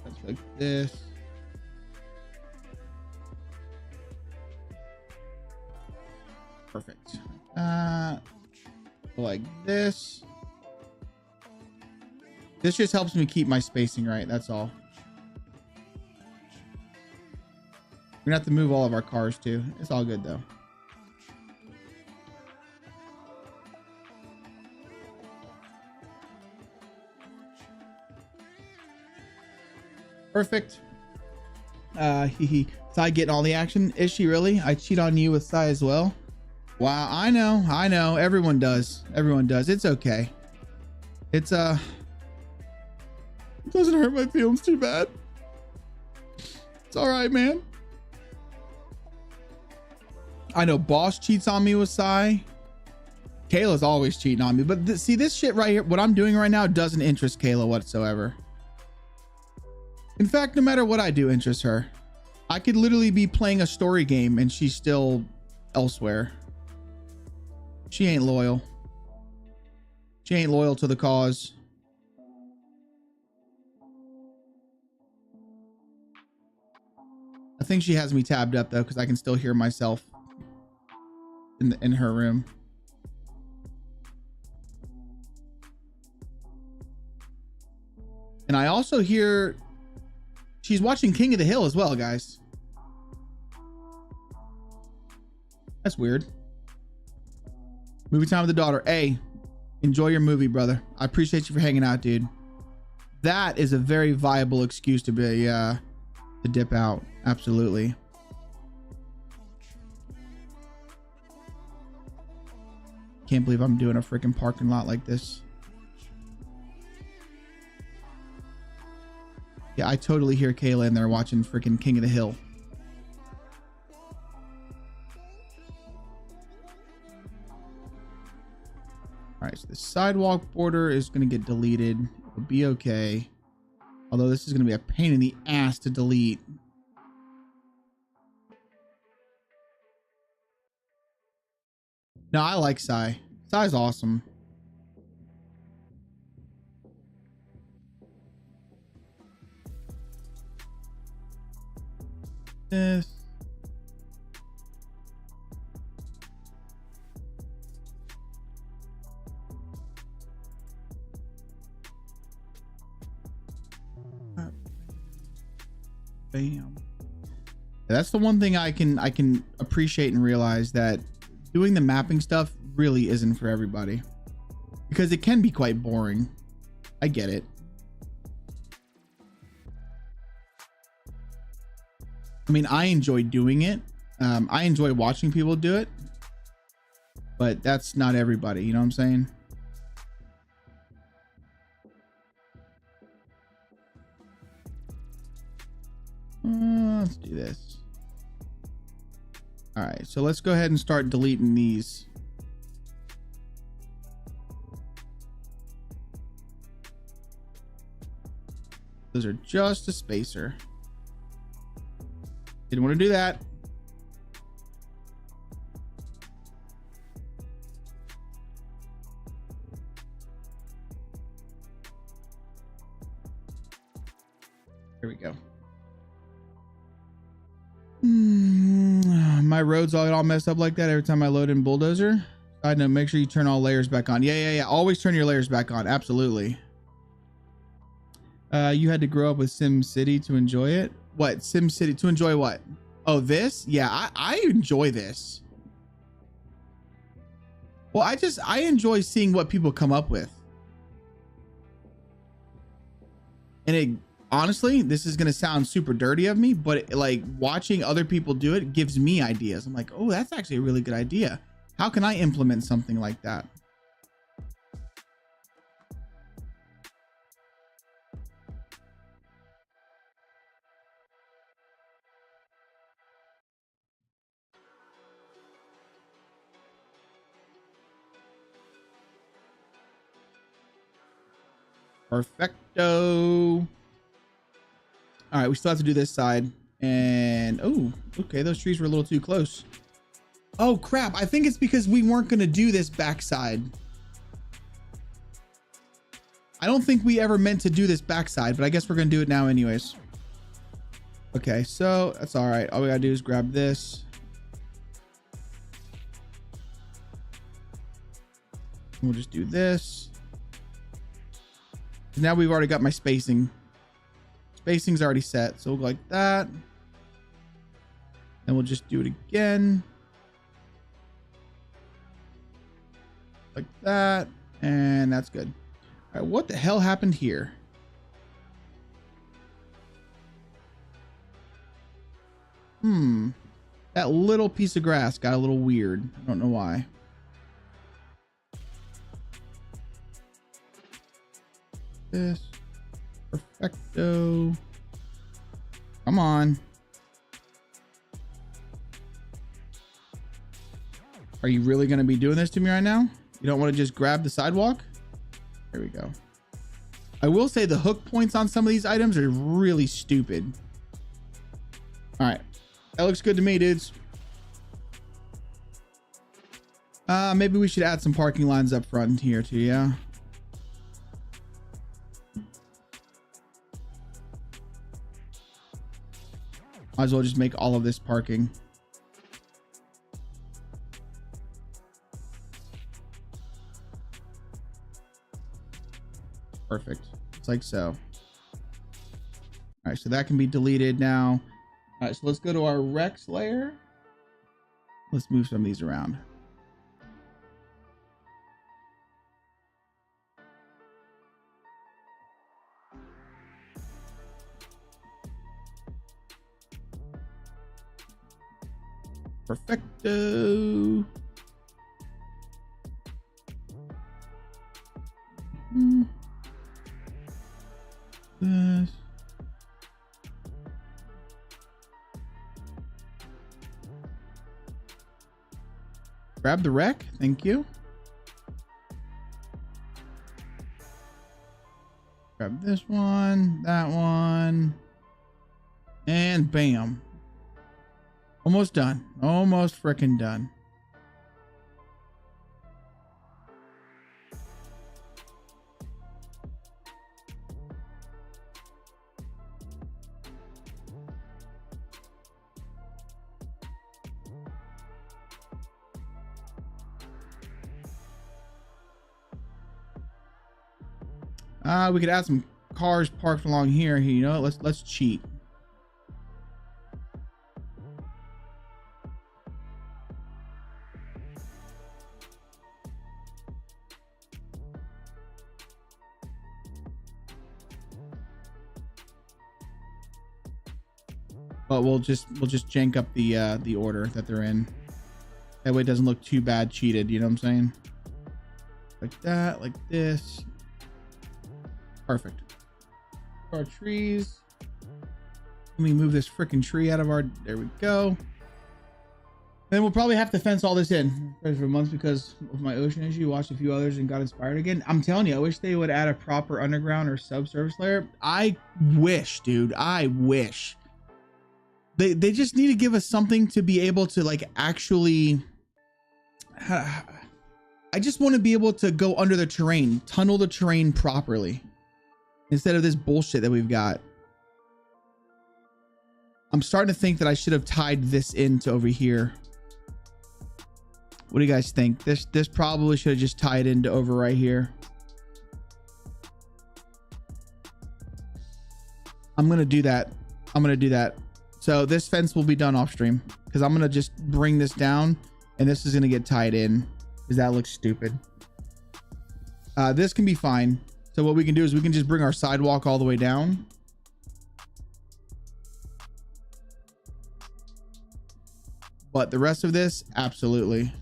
That's like this. Perfect. Like this. This just helps me keep my spacing right. That's all. We're gonna have to move all of our cars too. It's all good though. Perfect. Sai getting all the action. Is she really? I cheat on you with Sai as well. Wow, I know. Everyone does. Everyone does. It's okay. It's it doesn't hurt my feelings too bad. It's all right, man. I know Boss cheats on me with Sai. Kayla's always cheating on me, but see this shit right here, what I'm doing right now doesn't interest Kayla whatsoever. In fact, no matter what I do interests her. I could literally be playing a story game and she's still elsewhere. She ain't loyal. She ain't loyal to the cause. I think she has me tabbed up though, because I can still hear myself in her room. And I also hear she's watching King of the Hill as well, guys. That's weird. Movie time with the daughter. Hey, enjoy your movie, brother. I appreciate you for hanging out, dude. That is a very viable excuse to be to dip out. Absolutely. Can't believe I'm doing a freaking parking lot like this. Yeah, I totally hear Kayla in there watching freaking King of the Hill. All right, so the sidewalk border is going to get deleted. It'll be okay. Although this is going to be a pain in the ass to delete. No, I like Sai. Sai's awesome. This. Bam. That's the one thing I can appreciate and realize, that doing the mapping stuff really isn't for everybody, because it can be quite boring. I get it. I mean, I enjoy doing it. I enjoy watching people do it, but that's not everybody. You know what I'm saying? Let's do this. All right, so let's go ahead and start deleting these. Those are just a spacer. Didn't want to do that. Here we go. My roads all messed up like that every time I load in Bulldozer. I know, make sure you turn all layers back on. Yeah. Always turn your layers back on. Absolutely. You had to grow up with Sim City to enjoy it. What? Sim City to enjoy what? Oh, this? Yeah, I enjoy this. Well, I enjoy seeing what people come up with. And it honestly, this is gonna sound super dirty of me, but like watching other people do it gives me ideas. I'm like, oh, that's actually a really good idea. How can I implement something like that? Perfecto. All right, we still have to do this side. And oh, okay, those trees were a little too close. Oh crap, I think it's because we weren't gonna do this backside. I don't think we ever meant to do this backside, but I guess we're gonna do it now anyways. Okay, so that's all right. All we gotta do is grab this. We'll just do this. Now we've already got my spacing. Spacing's already set, so we'll go like that. Then we'll just do it again. Like that, and that's good. All right, what the hell happened here? That little piece of grass got a little weird. I don't know why. This. Perfecto. Come on. Are you really going to be doing this to me right now? You don't want to just grab the sidewalk? There we go. I will say the hook points on some of these items are really stupid. All right. That looks good to me, dudes. Maybe we should add some parking lines up front here too, yeah? Might as well just make all of this parking. Perfect. It's like so. All right, so that can be deleted now. All right, so let's go to our Rex layer. Let's move some of these around. Perfecto. This. Grab the wreck. Thank you. Grab this one, that one, and bam. Almost done. Almost freaking done. We could add some cars parked along here. You know, let's cheat. But we'll just jank up the order that they're in. That way it doesn't look too bad cheated, you know what I'm saying? Like that, like this. Perfect. Our trees. Let me move this freaking tree out of our, there we go. Then we'll probably have to fence all this in for months because of my ocean issue. Watched a few others and got inspired again. I'm telling you, I wish they would add a proper underground or subsurface layer. I wish, dude, I wish. They just need to give us something to be able to like actually, I just want to be able to go under the terrain, tunnel the terrain properly instead of this bullshit that we've got. I'm starting to think that I should have tied this into over here. What do you guys think? This probably should have just tied into over right here. I'm going to do that. I'm going to do that. So this fence will be done off stream because I'm going to just bring this down and this is going to get tied in because that looks stupid. This can be fine. So what we can do is we can just bring our sidewalk all the way down. But the rest of this, absolutely.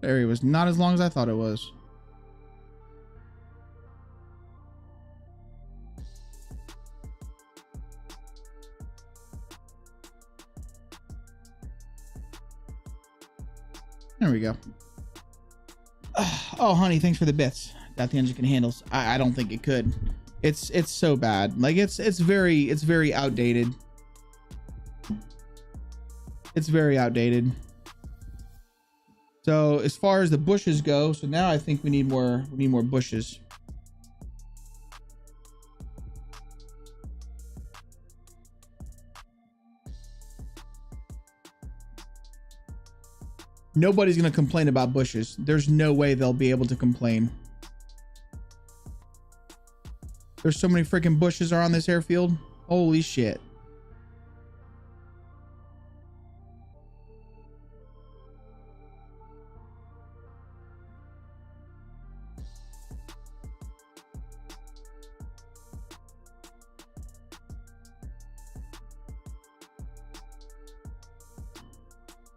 Area was not as long as I thought it was. There we go. Oh, honey, thanks for the bits. Doubt the engine can handle. I don't think it could. It's so bad. Like it's very outdated. It's very outdated. So as far as the bushes go, so now I think we need more bushes. Nobody's going to complain about bushes. There's no way they'll be able to complain. There's so many freaking bushes are on this airfield. Holy shit.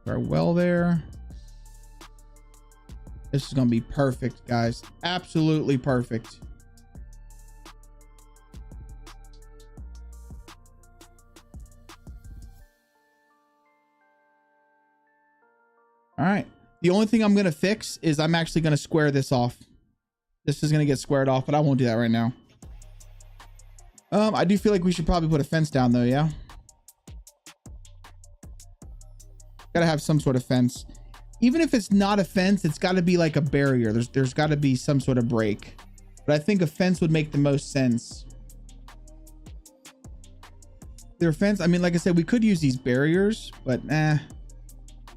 Our well there. This is gonna be perfect, guys. Absolutely perfect. All right. The only thing I'm gonna fix is I'm actually gonna square this off. This is gonna get squared off, but I won't do that right now. I do feel like we should probably put a fence down though, yeah? Gotta have some sort of fence. Even if it's not a fence, it's got to be like a barrier. There's got to be some sort of break. But I think a fence would make the most sense. Their fence, I mean, like I said, we could use these barriers, but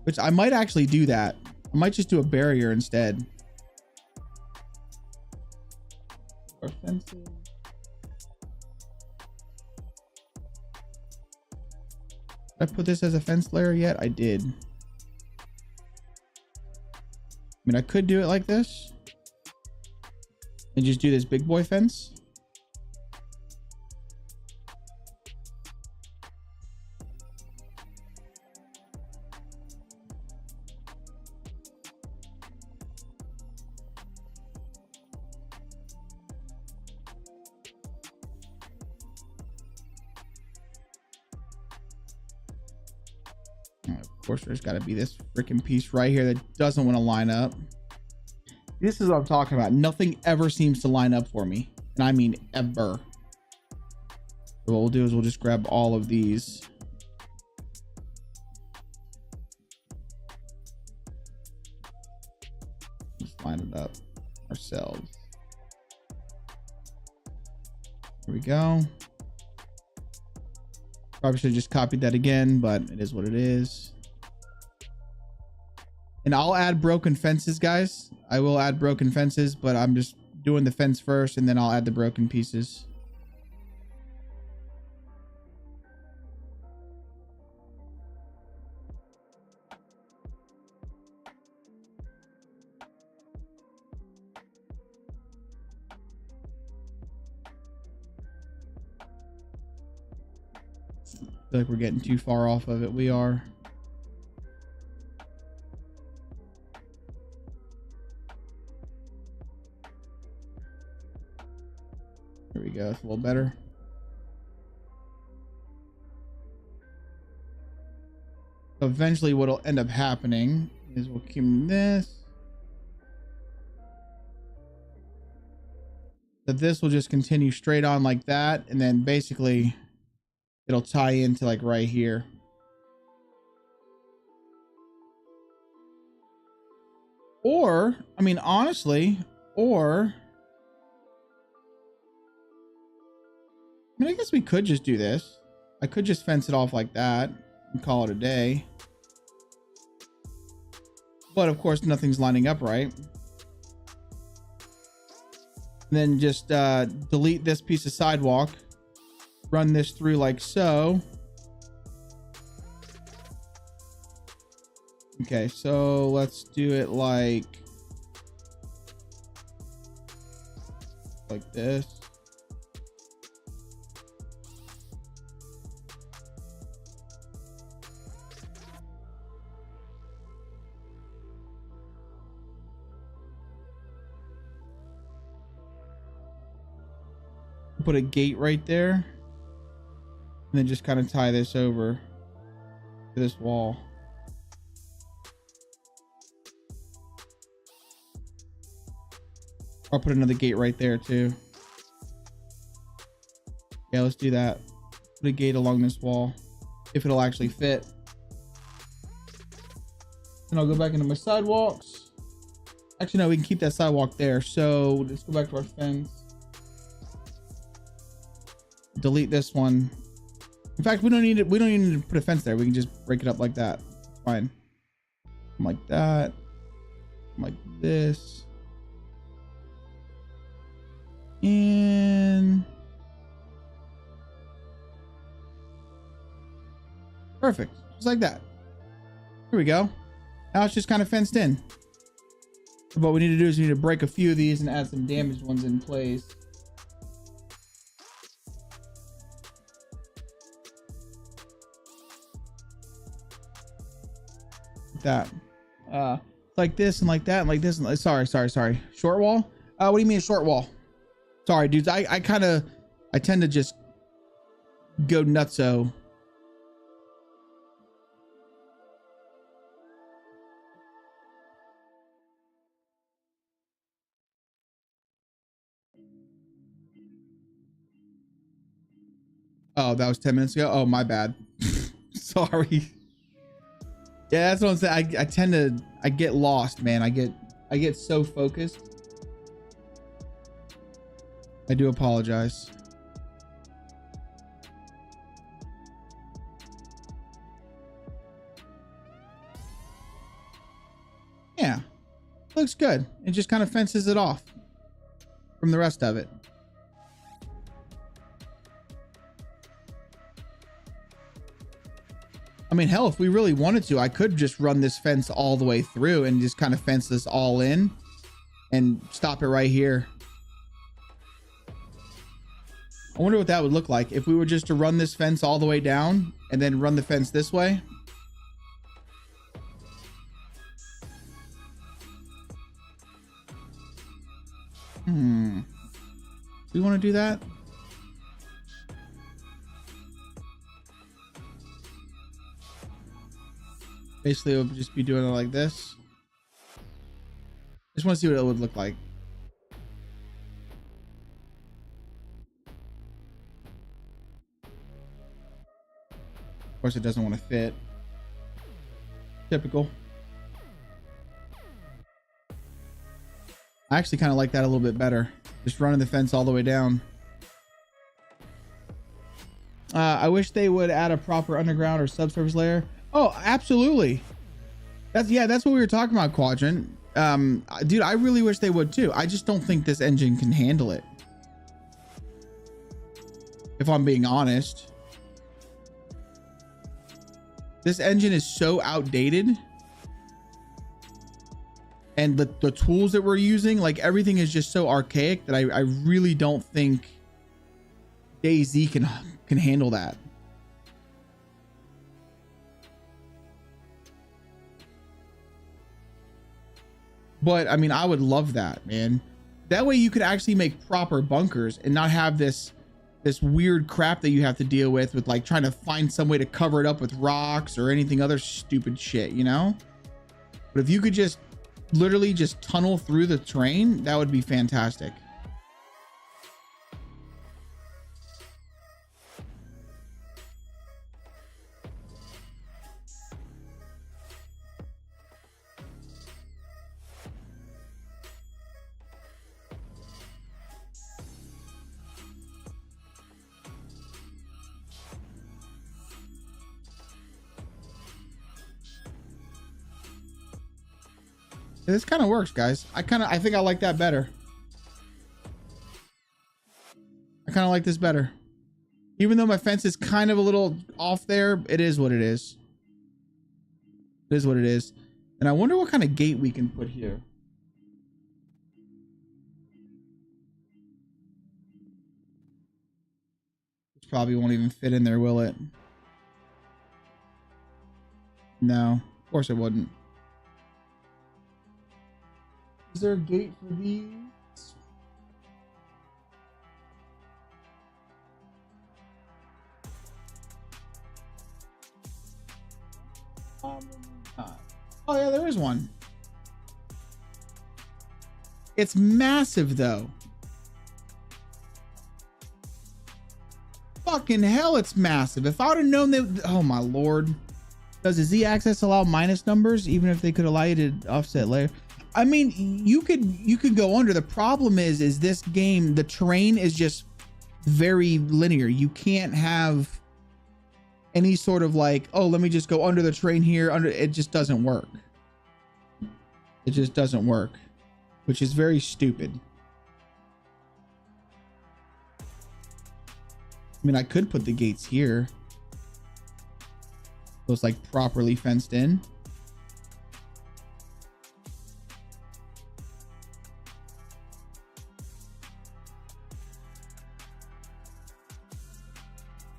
which I might actually do that. I might just do a barrier instead. Or fences. Did I put this as a fence layer yet? I did. I mean, I could do it like this and just do this big boy fence. Of course, there's got to be this freaking piece right here that doesn't want to line up. This is what I'm talking about. Nothing ever seems to line up for me. And I mean ever. So what we'll do is we'll just grab all of these. Just line it up ourselves. Here we go. Probably should have just copied that again, but it is what it is. And I'll add broken fences, guys. I will add broken fences, but I'm just doing the fence first and then I'll add the broken pieces. I feel like we're getting too far off of it. We are. There we go. It's a little better. So eventually what'll end up happening is we'll keep this. So this will just continue straight on like that. And then basically it'll tie into like right here. Or, I mean, honestly, or I mean, I guess we could just do this. I could just fence it off like that and call it a day. But of course, nothing's lining up right. And then just delete this piece of sidewalk. Run this through like so. Okay, so let's do it like this. Put a gate right there, and then just kind of tie this over to this wall. I'll put another gate right there too. Yeah, let's do that. Put a gate along this wall, if it'll actually fit. And I'll go back into my sidewalks. Actually, no, we can keep that sidewalk there. So let's go back to our fence. Delete this one. In fact, we don't need it. We don't even need to put a fence there. We can just break it up like that. It's fine. Like that. Like this. And perfect. Just like that. Here we go. Now it's just kind of fenced in. What we need to do is we need to break a few of these and add some damaged ones in place. That like this and like that and like this and sorry short wall. What do you mean a short wall? Sorry dudes, I tend to just go nutso. Oh, that was 10 minutes ago. Oh, my bad. Sorry. Yeah, that's what I'm saying. I get lost, man. I get so focused. I do apologize. Yeah, looks good. It just kind of fences it off from the rest of it. I mean, hell, if we really wanted to, I could just run this fence all the way through and just kind of fence this all in and stop it right here. I wonder what that would look like if we were just to run this fence all the way down and then run the fence this way. Do we want to do that? Basically, it would just be doing it like this. Just want to see what it would look like. Of course, it doesn't want to fit. Typical. I actually kind of like that a little bit better. Just running the fence all the way down. I wish they would add a proper underground or subsurface layer. Oh, absolutely. That's what we were talking about, Quadrant. Dude, I really wish they would too. I just don't think this engine can handle it. If I'm being honest. This engine is so outdated. And the tools that we're using, like everything is just so archaic that I really don't think Dayz can handle that. But I mean, I would love that, man. That way you could actually make proper bunkers and not have this weird crap that you have to deal with like trying to find some way to cover it up with rocks or anything other stupid shit, you know? But if you could just literally just tunnel through the terrain, that would be fantastic. This kind of works, guys. I think I like that better. I kind of like this better. Even though my fence is kind of a little off there, it is what it is. It is what it is. And I wonder what kind of gate we can put here. This probably won't even fit in there, will it? No, of course it wouldn't. Is there a gate for these? Oh yeah, there is one. It's massive though. Fucking hell, it's massive. If I would have known that, oh my lord. Does the Z-axis allow minus numbers even if they could allow you to offset layer? I mean, you could go under. The problem is this game, the terrain is just very linear. You can't have any sort of like, oh, let me just go under the terrain here. It just doesn't work. It just doesn't work, which is very stupid. I mean, I could put the gates here. So it's like properly fenced in.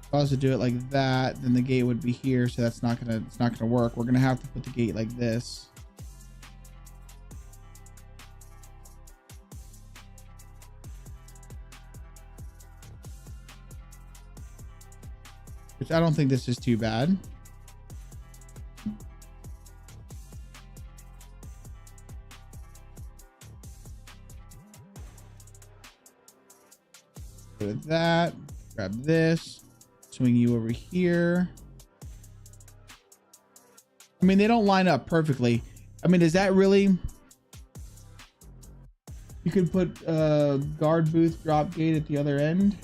If I was to do it like that, then the gate would be here, so it's not gonna work. We're gonna have to put the gate like this. Which I don't think this is too bad. With that, grab this, swing you over here. I mean, they don't line up perfectly. I mean, is that really? You could put a guard booth drop gate at the other end.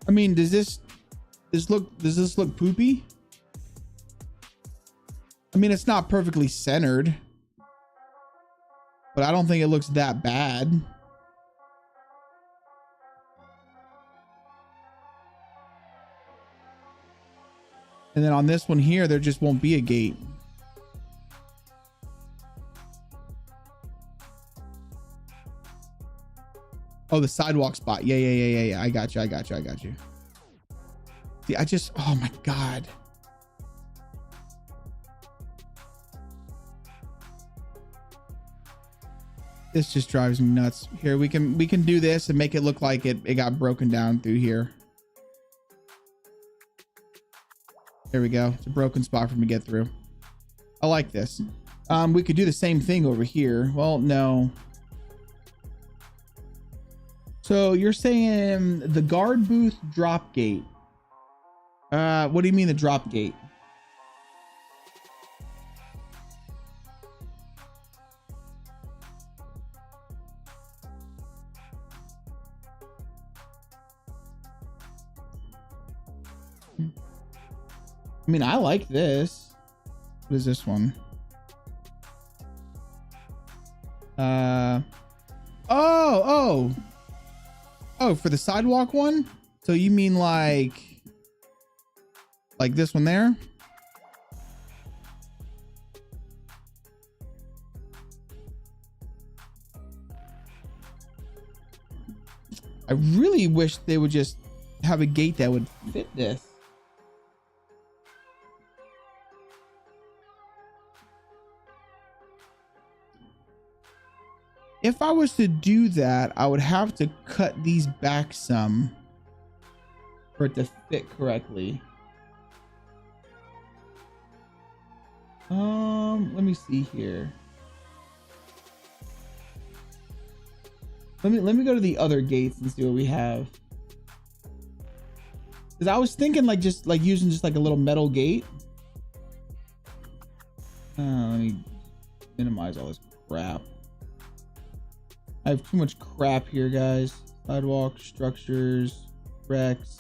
I mean, does this look poopy? I mean, it's not perfectly centered, but I don't think it looks that bad. And then on this one here, there just won't be a gate. Oh, the sidewalk spot. Yeah. I got you. See, oh my God. This just drives me nuts. Here, we can do this and make it look like it got broken down through here. There we go. It's a broken spot for me to get through. I like this. We could do the same thing over here. Well, no. So you're saying the guard booth drop gate. What do you mean the drop gate? I mean, I like this. What is this one? Oh, for the sidewalk one? So you mean like this one there? I really wish they would just have a gate that would fit this. If I was to do that, I would have to cut these back some for it to fit correctly. Let me see here. Let me go to the other gates and see what we have. Because I was thinking using just like a little metal gate. Let me minimize all this crap. I have too much crap here, guys. Sidewalk, structures, Rex.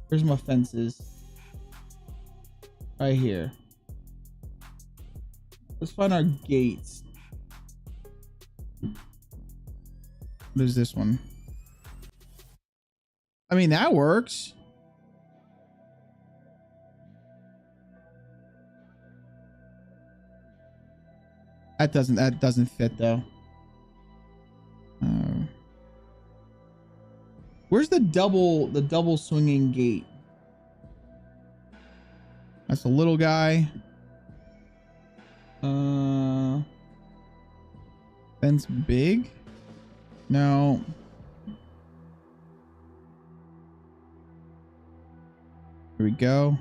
Where's my fences? Right here. Let's find our gates. What is this one? I mean, that works. That doesn't fit though. Where's the double swinging gate? That's a little guy. Fence big? No. Here we go.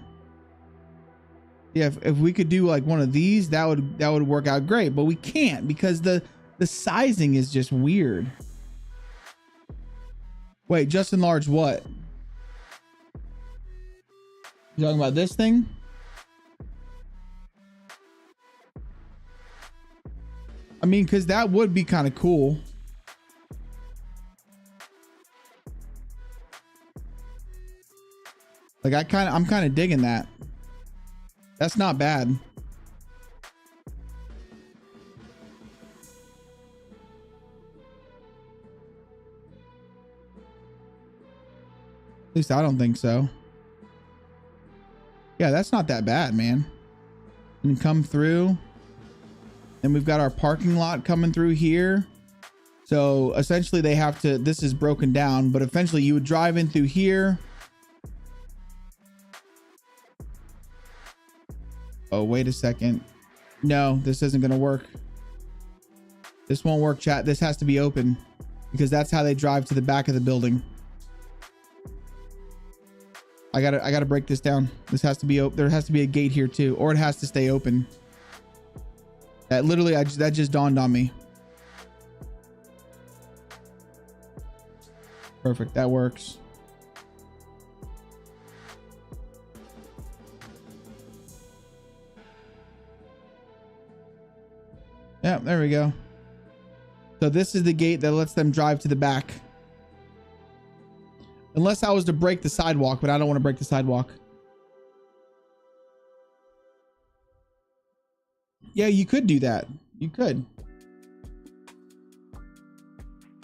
Yeah, if we could do like one of these, that would work out great, but we can't because the sizing is just weird. Wait, just enlarge what? You talking about this thing? I mean, because that would be kind of cool. Like I'm kind of digging that. That's not bad. At least I don't think so. Yeah, that's not that bad, man. And come through. Then we've got our parking lot coming through here. So essentially they have to, this is broken down, but eventually you would drive in through here. Oh, wait a second. No, this isn't going to work. This won't work, chat. This has to be open because that's how they drive to the back of the building. I gotta break this down. This has to be open. There has to be a gate here too, or it has to stay open. That literally, that just dawned on me. Perfect. That works. Yeah, there we go. So this is the gate that lets them drive to the back. Unless I was to break the sidewalk, but I don't want to break the sidewalk. Yeah, you could do that. You could.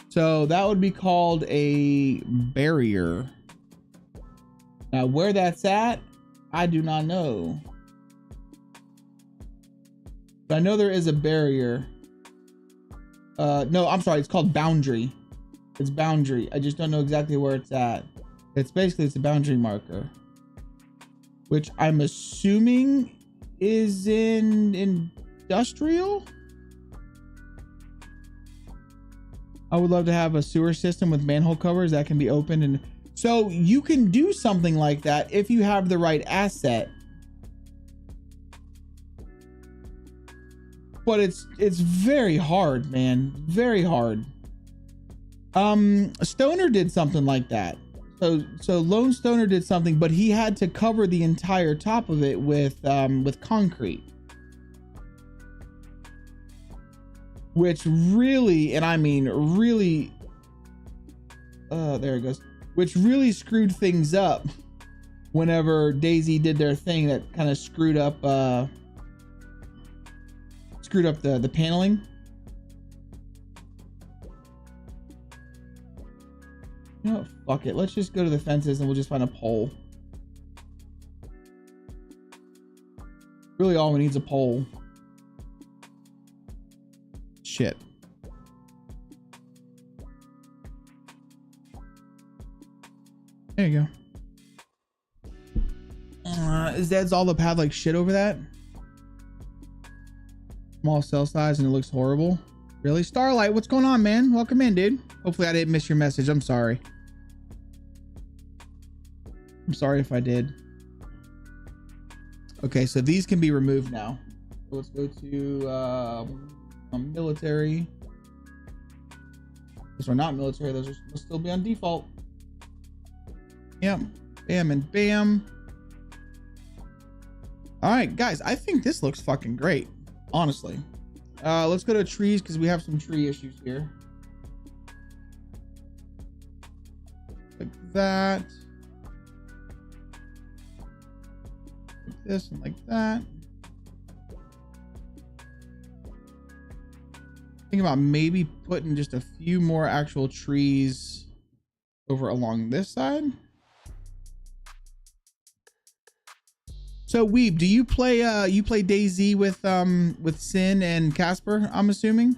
So that would be called a barrier. Now where that's at, I do not know. But I know there is a barrier. No, I'm sorry. It's called boundary. It's boundary. I just don't know exactly where it's at. It's a boundary marker, which I'm assuming is in industrial. I would love to have a sewer system with manhole covers that can be opened, and so you can do something like that if you have the right asset. But it's very hard, man. Very hard. Stoner did something like that. So Lone Stoner did something, but he had to cover the entire top of it with concrete. Which really, and I mean really, there it goes. Which really screwed things up whenever Dayz did their thing. That kind of screwed up the paneling. You know what? Fuck it. Let's just go to the fences and we'll just find a pole. Really all we need is a pole. Shit. There you go. Is that all the pad like shit over that? Small cell size and it looks horrible. Really? Starlight, what's going on, man? Welcome in, dude. Hopefully I didn't miss your message. I'm sorry. I'm sorry if I did. Okay, so these can be removed now. So let's go to military. Those are not military. Those will still be on default. Yep. Bam and bam. All right, guys. I think this looks fucking great. Honestly. Let's go to trees because we have some tree issues here. Like that. Like this and like that. thinking about maybe putting just a few more actual trees over along this side. So Weeb, do you play Dayz with Sin and Casper, I'm assuming?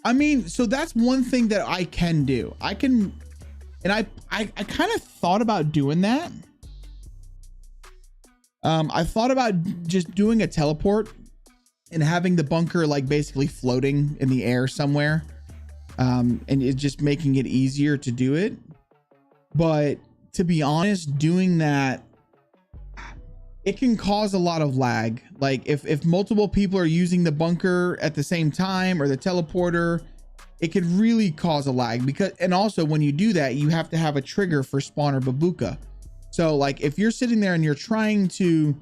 I mean, so that's one thing that I can do. I can, and I kind of thought about doing that. I thought about just doing a teleport and having the bunker like basically floating in the air somewhere. And it's just making it easier to do it. But to be honest, doing that, it can cause a lot of lag. Like if multiple people are using the bunker at the same time or the teleporter, it could really cause a lag because, and also when you do that, you have to have a trigger for spawner babuka. So like if you're sitting there and you're trying to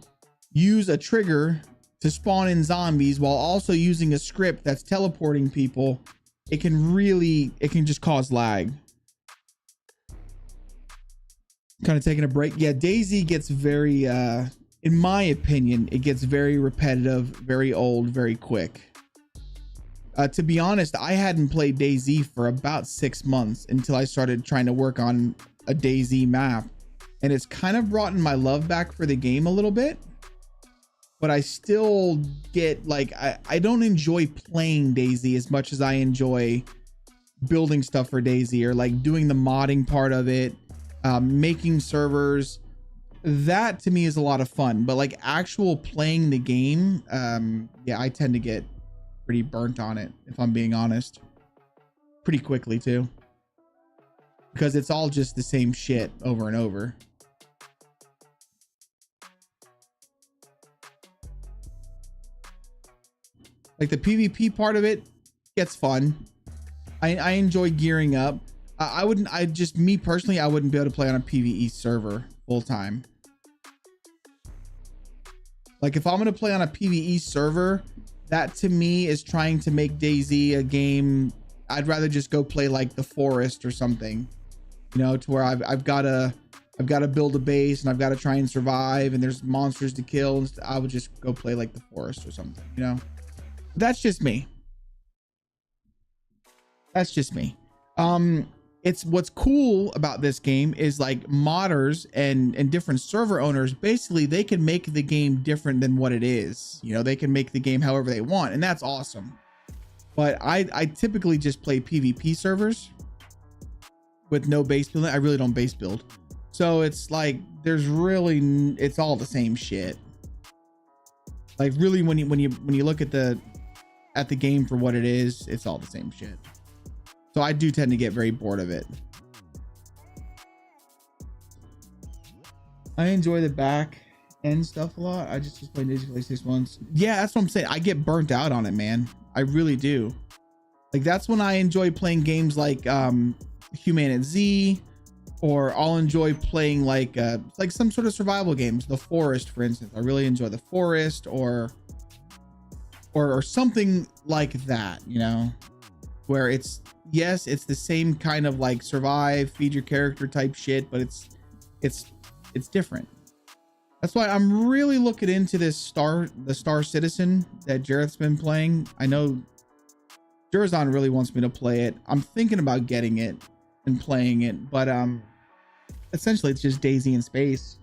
use a trigger to spawn in zombies while also using a script that's teleporting people, it can just cause lag. Kind of taking a break. Yeah, Dayz gets very, in my opinion, it gets very repetitive, very old, very quick. To be honest, I hadn't played Dayz for about 6 months until I started trying to work on a Dayz map. And it's kind of brought in my love back for the game a little bit. But I still get like, I don't enjoy playing Dayz as much as I enjoy building stuff for Dayz or like doing the modding part of it, making servers. That to me is a lot of fun, but like actual playing the game, yeah, I tend to get pretty burnt on it, if I'm being honest, pretty quickly too, because it's all just the same shit over and over. Like the PvP part of it gets fun. I enjoy gearing up. Me personally, I wouldn't be able to play on a PvE server full time. Like if I'm going to play on a PvE server, that to me is trying to make Dayz a game. I'd rather just go play like the forest or something, you know, to where I've got to build a base and I've got to try and survive and there's monsters to kill. I would just go play like the forest or something, you know. That's just me. That's just me. It's what's cool about this game is like modders and different server owners, basically they can make the game different than what it is. You know, they can make the game however they want, and that's awesome. But I typically just play PvP servers with no base building. I really don't base build. So it's like, it's all the same shit. Like really, when you look at the game for what it is, it's all the same shit. So I do tend to get very bored of it. I enjoy the back end stuff a lot. I just played Dayz for like 6 months. Yeah, that's what I'm saying. I get burnt out on it, man. I really do. Like that's when I enjoy playing games like Human Z, or I'll enjoy playing like some sort of survival games. The Forest, for instance. I really enjoy The Forest or something like that, you know, where it's the same kind of like survive, feed your character type shit, but it's different. That's why I'm really looking into this the Star Citizen that Jareth's been playing. I know Jurazon really wants me to play it. I'm thinking about getting it and playing it, but essentially it's just Dayz in space.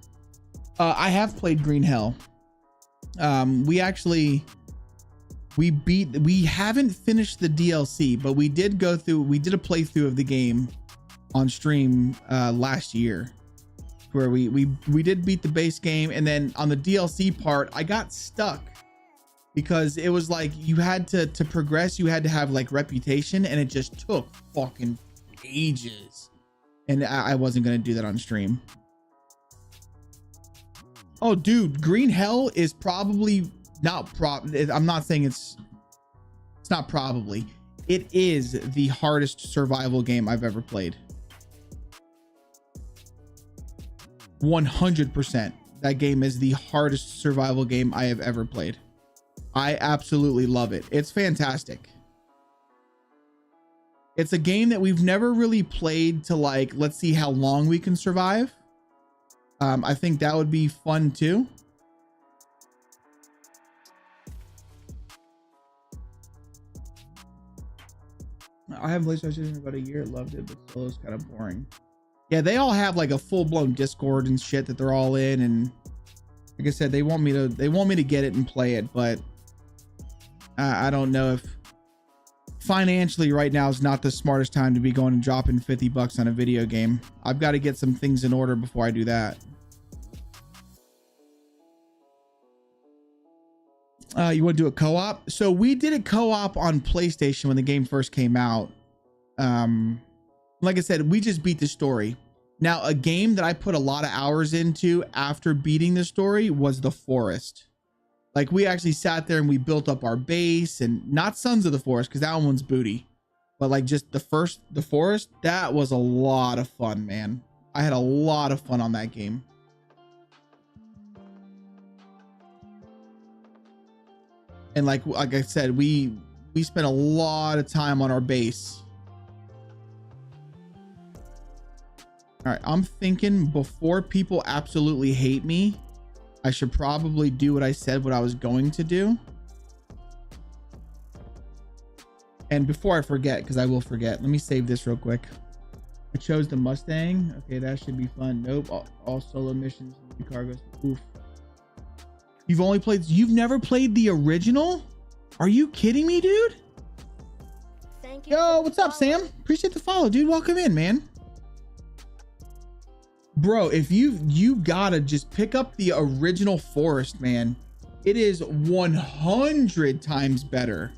I have played Green Hell. We haven't finished the DLC, but we did a playthrough of the game on stream last year, where we did beat the base game, and then on the DLC part I got stuck because it was like you had to progress, you had to have like reputation, and it just took fucking ages, and I wasn't gonna do that on stream. Oh dude, Green Hell is probably I'm not saying it's not probably, it is the hardest survival game I've ever played. 100%. That game is the hardest survival game I have ever played. I absolutely love it. It's fantastic. It's a game that we've never really played to like, let's see how long we can survive. I think that would be fun too. I haven't played Star Citizen in about a year. Loved it, but solo's kind of boring. Yeah, they all have like a full-blown Discord and shit that they're all in, and like I said, they want me to get it and play it, but I don't know if financially right now is not the smartest time to be going and dropping 50 bucks on a video game. I've got to get some things in order before I do that. You want to do a co-op? So we did a co-op on PlayStation when the game first came out. Like I said, we just beat the story. Now, a game that I put a lot of hours into after beating the story was The Forest. Like, we actually sat there and we built up our base, and not Sons of the Forest, because that one's booty. But like just The Forest, that was a lot of fun, man. I had a lot of fun on that game. And like I said, we spent a lot of time on our base. All right, I'm thinking before people absolutely hate me, I should probably do what I said what I was going to do. And before I forget, because I will forget, let me save this real quick. I chose the Mustang. Okay, that should be fun. Nope, all solo missions, cargos. Oof. You've never played the original? Are you kidding me, dude? Thank you. Yo, what's up, Sam? Appreciate the follow, dude. Welcome in, man. Bro, if you gotta just pick up the original Forest, man. It is 100 times better.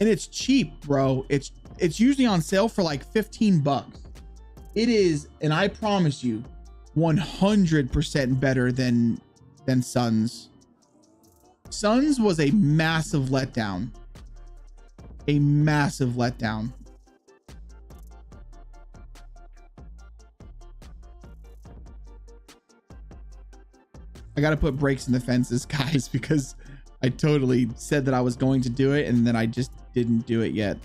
And it's cheap, bro. It's usually on sale for like 15 bucks. It is, and I promise you, 100% better than Sons. Sons was a massive letdown. A massive letdown. I got to put brakes in the fences, guys, because I totally said that I was going to do it and then I just didn't do it yet.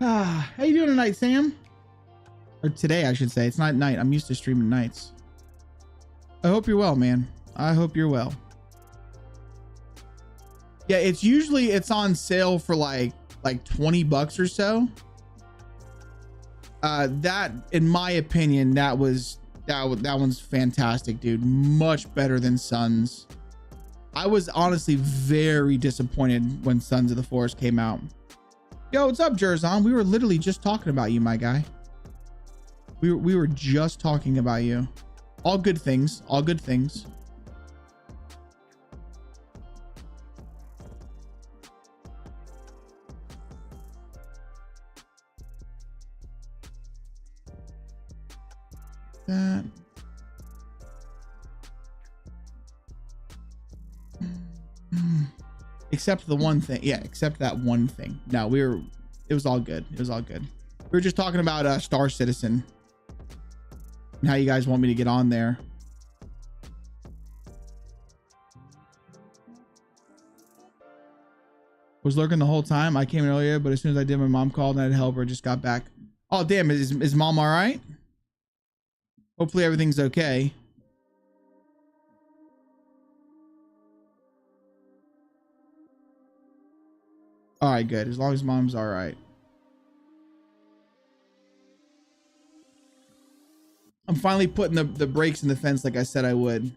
How you doing tonight, Sam? Or today, I should say. It's not night. I'm used to streaming nights. I hope you're well, man. I hope you're well. Yeah, it's on sale for like 20 bucks or so. That, in my opinion, that one's fantastic, dude. Much better than Sons. I was honestly very disappointed when Sons of the Forest came out. Yo, what's up, Jerzon? We were literally just talking about you, my guy. We were just talking about you. All good things. All good things. That. Except the one thing. Yeah, except that one thing. No, it was all good. It was all good. We were just talking about Star Citizen and how you guys want me to get on there. Was lurking the whole time. I came in earlier, but as soon as I did, my mom called and I had to help her. Just got back. Oh, damn. Is mom all right? Hopefully everything's okay. All right, good. As long as mom's all right. I'm finally putting the brakes in the fence like I said I would.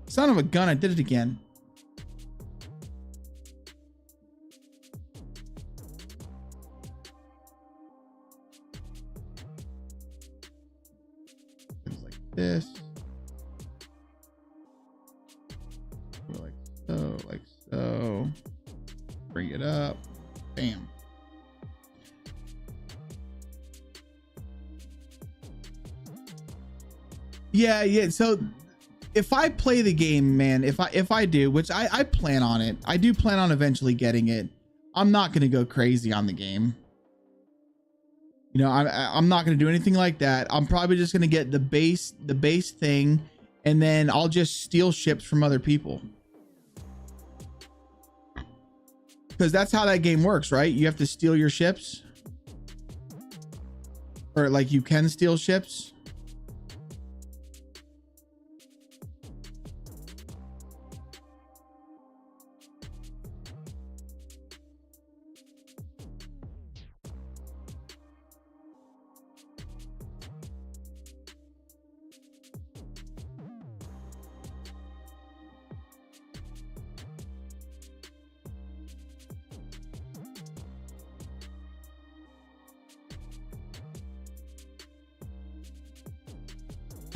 Son of a gun, I did it again. It's like this. Like so. Bring it up. Bam. Yeah. So if I play the game, man, if I do, which I plan on it, I do plan on eventually getting it. I'm not going to go crazy on the game. You know, I'm not going to do anything like that. I'm probably just going to get the base thing, and then I'll just steal ships from other people. Because that's how that game works, right? You have to steal your ships. Or like you can steal ships.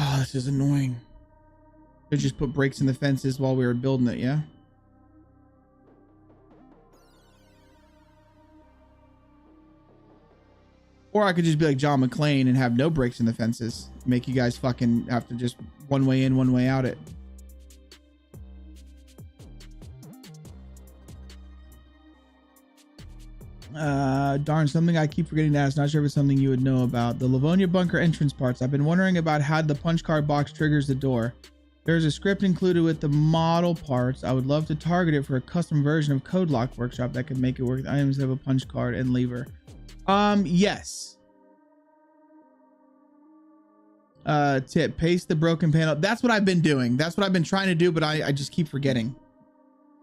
Oh, this is annoying. They just put breaks in the fences while we were building it, yeah? Or I could just be like John McClane and have no breaks in the fences. Make you guys fucking have to just one way in, one way out it. Darn, something I keep forgetting to ask. Not sure if it's something you would know about. The Livonia bunker entrance parts. I've been wondering about how the punch card box triggers the door. There's a script included with the model parts. I would love to target it for a custom version of Code Lock Workshop that could make it work with items that have a punch card and lever. Yes. Tip, paste the broken panel. That's what I've been doing. That's what I've been trying to do, but I just keep forgetting.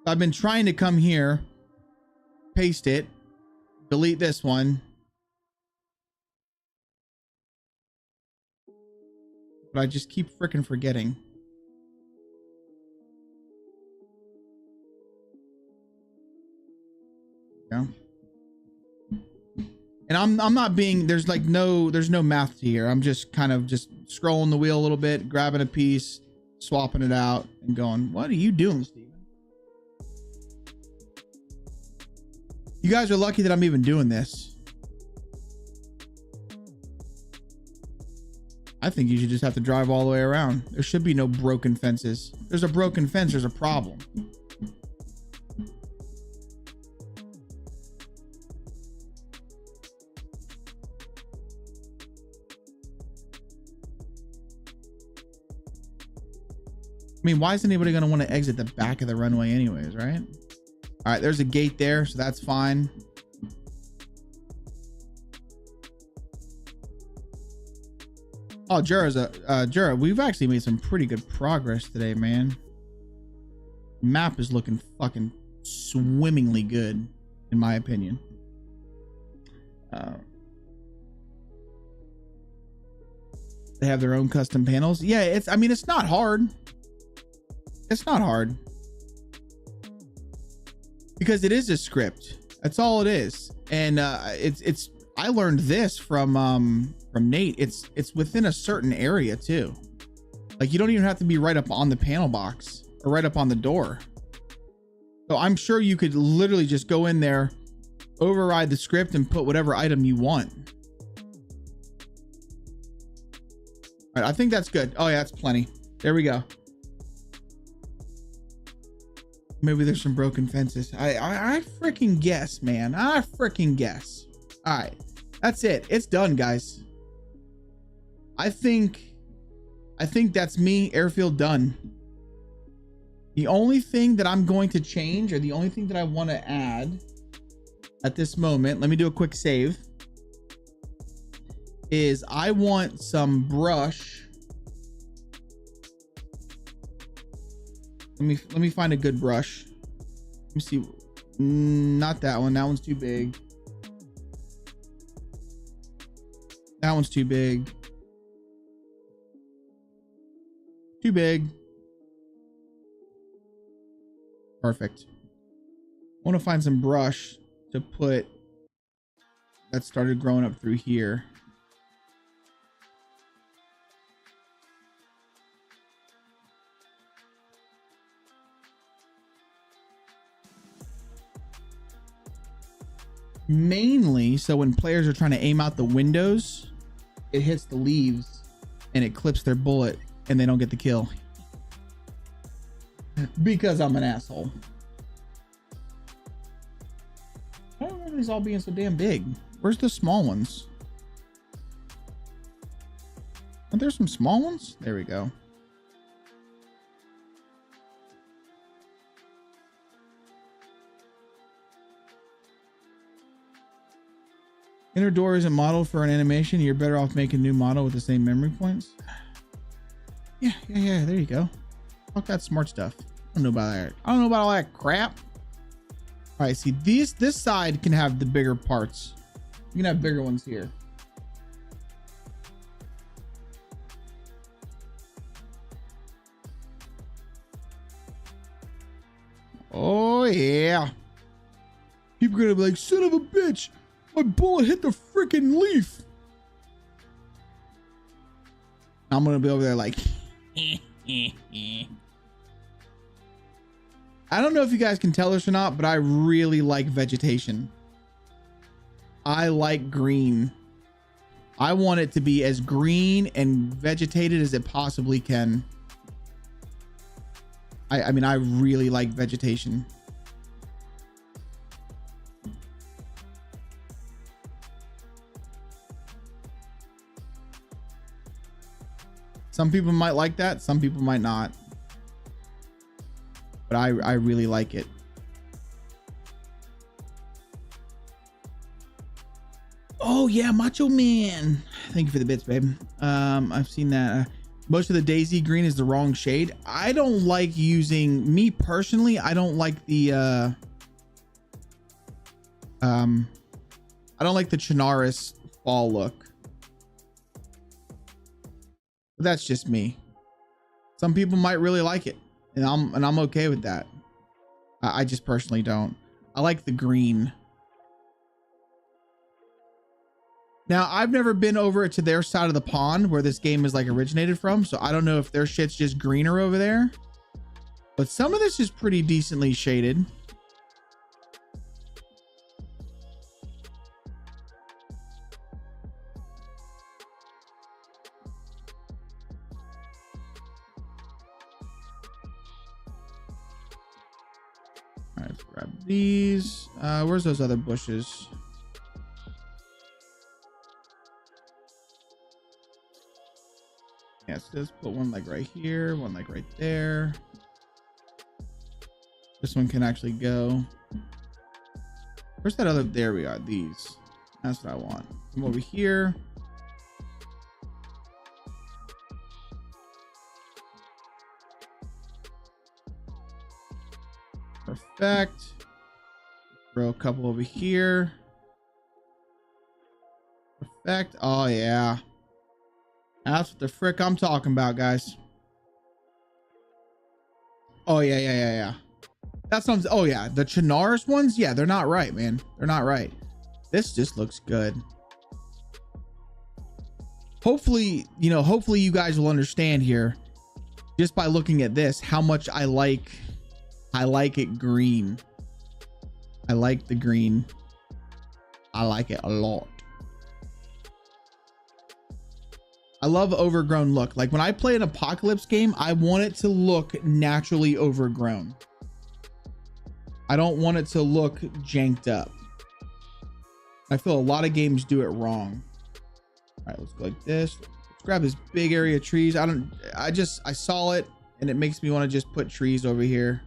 I've been trying to come here, paste it, delete this one, but I just keep freaking forgetting. Yeah. And I'm not being, there's no math to here. I'm just kind of just scrolling the wheel a little bit, grabbing a piece, swapping it out, and going, what are you doing, Steven? You guys are lucky that I'm even doing this. I think you should just have to drive all the way around. There should be no broken fences. If there's a broken fence, there's a problem. I mean, why is anybody going to want to exit the back of the runway anyways, right? All right, there's a gate there, so that's fine. Oh, Jura, we've actually made some pretty good progress today, man. Map is looking fucking swimmingly good, in my opinion. They have their own custom panels. Yeah, I mean, it's not hard. It's not hard. Because it is a script. That's all it is. And I learned this from Nate. It's within a certain area too. Like you don't even have to be right up on the panel box or right up on the door. So I'm sure you could literally just go in there, override the script, and put whatever item you want. All right, I think that's good. Oh yeah, that's plenty. There we go. Maybe there's some broken fences. I freaking guess, man. I freaking guess. All right, that's it. It's done, guys. I think that's me. Airfield done. The only thing that I'm going to change, or the only thing that I want to add at this moment, let me do a quick save, is I want some brush. Let me find a good brush. Let me see. Not that one. That one's too big. That one's too big. Too big. Perfect. I want to find some brush to put that started growing up through here. Mainly so when players are trying to aim out the windows, it hits the leaves and it clips their bullet and they don't get the kill. because I'm an asshole. I don't remember these all being so damn big. Where's the small ones? Aren't there some small ones? There we go. Inner door isn't modeled for an animation. You're better off making a new model with the same memory points. Yeah. There you go. Fuck that smart stuff. I don't know about that. I don't know about all that crap. All right, see this side can have the bigger parts. You can have bigger ones here. Oh yeah. People are gonna be like, son of a bitch, my bullet hit the freaking leaf. I'm gonna be over there like I don't know if you guys can tell this or not, but I really like vegetation. I like green. I want it to be as green and vegetated as it possibly can. I mean, I really like vegetation. Some people might like that. Some people might not. But I really like it. Oh yeah, Macho Man. Thank you for the bits, babe. I've seen that. Most of the Daisy green is the wrong shade. I don't like using, me personally, I don't like the I don't like the Chinaris fall look. But that's just me. Some people might really like it, and I'm okay with that. I just personally don't. I like the green. Now, I've never been over to their side of the pond where this game is like originated from, so I don't know if their shit's just greener over there. But some of this is pretty decently shaded. All right, let's grab these. Where's those other bushes? Yeah, so let's put one like right here, one like right there. This one can actually go. Where's that other? There we are. These. That's what I want. Come over here. Perfect. Throw a couple over here. Perfect. Oh yeah. That's what the frick I'm talking about, guys. Oh yeah. That's what I'm, oh yeah, the Chinaris ones, yeah, they're not right, man. They're not right. This just looks good. Hopefully, you know, hopefully you guys will understand here, just by looking at this, how much I like it green. I like the green. I like it a lot. I love overgrown look. Like when I play an apocalypse game, I want it to look naturally overgrown. I don't want it to look janked up. I feel a lot of games do it wrong. All right, let's go like this. Let's grab this big area of trees. I saw it and it makes me want to just put trees over here.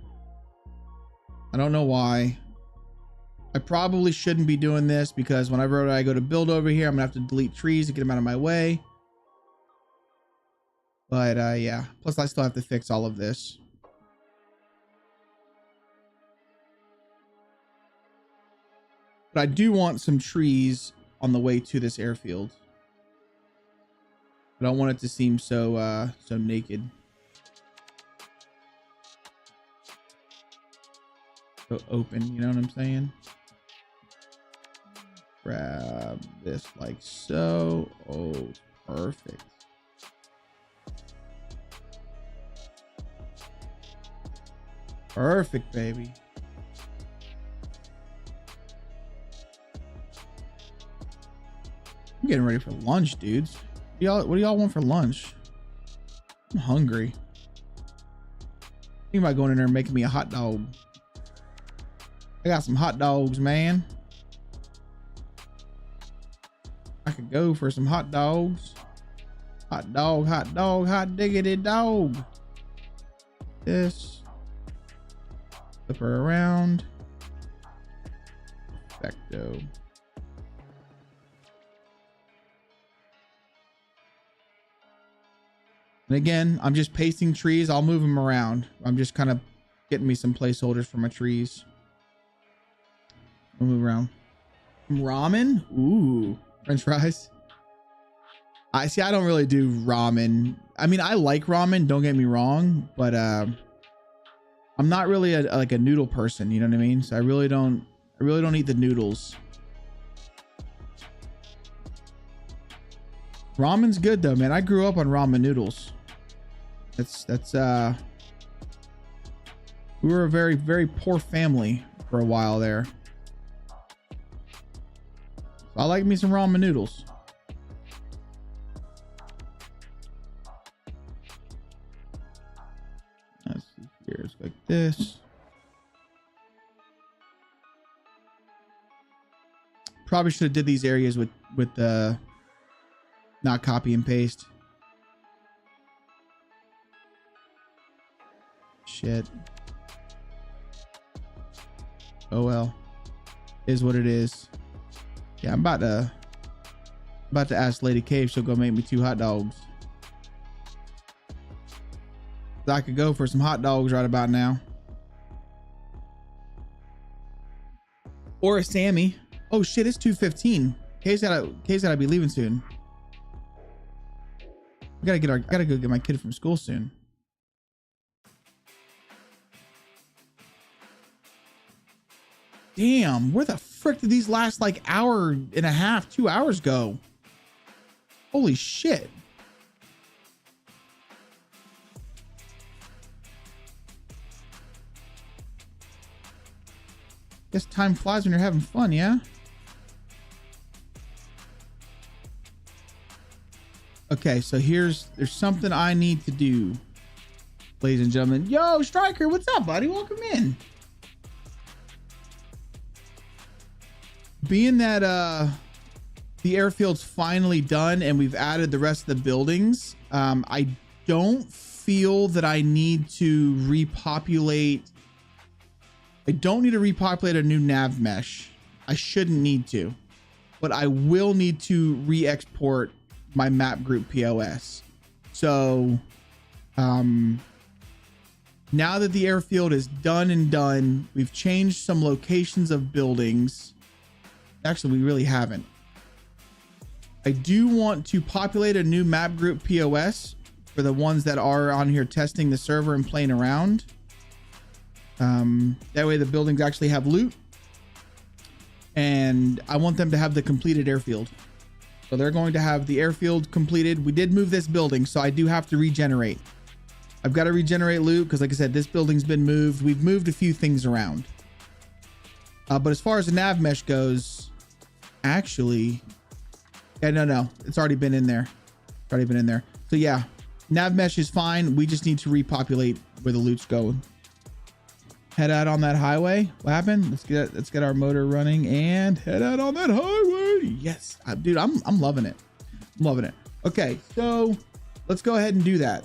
I don't know why. I probably shouldn't be doing this because whenever I go to build over here, I'm gonna have to delete trees to get them out of my way. But yeah, plus I still have to fix all of this. But I do want some trees on the way to this airfield. I don't want it to seem so so naked. So open, you know what I'm saying? Grab this like so. Oh, perfect. Perfect, baby. I'm getting ready for lunch, dudes. What do y'all want for lunch? I'm hungry. Think about going in there and making me a hot dog. I got some hot dogs, man. I could go for some hot dogs. Hot dog, hot diggity dog. This. Flip her around. Perfecto. And again, I'm just pasting trees. I'll move them around. I'm just kind of getting me some placeholders for my trees. I'll move around. Ramen? Ooh, French fries. I see. I don't really do ramen. I mean, I like ramen. Don't get me wrong, but I'm not really like a noodle person. You know what I mean? So I really don't eat the noodles. Ramen's good though, man. I grew up on ramen noodles. We were a very, very poor family for a while there. I like me some ramen noodles. Let's see here. It's like this. Probably should have did these areas with the not copy and paste. Shit. Oh well. Is what it is. Yeah, I'm about to ask Lady K if she'll go make me 2 hot dogs. I could go for some hot dogs right about now. Or a Sammy. Oh shit, it's 2:15. K's gotta be leaving soon. We gotta go get my kid from school soon. Damn, where the frick did these last like hour and a half, 2 hours go? Holy shit. Guess time flies when you're having fun, yeah? Okay, so there's something I need to do, ladies and gentlemen. Yo, Striker, what's up, buddy? Welcome in. Being that the airfield's finally done and we've added the rest of the buildings, I don't feel that I need to repopulate. I don't need to repopulate a new nav mesh. I shouldn't need to, but I will need to re-export my map group POS. So now that the airfield is done, we've changed some locations of buildings. Actually, we really haven't. I do want to populate a new map group POS for the ones that are on here testing the server and playing around. That way the buildings actually have loot, and I want them to have the completed airfield. So they're going to have the airfield completed. We did move this building, so I do have to regenerate. I've got to regenerate loot because, like I said, this building's been moved. We've moved a few things around. But as far as the nav mesh goes, actually, yeah, no, it's already been in there. It's already been in there. So yeah, nav mesh is fine. We just need to repopulate where the loot's going. Head out on that highway. What happened? Let's get our motor running and head out on that highway. Yes, dude, I'm loving it. I'm loving it. Okay, so let's go ahead and do that.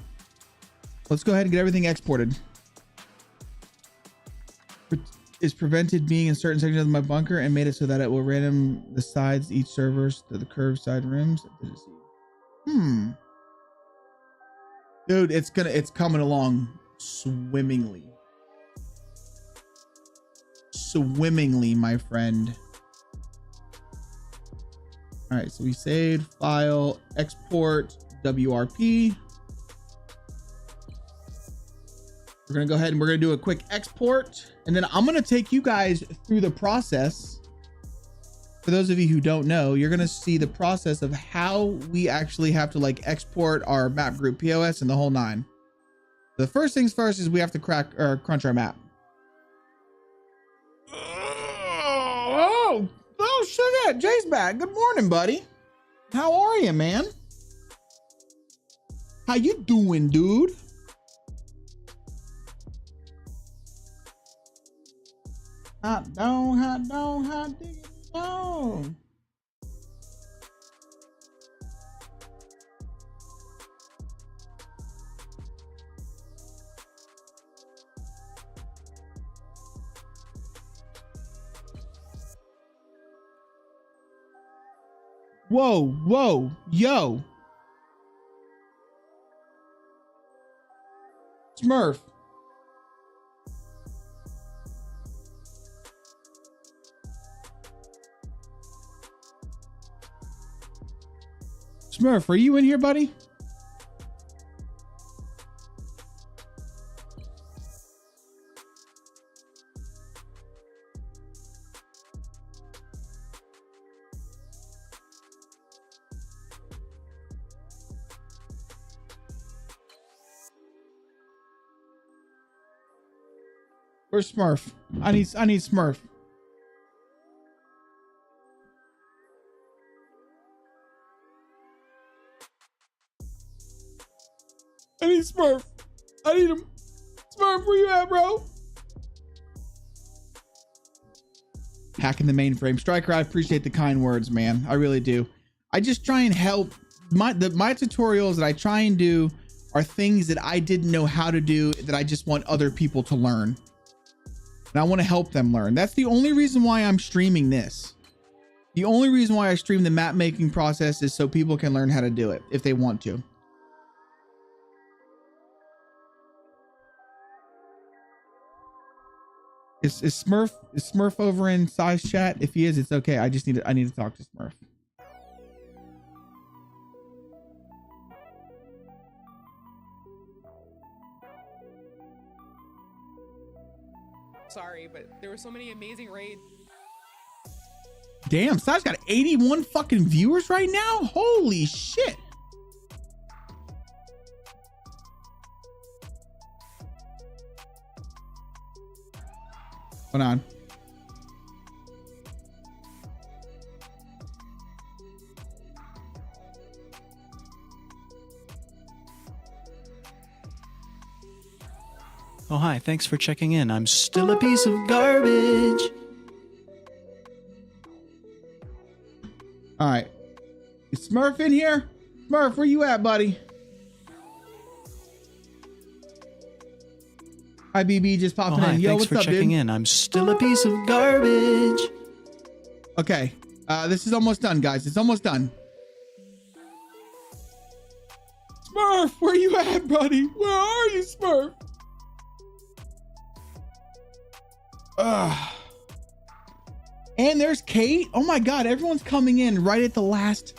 Let's go ahead and get everything exported. Is prevented being in certain sections of my bunker and made it so that it will random the sides each servers to the curved side rims. Dude, it's coming along swimmingly. Swimmingly, my friend. All right, so we saved file, export WRP. We're gonna go ahead and we're gonna do a quick export, and then I'm gonna take you guys through the process. For those of you who don't know, you're gonna see the process of how we actually have to like export our map group POS and the whole nine. The first things first is we have to crunch our map. Oh, sugar, Jay's back. Good morning, buddy. How are you, man? How you doing, dude? Hot dog, hot dog, hot diggity dog. Whoa, whoa, yo. Smurf. Smurf, are you in here, buddy? Where's Smurf? I need Smurf. I need Smurf. I need him. Smurf, where you at, bro? Hacking the mainframe. Striker, I appreciate the kind words, man. I really do. I just try and help. My tutorials that I try and do are things that I didn't know how to do that I just want other people to learn. And I want to help them learn. That's the only reason why I'm streaming this. The only reason why I stream the map making process is so people can learn how to do it if they want to. Is Smurf over in size chat? If he is, it's okay. I need to talk to Smurf. Sorry, but there were so many amazing raids. Damn, Sai's got 81 fucking viewers right now. Holy shit. Hold on. Oh, hi. Thanks for checking in. I'm still a piece of garbage. All right. Is Smurf in here? Smurf, where you at, buddy? Hi, BB, just popping Oh, hi. in. Yo, Thanks what's for up, checking dude? in. I'm still a piece of garbage. Okay. This is almost done, guys. It's almost done. Smurf, where you at, buddy? Where are you, Smurf? And there's Kate. Oh my God, everyone's coming in right at the last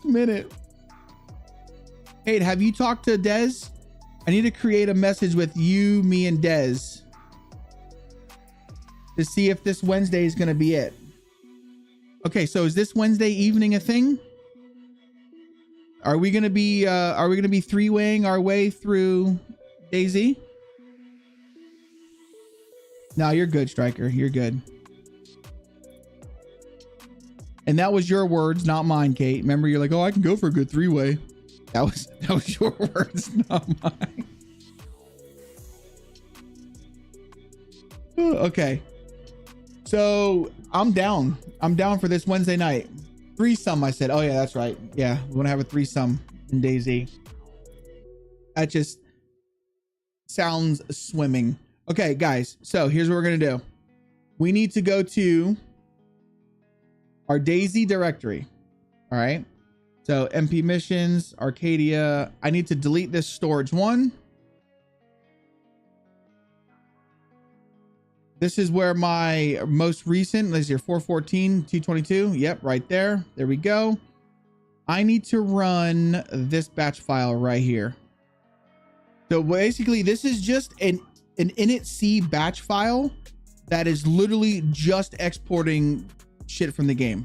minute. Kate, have you talked to Dayz? I need to create a message with you, me, and Dayz to see if this Wednesday is going to be it. Okay, so is this Wednesday evening a thing? Are we going to be three-waying our way through Dayz? No, you're good, Striker. You're good. And that was your words, not mine, Kate. Remember, you're like, oh, I can go for a good three-way. That was your words, not mine. Okay. So I'm down. I'm down for this Wednesday night. Threesome, I said. Oh yeah, that's right. Yeah, we want to have a threesome in Dayz. That just sounds swimming. Okay, guys. So here's what we're gonna do. We need to go to our Dayz directory. All right. So MP missions, Arcadia. I need to delete this storage one. This is where my most recent, is your 414 T22. Yep, right there. There we go. I need to run this batch file right here. So basically, this is just an initc batch file that is literally just exporting shit from the game.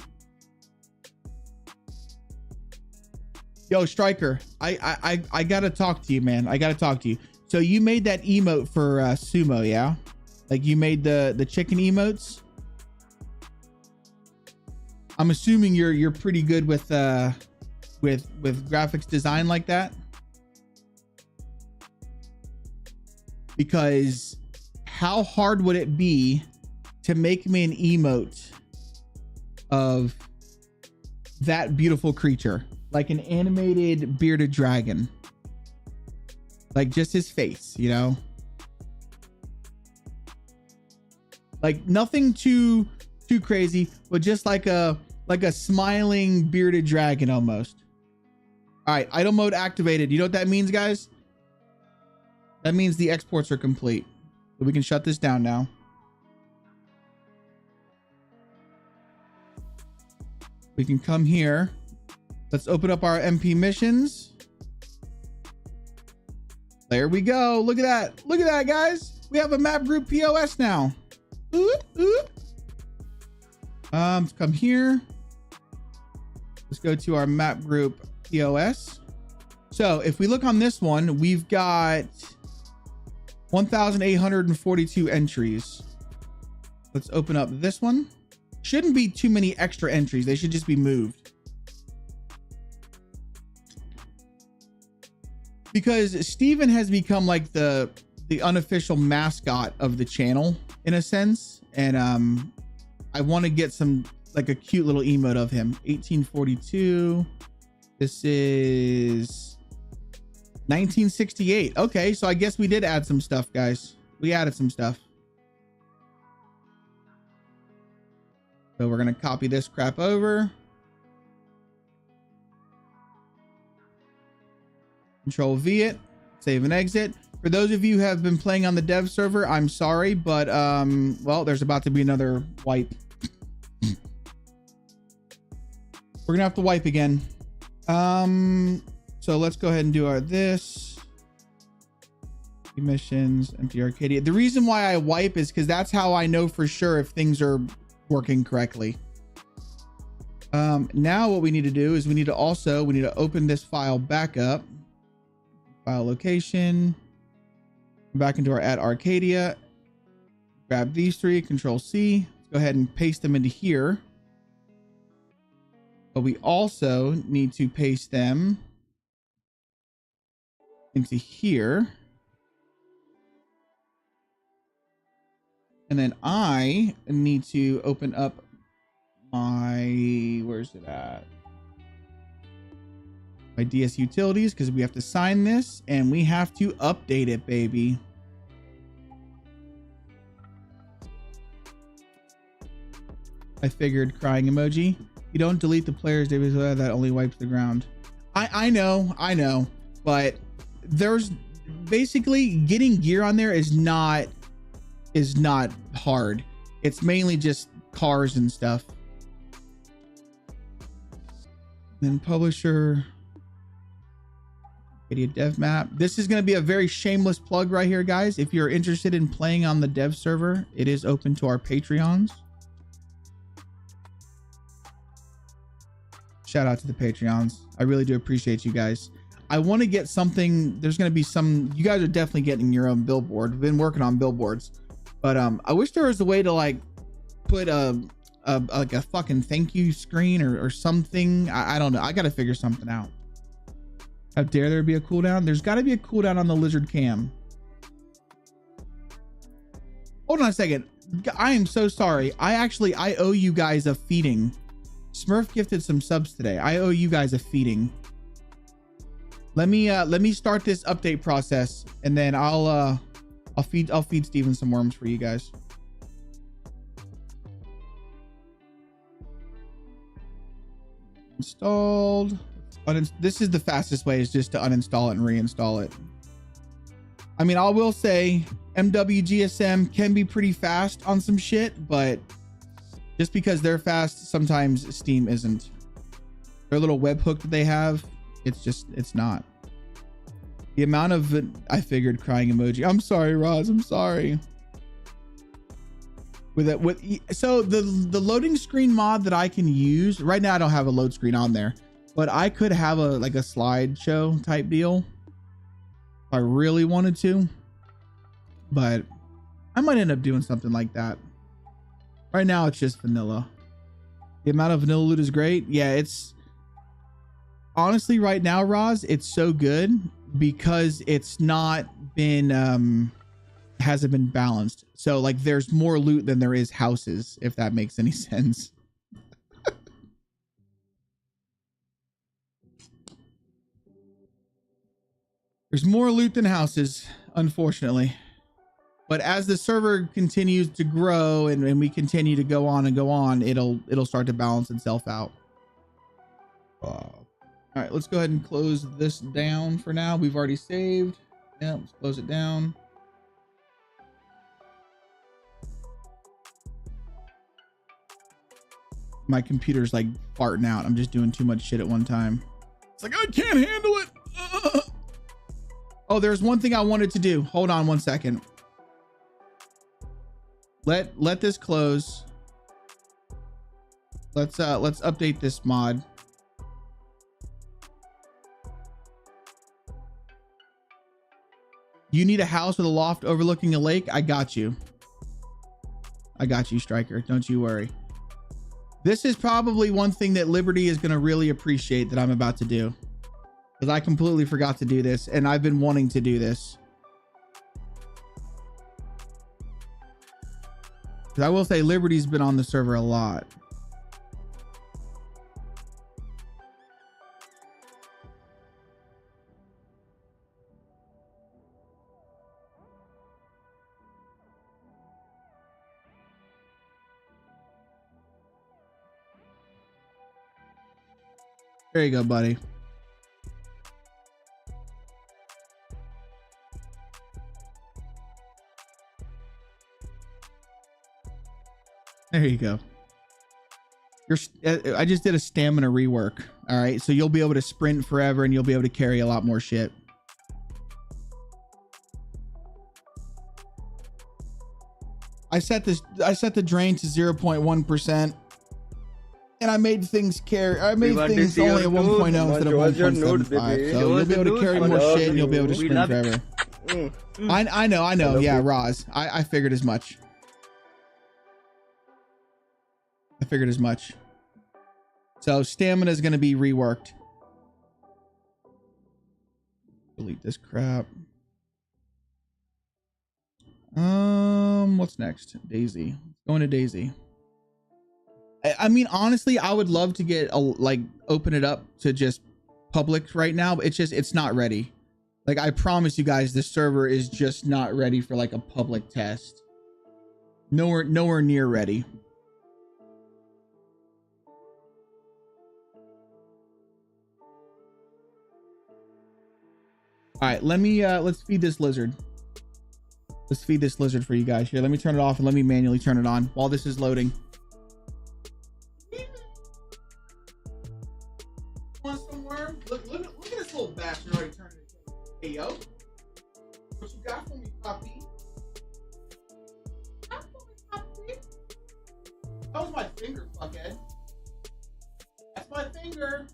Yo, Striker, I gotta talk to you, man. I gotta talk to you. So you made that emote for Sumo, yeah? Like you made the chicken emotes. I'm assuming you're pretty good with graphics design like that. Because how hard would it be to make me an emote of that beautiful creature, like an animated bearded dragon, like just his face, you know, like nothing too crazy, but just like a smiling bearded dragon almost. All right, idle mode activated. You know what that means, guys? That means the exports are complete. So we can shut this down now. We can come here. Let's open up our MP missions. There we go. Look at that. Look at that, guys. We have a map group POS now. Ooh, ooh. Let's come here. Let's go to our map group POS. So if we look on this one, we've got 1,842 entries. Let's open up this one. Shouldn't be too many extra entries. They should just be moved. Because Steven has become like the unofficial mascot of the channel in a sense. And I want to get some, like a cute little emote of him. 1842. This is 1968. Okay, so I guess we did add some stuff, guys. We added some stuff. So we're going to copy this crap over. Control V it, save and exit. For those of you who have been playing on the dev server, I'm sorry, but well, there's about to be another wipe. We're gonna have to wipe again. So let's go ahead and do our this. Emissions, empty Arcadia. The reason why I wipe is because that's how I know for sure if things are working correctly. Now what we need to do is we need to open this file back up. File location. Back into our @Arcadia. Grab these three, Control C. Let's go ahead and paste them into here. But we also need to paste them into here. And then I need to open up my, where's it at? My DS utilities, because we have to sign this and we have to update it, baby. I figured, crying emoji. You don't delete the players, David, that only wipes the ground. I know, but there's basically getting gear on there is not hard. It's mainly just cars and stuff. Then publisher, Arcadia dev map. This is going to be a very shameless plug right here, guys. If you're interested in playing on the dev server, it is open to our Patreons. Shout out to the Patreons. I really do appreciate you guys. I want to get something. There's going to be some, you guys are definitely getting your own billboard. We've been working on billboards, but I wish there was a way to like put like a fucking thank you screen or something. I don't know. I got to figure something out. How dare there be a cooldown? There's got to be a cooldown on the lizard cam. Hold on a second. I am so sorry. I owe you guys a feeding. Smurf gifted some subs today. I owe you guys a feeding. Let me start this update process, and then I'll feed Steven some worms for you guys. Installed. This is the fastest way, is just to uninstall it and reinstall it. I mean, I will say MWGSM can be pretty fast on some shit, but just because they're fast, sometimes Steam isn't. Their little webhook that they have, it's not. The amount of, I figured, crying emoji. I'm sorry, Roz. I'm sorry. So the loading screen mod that I can use right now, I don't have a load screen on there, but I could have a slideshow type deal if I really wanted to, but I might end up doing something like that. Right now it's just vanilla. The amount of vanilla loot is great. Yeah, it's honestly right now, Roz, it's so good because it's not been hasn't been balanced. So like there's more loot than there is houses, if that makes any sense. There's more loot than houses, unfortunately. But as the server continues to grow and we continue to go on and go on, it'll start to balance itself out. All right, let's go ahead and close this down for now. We've already saved. Yeah, let's close it down. My computer's like farting out. I'm just doing too much shit at one time. It's like, I can't handle it. Oh, there's one thing I wanted to do. Hold on one second. Let this close. Let's update this mod. You need a house with a loft overlooking a lake? I got you. I got you, Striker. Don't you worry. This is probably one thing that Liberty is going to really appreciate that I'm about to do. Because I completely forgot to do this, and I've been wanting to do this. Because I will say Liberty's been on the server a lot. There you go, buddy. There you go. I just did a stamina rework. All right, so you'll be able to sprint forever and you'll be able to carry a lot more shit. I set the drain to 0.1%. And I made things carry. I made things only at 1.0 instead of 1.75. So you'll be able to carry more shit and you'll be able to sprint forever. I know. Yeah, Roz. I figured as much. So stamina is going to be reworked. Delete this crap. What's next? Daisy. Going to Daisy. I mean, honestly, I would love to get open it up to just public right now, but it's not ready. Like, I promise you guys, this server is just not ready for like a public test. Nowhere near ready. All right, let's feed this lizard. Let's feed this lizard for you guys here. Let me turn it off and let me manually turn it on while this is loading. Want some worm? Look at this little bastard already turned into. Hey yo, what you got for me, puppy? That was my finger, fuckhead. That's my finger.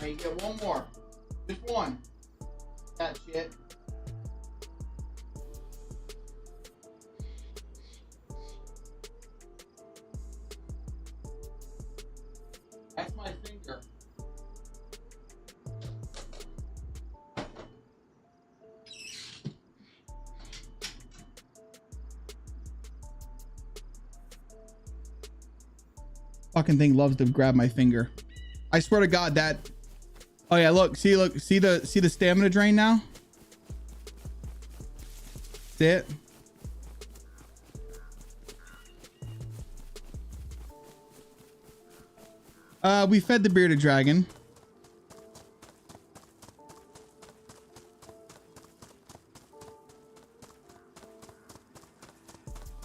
You get one more. Just one. That shit. That's my finger. Fucking thing loves to grab my finger. I swear to God that. Oh yeah, look, see the stamina drain now? See it? We fed the bearded dragon.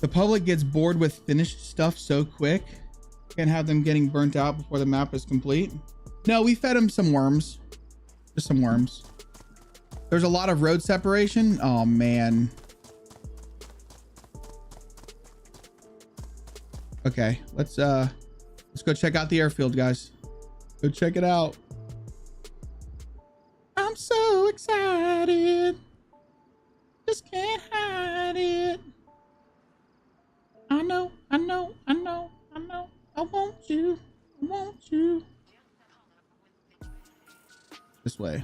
The public gets bored with finished stuff so quick. Can't have them getting burnt out before the map is complete. No, we fed them some worms. Just some worms. There's a lot of road separation. Oh man. Okay, let's go check out the airfield, guys. Go check it out. I'm so excited. Just can't hide it. I know, I know, I know, I know. I want you. I want you. This way.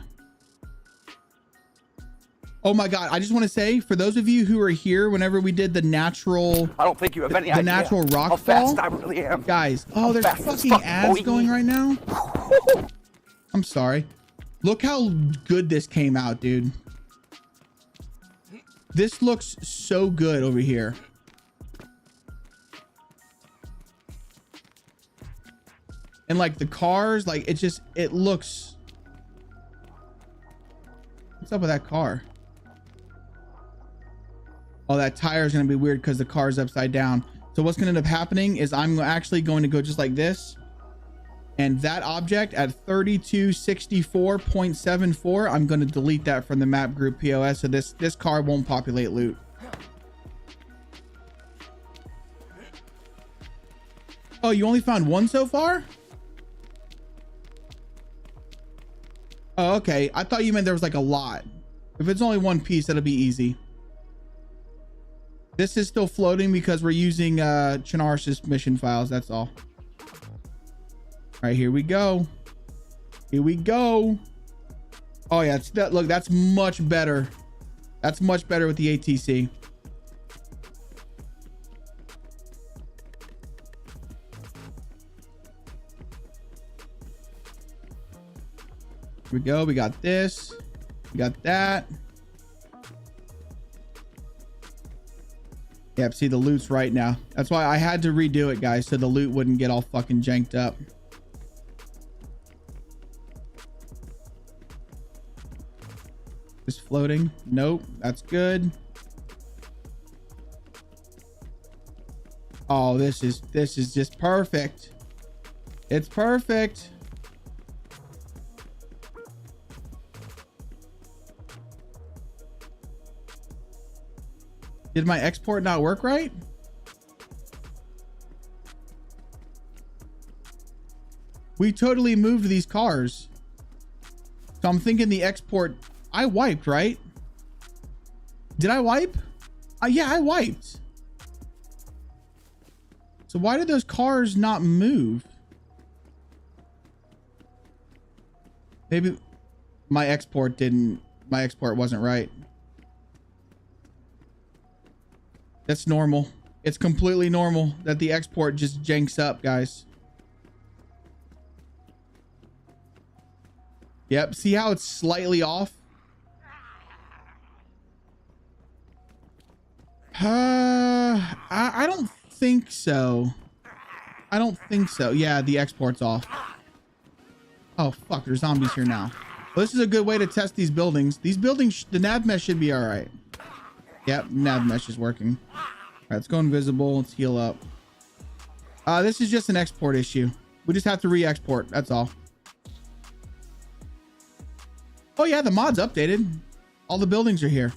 Oh my God. I just want to say, for those of you who are here, whenever we did the natural, I don't think you have any the idea natural rock how fall, fast I really am. guys. Oh, How there's fast as fucking fuck, ads boy. going right now. I'm sorry. Look how good this came out, dude. This looks so good over here. And like the cars, like it looks. What's up with that car? Oh, that tire is going to be weird because the car is upside down. So what's going to end up happening is I'm actually going to go just like this. And that object at 3264.74, I'm going to delete that from the map group POS. So this car won't populate loot. Oh, you only found one so far? Oh, okay. I thought you meant there was like a lot. If it's only one piece, that'll be easy. This is still floating because we're using Chinars's mission files. That's all. All right, here we go. Here we go. Oh yeah, look, that's much better. That's much better with the ATC. Here we go. We got this. We got that. Yep, see the loot's right now. That's why I had to redo it, guys, so the loot wouldn't get all fucking janked up. Just floating. Nope, that's good. Oh, this is just perfect. It's perfect. Did my export not work right? We totally moved these cars. So I'm thinking the export, I wiped, right? Did I wipe? Yeah, I wiped. So why did those cars not move? Maybe my export wasn't right. That's normal. It's completely normal that the export just janks up, guys. Yep. See how it's slightly off? I don't think so. I don't think so. Yeah, the export's off. Oh, fuck. There's zombies here now. Well, this is a good way to test these buildings. These buildings, the nav mesh should be all right. Yep, nav mesh is working. All right, let's go invisible. Let's heal up. This is just an export issue. We just have to re-export. That's all. Oh yeah, the mod's updated. All the buildings are here.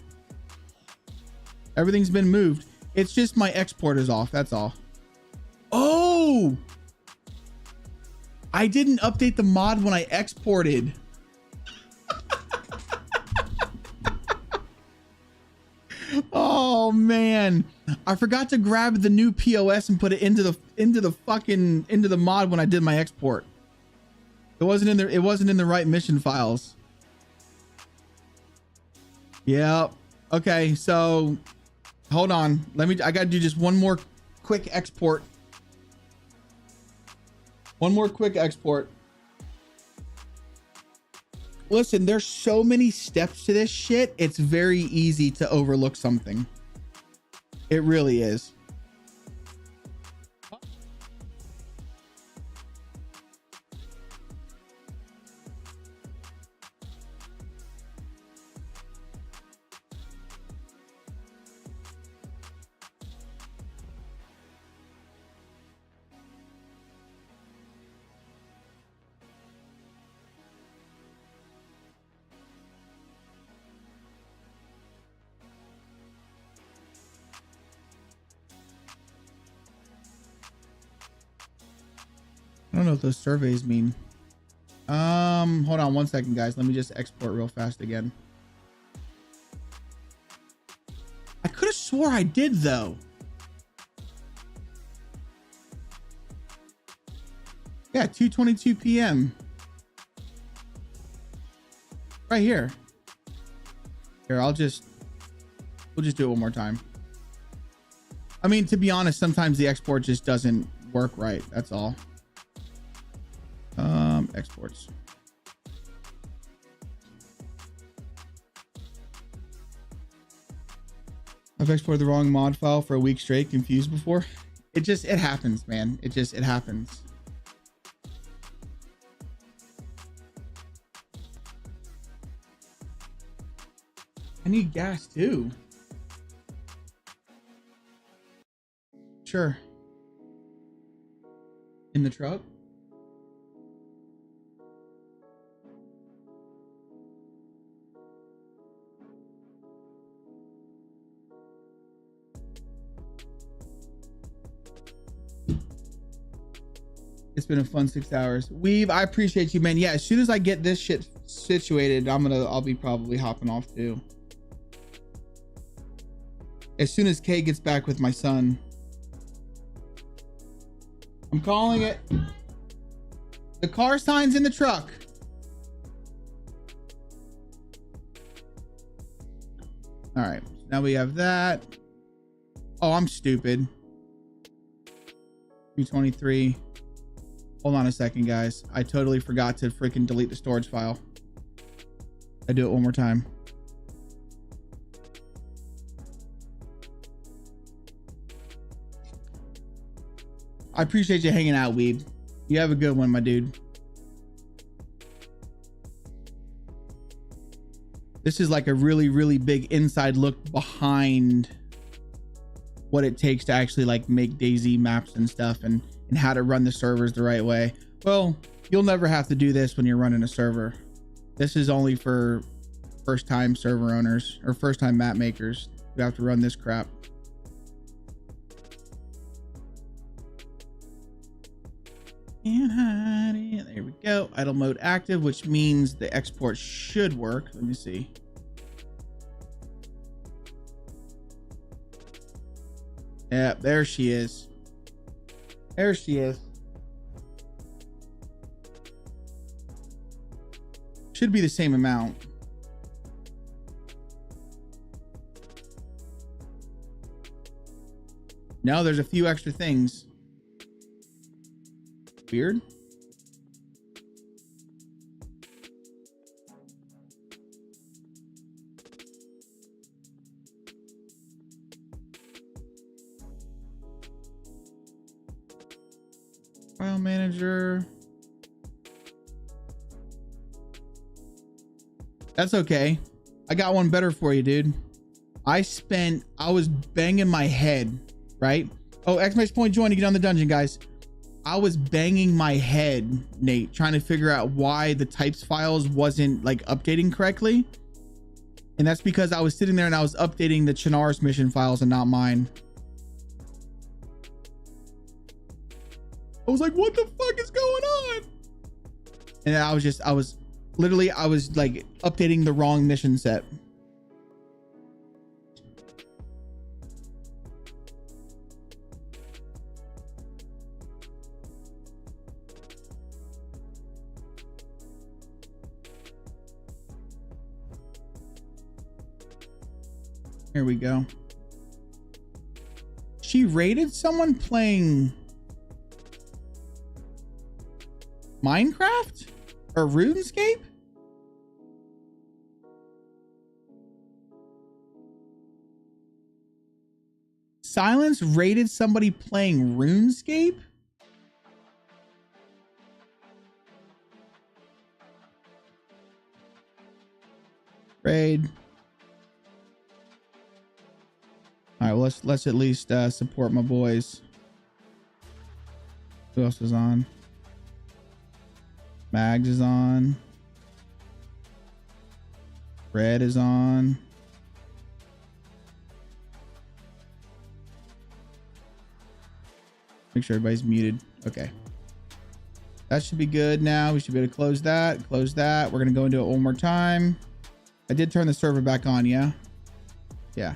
Everything's been moved. It's just my export is off. That's all. Oh! I didn't update the mod when I exported. Oh man, I forgot to grab the new POS and put it into the mod when I did my export. It wasn't in there. It wasn't in the right mission files. Yeah. Okay. So hold on. I got to do just one more quick export. One more quick export. Listen, there's so many steps to this shit. It's very easy to overlook something. It really is. I don't know what those surveys mean. Hold on 1 second, guys. Let me just export real fast again. I could have swore I did though. Yeah, 2:22 p.m. Right here. Here, we'll just do it one more time. I mean, to be honest, sometimes the export just doesn't work right. That's all. Exports. I've exported the wrong mod file for a week straight, confused before. It happens, man. It happens. I need gas too. Sure. In the truck? It's been a fun 6 hours. Weave, I appreciate you, man. Yeah, as soon as I get this shit situated, I'll be probably hopping off too. As soon as Kay gets back with my son. I'm calling it. The car sign's in the truck. All right, now we have that. Oh, I'm stupid. 323. Hold on a second, guys. I totally forgot to freaking delete the storage file. I do it one more time. I appreciate you hanging out, Weeb. You have a good one, my dude. This is like a really, really big inside look behind what it takes to actually like make Dayz maps and stuff, and how to run the servers the right way. Well, you'll never have to do this when you're running a server. This is only for first time server owners or first time map makers who have to run this crap. And hide it. There we go. Idle mode active, which means the export should work. Let me see. Yeah, there she is. There she is. Should be the same amount. No, there's a few extra things. Weird. File manager. That's okay. I got one better for you, dude. I was banging my head, right? Oh, exclamation point join to get on the dungeon, guys. I was banging my head, Nate, trying to figure out why the types files wasn't like updating correctly. And that's because I was sitting there and I was updating the Chinar's mission files and not mine. I was like, what the fuck is going on? And I was like updating the wrong mission set. Here we go. She raided someone playing Minecraft or RuneScape? Silence raided somebody playing RuneScape? Raid. All right, well, let's at least support my boys. Who else is on? Mags is on. Red is on. Make sure everybody's muted. Okay. That should be good now. We should be able to close that. Close that. We're going to go into it one more time. I did turn the server back on, yeah? Yeah.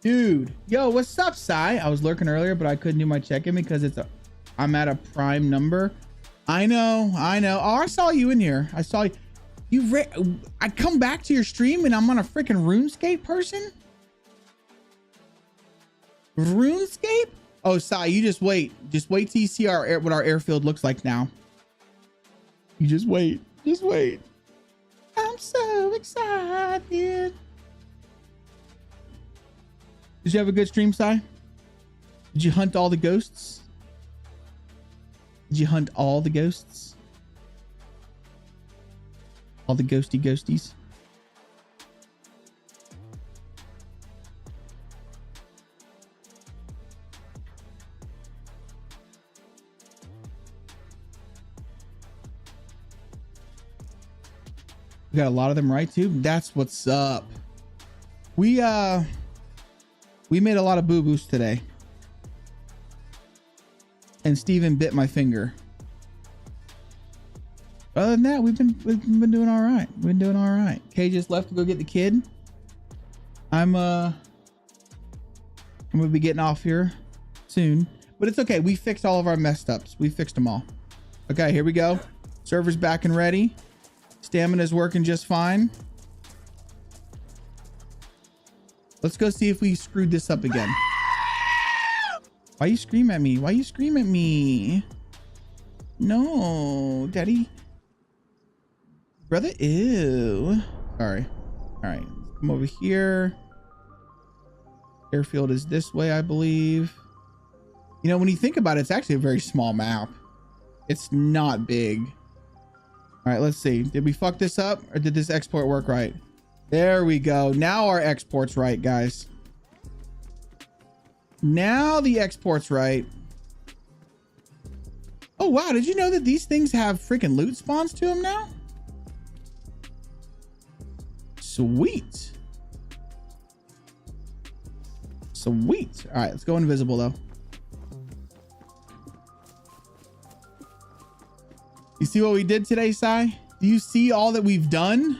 Dude. Yo, what's up, Sai? I was lurking earlier, but I couldn't do my check-in because I'm at a prime number. I know. Oh, I saw you in here. I saw you. I come back to your stream and I'm on a freaking RuneScape person? RuneScape? Oh, Sai, you just wait. Just wait till you see what our airfield looks like now. You just wait. Just wait. I'm so excited. Did you have a good stream, Sai? Did you hunt all the ghosts? Did you hunt all the ghosts? All the ghosties? We got a lot of them right too. That's what's up. We made a lot of boo-boos today. And Steven bit my finger. Other than that, we've been doing all right. We've been doing all right. Kay just left to go get the kid. I'm gonna be getting off here soon, but it's okay. We fixed all of our messed ups. We fixed them all. Okay, here we go. Server's back and ready. Stamina's working just fine. Let's go see if we screwed this up again. Why you scream at me? Why you scream at me? No, daddy. Brother, ew. Sorry. All right, come over here. Airfield is this way, I believe. You know, when you think about it, it's actually a very small map. It's not big. All right, let's see. Did we fuck this up or did this export work right? There we go. Now our export's right, guys. Now the export's right. Oh, wow. Did you know that these things have freaking loot spawns to them now? Sweet. Sweet. All right, let's go invisible though. You see what we did today, Sai? Do you see all that we've done?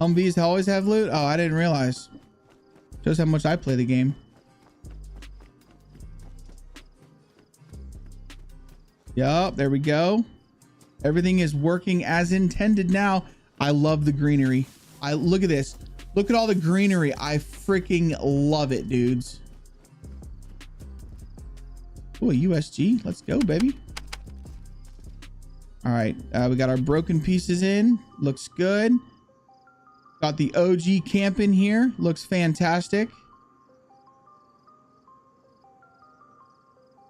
Humvees always have loot? Oh, I didn't realize. Shows how much I play the game. Yup, there we go. Everything is working as intended now. I love the greenery. Look at this. Look at all the greenery. I freaking love it, dudes. Oh, USG. Let's go, baby. All right, we got our broken pieces in. Looks good. Got the OG camp in here. Looks fantastic.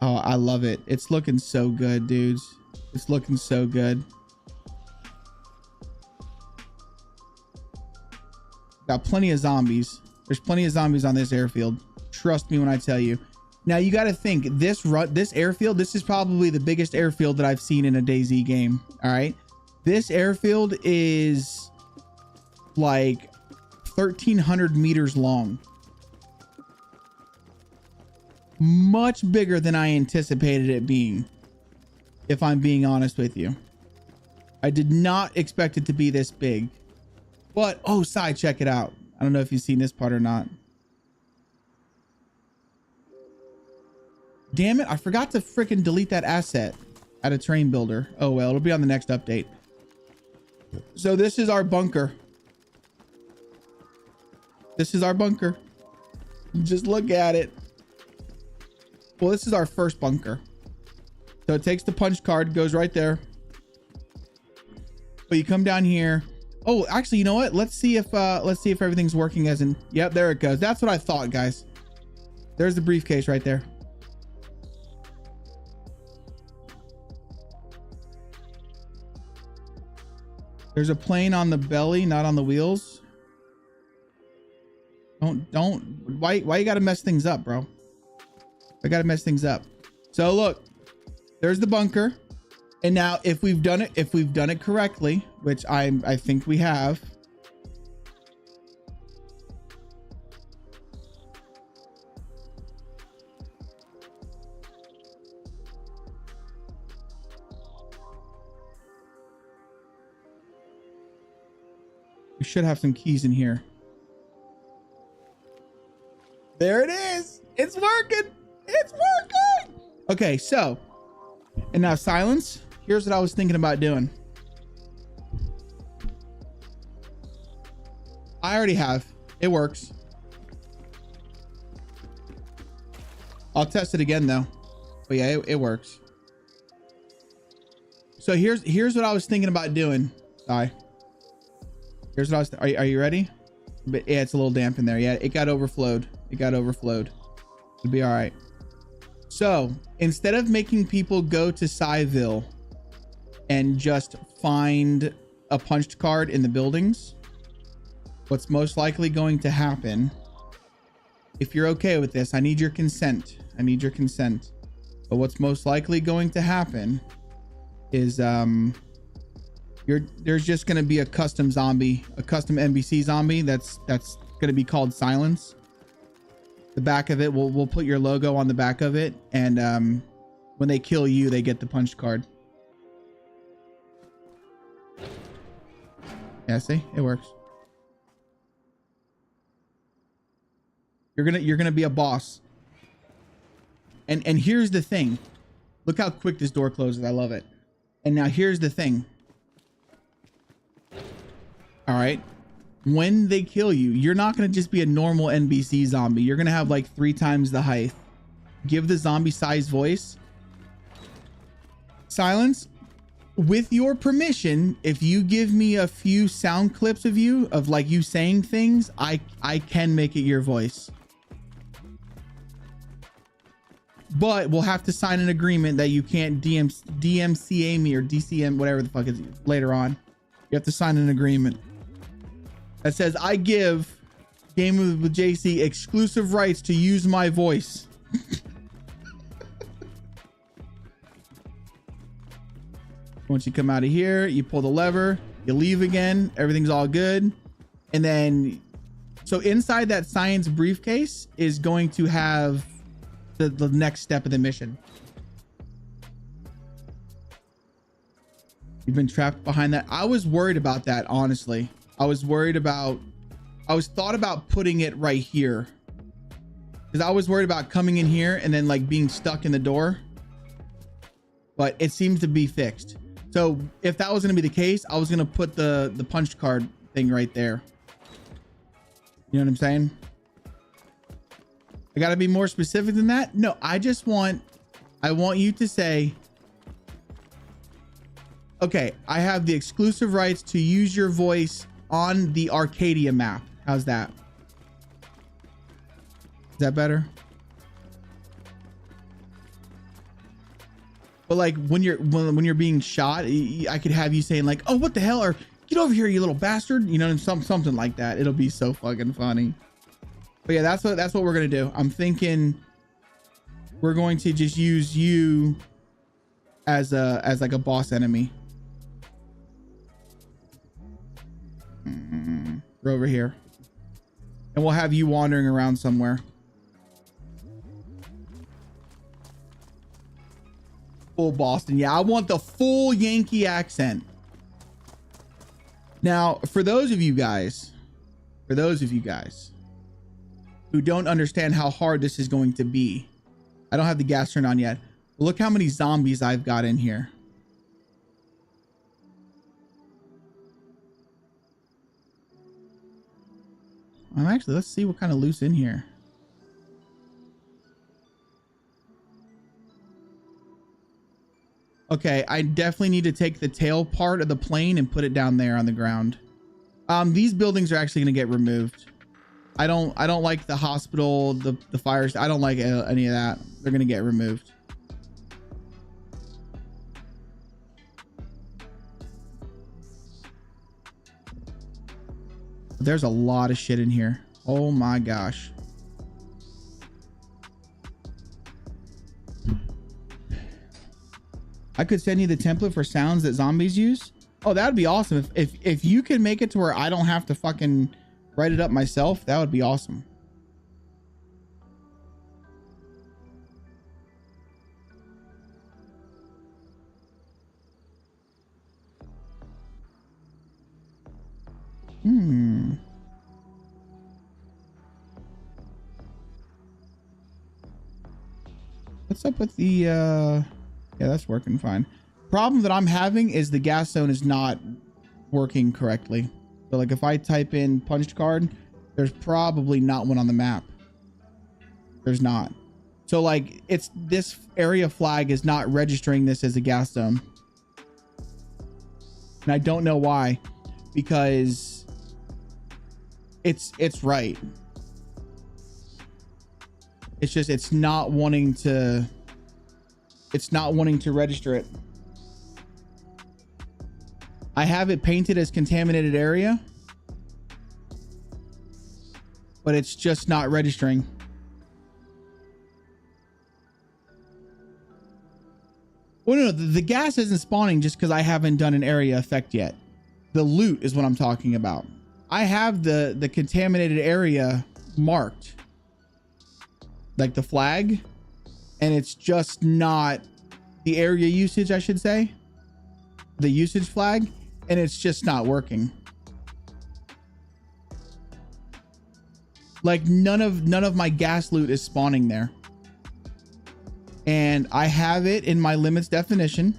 Oh, I love it. It's looking so good, dudes. It's looking so good. Got plenty of zombies. There's plenty of zombies on this airfield. Trust me when I tell you. Now you got to think this airfield, this is probably the biggest airfield that I've seen in a DayZ game. All right. This airfield is like 1,300 meters long. Much bigger than I anticipated it being, if I'm being honest with you. I did not expect it to be this big. But, oh, Sai, check it out. I don't know if you've seen this part or not. Damn it, I forgot to freaking delete that asset at a terrain builder. Oh, well, it'll be on the next update. So this is our bunker. This is our bunker. Just look at it. Well, this is our first bunker. So it takes the punch card, goes right there. But you come down here. Oh, actually, you know what? Let's see if everything's working as in. Yep, there it goes. That's what I thought, guys. There's the briefcase right there. There's a plane on the belly, not on the wheels. Why you gotta mess things up, bro? I gotta mess things up. So look, there's the bunker. And now if we've done it correctly, which I think we have. We should have some keys in here. There it is. It's working. It's working. Okay, so, and now silence. Here's what I was thinking about doing. I already have. It works. I'll test it again though. But yeah, it works. So here's what I was thinking about doing. Here's what I was. Are you ready? But yeah, it's a little damp in there. Yeah, it got overflowed. It got overflowed. It'll be all right. So instead of making people go to Cyville and just find a punched card in the buildings, what's most likely going to happen, if you're okay with this, I need your consent. I need your consent. But what's most likely going to happen is there's just going to be a custom zombie, a custom NBC zombie that's going to be called Silence. The back of it, we'll put your logo on the back of it, and when they kill you, they get the punch card. Yeah, see, it works. You're gonna be a boss. And here's the thing. Look how quick this door closes. I love it. And now here's the thing. All right. When they kill you, you're not going to just be a normal NBC zombie. You're going to have like 3 times the height. Give the zombie size voice. Silence. With your permission, if you give me a few sound clips of you, of like you saying things, I can make it your voice. But we'll have to sign an agreement that you can't DMCA me or DCM, whatever the fuck is later on. You have to sign an agreement that says I give Gamingwithjc exclusive rights to use my voice. Once you come out of here, you pull the lever, you leave again, everything's all good. And then, so inside that science briefcase is going to have the next step of the mission. You've been trapped behind that. I was worried about that, honestly. I was thought about putting it right here, because I was worried about coming in here and then like being stuck in the door, but it seems to be fixed. So if that was going to be the case, I was going to put the punch card thing right there. You know what I'm saying? I got to be more specific than that. No, I want you to say, okay, I have the exclusive rights to use your voice on the Arcadia map. How's that? Is that better? But like when you're being shot, I could have you saying like, "Oh, what the hell?" or "Get over here, you little bastard," you know, something like that. It'll be so fucking funny. But yeah, that's what we're gonna do. I'm thinking we're going to just use you as like a boss enemy. We're over here, and we'll have you wandering around somewhere. Full Boston. Yeah, I want the full Yankee accent. Now, for those of you guys who don't understand how hard this is going to be, I don't have the gas turned on yet. Look how many zombies I've got in here. Well, actually, let's see what kind of loot's in here. Okay, I definitely need to take the tail part of the plane and put it down there on the ground. These buildings are actually going to get removed. I don't like the hospital, the fires. I don't like any of that. They're going to get removed. There's a lot of shit in here. Oh my gosh. I could send you the template for sounds that zombies use. Oh, that would be awesome. If you can make it to where I don't have to fucking write it up myself, that would be awesome. What's up with the yeah, that's working fine. Problem that I'm having is the gas zone is not working correctly. So like if I type in punched card, there's probably not one on the map. There's not. So like it's this area flag is not registering this as a gas zone. And I don't know why, because it's right. It's just it's not wanting to register it. I have it painted as contaminated area, but it's just not registering. Well, no, the gas isn't spawning just because I haven't done an area effect yet. The loot is what I'm talking about. I have the contaminated area marked, like the flag, and it's just not the area usage, I should say, the usage flag, and it's just not working. Like none of my gas loot is spawning there. And I have it in my limits definition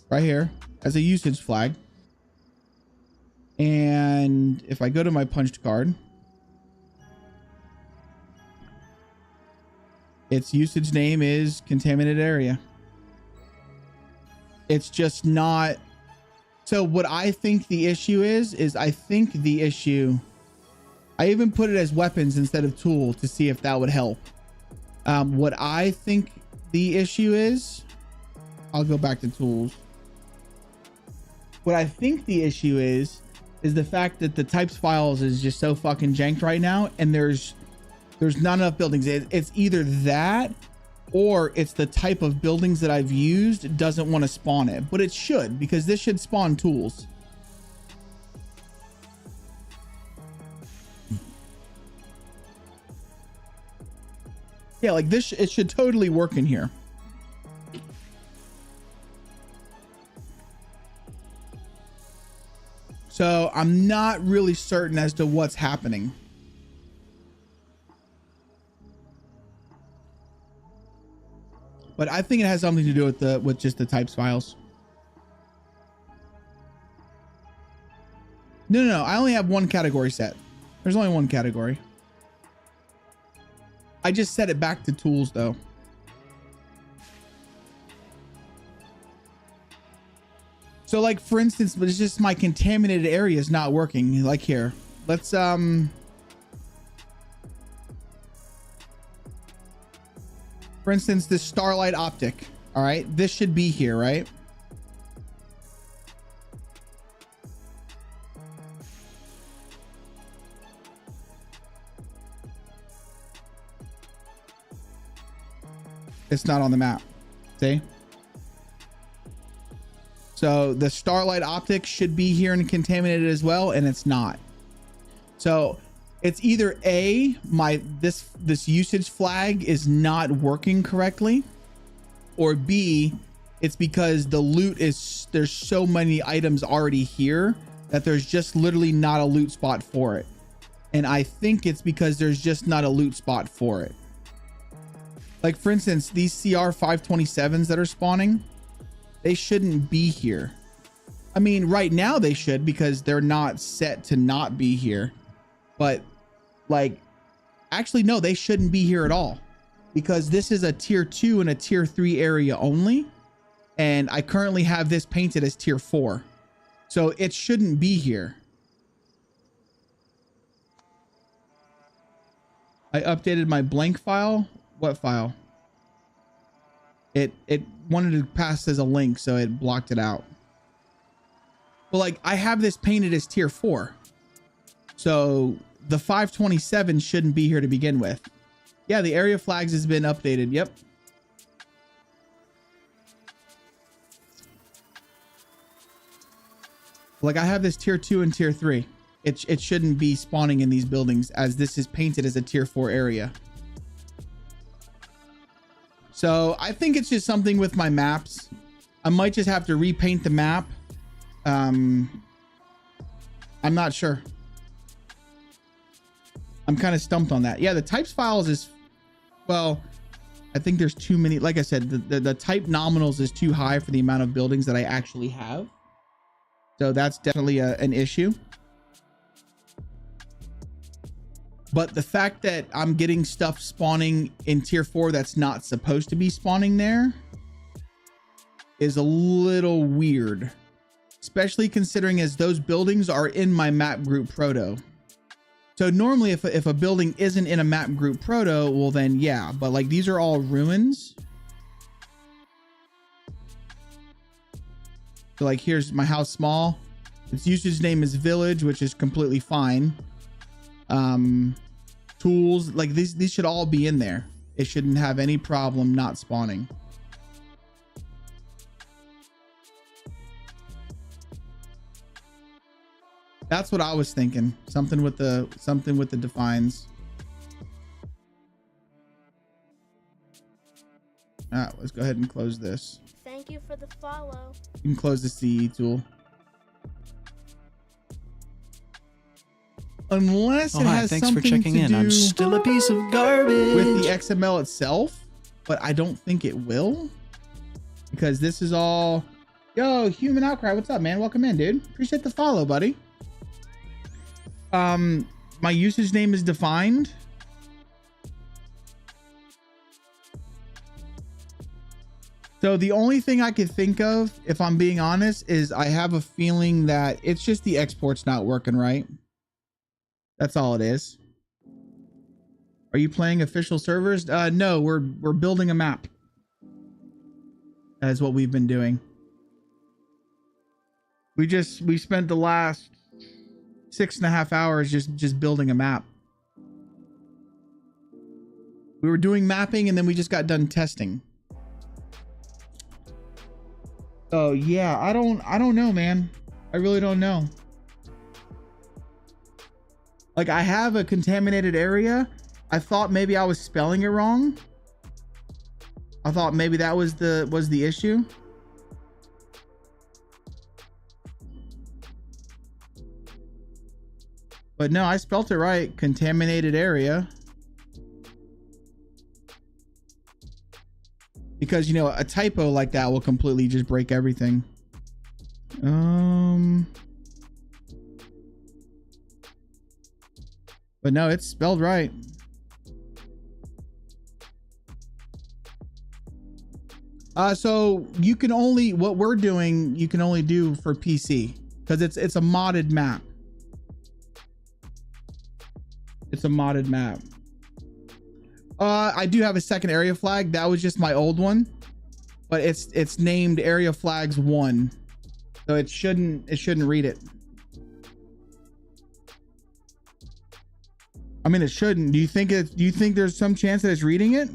right here as a usage flag. And if I go to my punched card, its usage name is contaminated area. It's just not. So what I think the issue is I think the issue, I even put it as weapons instead of tool to see if that would help. What I think the issue is, I'll go back to tools. What I think the issue is the fact that the types files is just so fucking janked right now, and there's not enough buildings. It's either that or it's the type of buildings that I've used doesn't want to spawn it, but it should, because this should spawn tools. Yeah, like this, it should totally work in here. So I'm not really certain as to what's happening. But I think it has something to do with just the types files. No, I only have one category set. There's only one category. I just set it back to tools though. So like for instance, but it's just my contaminated area is not working. Like here, let's for instance, this starlight optic. All right, this should be here, right? It's not on the map. See? So the starlight optic should be here and contaminated as well, and it's not. So it's either A, this usage flag is not working correctly, or B, it's because the loot there's so many items already here that there's just literally not a loot spot for it. And I think it's because there's just not a loot spot for it. Like for instance, these CR 527s that are spawning, they shouldn't be here. I mean, right now they should, because they're not set to not be here. But like, actually, no, they shouldn't be here at all, because this is a tier 2 and a tier 3 area only. And I currently have this painted as tier 4. So it shouldn't be here. I updated my blank file. What file? It wanted to pass as a link, so it blocked it out. But like, I have this painted as tier 4. So the 527 shouldn't be here to begin with. Yeah, the area flags has been updated. Yep. Like I have this tier 2 and tier 3. It shouldn't be spawning in these buildings, as this is painted as a tier 4 area. So I think it's just something with my maps. I might just have to repaint the map. I'm not sure. I'm kind of stumped on that. Yeah, the types files is, well, I think there's too many. Like I said, the type nominals is too high for the amount of buildings that I actually have. So that's definitely an issue. But the fact that I'm getting stuff spawning in tier 4 that's not supposed to be spawning there is a little weird, especially considering as those buildings are in my map group proto. So normally if a building isn't in a map group proto, well then yeah, but like these are all ruins. So like here's my house small. Its usage name is village, which is completely fine. Tools, like these should all be in there. It shouldn't have any problem not spawning. That's what I was thinking. Something with the defines. Let's go ahead and close this. Thank you for the follow. You can close the CE tool. Unless it has thanks something for checking to in. do I'm still a piece of garbage. with the XML itself, but I don't think it will, because this is all, yo, Human Outcry, what's up, man? Welcome in, dude. Appreciate the follow, buddy. My usage name is defined. So the only thing I could think of, if I'm being honest, is I have a feeling that it's just the export's not working right. That's all it is. Are you playing official servers? No, we're building a map. That is what we've been doing. We spent the last 6.5 hours just building a map. We were doing mapping and then we just got done testing. Oh yeah, I don't know, man. I really don't know. Like I have a contaminated area. I thought maybe I was spelling it wrong. I thought maybe that was the issue. But no, I spelt it right. Contaminated area. Because, you know, a typo like that will completely just break everything. But no, it's spelled right. So you can only, what we're doing, you can only do for PC because it's a modded map. It's a modded map. I do have a second area flag. That was just my old one, but it's named Area Flags 1. So it shouldn't read it. I mean, it shouldn't. Do you think there's some chance that it's reading it?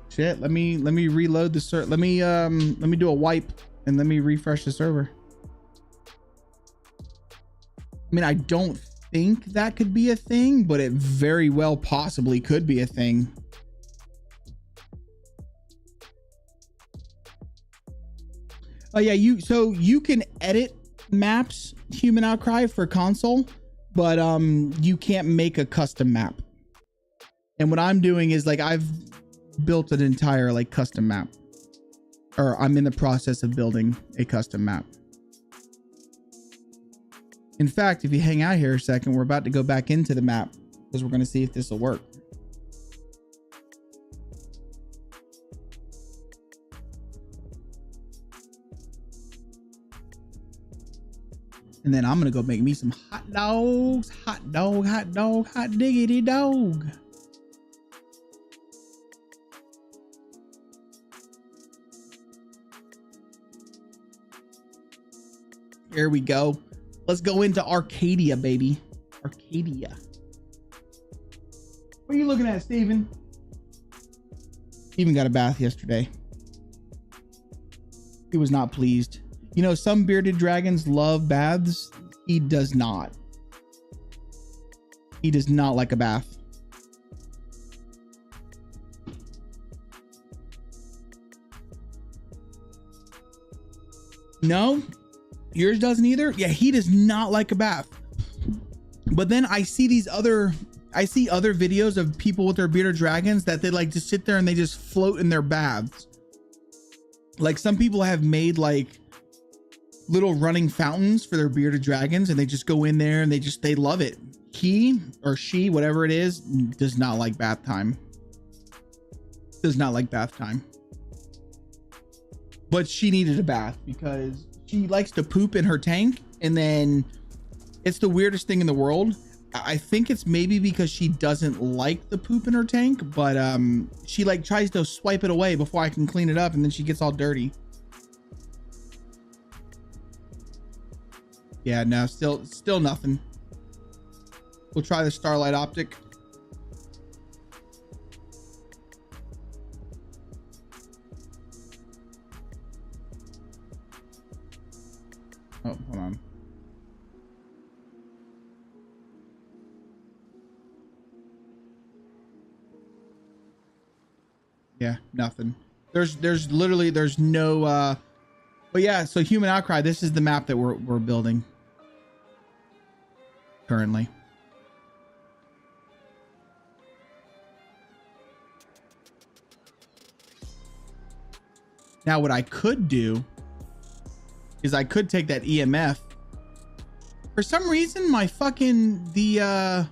Shit, let me reload the server. Let me do a wipe and let me refresh the server. I mean, I don't think that could be a thing, but it very well possibly could be a thing. Oh yeah, you can edit maps, Human Outcry, for console, but you can't make a custom map. And what I'm doing is like I've built an entire like custom map, or I'm in the process of building a custom map. In fact, if you hang out here a second, we're about to go back into the map because we're going to see if this will work. And then I'm going to go make me some hot dogs. Hot dog, hot dog, hot diggity dog. Here we go. Let's go into Arcadia, baby. Arcadia. What are you looking at, Steven? Steven got a bath yesterday. He was not pleased. You know, some bearded dragons love baths. He does not. He does not like a bath. No, yours doesn't either. Yeah, he does not like a bath. But then I see other videos of people with their bearded dragons that they like just sit there and they just float in their baths. Like some people have made like little running fountains for their bearded dragons and they just go in there and they love it. He or she, whatever it is, does not like bath time. Does not like bath time. But she needed a bath because she likes to poop in her tank, and then it's the weirdest thing in the world. I think it's maybe because she doesn't like the poop in her tank, but she like tries to swipe it away before I can clean it up, and then she gets all dirty. Yeah, no, still nothing. We'll try the Starlight Optic. Oh, hold on. Yeah, nothing. There's literally no but yeah, so Human Outcry, this is the map that we're building currently. Now what I could do is I could take that EMF. For some reason my fucking the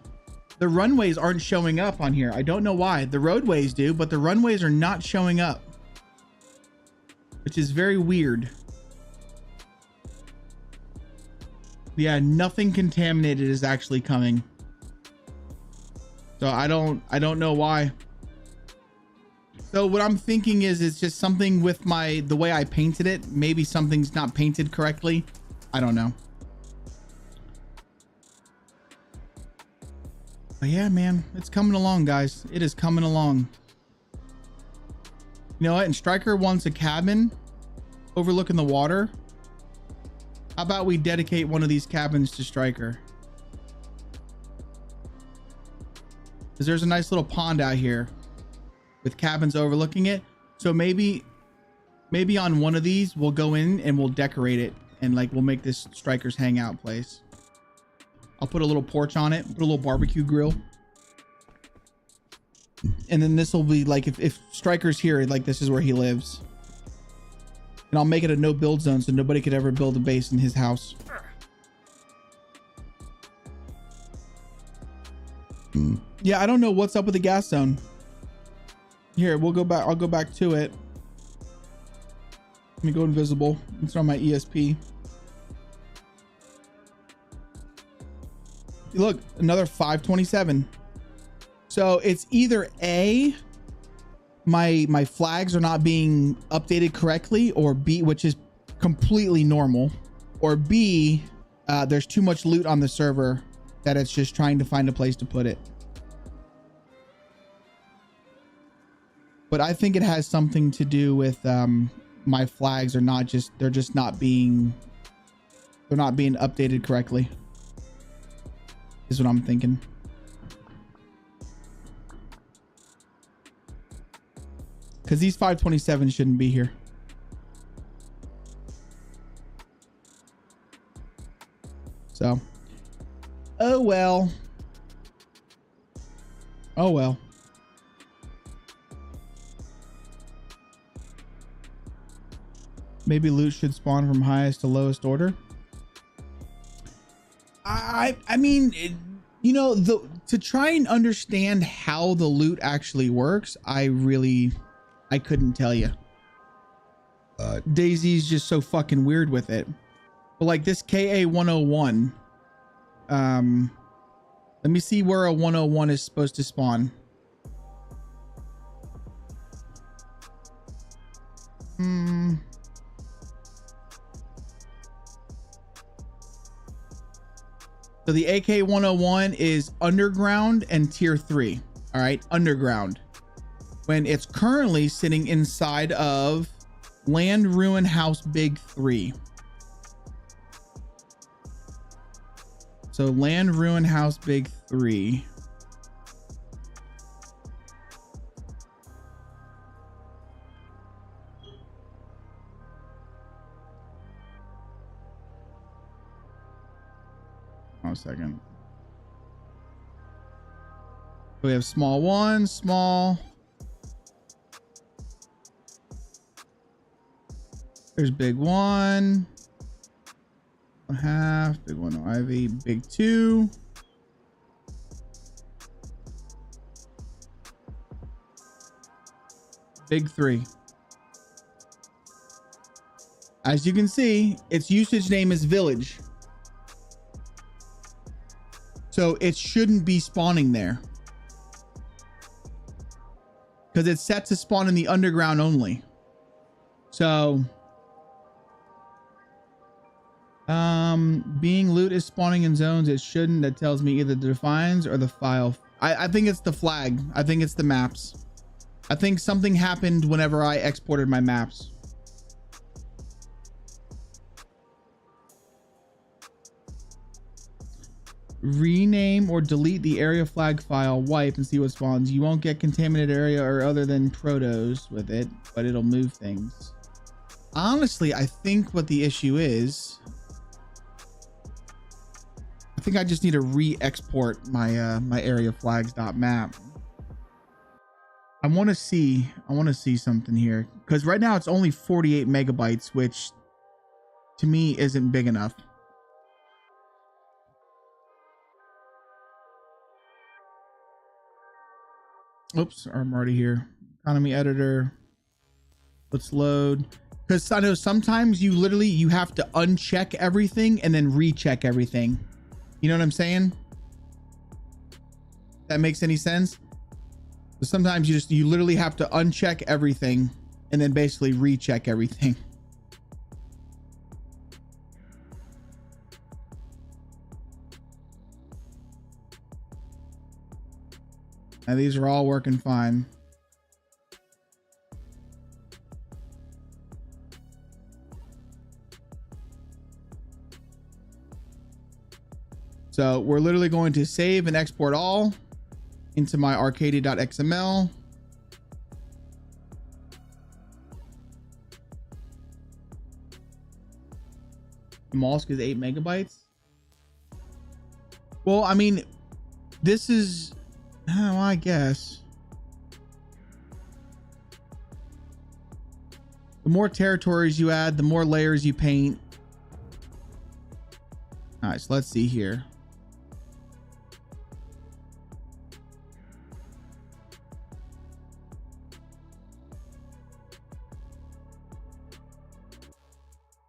runways aren't showing up on here. I don't know why. The roadways do, but the runways are not showing up, which is very weird. Yeah, nothing contaminated is actually coming. So I don't know why. So what I'm thinking is it's just something with the way I painted it. Maybe something's not painted correctly. I don't know. But yeah, man, it's coming along, guys. It is coming along. You know what? And Stryker wants a cabin overlooking the water. How about we dedicate one of these cabins to Stryker? Because there's a nice little pond out here with cabins overlooking it. So maybe on one of these we'll go in and we'll decorate it and like we'll make this Stryker's hangout place. I'll put a little porch on it, put a little barbecue grill. And then this will be like if Stryker's here, like this is where he lives. And I'll make it a no build zone so nobody could ever build a base in his house. Yeah, I don't know what's up with the gas zone. Here, we'll go back. I'll go back to it. Let me go invisible. It's on my ESP. Look, another 527. So it's either A, my flags are not being updated correctly, or B, which is completely normal, or B, there's too much loot on the server that it's just trying to find a place to put it. But I think it has something to do with my flags are not just they're not being updated correctly is what I'm thinking. Because these 527 shouldn't be here. So, oh well. Oh well. Maybe loot should spawn from highest to lowest order. I mean, you know, to try and understand how the loot actually works, I couldn't tell you. Dayz's just so fucking weird with it. But like this KA 101, let me see where a 101 is supposed to spawn. So the AK 101 is underground and tier 3. All right, underground. When it's currently sitting inside of Land Ruin House Big 3. So land, ruin, house, big 3. One second. We have small 1, small. There's big 1. Half, big 1 ivy, big 2. Big 3. As you can see, its usage name is village. So it shouldn't be spawning there. Because it's set to spawn in the underground only. So being loot is spawning in zones it shouldn't. That tells me either the defines or the file. I think it's the flag. I think it's the maps. I think something happened whenever I exported my maps. Rename or delete the area flag file, wipe, and see what spawns. You won't get contaminated area or other than protos with it, but it'll move things. Honestly, I think what the issue is, I think I just need to re-export my my area flags.map. I want to see something here, because right now it's only 48 megabytes, which to me isn't big enough. Oops, I'm already here. Economy editor. Let's load. Because I know sometimes you have to uncheck everything and then recheck everything. You know what I'm saying? That makes any sense? So sometimes you literally have to uncheck everything and then basically recheck everything. Now these are all working fine. So we're literally going to save and export all into my arcadia.xml. The Mollusk is 8 megabytes. Well, I mean, this is, oh, I guess. The more territories you add, the more layers you paint. All right, so let's see here.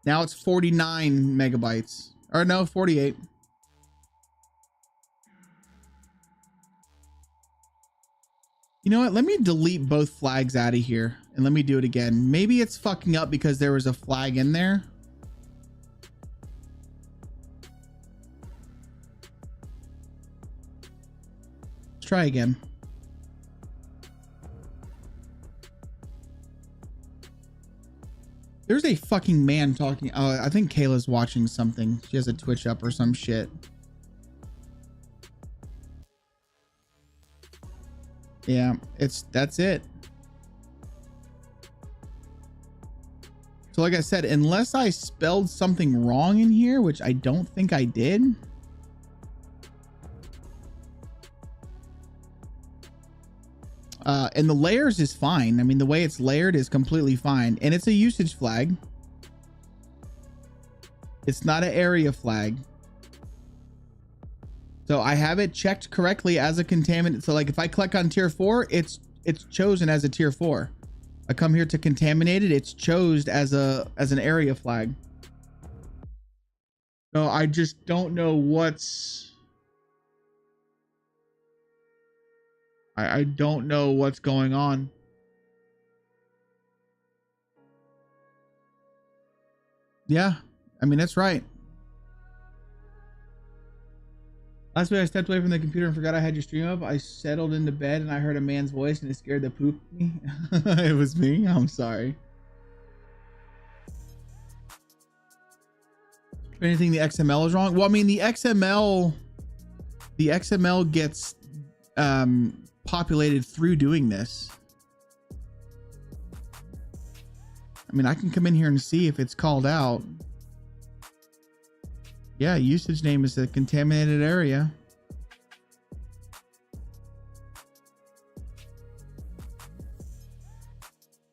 Now it's 49 megabytes. Or no, 48. You know what? Let me delete both flags out of here and let me do it again. Maybe it's fucking up because there was a flag in there. Let's try again. There's a fucking man talking. Oh, I think Kayla's watching something. She has a Twitch up or some shit. Yeah, that's it. So like I said, unless I spelled something wrong in here, which I don't think I did. And the layers is fine. I mean, the way it's layered is completely fine. And it's a usage flag. It's not an area flag. So I have it checked correctly as a contaminant. So like if I click on tier 4, it's chosen as a tier 4. I come here to contaminate it, it's chosen as an area flag. So I just don't know what's, I don't know what's going on. Yeah, I mean, that's right. Last week I stepped away from the computer and forgot I had your stream up. I settled into bed and I heard a man's voice and it scared the poop out of me. It was me. I'm sorry. Anything the XML is wrong? Well, I mean, the XML gets populated through doing this. I mean, I can come in here and see if it's called out. Yeah, usage name is a contaminated area.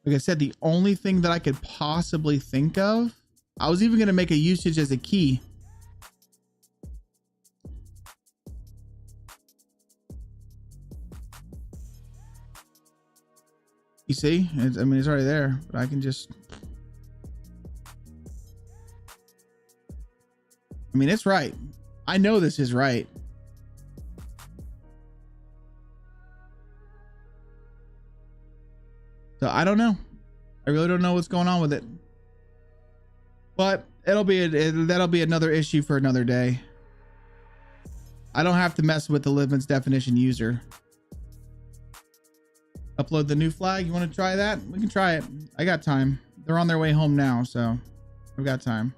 Like I said, the only thing that I could possibly think of, I was even going to make a usage as a key. You see, I mean, it's already there, but I can just, I mean, it's right. I know this is right. So I don't know. I really don't know what's going on with it. But that'll be another issue for another day. I don't have to mess with the Livens definition user. Upload the new flag. You want to try that? We can try it. I got time. They're on their way home now, so I've got time.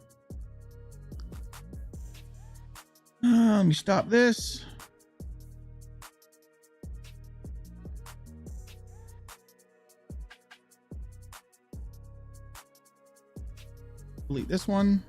Let me stop this. Delete this one.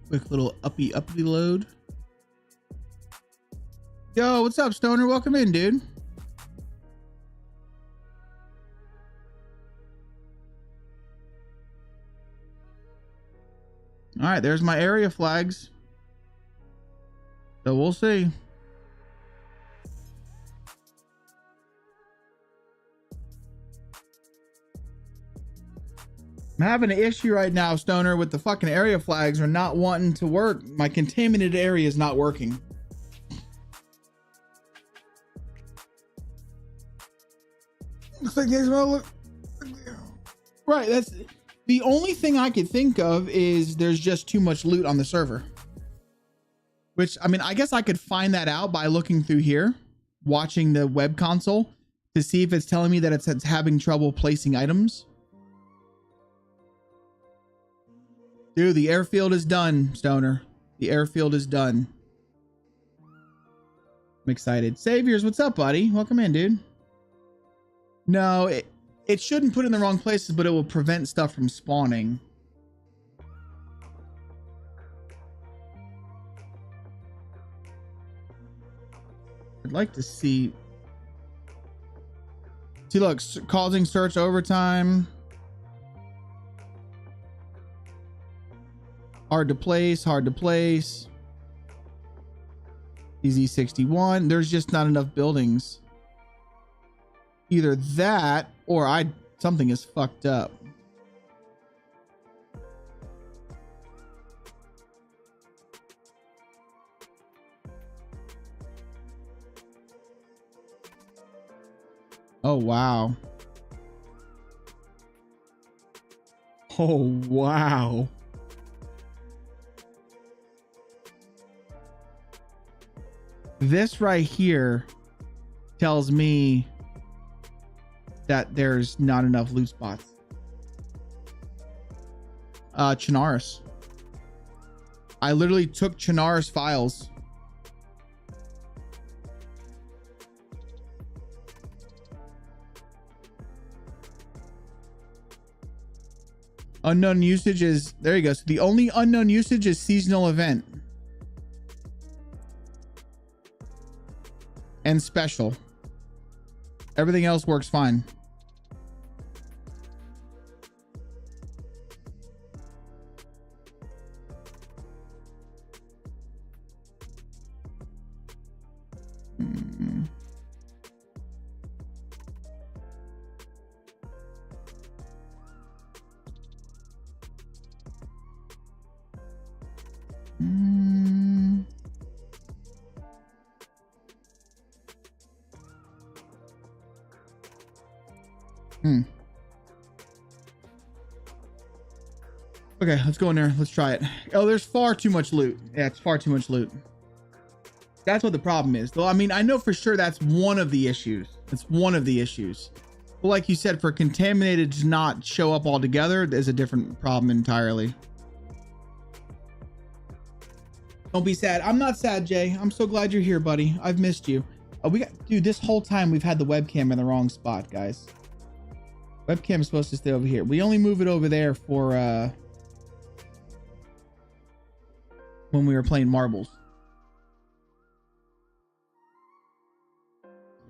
Quick little uppy load. Yo, what's up, Stoner? Welcome in, dude. All right, there's my area flags. So we'll see. I'm having an issue right now, Stoner, with the fucking area flags are not wanting to work. My contaminated area is not working. Looks like there's no. Right, that's the only thing I could think of is there's just too much loot on the server. Which, I mean, I guess I could find that out by looking through here, watching the web console to see if it's telling me that it's having trouble placing items. Dude, the airfield is done, Stoner. The airfield is done. I'm excited. Saviors, what's up, buddy? Welcome in, dude. No, it shouldn't put it in the wrong places, but it will prevent stuff from spawning. I'd like to see. See, look, causing search overtime. Hard to place, hard to place. EZ61. There's just not enough buildings. Either that or something is fucked up. Oh, wow. Oh, wow. This right here tells me that there's not enough loot spots. Chinaris. I literally took Chinaris files. Unknown usage is, there you go. So the only unknown usage is seasonal event. And special. Everything else works fine. Okay, let's go in there. Let's try it. Oh, there's far too much loot. Yeah, it's far too much loot. That's what the problem is. Though, I mean, I know for sure that's one of the issues. It's one of the issues. But like you said, for contaminated to not show up altogether, there's a different problem entirely. Don't be sad. I'm not sad, Jay. I'm so glad you're here, buddy. I've missed you. Dude, this whole time we've had the webcam in the wrong spot, guys. Webcam is supposed to stay over here. We only move it over there for when we were playing marbles.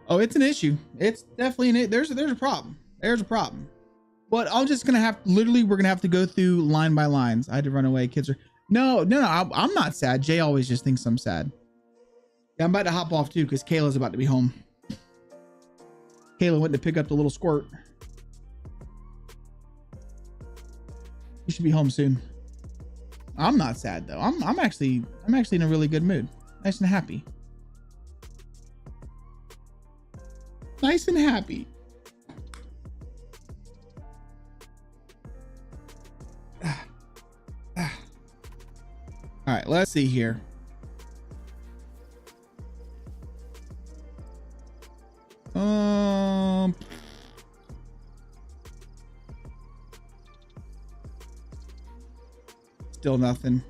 Oh, it's an issue. It's definitely there's a problem. There's a problem. But I'm just gonna have literally we're gonna have to go through line by lines. I had to run away. Kids are no. I'm not sad. Jay always just thinks I'm sad. Yeah, I'm about to hop off too because Kayla's about to be home. Kayla went to pick up the little squirt. You should be home soon. I'm not sad though. I'm actually in a really good mood. Nice and happy. Nice and happy. All right, let's see here. Still nothing.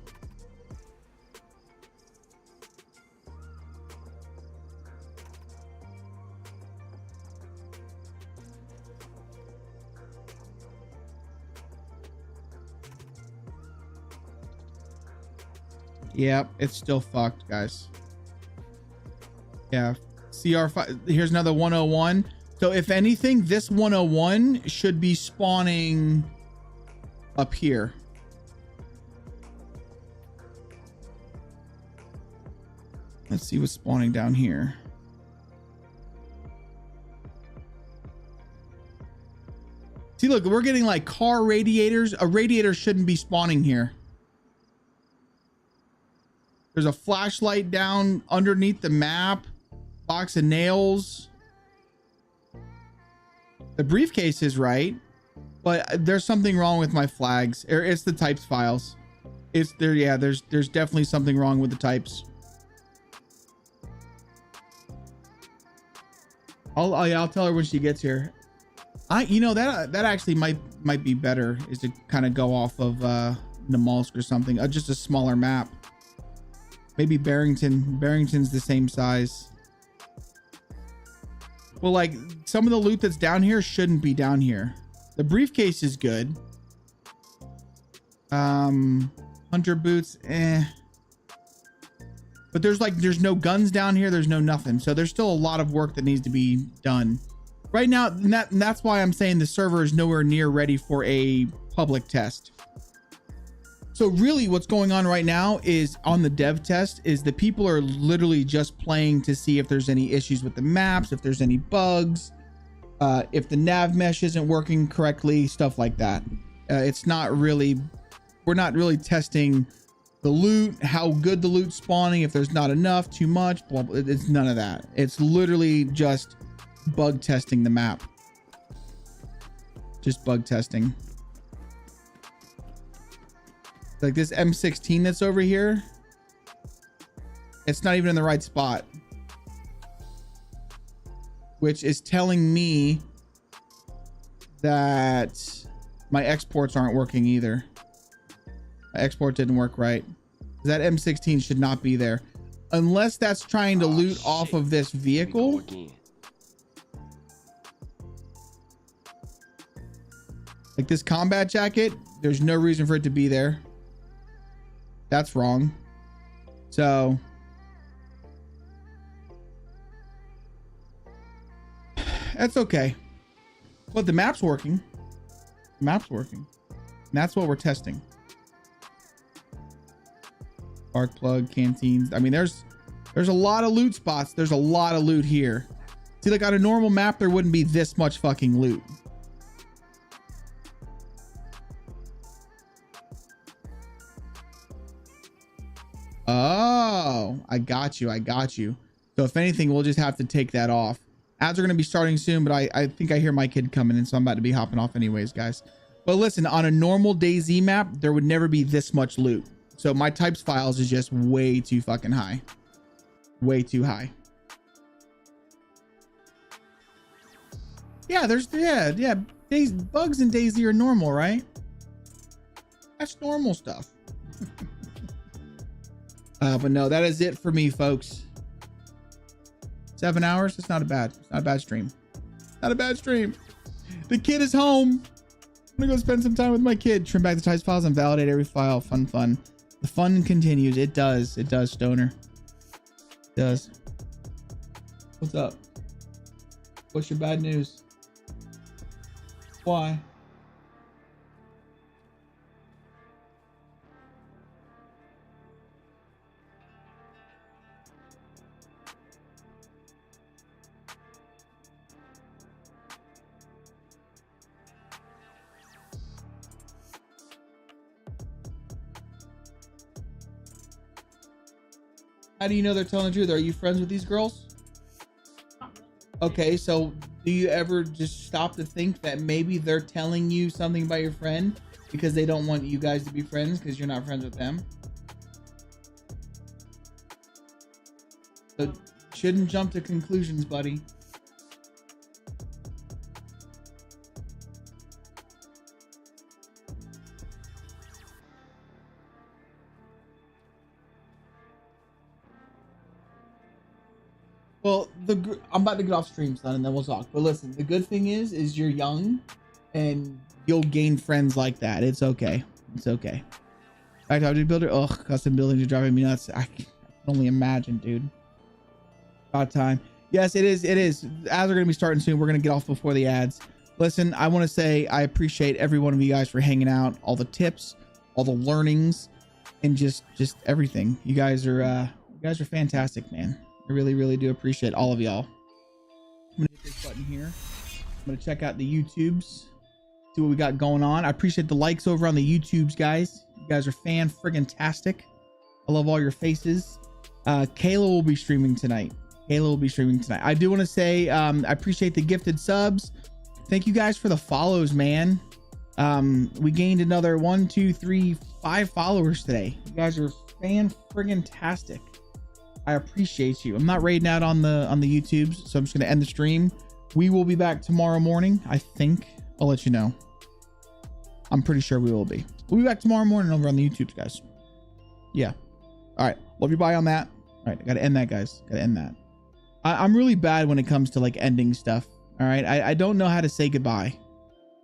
Yep, it's still fucked, guys. Yeah, CR5. Here's another 101. So if anything, this 101 should be spawning up here. Let's see what's spawning down here. See, look, we're getting like car radiators. A radiator shouldn't be spawning here. There's a flashlight down underneath the map. Box of nails. The briefcase is right, but there's something wrong with my flags. It's the types files. It's there. Yeah, there's definitely something wrong with the types. I'll tell her when she gets here. You know that actually might be better, is to kind of go off of Namalsk or something. Just a smaller map. Maybe Barrington's the same size. Well, like some of the loot that's down here shouldn't be down here. The briefcase is good. Hunter boots, but there's no guns down here. There's no nothing. So there's still a lot of work that needs to be done right now. And that's why I'm saying the server is nowhere near ready for a public test. So really what's going on right now is on the dev test is the people are literally just playing to see if there's any issues with the maps, if there's any bugs, if the nav mesh isn't working correctly, stuff like that. It's not really, we're not really testing the loot, how good the loot's spawning, if there's not enough, too much, blah, blah. It's none of that. It's literally just bug testing the map. Just bug testing. Like this M16 that's over here, it's not even in the right spot, which is telling me that my exports aren't working either. My export didn't work right. That M16 should not be there unless that's trying to loot off of this vehicle. Like this combat jacket, there's no reason for it to be there. That's wrong. So that's okay. But the map's working. The map's working. And that's what we're testing. Spark plug, canteens. I mean, there's a lot of loot spots. There's a lot of loot here. See, like on a normal map, there wouldn't be this much fucking loot. Oh, I got you. I got you. So if anything, we'll just have to take that off. Ads are going to be starting soon, but I think I hear my kid coming in, so I'm about to be hopping off anyways, guys. But listen, on a normal DayZ map, there would never be this much loot. So my types files is just way too fucking high. Way too high. Yeah, there's, yeah. Bugs in DayZ are normal, right? That's normal stuff. But no, that is it for me, folks. 7 hours. It's not a bad stream. Not a bad stream. The kid is home. I'm gonna go spend some time with my kid. Trim back the types files and validate every file. Fun. The fun continues. It does, Stoner. It does. What's up? What's your bad news? Why? How do you know they're telling the truth? Are you friends with these girls? Okay, so do you ever just stop to think that maybe they're telling you something about your friend because they don't want you guys to be friends because you're not friends with them? So shouldn't jump to conclusions, buddy. Well, I'm about to get off stream, son, and then we'll talk. But listen, the good thing is you're young, and you'll gain friends like that. It's okay. It's okay. Back to object builder. Ugh, custom buildings are driving me nuts. I can only imagine, dude. About time. Yes, it is. It is. Ads are gonna be starting soon. We're gonna get off before the ads. Listen, I want to say I appreciate every one of you guys for hanging out, all the tips, all the learnings, and just everything. You guys are fantastic, man. I really do appreciate all of y'all. I'm gonna hit this button here. I'm gonna check out the YouTubes, see what we got going on. I appreciate the likes over on the YouTubes, guys. You guys are fan-friggin-tastic. I love all your faces. Kayla will be streaming tonight. I do want to say I appreciate the gifted subs. Thank you guys for the follows, man. We gained another 1, 2, 3, 5 followers today. You guys are fan-friggin-tastic. I appreciate you. I'm not raiding out on the YouTubes, so I'm just gonna end the stream. We will be back tomorrow morning. I think I'll let you know. I'm pretty sure we will be. We'll be back tomorrow morning over on the YouTubes, guys. Yeah. All right. Love you. Bye on that. All right. I gotta end that, guys. Gotta end that. I'm really bad when it comes to like ending stuff. All right. I don't know how to say goodbye.